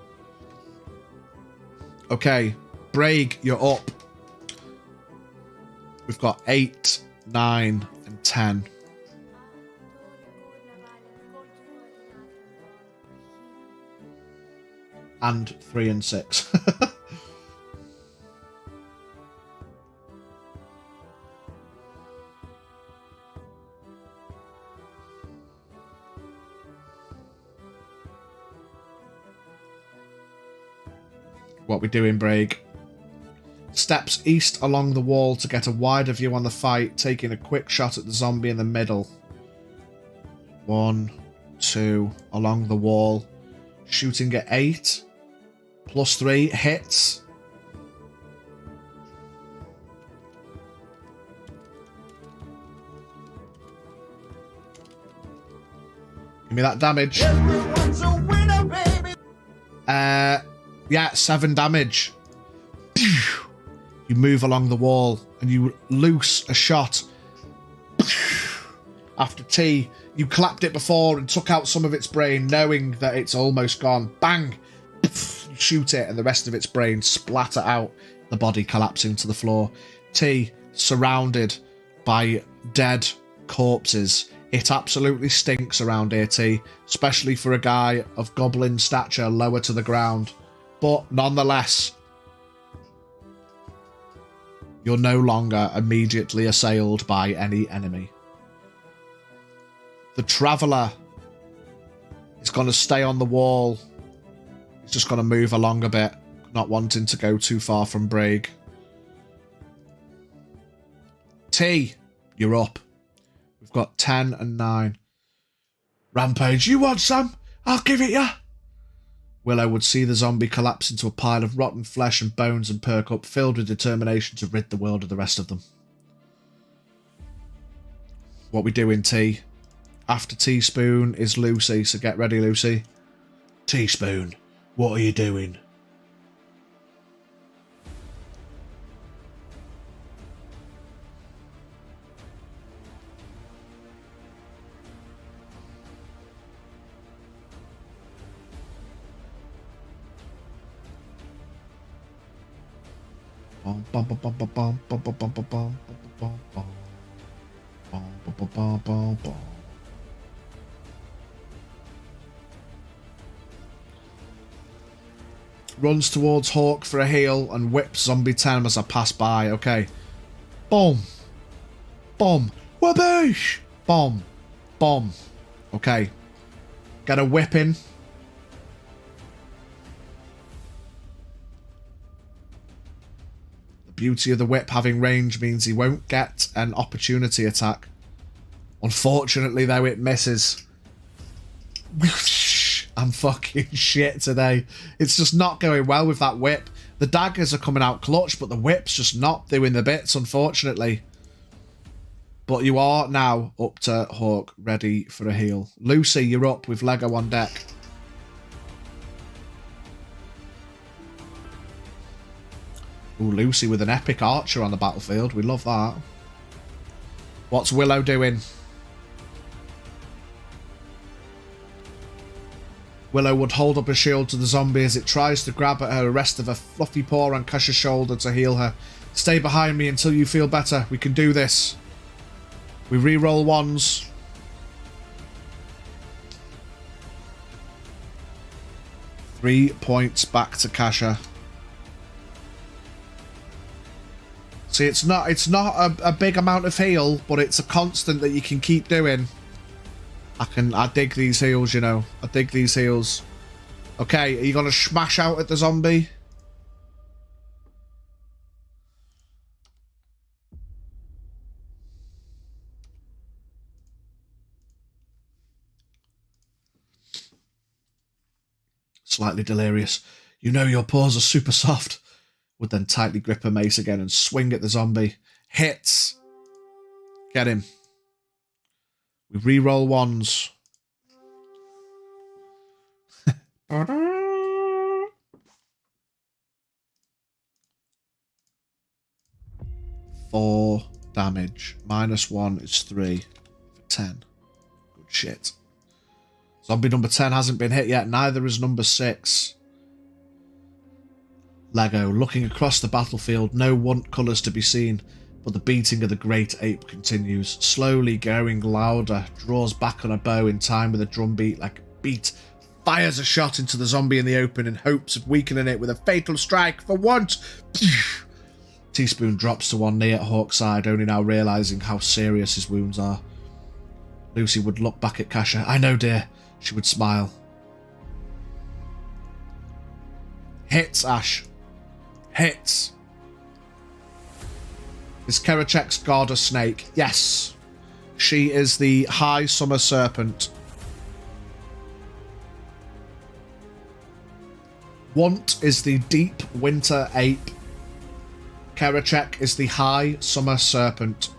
Okay, Braig, you're up. We've got 8, 9, and 10. And 3 and 6. What we doing, Braig? Steps east along the wall to get a wider view on the fight, taking a quick shot at the zombie in the middle. 1, 2, along the wall. Shooting at 8. +3, hits. Give me that damage. Everyone's a winner, baby. Yeah, 7 damage. You move along the wall and you loose a shot. After T, you clapped it before and took out some of its brain, knowing that it's almost gone. Bang! You shoot it and the rest of its brain splatter out, the body collapsing to the floor. T, surrounded by dead corpses. It absolutely stinks around here, T, especially for a guy of goblin stature lower to the ground. But nonetheless, you're no longer immediately assailed by any enemy. The Traveller is going to stay on the wall. He's just going to move along a bit, not wanting to go too far from Braig. T, you're up. We've got 10 and 9. Rampage, you want some? I'll give it ya. Willow would see the zombie collapse into a pile of rotten flesh and bones and perk up, filled with determination to rid the world of the rest of them. What we doing, T? After Teaspoon is Lucy, so get ready, Lucy. Teaspoon, what are you doing? Runs towards Hawk for a heal and whips Zombie 10 as I pass by. Okay. Boom. Boom. Waboosh. Boom. Boom. Okay. Get a whipping. Beauty of the whip having range means he won't get an opportunity attack. Unfortunately, though, it misses. I'm fucking shit today. It's just not going well with that whip. The daggers are coming out clutch, but the whip's just not doing the bits, unfortunately. But you are now up to Hawk, ready for a heal. Lucy, you're up with Lego on deck. Ooh, Lucy with an epic archer on the battlefield. We love that. What's Willow doing? Willow would hold up a shield to the zombie as it tries to grab at her, rest of her fluffy paw on Kasha's shoulder to heal her. Stay behind me until you feel better. We can do this. We re-roll ones. Three points back to Kasha. See, it's not a big amount of heal, but it's a constant that you can keep doing. I dig these heals, you know. I dig these heals. Okay, are you gonna smash out at the zombie? Slightly delirious. You know your paws are super soft. Would then tightly grip her mace again and swing at the zombie. Hits. Get him. We re-roll ones. Four damage. -1 is 3 for 10. Good shit. Zombie number 10 hasn't been hit yet. Neither is number 6. Lego, looking across the battlefield, no want colours to be seen. But the beating of the great ape continues, slowly growing louder, draws back on a bow in time with a drum beat like a beat, fires a shot into the zombie in the open in hopes of weakening it with a fatal strike for once. Teaspoon drops to one knee at Hawk's side, only now realising how serious his wounds are. Lucy would look back at Kasha. I know, dear. She would smile. Hits, Ash. Hits. Is Kerachek's god a snake? Yes. She is the High Summer Serpent. Want is the Deep Winter Ape. Kerachek is the High Summer Serpent.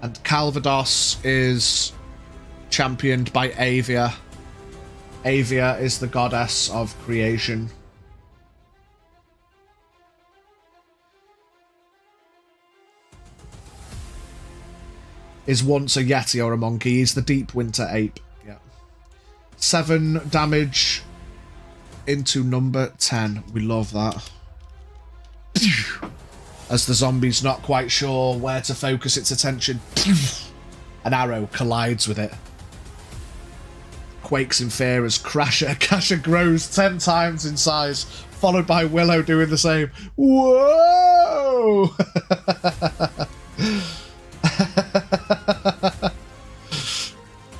And Calvados is championed by Avia. Avia is the goddess of creation. Is once a yeti or a monkey. He's the Deep Winter Ape. Yeah. 7 damage into number 10. We love that. As the zombie's not quite sure where to focus its attention, an arrow collides with it. Quakes in fear as Kasha grows 10 times in size, followed by Willow doing the same. Whoa!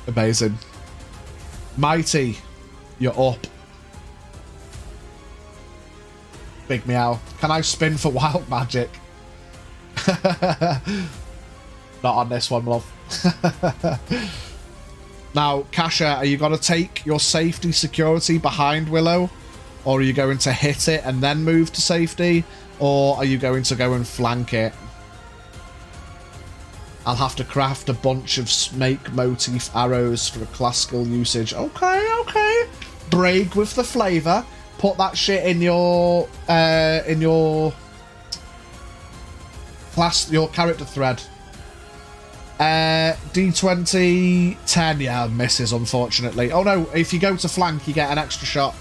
Amazing. Mighty, you're up. Big meow. Can I spin for wild magic? Not on this one, love. Now, Kasha, are you going to take your safety security behind Willow? Or are you going to hit it and then move to safety? Or are you going to go and flank it? I'll have to craft a bunch of snake motif arrows for a class skill usage. Okay, okay. Brag with the flavour. Put that shit in your class, your character thread. D20 10, yeah, misses unfortunately. Oh no, if you go to flank, you get an extra shot.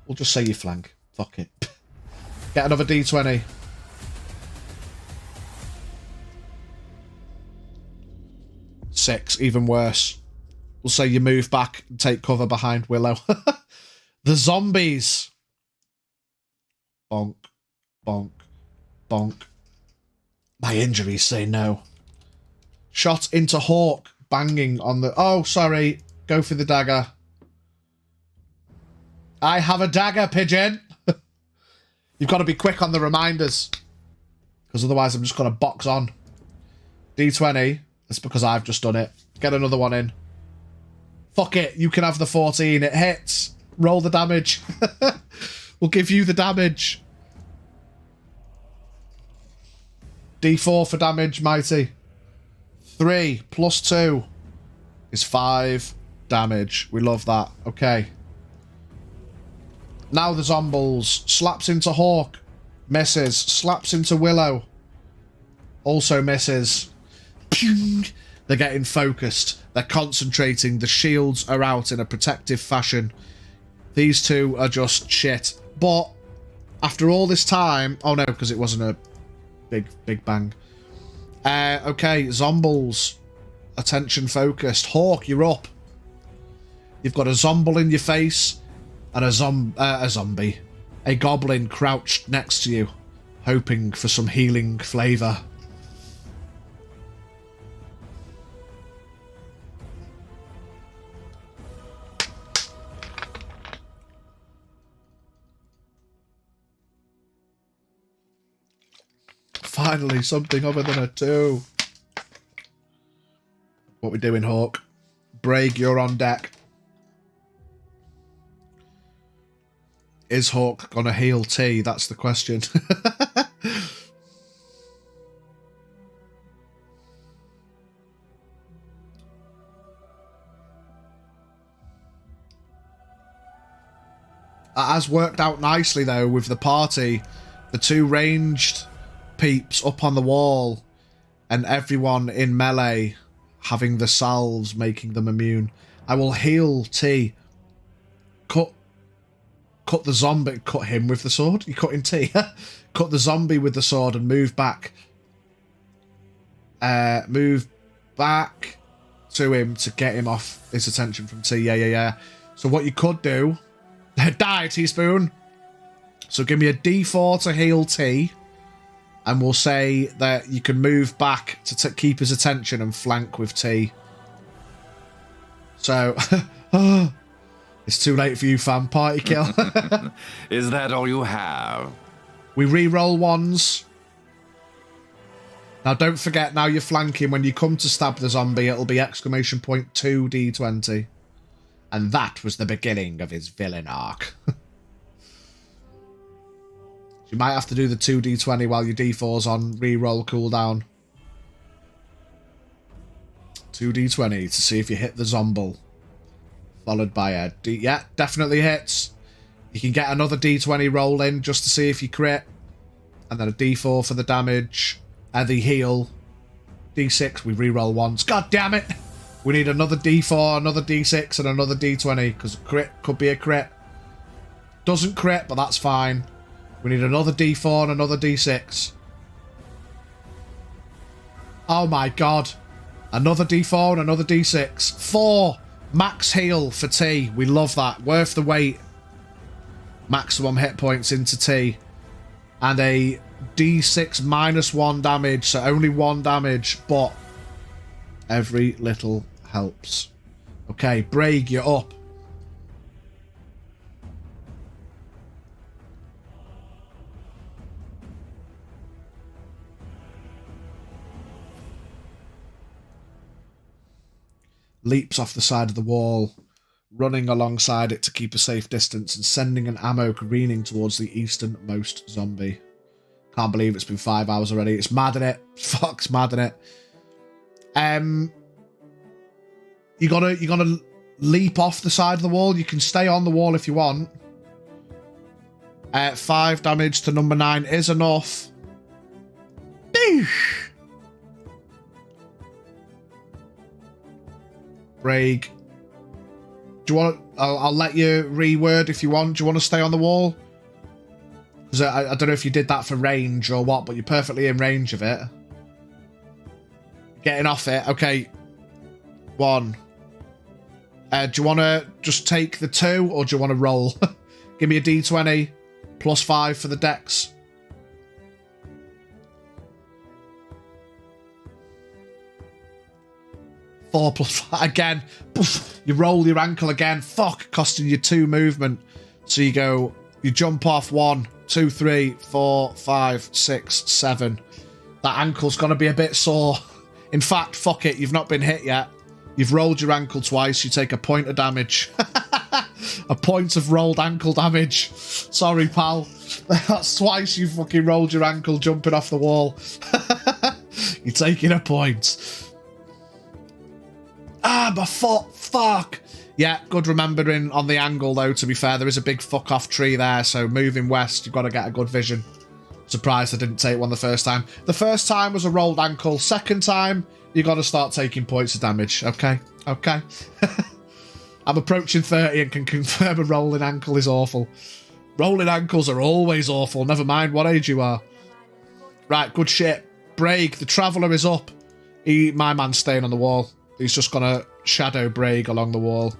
We'll just say you flank. Fuck it. Get another D20. Six, even worse. We'll say you move back and take cover behind Willow. The zombies. Bonk, bonk, bonk. My injuries say no. Shot into Hawk, banging on the... Oh, sorry. Go for the dagger. I have a dagger, Pigeon. You've got to be quick on the reminders. Because otherwise I'm just going to box on. D20. That's because I've just done it. Get another one in. Fuck it. You can have the 14. It hits. Roll the damage. We'll give you the damage. D4 for damage, Mighty. 3 plus 2 is 5 damage. We love that. Okay. Now the zombies. Slaps into Hawk. Misses. Slaps into Willow. Also misses. They're getting focused. They're concentrating. The shields are out in a protective fashion. These two are just shit. But after all this time... Oh no, because it wasn't a big bang. Okay, zombies. Attention focused. Hawk, you're up. You've got a zomble in your face and a zombie. A goblin crouched next to you, hoping for some healing flavour. Finally, something other than a 2. What we doing, Hawk? Brag, you're on deck. Is Hawk gonna heal T? That's the question. That has worked out nicely, though, with the party. The 2 ranged peeps up on the wall and everyone in melee having the salves making them immune. I will heal T. Cut. cut the zombie, cut him with the sword. You're cutting T. Cut the zombie with the sword and move back. Move back to him to get him off his attention from T. Yeah. So what you could do... Die, teaspoon! So give me a D4 to heal T. And we'll say that you can move back to keep his attention and flank with T. So... It's too late for you, fam. Party kill. Is that all you have? We re-roll ones. Now, don't forget, now you're flanking, when you come to stab the zombie, it'll be exclamation point 2d20. And that was the beginning of his villain arc. You might have to do the 2d20 while your d4's on re-roll cooldown. 2d20 to see if you hit the zombie. Followed by a D. Yeah, definitely hits. You can get another D20 roll in just to see if you crit. And then a D4 for the damage. And the heal. D6, we reroll once. God damn it! We need another D4, another D6, and another D20. Because crit could be a crit. Doesn't crit, but that's fine. We need another D4 and another D6. Oh my god. Another D4 and another D6. 4! Max heal for T. We love that. Worth the wait. Maximum hit points into T. And a D6 minus 1 damage. So only 1 damage. But every little helps. Okay, Braig, you're up. Leaps off the side of the wall, running alongside it to keep a safe distance and sending an ammo careening towards the easternmost zombie. Can't believe it's been 5 hours already. It's mad in it. Fuck's mad in it. You gotta leap off the side of the wall. You can stay on the wall if you want. 5 damage to number 9 is enough. Beesh. Braig. Do you want to... I'll let you reword if you want. Do you want to stay on the wall? Because I don't know if you did that for range or what, but you're perfectly in range of it. Getting off it. Okay. 1. Do you want to just take the 2 or do you want to roll? Give me a D20 plus 5 for the dex. Four plus 5 again. You roll your ankle again. Fuck, costing you 2 movement. So you jump off 1, 2, 3, 4, 5, 6, 7. That ankle's gonna be a bit sore. In fact, fuck it, you've not been hit yet. You've rolled your ankle twice, you take a point of damage. A point of rolled ankle damage. Sorry, pal. That's twice you fucking rolled your ankle jumping off the wall. You're taking a point. Ah, my foot. Fuck. Yeah, good remembering on the angle, though, to be fair. There is a big fuck-off tree there, so moving west, you've got to get a good vision. Surprised I didn't take one the first time. The first time was a rolled ankle. Second time, you got to start taking points of damage. Okay? Okay. I'm approaching 30 and can confirm a rolling ankle is awful. Rolling ankles are always awful, never mind what age you are. Right, good shit. Braig, the Traveller is up. My man's staying on the wall. He's just going to shadow Braig along the wall.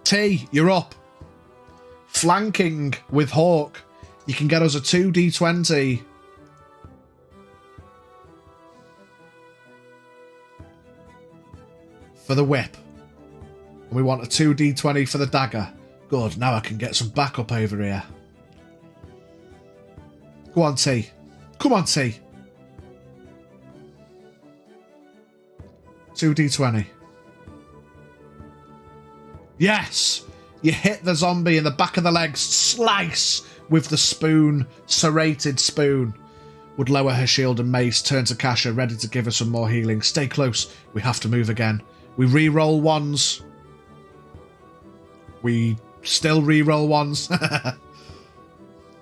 T, you're up. Flanking with Hawk. You can get us a 2d20. For the whip. And we want a 2d20 for the dagger. Good, now I can get some backup over here. Go on, T. Come on, T. 2d20. Yes! You hit the zombie in the back of the legs. Slice with the spoon. Serrated spoon. Would lower her shield and mace. Turn to Kasha, ready to give her some more healing. Stay close. We have to move again. We re-roll ones. We still re-roll ones.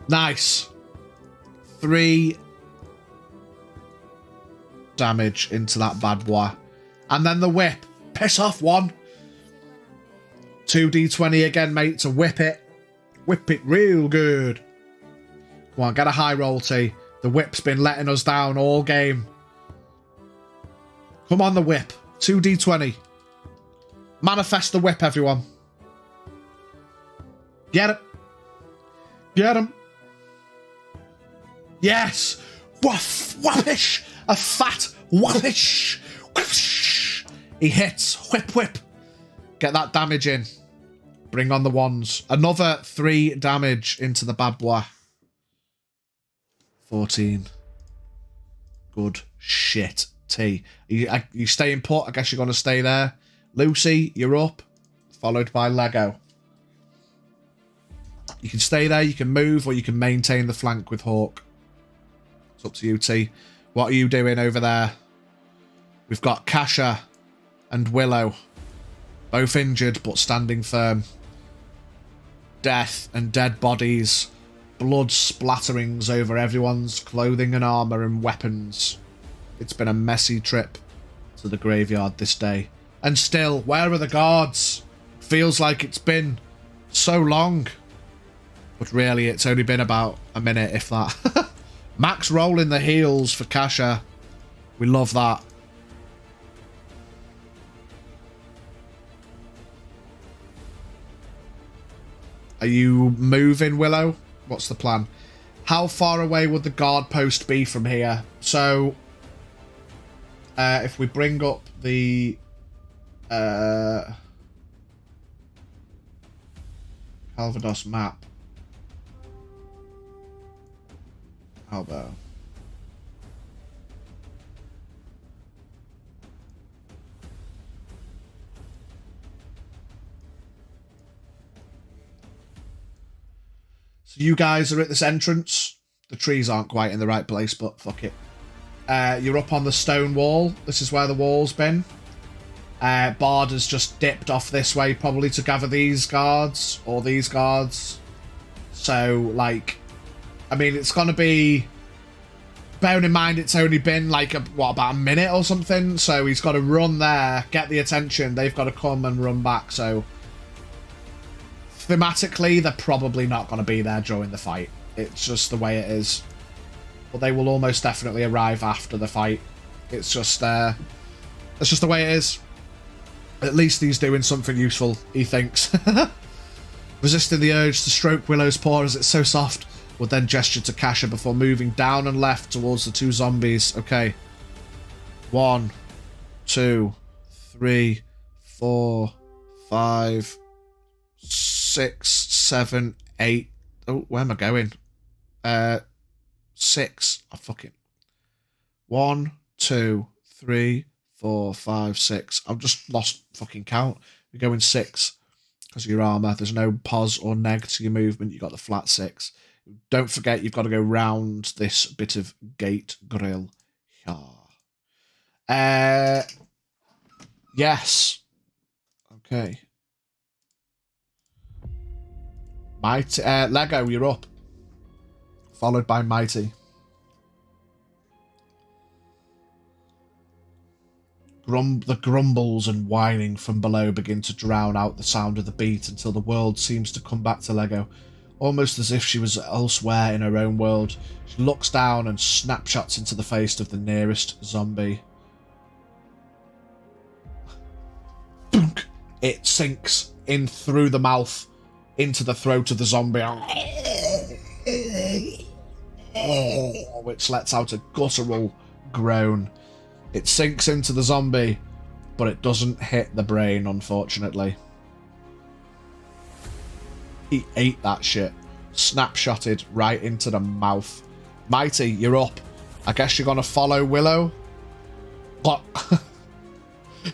Nice. 3 damage into that bad boy. And then the whip. Piss off 1. 2d20 again, mate, to whip it. Whip it real good. Come on, get a high roll, T. The whip's been letting us down all game. Come on, the whip. 2d20. Manifest the whip, everyone. Get it. Get him. Yes. Woof. Whappish. A fat whappish. Whoosh. He hits. Whip, whip. Get that damage in. Bring on the wands. Another 3 damage into the bad boy. 14. Good shit. T. You staying put? I guess you're going to stay there. Lucy, you're up. Followed by Lego. You can stay there, you can move, or you can maintain the flank with Hawk. It's up to you, T. What are you doing over there? We've got Kasha and Willow. Both injured, but standing firm. Death and dead bodies. Blood splatterings over everyone's clothing and armour and weapons. It's been a messy trip to the graveyard this day. And still, where are the guards? Feels like it's been so long. But really, it's only been about a minute, if that. Max rolling the heels for Kasha. We love that. Are you moving, Willow? What's the plan? How far away would the guard post be from here? So, if we bring up the... Calvados map. How about... So you guys are at this entrance. The trees aren't quite in the right place, but fuck it. You're up on the stone wall. This is where the wall's been. Bard has just dipped off this way, probably to gather these guards, or these guards. So, like, I mean, it's going to be... Bearing in mind, it's only been, like, about a minute or something, so he's got to run there, get the attention, they've got to come and run back, so... Thematically, they're probably not going to be there during the fight. It's just the way it is. But they will almost definitely arrive after the fight. It's just the way it is. At least he's doing something useful, he thinks. Resisting the urge to stroke Willow's paw as it's so soft, would then gesture to Kasha before moving down and left towards the 2 zombies. Okay. 1, 2, 3, 4, 5, 6, 7, 8. Oh, where am I going? 6. Oh, fucking. 1, 2, 3, 4, 5, 6. I've just lost fucking count. You're going 6 because of your armour. There's no pause or neg to your movement. You got the flat 6. Don't forget you've got to go round this bit of gate grill. Yes. Okay. Mighty, Lego, you're up. Followed by Mighty. The grumbles and whining from below begin to drown out the sound of the beat until the world seems to come back to Lego, almost as if she was elsewhere in her own world. She looks down and snapshots into the face of the nearest zombie. It sinks in through the mouth into the throat of the zombie, which lets out a guttural groan. It sinks into the zombie, but it doesn't hit the brain, unfortunately. He ate that shit. Snapshotted right into the mouth. Mighty, you're up. I guess you're gonna follow Willow? What?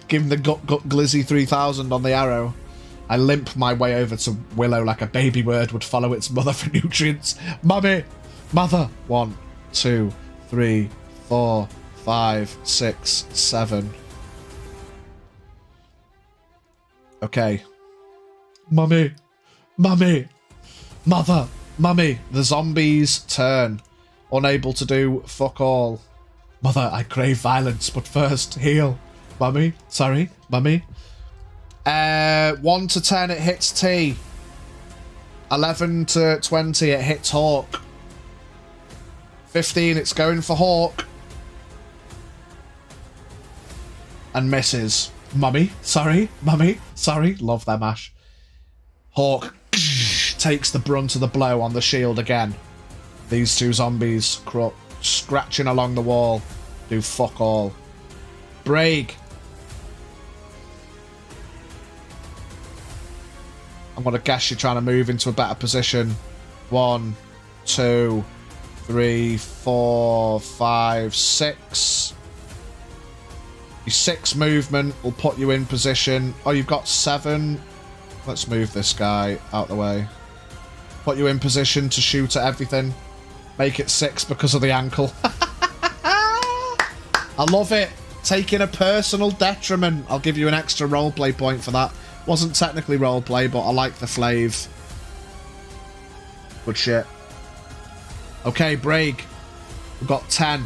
Give him the Glizzy 3000 on the arrow. I limp my way over to Willow like a baby bird would follow its mother for nutrients. Mummy! Mother! 1, 2, 3, 4, 5, 6, 7. Okay. Mummy! Mummy! Mother! Mummy! The zombies turn. Unable to do fuck all. Mother, I crave violence, but first, heal. Mummy? Sorry? Mummy? 1 to 10, it hits T. 11 to 20, it hits Hawk. 15, it's going for Hawk. And misses. Mummy, sorry. Love them, Ash. Hawk takes the brunt of the blow on the shield again. These two zombies scratching along the wall do fuck all. Braig. I'm going to guess you're trying to move into a better position. 1, 2, 3, 4, 5, 6. Your 6 movement will put you in position. Oh, you've got 7. Let's move this guy out the way. Put you in position to shoot at everything. Make it 6 because of the ankle. I love it. Taking a personal detriment. I'll give you an extra roleplay point for that. Wasn't technically roleplay, but I like the flave. Good shit. Okay, Braig. We've got 10.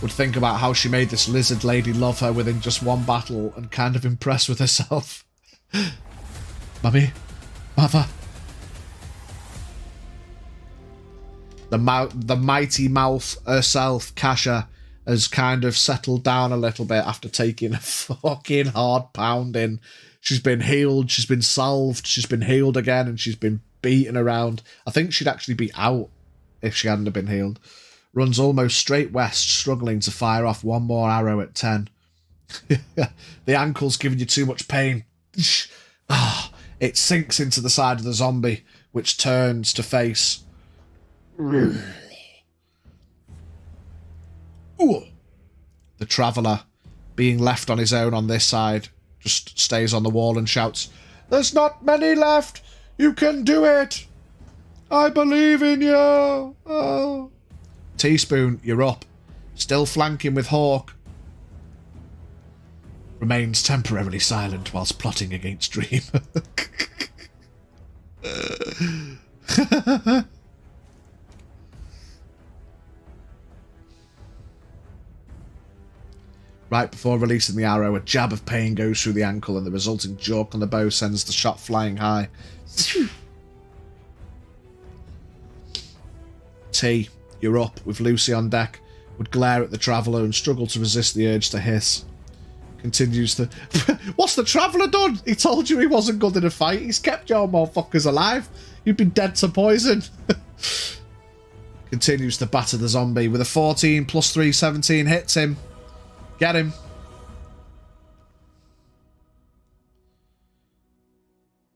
Would think about how she made this lizard lady love her within just one battle and kind of impressed with herself. Mummy? Mother? The mighty mouth herself, Kasha, has kind of settled down a little bit after taking a fucking hard pounding. She's been healed, she's been salved, she's been healed again, and she's been beaten around. I think she'd actually be out if she hadn't have been healed. Runs almost straight west, struggling to fire off one more arrow at 10. The ankle's giving you too much pain. It sinks into the side of the zombie, which turns to face. The traveller, being left on his own on this side, just stays on the wall and shouts, "There's not many left! You can do it! I believe in you!" Oh. Teaspoon, you're up. Still flanking with Hawk. Remains temporarily silent whilst plotting against Dream. Right before releasing the arrow, a jab of pain goes through the ankle and the resulting jerk on the bow sends the shot flying high. T, you're up, with Lucy on deck, would glare at the traveller and struggle to resist the urge to hiss. Continues to... What's the traveller done? He told you he wasn't good in a fight. He's kept your motherfuckers alive. You've been dead to poison. Continues to batter the zombie with a 14 plus 3, 17 hits him. Get him.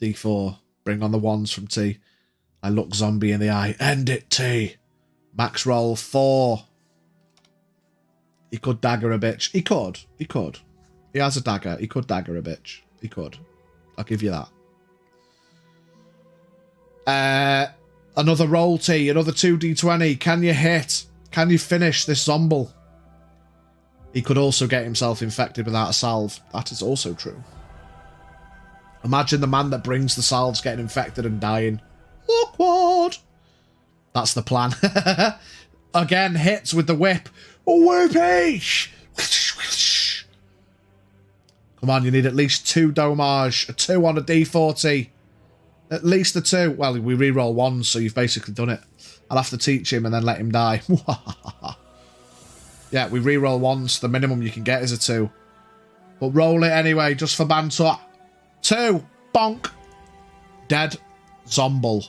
D4. Bring on the ones from T. I look zombie in the eye. End it, T. Max roll 4. He could dagger a bitch. He could. He has a dagger. He could dagger a bitch. He could. I'll give you that. Another roll, T. Another 2d20. Can you hit? Can you finish this zomble? He could also get himself infected without a salve. That is also true. Imagine the man that brings the salves getting infected and dying. Awkward. That's the plan. Again, hits with the whip. Whippy! Come on, you need at least 2 domage. A 2 on a d40. At least a 2. Well, we re-roll 1, so you've basically done it. I'll have to teach him and then let him die. Yeah, we re-roll 1, so the minimum you can get is a 2. But roll it anyway, just for banter. 2. Bonk. Dead. Zomble.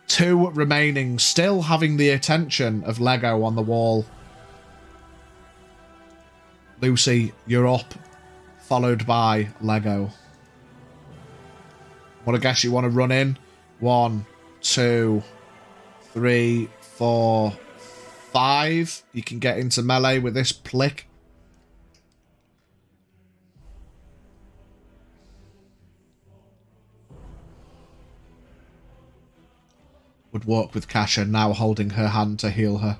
2 remaining, still having the attention of Lego on the wall. Lucy, you're up. Followed by Lego. I want to guess you want to run in. 1, 2, 3, 4, 5. You can get into melee with this plick. Would walk with Kasha, now holding her hand to heal her.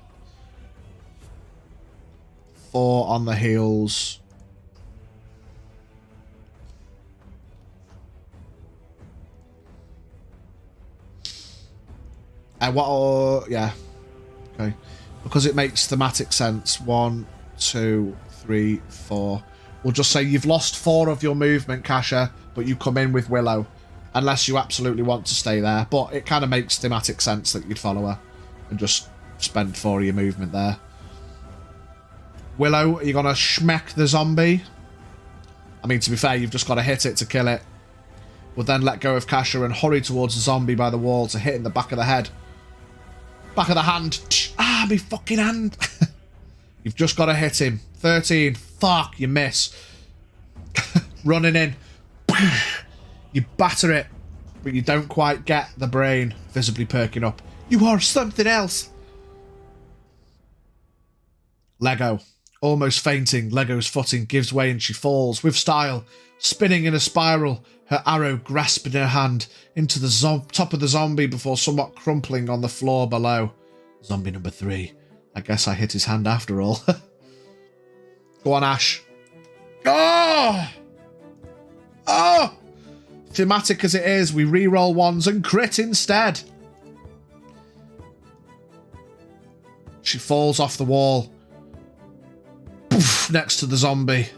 4 on the heels. Yeah. Okay. Because it makes thematic sense. 1, 2, 3, 4. We'll just say you've lost 4 of your movement, Kasha, but you come in with Willow. unless you absolutely want to stay there. But it kind of makes thematic sense that you'd follow her and just spend 4 of your movement there. Willow, are you going to schmeck the zombie? I mean, to be fair, you've just got to hit it to kill it. We'll then let go of Kasha and hurry towards the zombie by the wall to hit in the back of the head. Back of the hand. Ah, me fucking hand. You've just got to hit him. 13. Fuck, you miss. Running in. You batter it, but you don't quite get the brain, visibly perking up. You are something else. Lego. Almost fainting, Lego's footing gives way and she falls, with style, spinning in a spiral, her arrow grasped in her hand, into the top of the zombie before somewhat crumpling on the floor below. Zombie number 3. I guess I hit his hand after all. Go on, Ash. Oh! Oh! Thematic as it is, we re-roll ones and crit instead. She falls off the wall. Poof, next to the zombie.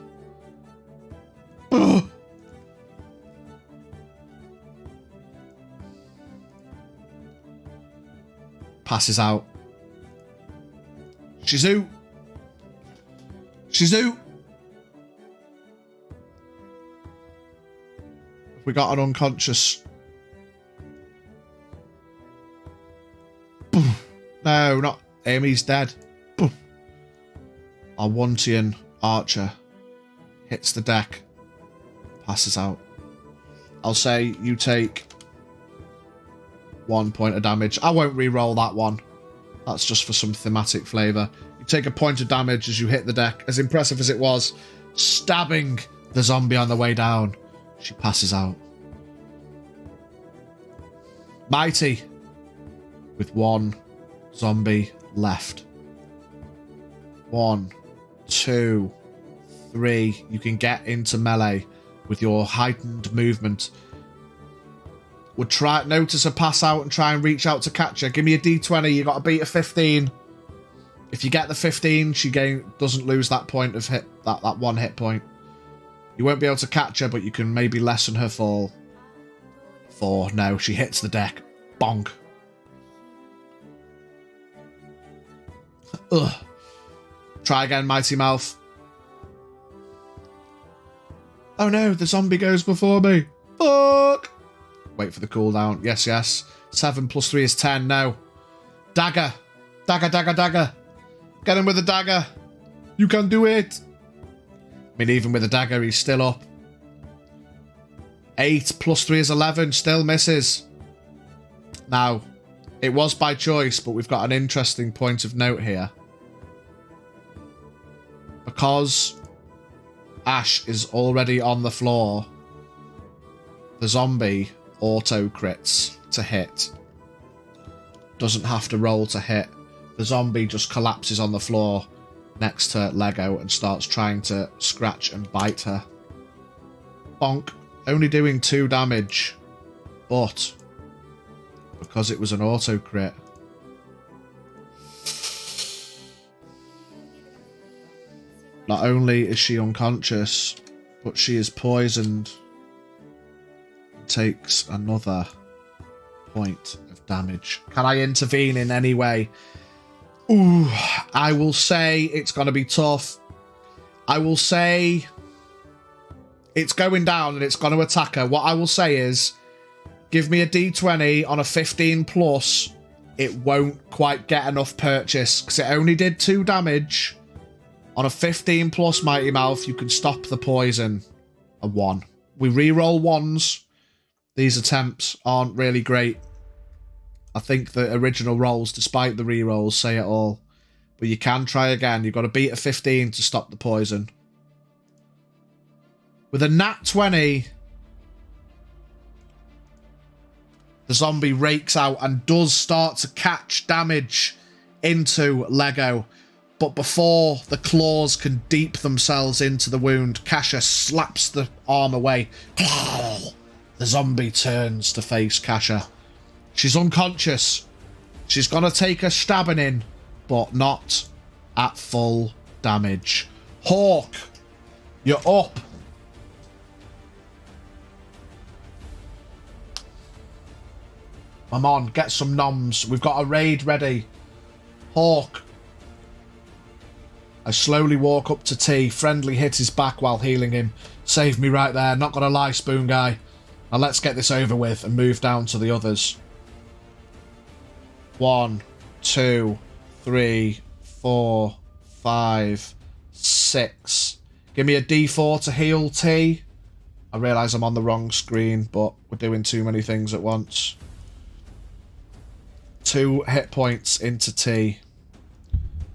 Ugh. Passes out. Shizu. Shizu. We got an unconscious. No, not Amy's dead. Our Wontian archer hits the deck, passes out. I'll say you take 1 point of damage. I won't re-roll that one. That's just for some thematic flavour. You take a point of damage as you hit the deck. As impressive as it was, stabbing the zombie on the way down, she passes out. Mighty, with 1 zombie left. 1, 2, 3. You can get into melee with your heightened movement. Would try notice her pass out and try and reach out to catch her. Give me a d20. You got to beat a 15. If you get the 15, she doesn't lose that point of hit, that 1 hit point. You won't be able to catch her, but you can maybe lessen her fall. 4. No, she hits the deck. Bonk. Ugh. Try again, Mighty Mouth. Oh no, the zombie goes before me. Fuck. Wait for the cooldown. Yes, yes. 7 plus 3 is 10. No. Dagger. Dagger, dagger, dagger. Get him with a dagger. You can do it. I mean, even with a dagger, he's still up. 8 plus 3 is 11. Still misses. Now, it was by choice, but we've got an interesting point of note here. Because Ash is already on the floor, the zombie auto crits to hit. Doesn't have to roll to hit. The zombie just collapses on the floor next to Lego and starts trying to scratch and bite her. Bonk. Only doing 2 damage, but because it was an auto crit, not only is she unconscious, but she is poisoned. Takes another point of damage. Can I intervene in any way? Ooh, I will say it's going to be tough. I will say it's going down and it's going to attack her. What I will say is, give me a d20 on a 15 plus. It won't quite get enough purchase because it only did 2 damage. On a 15 plus Mighty Mouth, you can stop the poison. A 1. We re-roll 1s. These attempts aren't really great. I think the original rolls, despite the re-rolls, say it all. But you can try again. You've got to beat a 15 to stop the poison. With a nat 20, the zombie rakes out and does start to catch damage into Lego. But before the claws can deep themselves into the wound, Kasha slaps the arm away. The zombie turns to face Kasha. She's unconscious. She's going to take a stabbing in, but not at full damage. Hawk, you're up. I'm on. Get some noms. We've got a raid ready. Hawk. I slowly walk up to T. Friendly hit his back while healing him. Save me right there. Not gonna lie, Spoon Guy. Now let's get this over with and move down to the others. 1, 2, 3, 4, 5, 6. Give me a D4 to heal T. I realise I'm on the wrong screen, but we're doing too many things at once. 2 hit points into T.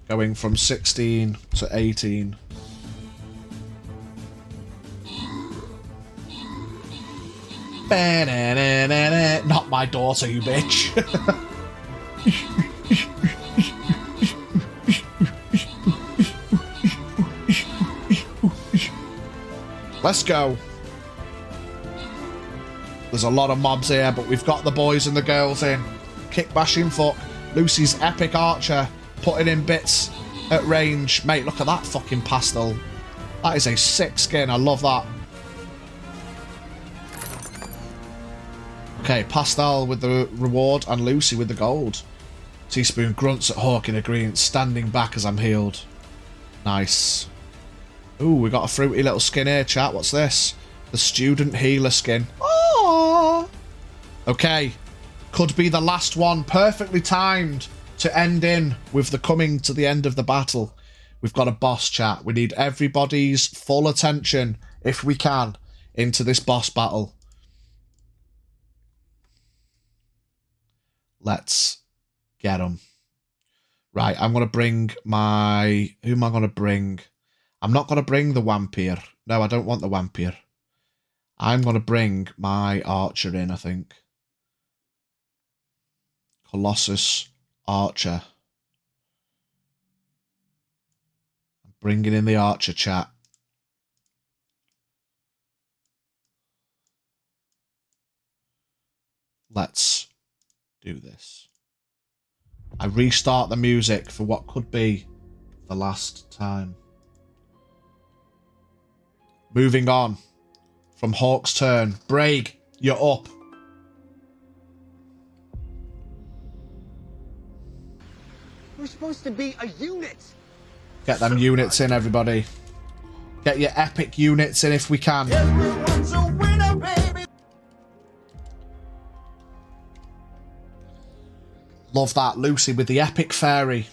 Going from 16 to 18. Not my daughter, you bitch. Let's go. There's a lot of mobs here, but we've got the boys and the girls in. Kick bashing fuck. Lucy's epic archer. Putting in bits at range. Mate, look at that fucking pastel. That is a sick skin. I love that. Okay, pastel with the reward and Lucy with the gold. Teaspoon grunts at Hawk in agreement, standing back as I'm healed. Nice. Ooh, we got a fruity little skin here, chat. What's this? The student healer skin. Oh. Okay. Could be the last one. Perfectly timed to end in with the coming to the end of the battle. We've got a boss, chat. We need everybody's full attention, if we can, into this boss battle. Let's get them. Right, I'm going to bring my... Who am I going to bring? I'm not going to bring the Vampire. No, I don't want the Vampire. I'm going to bring my Archer in, I think. Colossus Archer. I'm bringing in the Archer, chat. Let's do this. I restart the music for what could be the last time. Moving on from Hawk's turn. Braig, you're up. We're supposed to be a unit. Get them units in, everybody. Get your epic units in if we can. Everyone's a winner, baby. Love that, Lucy with the epic fairy.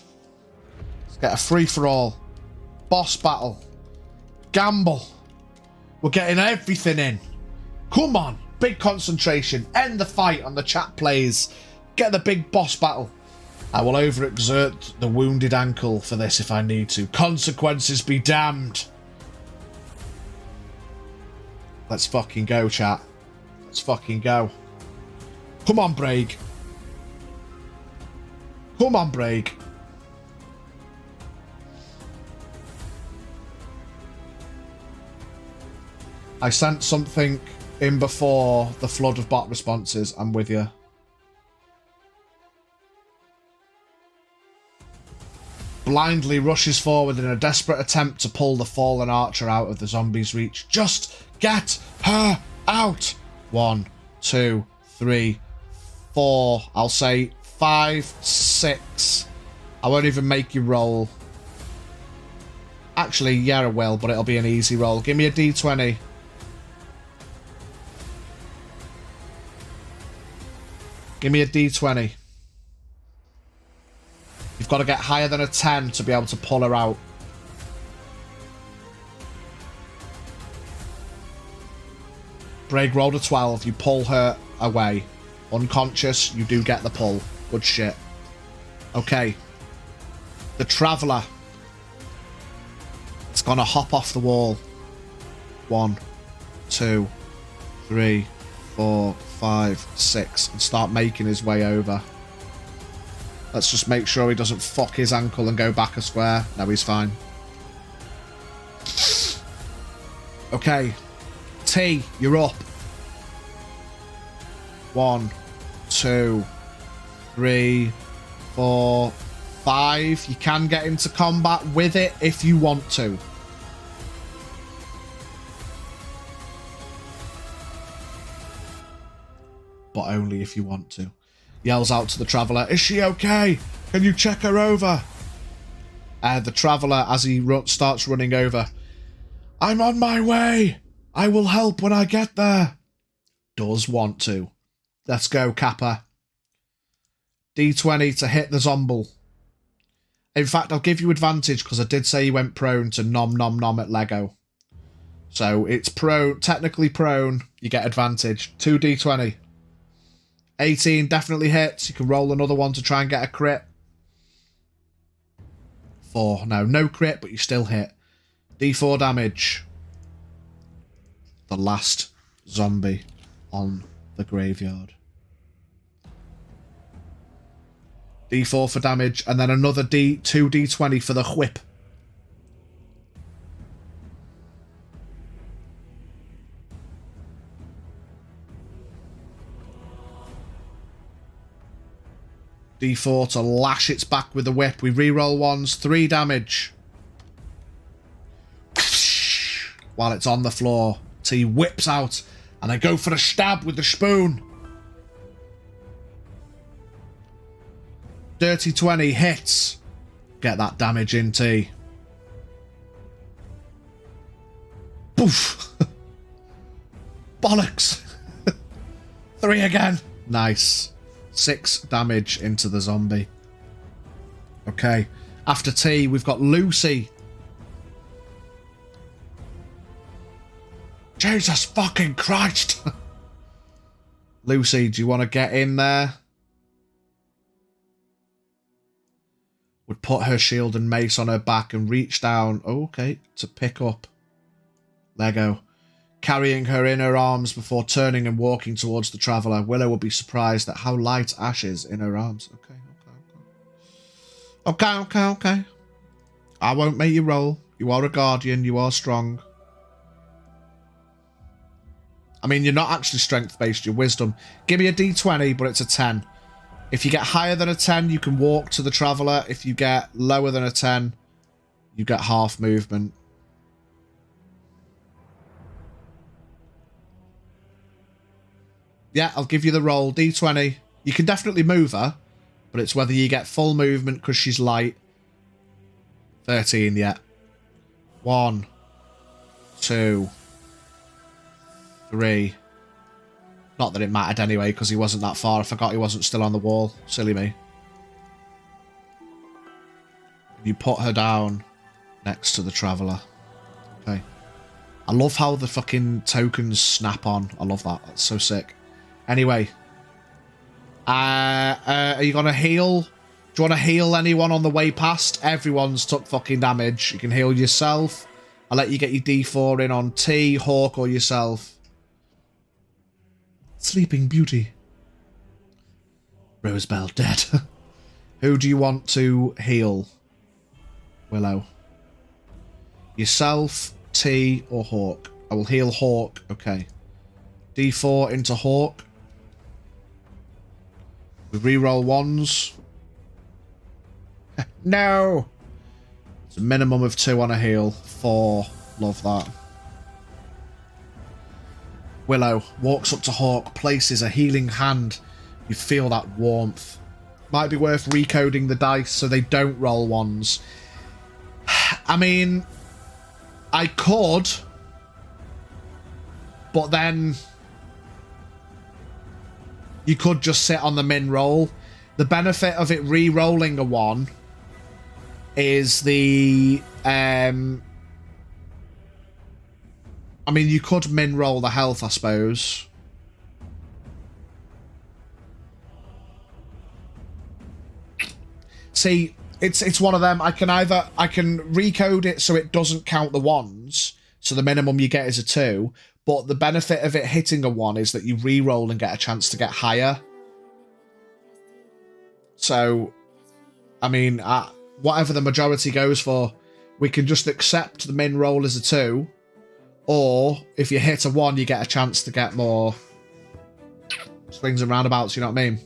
Let's get a free-for-all. Boss battle. Gamble. We're getting everything in. Come on. Big concentration. End the fight on the chat plays. Get the big boss battle. I will overexert the wounded ankle for this if I need to. Consequences be damned. Let's fucking go, chat. Let's fucking go. Come on, Braig. Come on, Braig. I sent something in before the flood of bot responses. I'm with you. Blindly rushes forward in a desperate attempt to pull the fallen archer out of the zombie's reach. Just get her out. 1, 2, 3, 4. I'll say 5, 6. I won't even make you roll. Actually, yeah, I will, but it'll be an easy roll. Give me a D20. Give me a D20. You've got to get higher than a 10 to be able to pull her out. Braig rolled a 12. You pull her away. Unconscious, you do get the pull. Good shit. Okay. The Traveller. It's going to hop off the wall. 1, 2, 3, 4, 5, 6. And start making his way over. Let's just make sure he doesn't fuck his ankle and go back a square. No, he's fine. Okay. T, you're up. 1, 2, 3, 4, 5. You can get into combat with it if you want to. But only if you want to. Yells out to the traveller, is she okay? Can you check her over? The traveller, as he starts running over, I'm on my way. I will help when I get there. Does want to. Let's go, Kappa. D20 to hit the zomble. In fact, I'll give you advantage because I did say you went prone to nom nom nom at Lego. So it's prone, technically prone, you get advantage. 2d20. 18 definitely hits. You can roll another one to try and get a crit. 4. No crit, but you still hit. D4 damage. The last zombie on the graveyard. D4 for damage, and then another 2d20 for the whip. D4 to lash its back with the whip. We reroll ones. 3 damage. While it's on the floor, T whips out, and I go for a stab with the spoon. Dirty 20 hits. Get that damage in, T. Poof. Bollocks. 3 again. Nice. 6 damage into the zombie. Okay. After T, we've got Lucy. Jesus fucking Christ. Lucy, do you want to get in there? Would put her shield and mace on her back and reach down, to pick up Lego, carrying her in her arms before turning and walking towards the traveller. Willow would be surprised at how light Ash is in her arms. Okay. I won't make you roll. You are a guardian. You are strong. I mean, you're not actually strength-based. You're wisdom. Give me a d20, but it's a 10. If you get higher than a 10, you can walk to the traveller. If you get lower than a 10, you get half movement. Yeah, I'll give you the roll. D20. You can definitely move her, but it's whether you get full movement because she's light. 13, yeah. 1, 2, 3. Not that it mattered anyway, because he wasn't that far. I forgot he wasn't still on the wall. Silly me. You put her down next to the traveller. Okay. I love how the fucking tokens snap on. I love that. That's so sick. Anyway. Are you going to heal? Do you want to heal anyone on the way past? Everyone's took fucking damage. You can heal yourself. I'll let you get your D4 in on T, Hawk, or yourself. Sleeping Beauty. Rosebell dead. Who do you want to heal? Willow. Yourself, T, or Hawk? I will heal Hawk. Okay. D4 into Hawk. We reroll ones. No! It's a minimum of 2 on a heal. 4. Love that. Willow walks up to Hawk, places a healing hand. You feel that warmth. Might be worth recoding the dice so they don't roll ones. I mean, I could, but then you could just sit on the min roll. The benefit of it re-rolling a 1 is the I mean, you could min roll the health, I suppose. See, it's one of them. I can recode it so it doesn't count the 1s, so the minimum you get is a 2. But the benefit of it hitting a 1 is that you re-roll and get a chance to get higher. So, I mean, whatever the majority goes for, we can just accept the min roll as a 2. Or, if you hit a 1, you get a chance to get more swings and roundabouts, you know what I mean?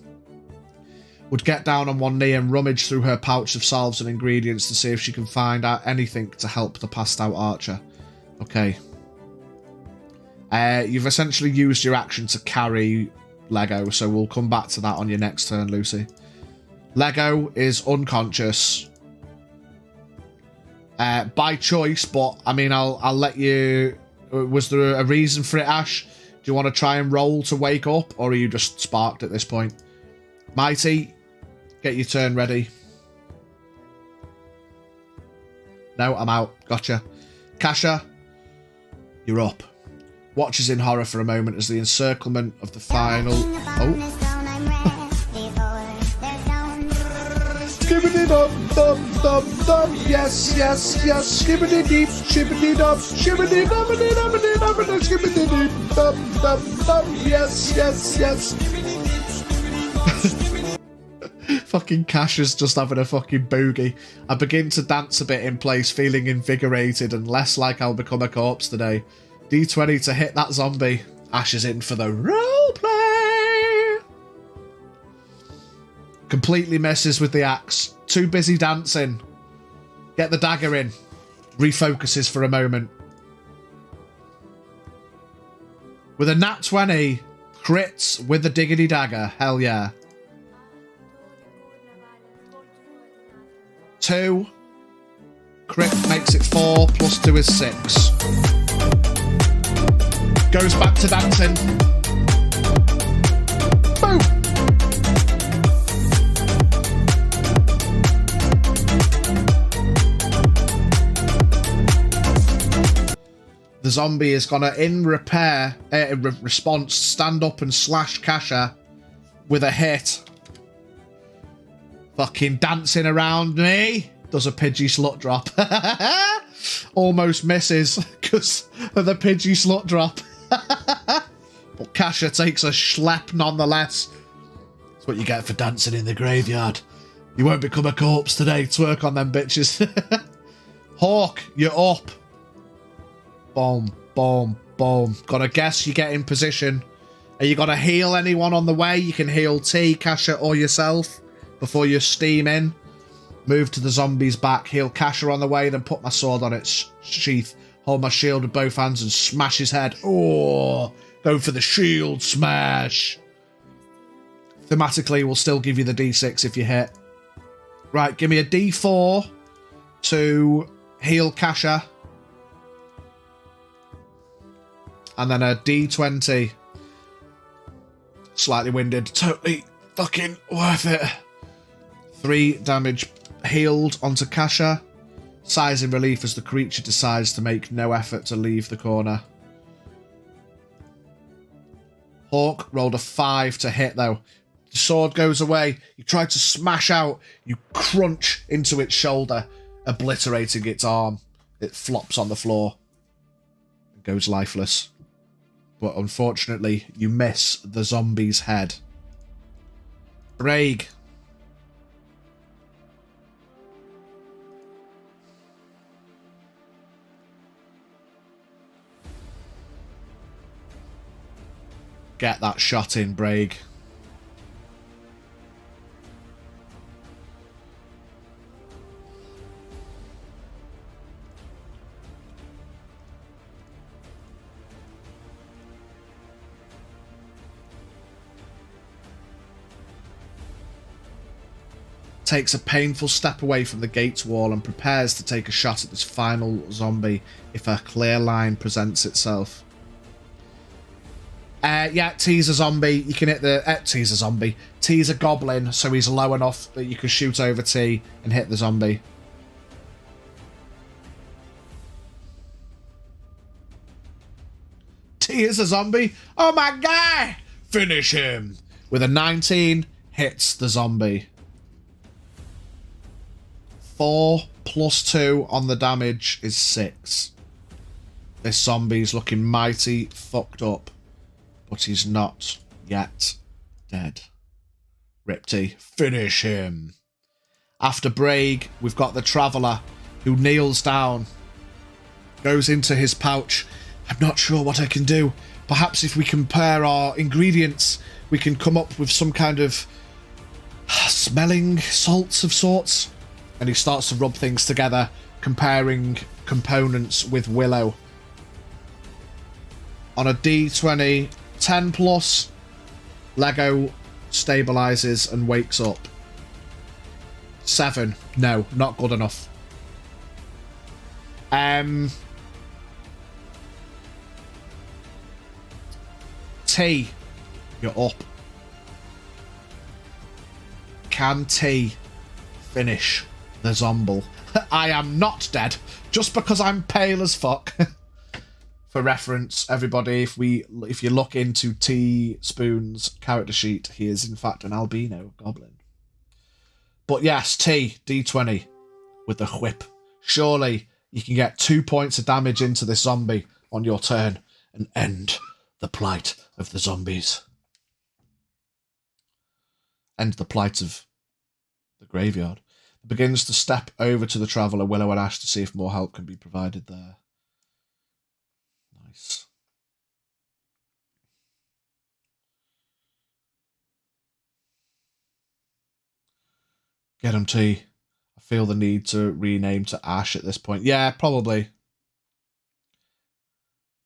Would get down on one knee and rummage through her pouch of salves and ingredients to see if she can find out anything to help the passed out archer. Okay. You've essentially used your action to carry Lego, so we'll come back to that on your next turn, Lucy. Lego is unconscious. By choice, but I mean, I'll let you... Was there a reason for it, Ash? Do you want to try and roll to wake up, or are you just sparked at this point? Mighty, get your turn ready. No, I'm out. Gotcha. Kasha, you're up. Watches in horror for a moment as the encirclement of the final... Oh. Skibbity dum dum dum dum. Yes, yes, yes. Skibbity deep, shibbity dum, shibbity dumbity dumbity dumbity, skibbity deep, dum dum dum. Yes, yes, yes. Fucking Cash is just having a fucking boogie. I begin to dance a bit in place, feeling invigorated and less like I'll become a corpse today. D20 to hit that zombie. Ash is in for the roleplay. Completely messes with the axe. Too busy dancing. Get the dagger in. Refocuses for a moment. With a nat 20, crits with the diggity dagger. Hell yeah. 2. Crit makes it 4, plus 2 is 6. Goes back to dancing. Boom! The zombie is gonna, in response, stand up and slash Kasha with a hit. Fucking dancing around me. Does a Pidgey slut drop. Almost misses because of the Pidgey slut drop. But Kasha takes a schlep nonetheless. That's what you get for dancing in the graveyard. You won't become a corpse today. Twerk on them bitches. Hawk, you're up. Boom, boom, boom. Gotta guess you get in position. Are you gonna heal anyone on the way? You can heal T, Kasha, or yourself before you steam in. Move to the zombie's back. Heal Kasha on the way, then put my sword on its sheath. Hold my shield with both hands and smash his head. Oh, go for the shield smash. Thematically, we'll still give you the D6 if you hit. Right, give me a D4 to heal Kasha. And then a D20. Slightly winded. Totally fucking worth it. 3 damage healed onto Kasha. Sighs in relief as the creature decides to make no effort to leave the corner. Hawk rolled a 5 to hit though. The sword goes away. You try to smash out. You crunch into its shoulder, obliterating its arm. It flops on the floor. It goes lifeless. But unfortunately, you miss the zombie's head. Braig. Get that shot in, Braig. Takes a painful step away from the gate's wall and prepares to take a shot at this final zombie if a clear line presents itself. Yeah, T's a zombie. You can hit the... T's a zombie. T's a goblin, so he's low enough that you can shoot over T and hit the zombie. T is a zombie. Oh my god! Finish him! With a 19, hits the zombie. 4 plus 2 on the damage is 6. This zombie's looking mighty fucked up. But he's not yet dead. Ripty, finish him. After Braig, we've got the Traveller, who kneels down. Goes into his pouch. I'm not sure what I can do. Perhaps if we compare our ingredients, we can come up with some kind of smelling salts of sorts. And he starts to rub things together, comparing components with Willow. On a D20, 10 plus Lego stabilizes and wakes up. 7. No, not good enough. T, you're up. Can T finish the zombie? I am not dead, just because I'm pale as fuck. For reference, everybody, if you look into Teaspoon's character sheet, he is in fact an albino goblin. But yes, T, D20 with the whip. Surely you can get 2 points of damage into this zombie on your turn and end the plight of the zombies. End the plight of the graveyard. It begins to step over to the traveller, Willow and Ash, to see if more help can be provided there. Nice. Get him, T. I feel the need to rename to Ash at this point. Yeah, probably.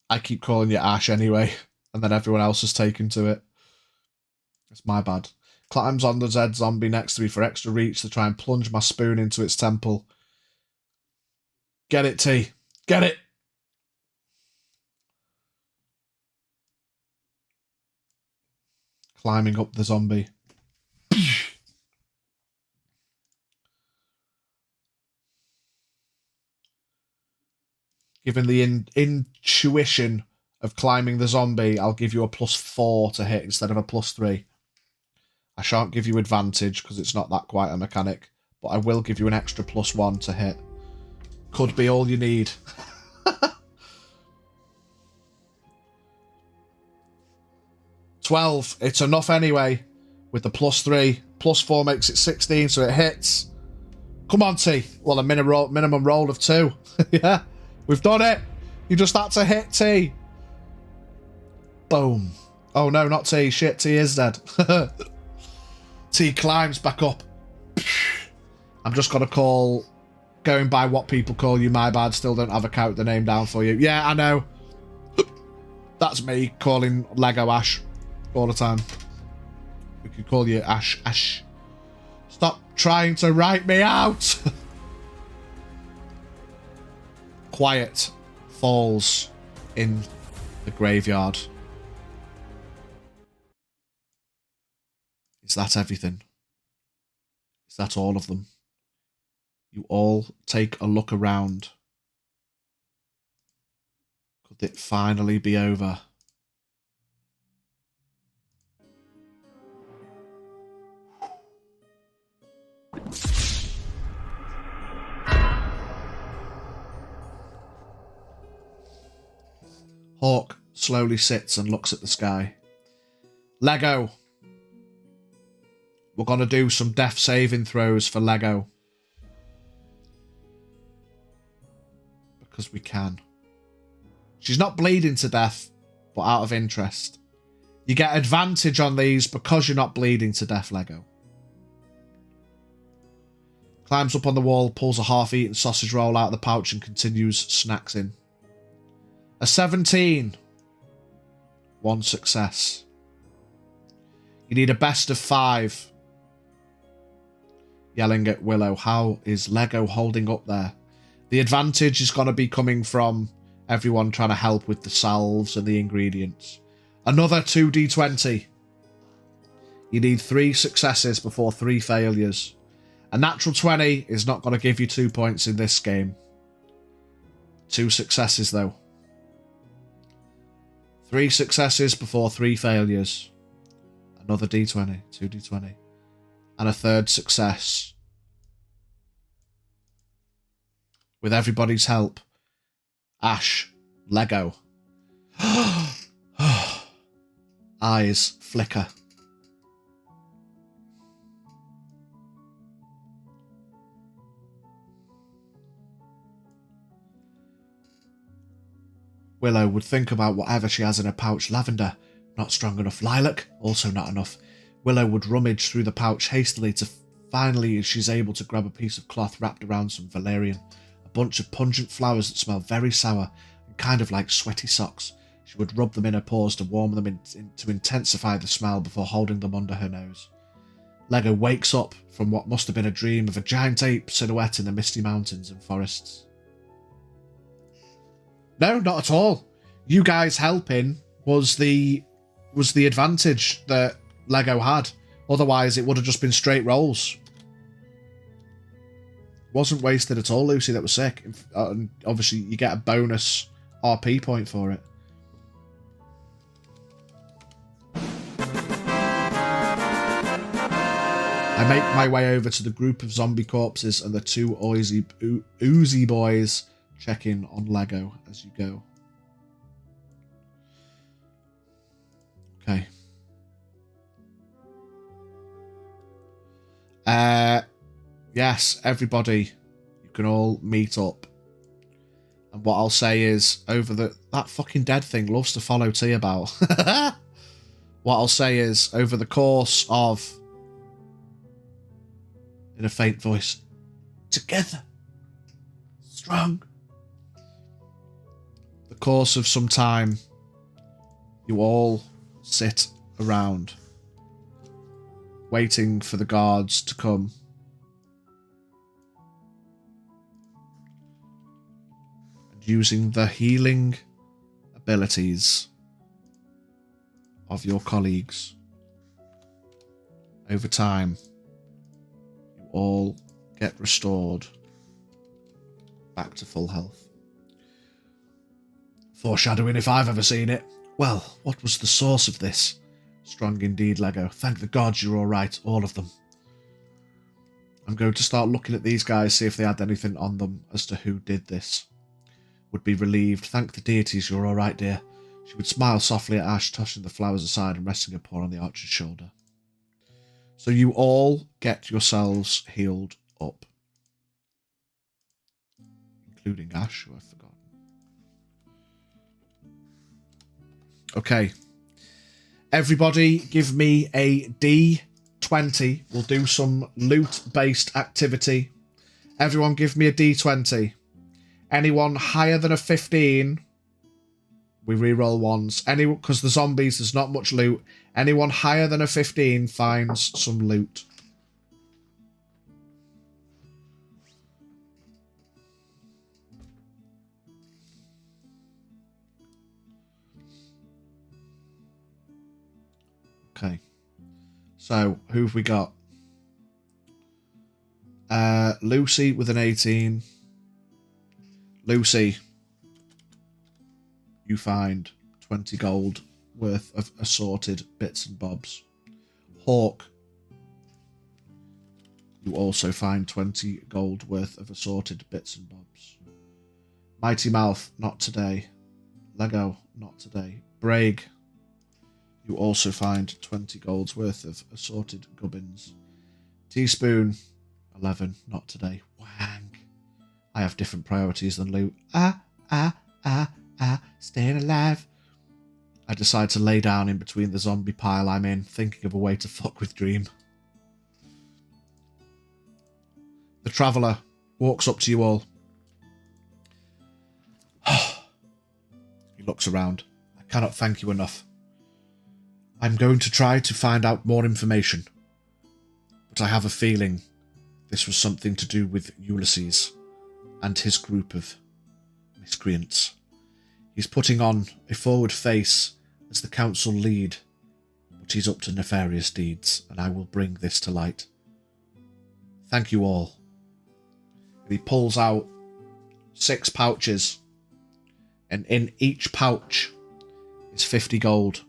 I keep calling you Ash anyway, and then everyone else has taken to it. It's my bad. Climbs on the Z zombie next to me for extra reach to try and plunge my spoon into its temple. Get it, T. Get it! Climbing up the zombie. Given the intuition of climbing the zombie, I'll give you a +4 to hit instead of a +3. I shan't give you advantage because it's not that quite a mechanic, but I will give you an extra +1 to hit. Could be all you need. 12. It's enough anyway. With the +3. +4 makes it 16, so it hits. Come on, T. Well, a minimum roll of 2. Yeah. We've done it. You just had to hit T. Boom. Oh, no, not T. Shit, T is dead. T climbs back up. I'm just going to call... Going by what people call you, my bad. Still don't have a character name down for you. Yeah, I know. That's me calling Lego Ash all the time. We could call you Ash. Ash. Stop trying to write me out. Quiet falls in the graveyard. Is that everything? Is that all of them? You all take a look around. Could it finally be over? Hawk slowly sits and looks at the sky. Lego. We're going to do some death saving throws for Lego. Because we can. She's not bleeding to death, but out of interest. You get advantage on these because you're not bleeding to death, Lego. Climbs up on the wall, pulls a half-eaten sausage roll out of the pouch and continues snacksing. A 17. 1 success. You need a best of 5. Yelling at Willow, how is Lego holding up there? The advantage is going to be coming from everyone trying to help with the salves and the ingredients. Another 2d20. You need 3 successes before 3 failures. A natural 20 is not going to give you 2 points in this game. 2 successes though. 3 successes before 3 failures. Another d20, 2d20. And a 3rd success. With everybody's help. Ash, Lego. Eyes flicker. Willow would think about whatever she has in her pouch. Lavender, not strong enough. Lilac, also not enough. Willow would rummage through the pouch hastily to finally she's able to grab a piece of cloth wrapped around some valerian. A bunch of pungent flowers that smell very sour and kind of like sweaty socks. She would rub them in her paws to warm them to intensify the smell before holding them under her nose. Lego wakes up from what must have been a dream of a giant ape silhouette in the misty mountains and forests. No, not at all. You guys helping was the advantage that Lego had. Otherwise, it would have just been straight rolls. Wasn't wasted at all, Lucy. That was sick. And obviously, you get a bonus RP point for it. I make my way over to the group of zombie corpses and the two oozy boys check in on Lego as you go. Okay. Yes, everybody, you can all meet up. And what I'll say is, that fucking dead thing loves to follow T about. What I'll say is, over the course of, in a faint voice, together, strong. The course of some time, you all sit around, waiting for the guards to come. And using the healing abilities of your colleagues over time, you all get restored back to full health. Foreshadowing if I've ever seen it. Well, what was the source of this? Strong indeed, Lego. Thank the gods you're all right, all of them. I'm going to start looking at these guys, see if they had anything on them as to who did this. Would be relieved. Thank the deities you're all right, dear. She would smile softly at Ash, tossing the flowers aside and resting a paw on the archer's shoulder. So you all get yourselves healed up. Including Ash, who I've forgotten. Okay. Everybody give me a D20. We'll do some loot-based activity. Everyone give me a D20. Anyone higher than a 15, we reroll ones. Because the zombies, there's not much loot. Anyone higher than a 15 finds some loot. Okay. So, who have we got? Lucy with an 18. Lucy, you find 20 gold worth of assorted bits and bobs. Hawk, you also find 20 gold worth of assorted bits and bobs. Mighty Mouth, not today. Lego, not today. Braig, you also find 20 gold's worth of assorted gubbins. Teaspoon, 11, not today. Wang. I have different priorities than loot. Staying alive. I decide to lay down in between the zombie pile I'm in, thinking of a way to fuck with Dream. The Traveller walks up to you all. He looks around. I cannot thank you enough. I'm going to try to find out more information, but I have a feeling this was something to do with Ulysses and his group of miscreants. He's putting on a forward face as the council lead, but he's up to nefarious deeds, and I will bring this to light. Thank you all. And he pulls out 6 pouches, and in each pouch is 50 gold.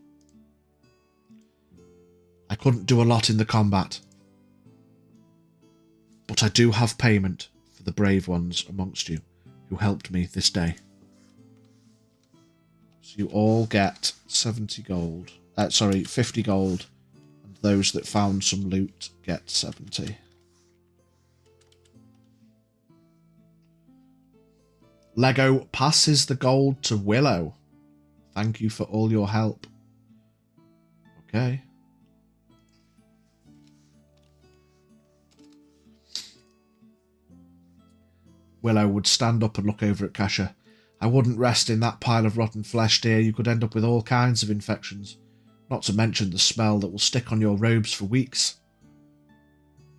I couldn't do a lot in the combat, but I do have payment for the brave ones amongst you who helped me this day. So you all get 50 gold, and those that found some loot get 70. Lego passes the gold to Willow. Thank you for all your help. Okay. Willow would stand up and look over at Kasha. I wouldn't rest in that pile of rotten flesh, dear. You could end up with all kinds of infections. Not to mention the smell that will stick on your robes for weeks.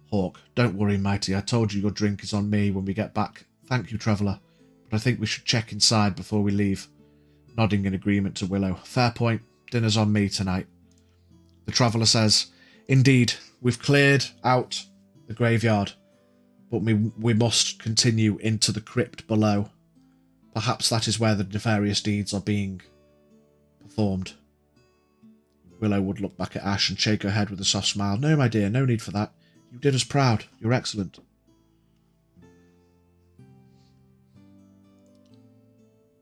Hawk, don't worry, Mighty. I told you your drink is on me when we get back. Thank you, Traveller. But I think we should check inside before we leave. Nodding in agreement to Willow. Fair point. Dinner's on me tonight. The Traveller says, Indeed, we've cleared out the graveyard, but we must continue into the crypt below. Perhaps that is where the nefarious deeds are being performed. Willow would look back at Ash and shake her head with a soft smile. No, my dear, no need for that. You did us proud. You're excellent.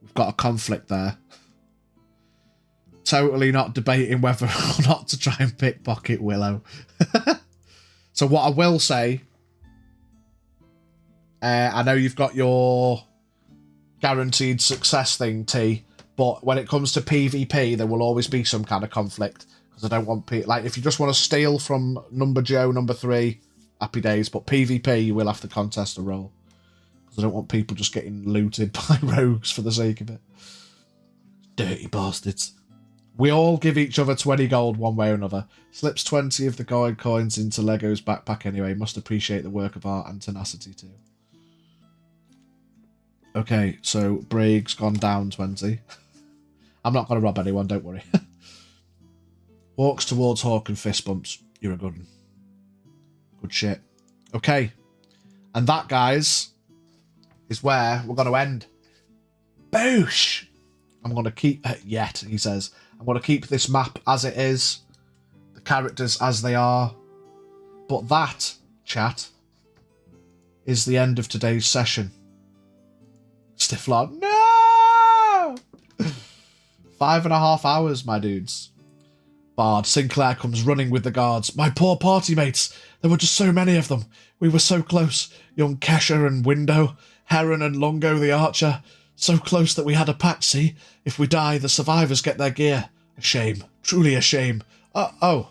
We've got a conflict there. Totally not debating whether or not to try and pickpocket Willow. So what I will say, I know you've got your guaranteed success thing, T, but when it comes to PvP, there will always be some kind of conflict, because I don't want like, if you just want to steal from number Joe, number 3, happy days, but PvP, you will have to contest a role, because I don't want people just getting looted by rogues for the sake of it. Dirty bastards. We all give each other 20 gold one way or another. Slips 20 of the gold coins into Lego's backpack anyway. Must appreciate the work of art and tenacity too. Okay, so Braig's gone down 20. I'm not going to rob anyone, don't worry. Walks towards Hawk and fist bumps. You're a good one. Good shit. Okay. And that, guys, is where we're going to end. Boosh! I'm going to keep... yet, he says. I'm going to keep this map as it is. The characters as they are. But that, chat, is the end of today's session. Stiflar, no! 5.5 hours, my dudes. Bard, Sinclair comes running with the guards. My poor party mates. There were just so many of them. We were so close. Young Kesha and Window, Heron and Lungo the archer. So close that we had a pact, see? If we die, the survivors get their gear. A shame. Truly a shame. You're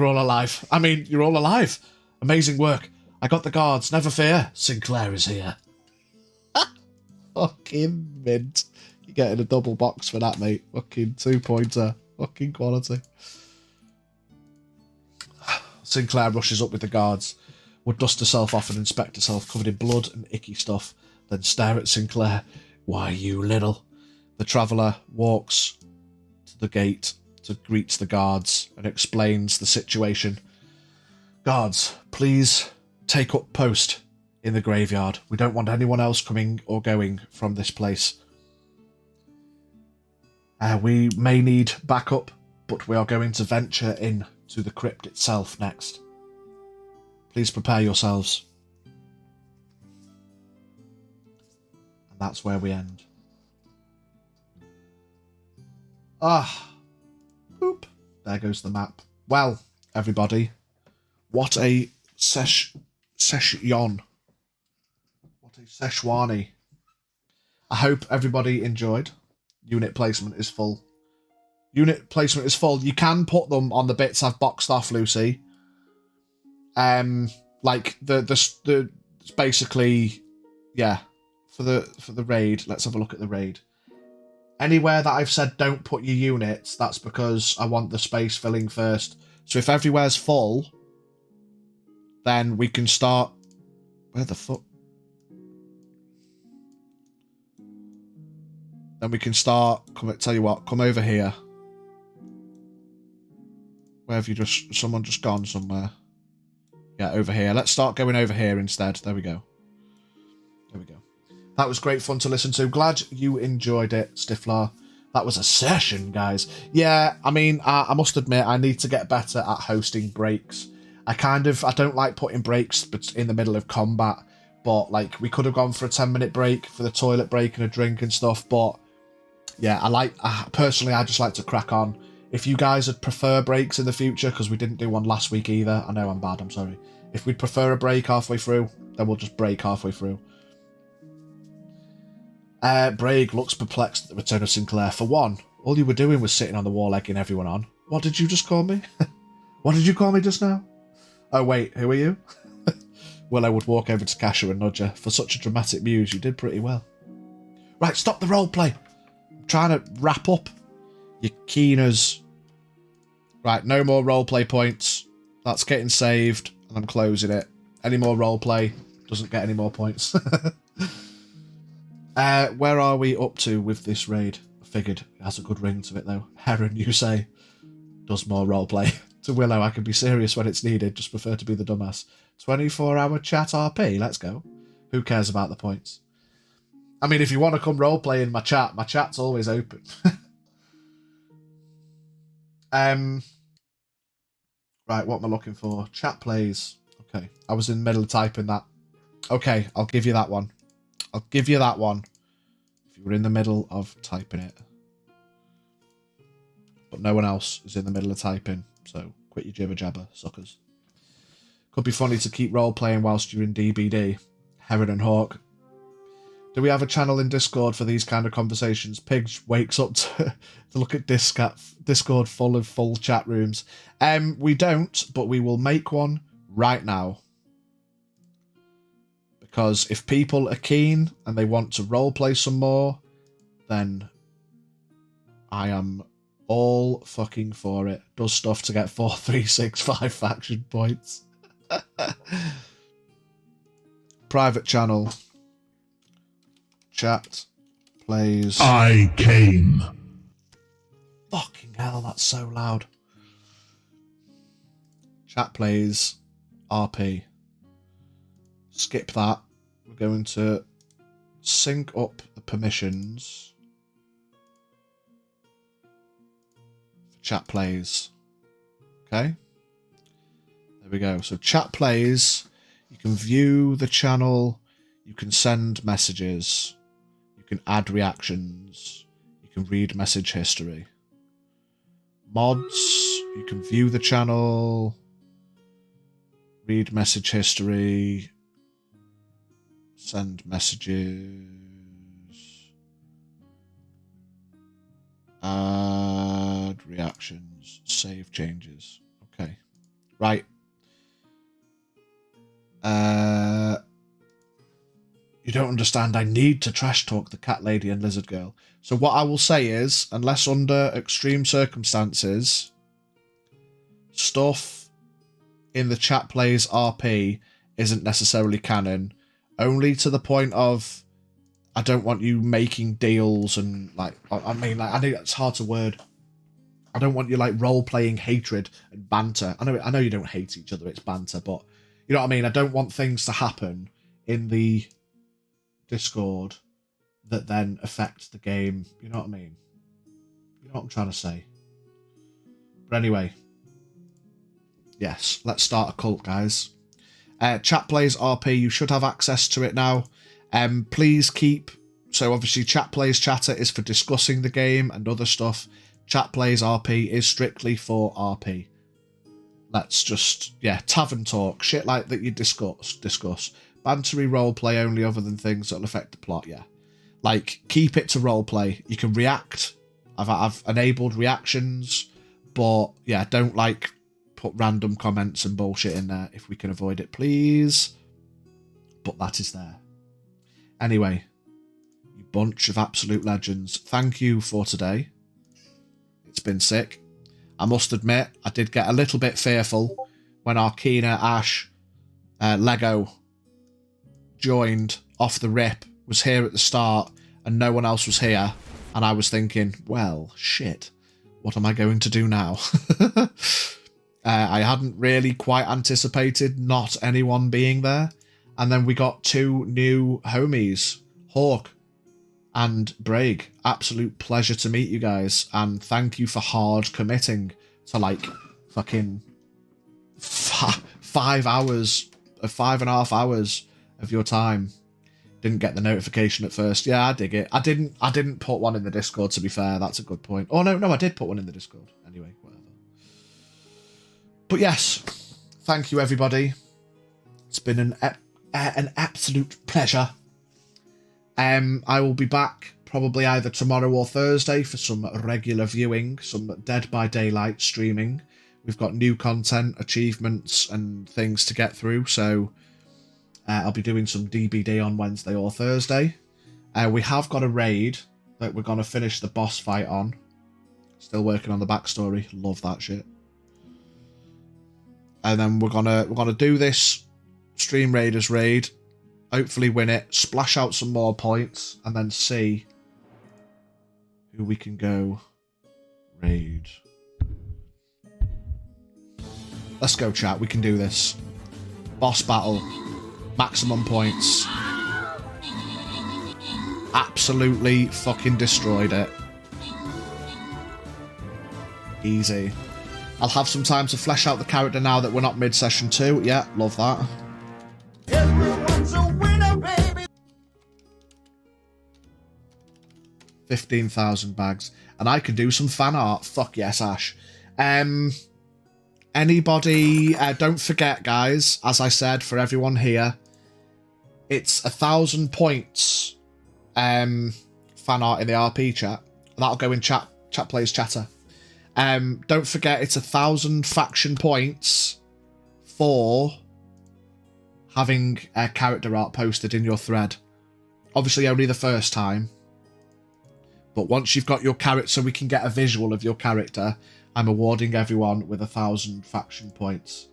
all alive. I mean, you're all alive. Amazing work. I got the guards, never fear. Sinclair is here. Fucking mint. You're getting a double box for that, mate. Fucking 2-pointer. Fucking quality. Sinclair rushes up with the guards. Would dust herself off and inspect herself, covered in blood and icky stuff. Then stare at Sinclair. Why, you little... The Traveller walks to the gate to greet the guards and explains the situation. Guards, please take up post in the graveyard. We don't want anyone else coming or going from this place. We may need backup, but we are going to venture into the crypt itself next. Please prepare yourselves. And that's where we end. Boop. There goes the map. Well, everybody, what a session. What a Szechuani. I hope everybody enjoyed. Unit placement is full. Unit placement is full. You can put them on the bits I've boxed off, Lucy. Like the basically, yeah, for the raid. Let's have a look at the raid. Anywhere that I've said don't put your units, that's because I want the space filling first. So if everywhere's full, then we can start... Where the fuck? Then we can start... Tell you what, come over here. Where have you just... Someone just gone somewhere? Yeah, over here. Let's start going over here instead. There we go. There we go. That was great fun to listen to. Glad you enjoyed it, Stiflar. That was a session, guys. Yeah, I mean, I must admit, I need to get better at hosting breaks. I don't like putting breaks in the middle of combat, but, like, we could have gone for a 10-minute break for the toilet break and a drink and stuff, but, yeah, personally, I just like to crack on. If you guys would prefer breaks in the future, because we didn't do one last week either, I know I'm bad, I'm sorry. If we'd prefer a break halfway through, then we'll just break halfway through. Braig looks perplexed at the return of Sinclair. For one, all you were doing was sitting on the wall egging everyone on. What did you just call me? What did you call me just now? Oh wait, who are you? Willow would walk over to Kasha and nudge her. For such a dramatic muse, you did pretty well. Right, stop the roleplay. I'm trying to wrap up. You keeners. Right, no more roleplay points. That's getting saved, and I'm closing it. Any more roleplay doesn't get any more points. Where are we up to with this raid? I figured it has a good ring to it, though. Heron, you say, does more roleplay. To Willow, I can be serious when it's needed, just prefer to be the dumbass. 24-hour chat RP, let's go. Who cares about the points? I mean, if you want to come roleplay in my chat's always open. Right, what am I looking for? Chat plays. Okay, I was in the middle of typing that. Okay, I'll give you that one. I'll give you that one. If you were in the middle of typing it. But no one else is in the middle of typing, so quit your jibber jabber, suckers. Could be funny to keep role-playing whilst you're in DBD. Heron and Hawk. Do we have a channel in Discord for these kind of conversations? Pigs wakes up to look at Discord full of full chat rooms. We don't, but we will make one right now. Because if people are keen and they want to roleplay some more, then I am all fucking for it. Does stuff to get 4, 3, 6, 5 faction points. Private channel. Chat plays. I came. Fucking hell, that's so loud. Chat plays RP. Skip that. We're going to sync up the permissions for chat plays. Okay. There we go. So chat plays. You can view the channel. You can send messages. You can add reactions. You can read message history. Mods. You can view the channel. Read message history. Send messages. Add reactions. Save changes. Okay. Right. You don't understand. I need to trash talk the cat lady and lizard girl. So what I will say is, unless under extreme circumstances, stuff in the chat plays RP isn't necessarily canon. Only to the point of, I don't want you making deals and I think it's hard to word. I don't want you role-playing hatred and banter. I know you don't hate each other, it's banter, but you know what I mean? I don't want things to happen in the Discord that then affect the game. You know what I mean? You know what I'm trying to say? But anyway. Yes, let's start a cult, guys. Chat plays RP, you should have access to it now. Please keep... So obviously Chat plays chatter is for discussing the game and other stuff. Chat plays RP is strictly for RP. Let's just... Yeah, tavern talk. Shit like that you discuss. Bantery roleplay only other than things that'll affect the plot, yeah. Keep it to roleplay. You can react. I've enabled reactions. But, yeah, don't, put random comments and bullshit in there if we can avoid it, please. But that is there. Anyway, you bunch of absolute legends. Thank you for today. It's been sick. I must admit, I did get a little bit fearful when Arkina, Ash, Lego joined off the rip, was here at the start, and no one else was here. And I was thinking, well, shit, what am I going to do now? I hadn't really quite anticipated not anyone being there. And then we got 2 new homies, Hawk and Braig. Absolute pleasure to meet you guys. And thank you for hard committing to fucking 5 hours, 5.5 hours of your time. Didn't get the notification at first. Yeah, I dig it. I didn't put one in the Discord, to be fair. That's a good point. Oh, no, I did put one in the Discord. Anyway, whatever. But yes, thank you, everybody. It's been an absolute pleasure. I will be back probably either tomorrow or Thursday for some regular viewing, some Dead by Daylight streaming. We've got new content, achievements, and things to get through, so I'll be doing some DBD on Wednesday or Thursday. We have got a raid that we're going to finish the boss fight on. Still working on the backstory. Love that shit. And then we're gonna do this Stream Raiders raid. Hopefully win it. Splash out some more points. And then see who we can go raid. Let's go, chat. We can do this. Boss battle. Maximum points. Absolutely fucking destroyed it. Easy. I'll have some time to flesh out the character now that we're not mid-session 2. Yeah, love that. Everyone's a winner, baby. 15,000 bags. And I can do some fan art. Fuck yes, Ash. Anybody... don't forget, guys, as I said, for everyone here, it's 1,000 points fan art in the RP chat. That'll go in chat plays chatter. Don't forget, it's 1,000 faction points for having a character art posted in your thread. Obviously, only the first time. But once you've got your character, so we can get a visual of your character, I'm awarding everyone with 1,000 faction points.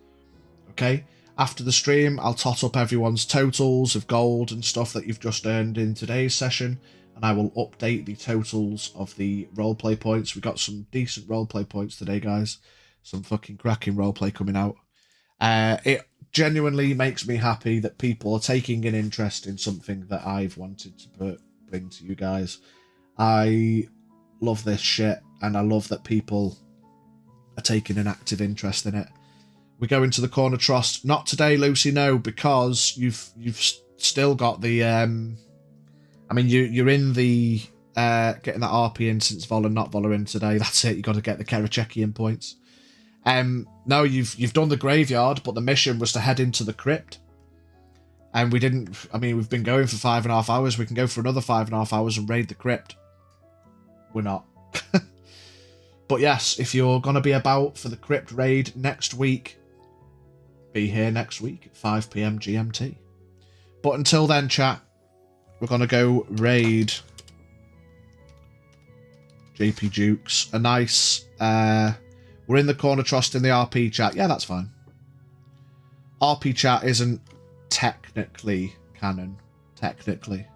Okay? After the stream, I'll tot up everyone's totals of gold and stuff that you've just earned in today's session. And I will update the totals of the roleplay points. We got some decent roleplay points today, guys. Some fucking cracking roleplay coming out. It genuinely makes me happy that people are taking an interest in something that I've wanted to bring to you guys. I love this shit, and I love that people are taking an active interest in it. We go into the corner trust. Not today, Lucy, no, because you've still got the... I mean, you're in the getting that RP in since Vol and not Voller in today. That's it. You got to get the Karachekian points. No, you've done the graveyard, but the mission was to head into the crypt, and we didn't. I mean, we've been going for 5.5 hours. We can go for another 5.5 hours and raid the crypt. We're not. But yes, if you're gonna be about for the crypt raid next week, be here next week at 5 PM GMT. But until then, chat. We're going to go raid JP Jukes. A nice... we're in the corner trust in the RP chat. Yeah, that's fine. RP chat isn't technically canon. Technically.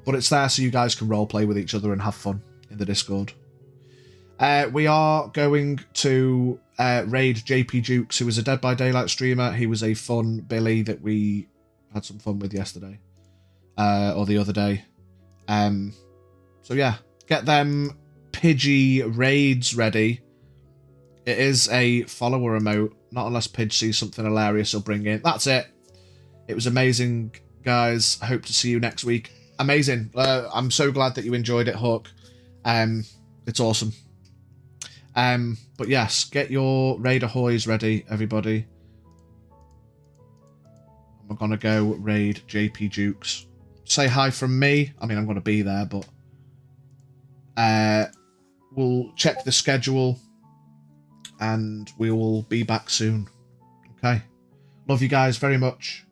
But it's there so you guys can roleplay with each other and have fun in the Discord. We are going to raid JP Jukes, who was a Dead by Daylight streamer. He was a fun Billy that we... had some fun with yesterday or the other day. So yeah, get them Pidgey raids ready. It is a follower emote, not unless Pidge sees something hilarious he'll bring in. That's it. It was amazing, guys. I hope to see you next week. Amazing. I'm so glad that you enjoyed it, Hook. It's awesome. But yes, get your raid ahoys ready, everybody. We're going to go raid JP Jukes. Say hi from me. I mean, I'm going to be there, but... we'll check the schedule. And we will be back soon. Okay. Love you guys very much.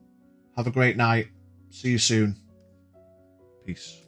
Have a great night. See you soon. Peace.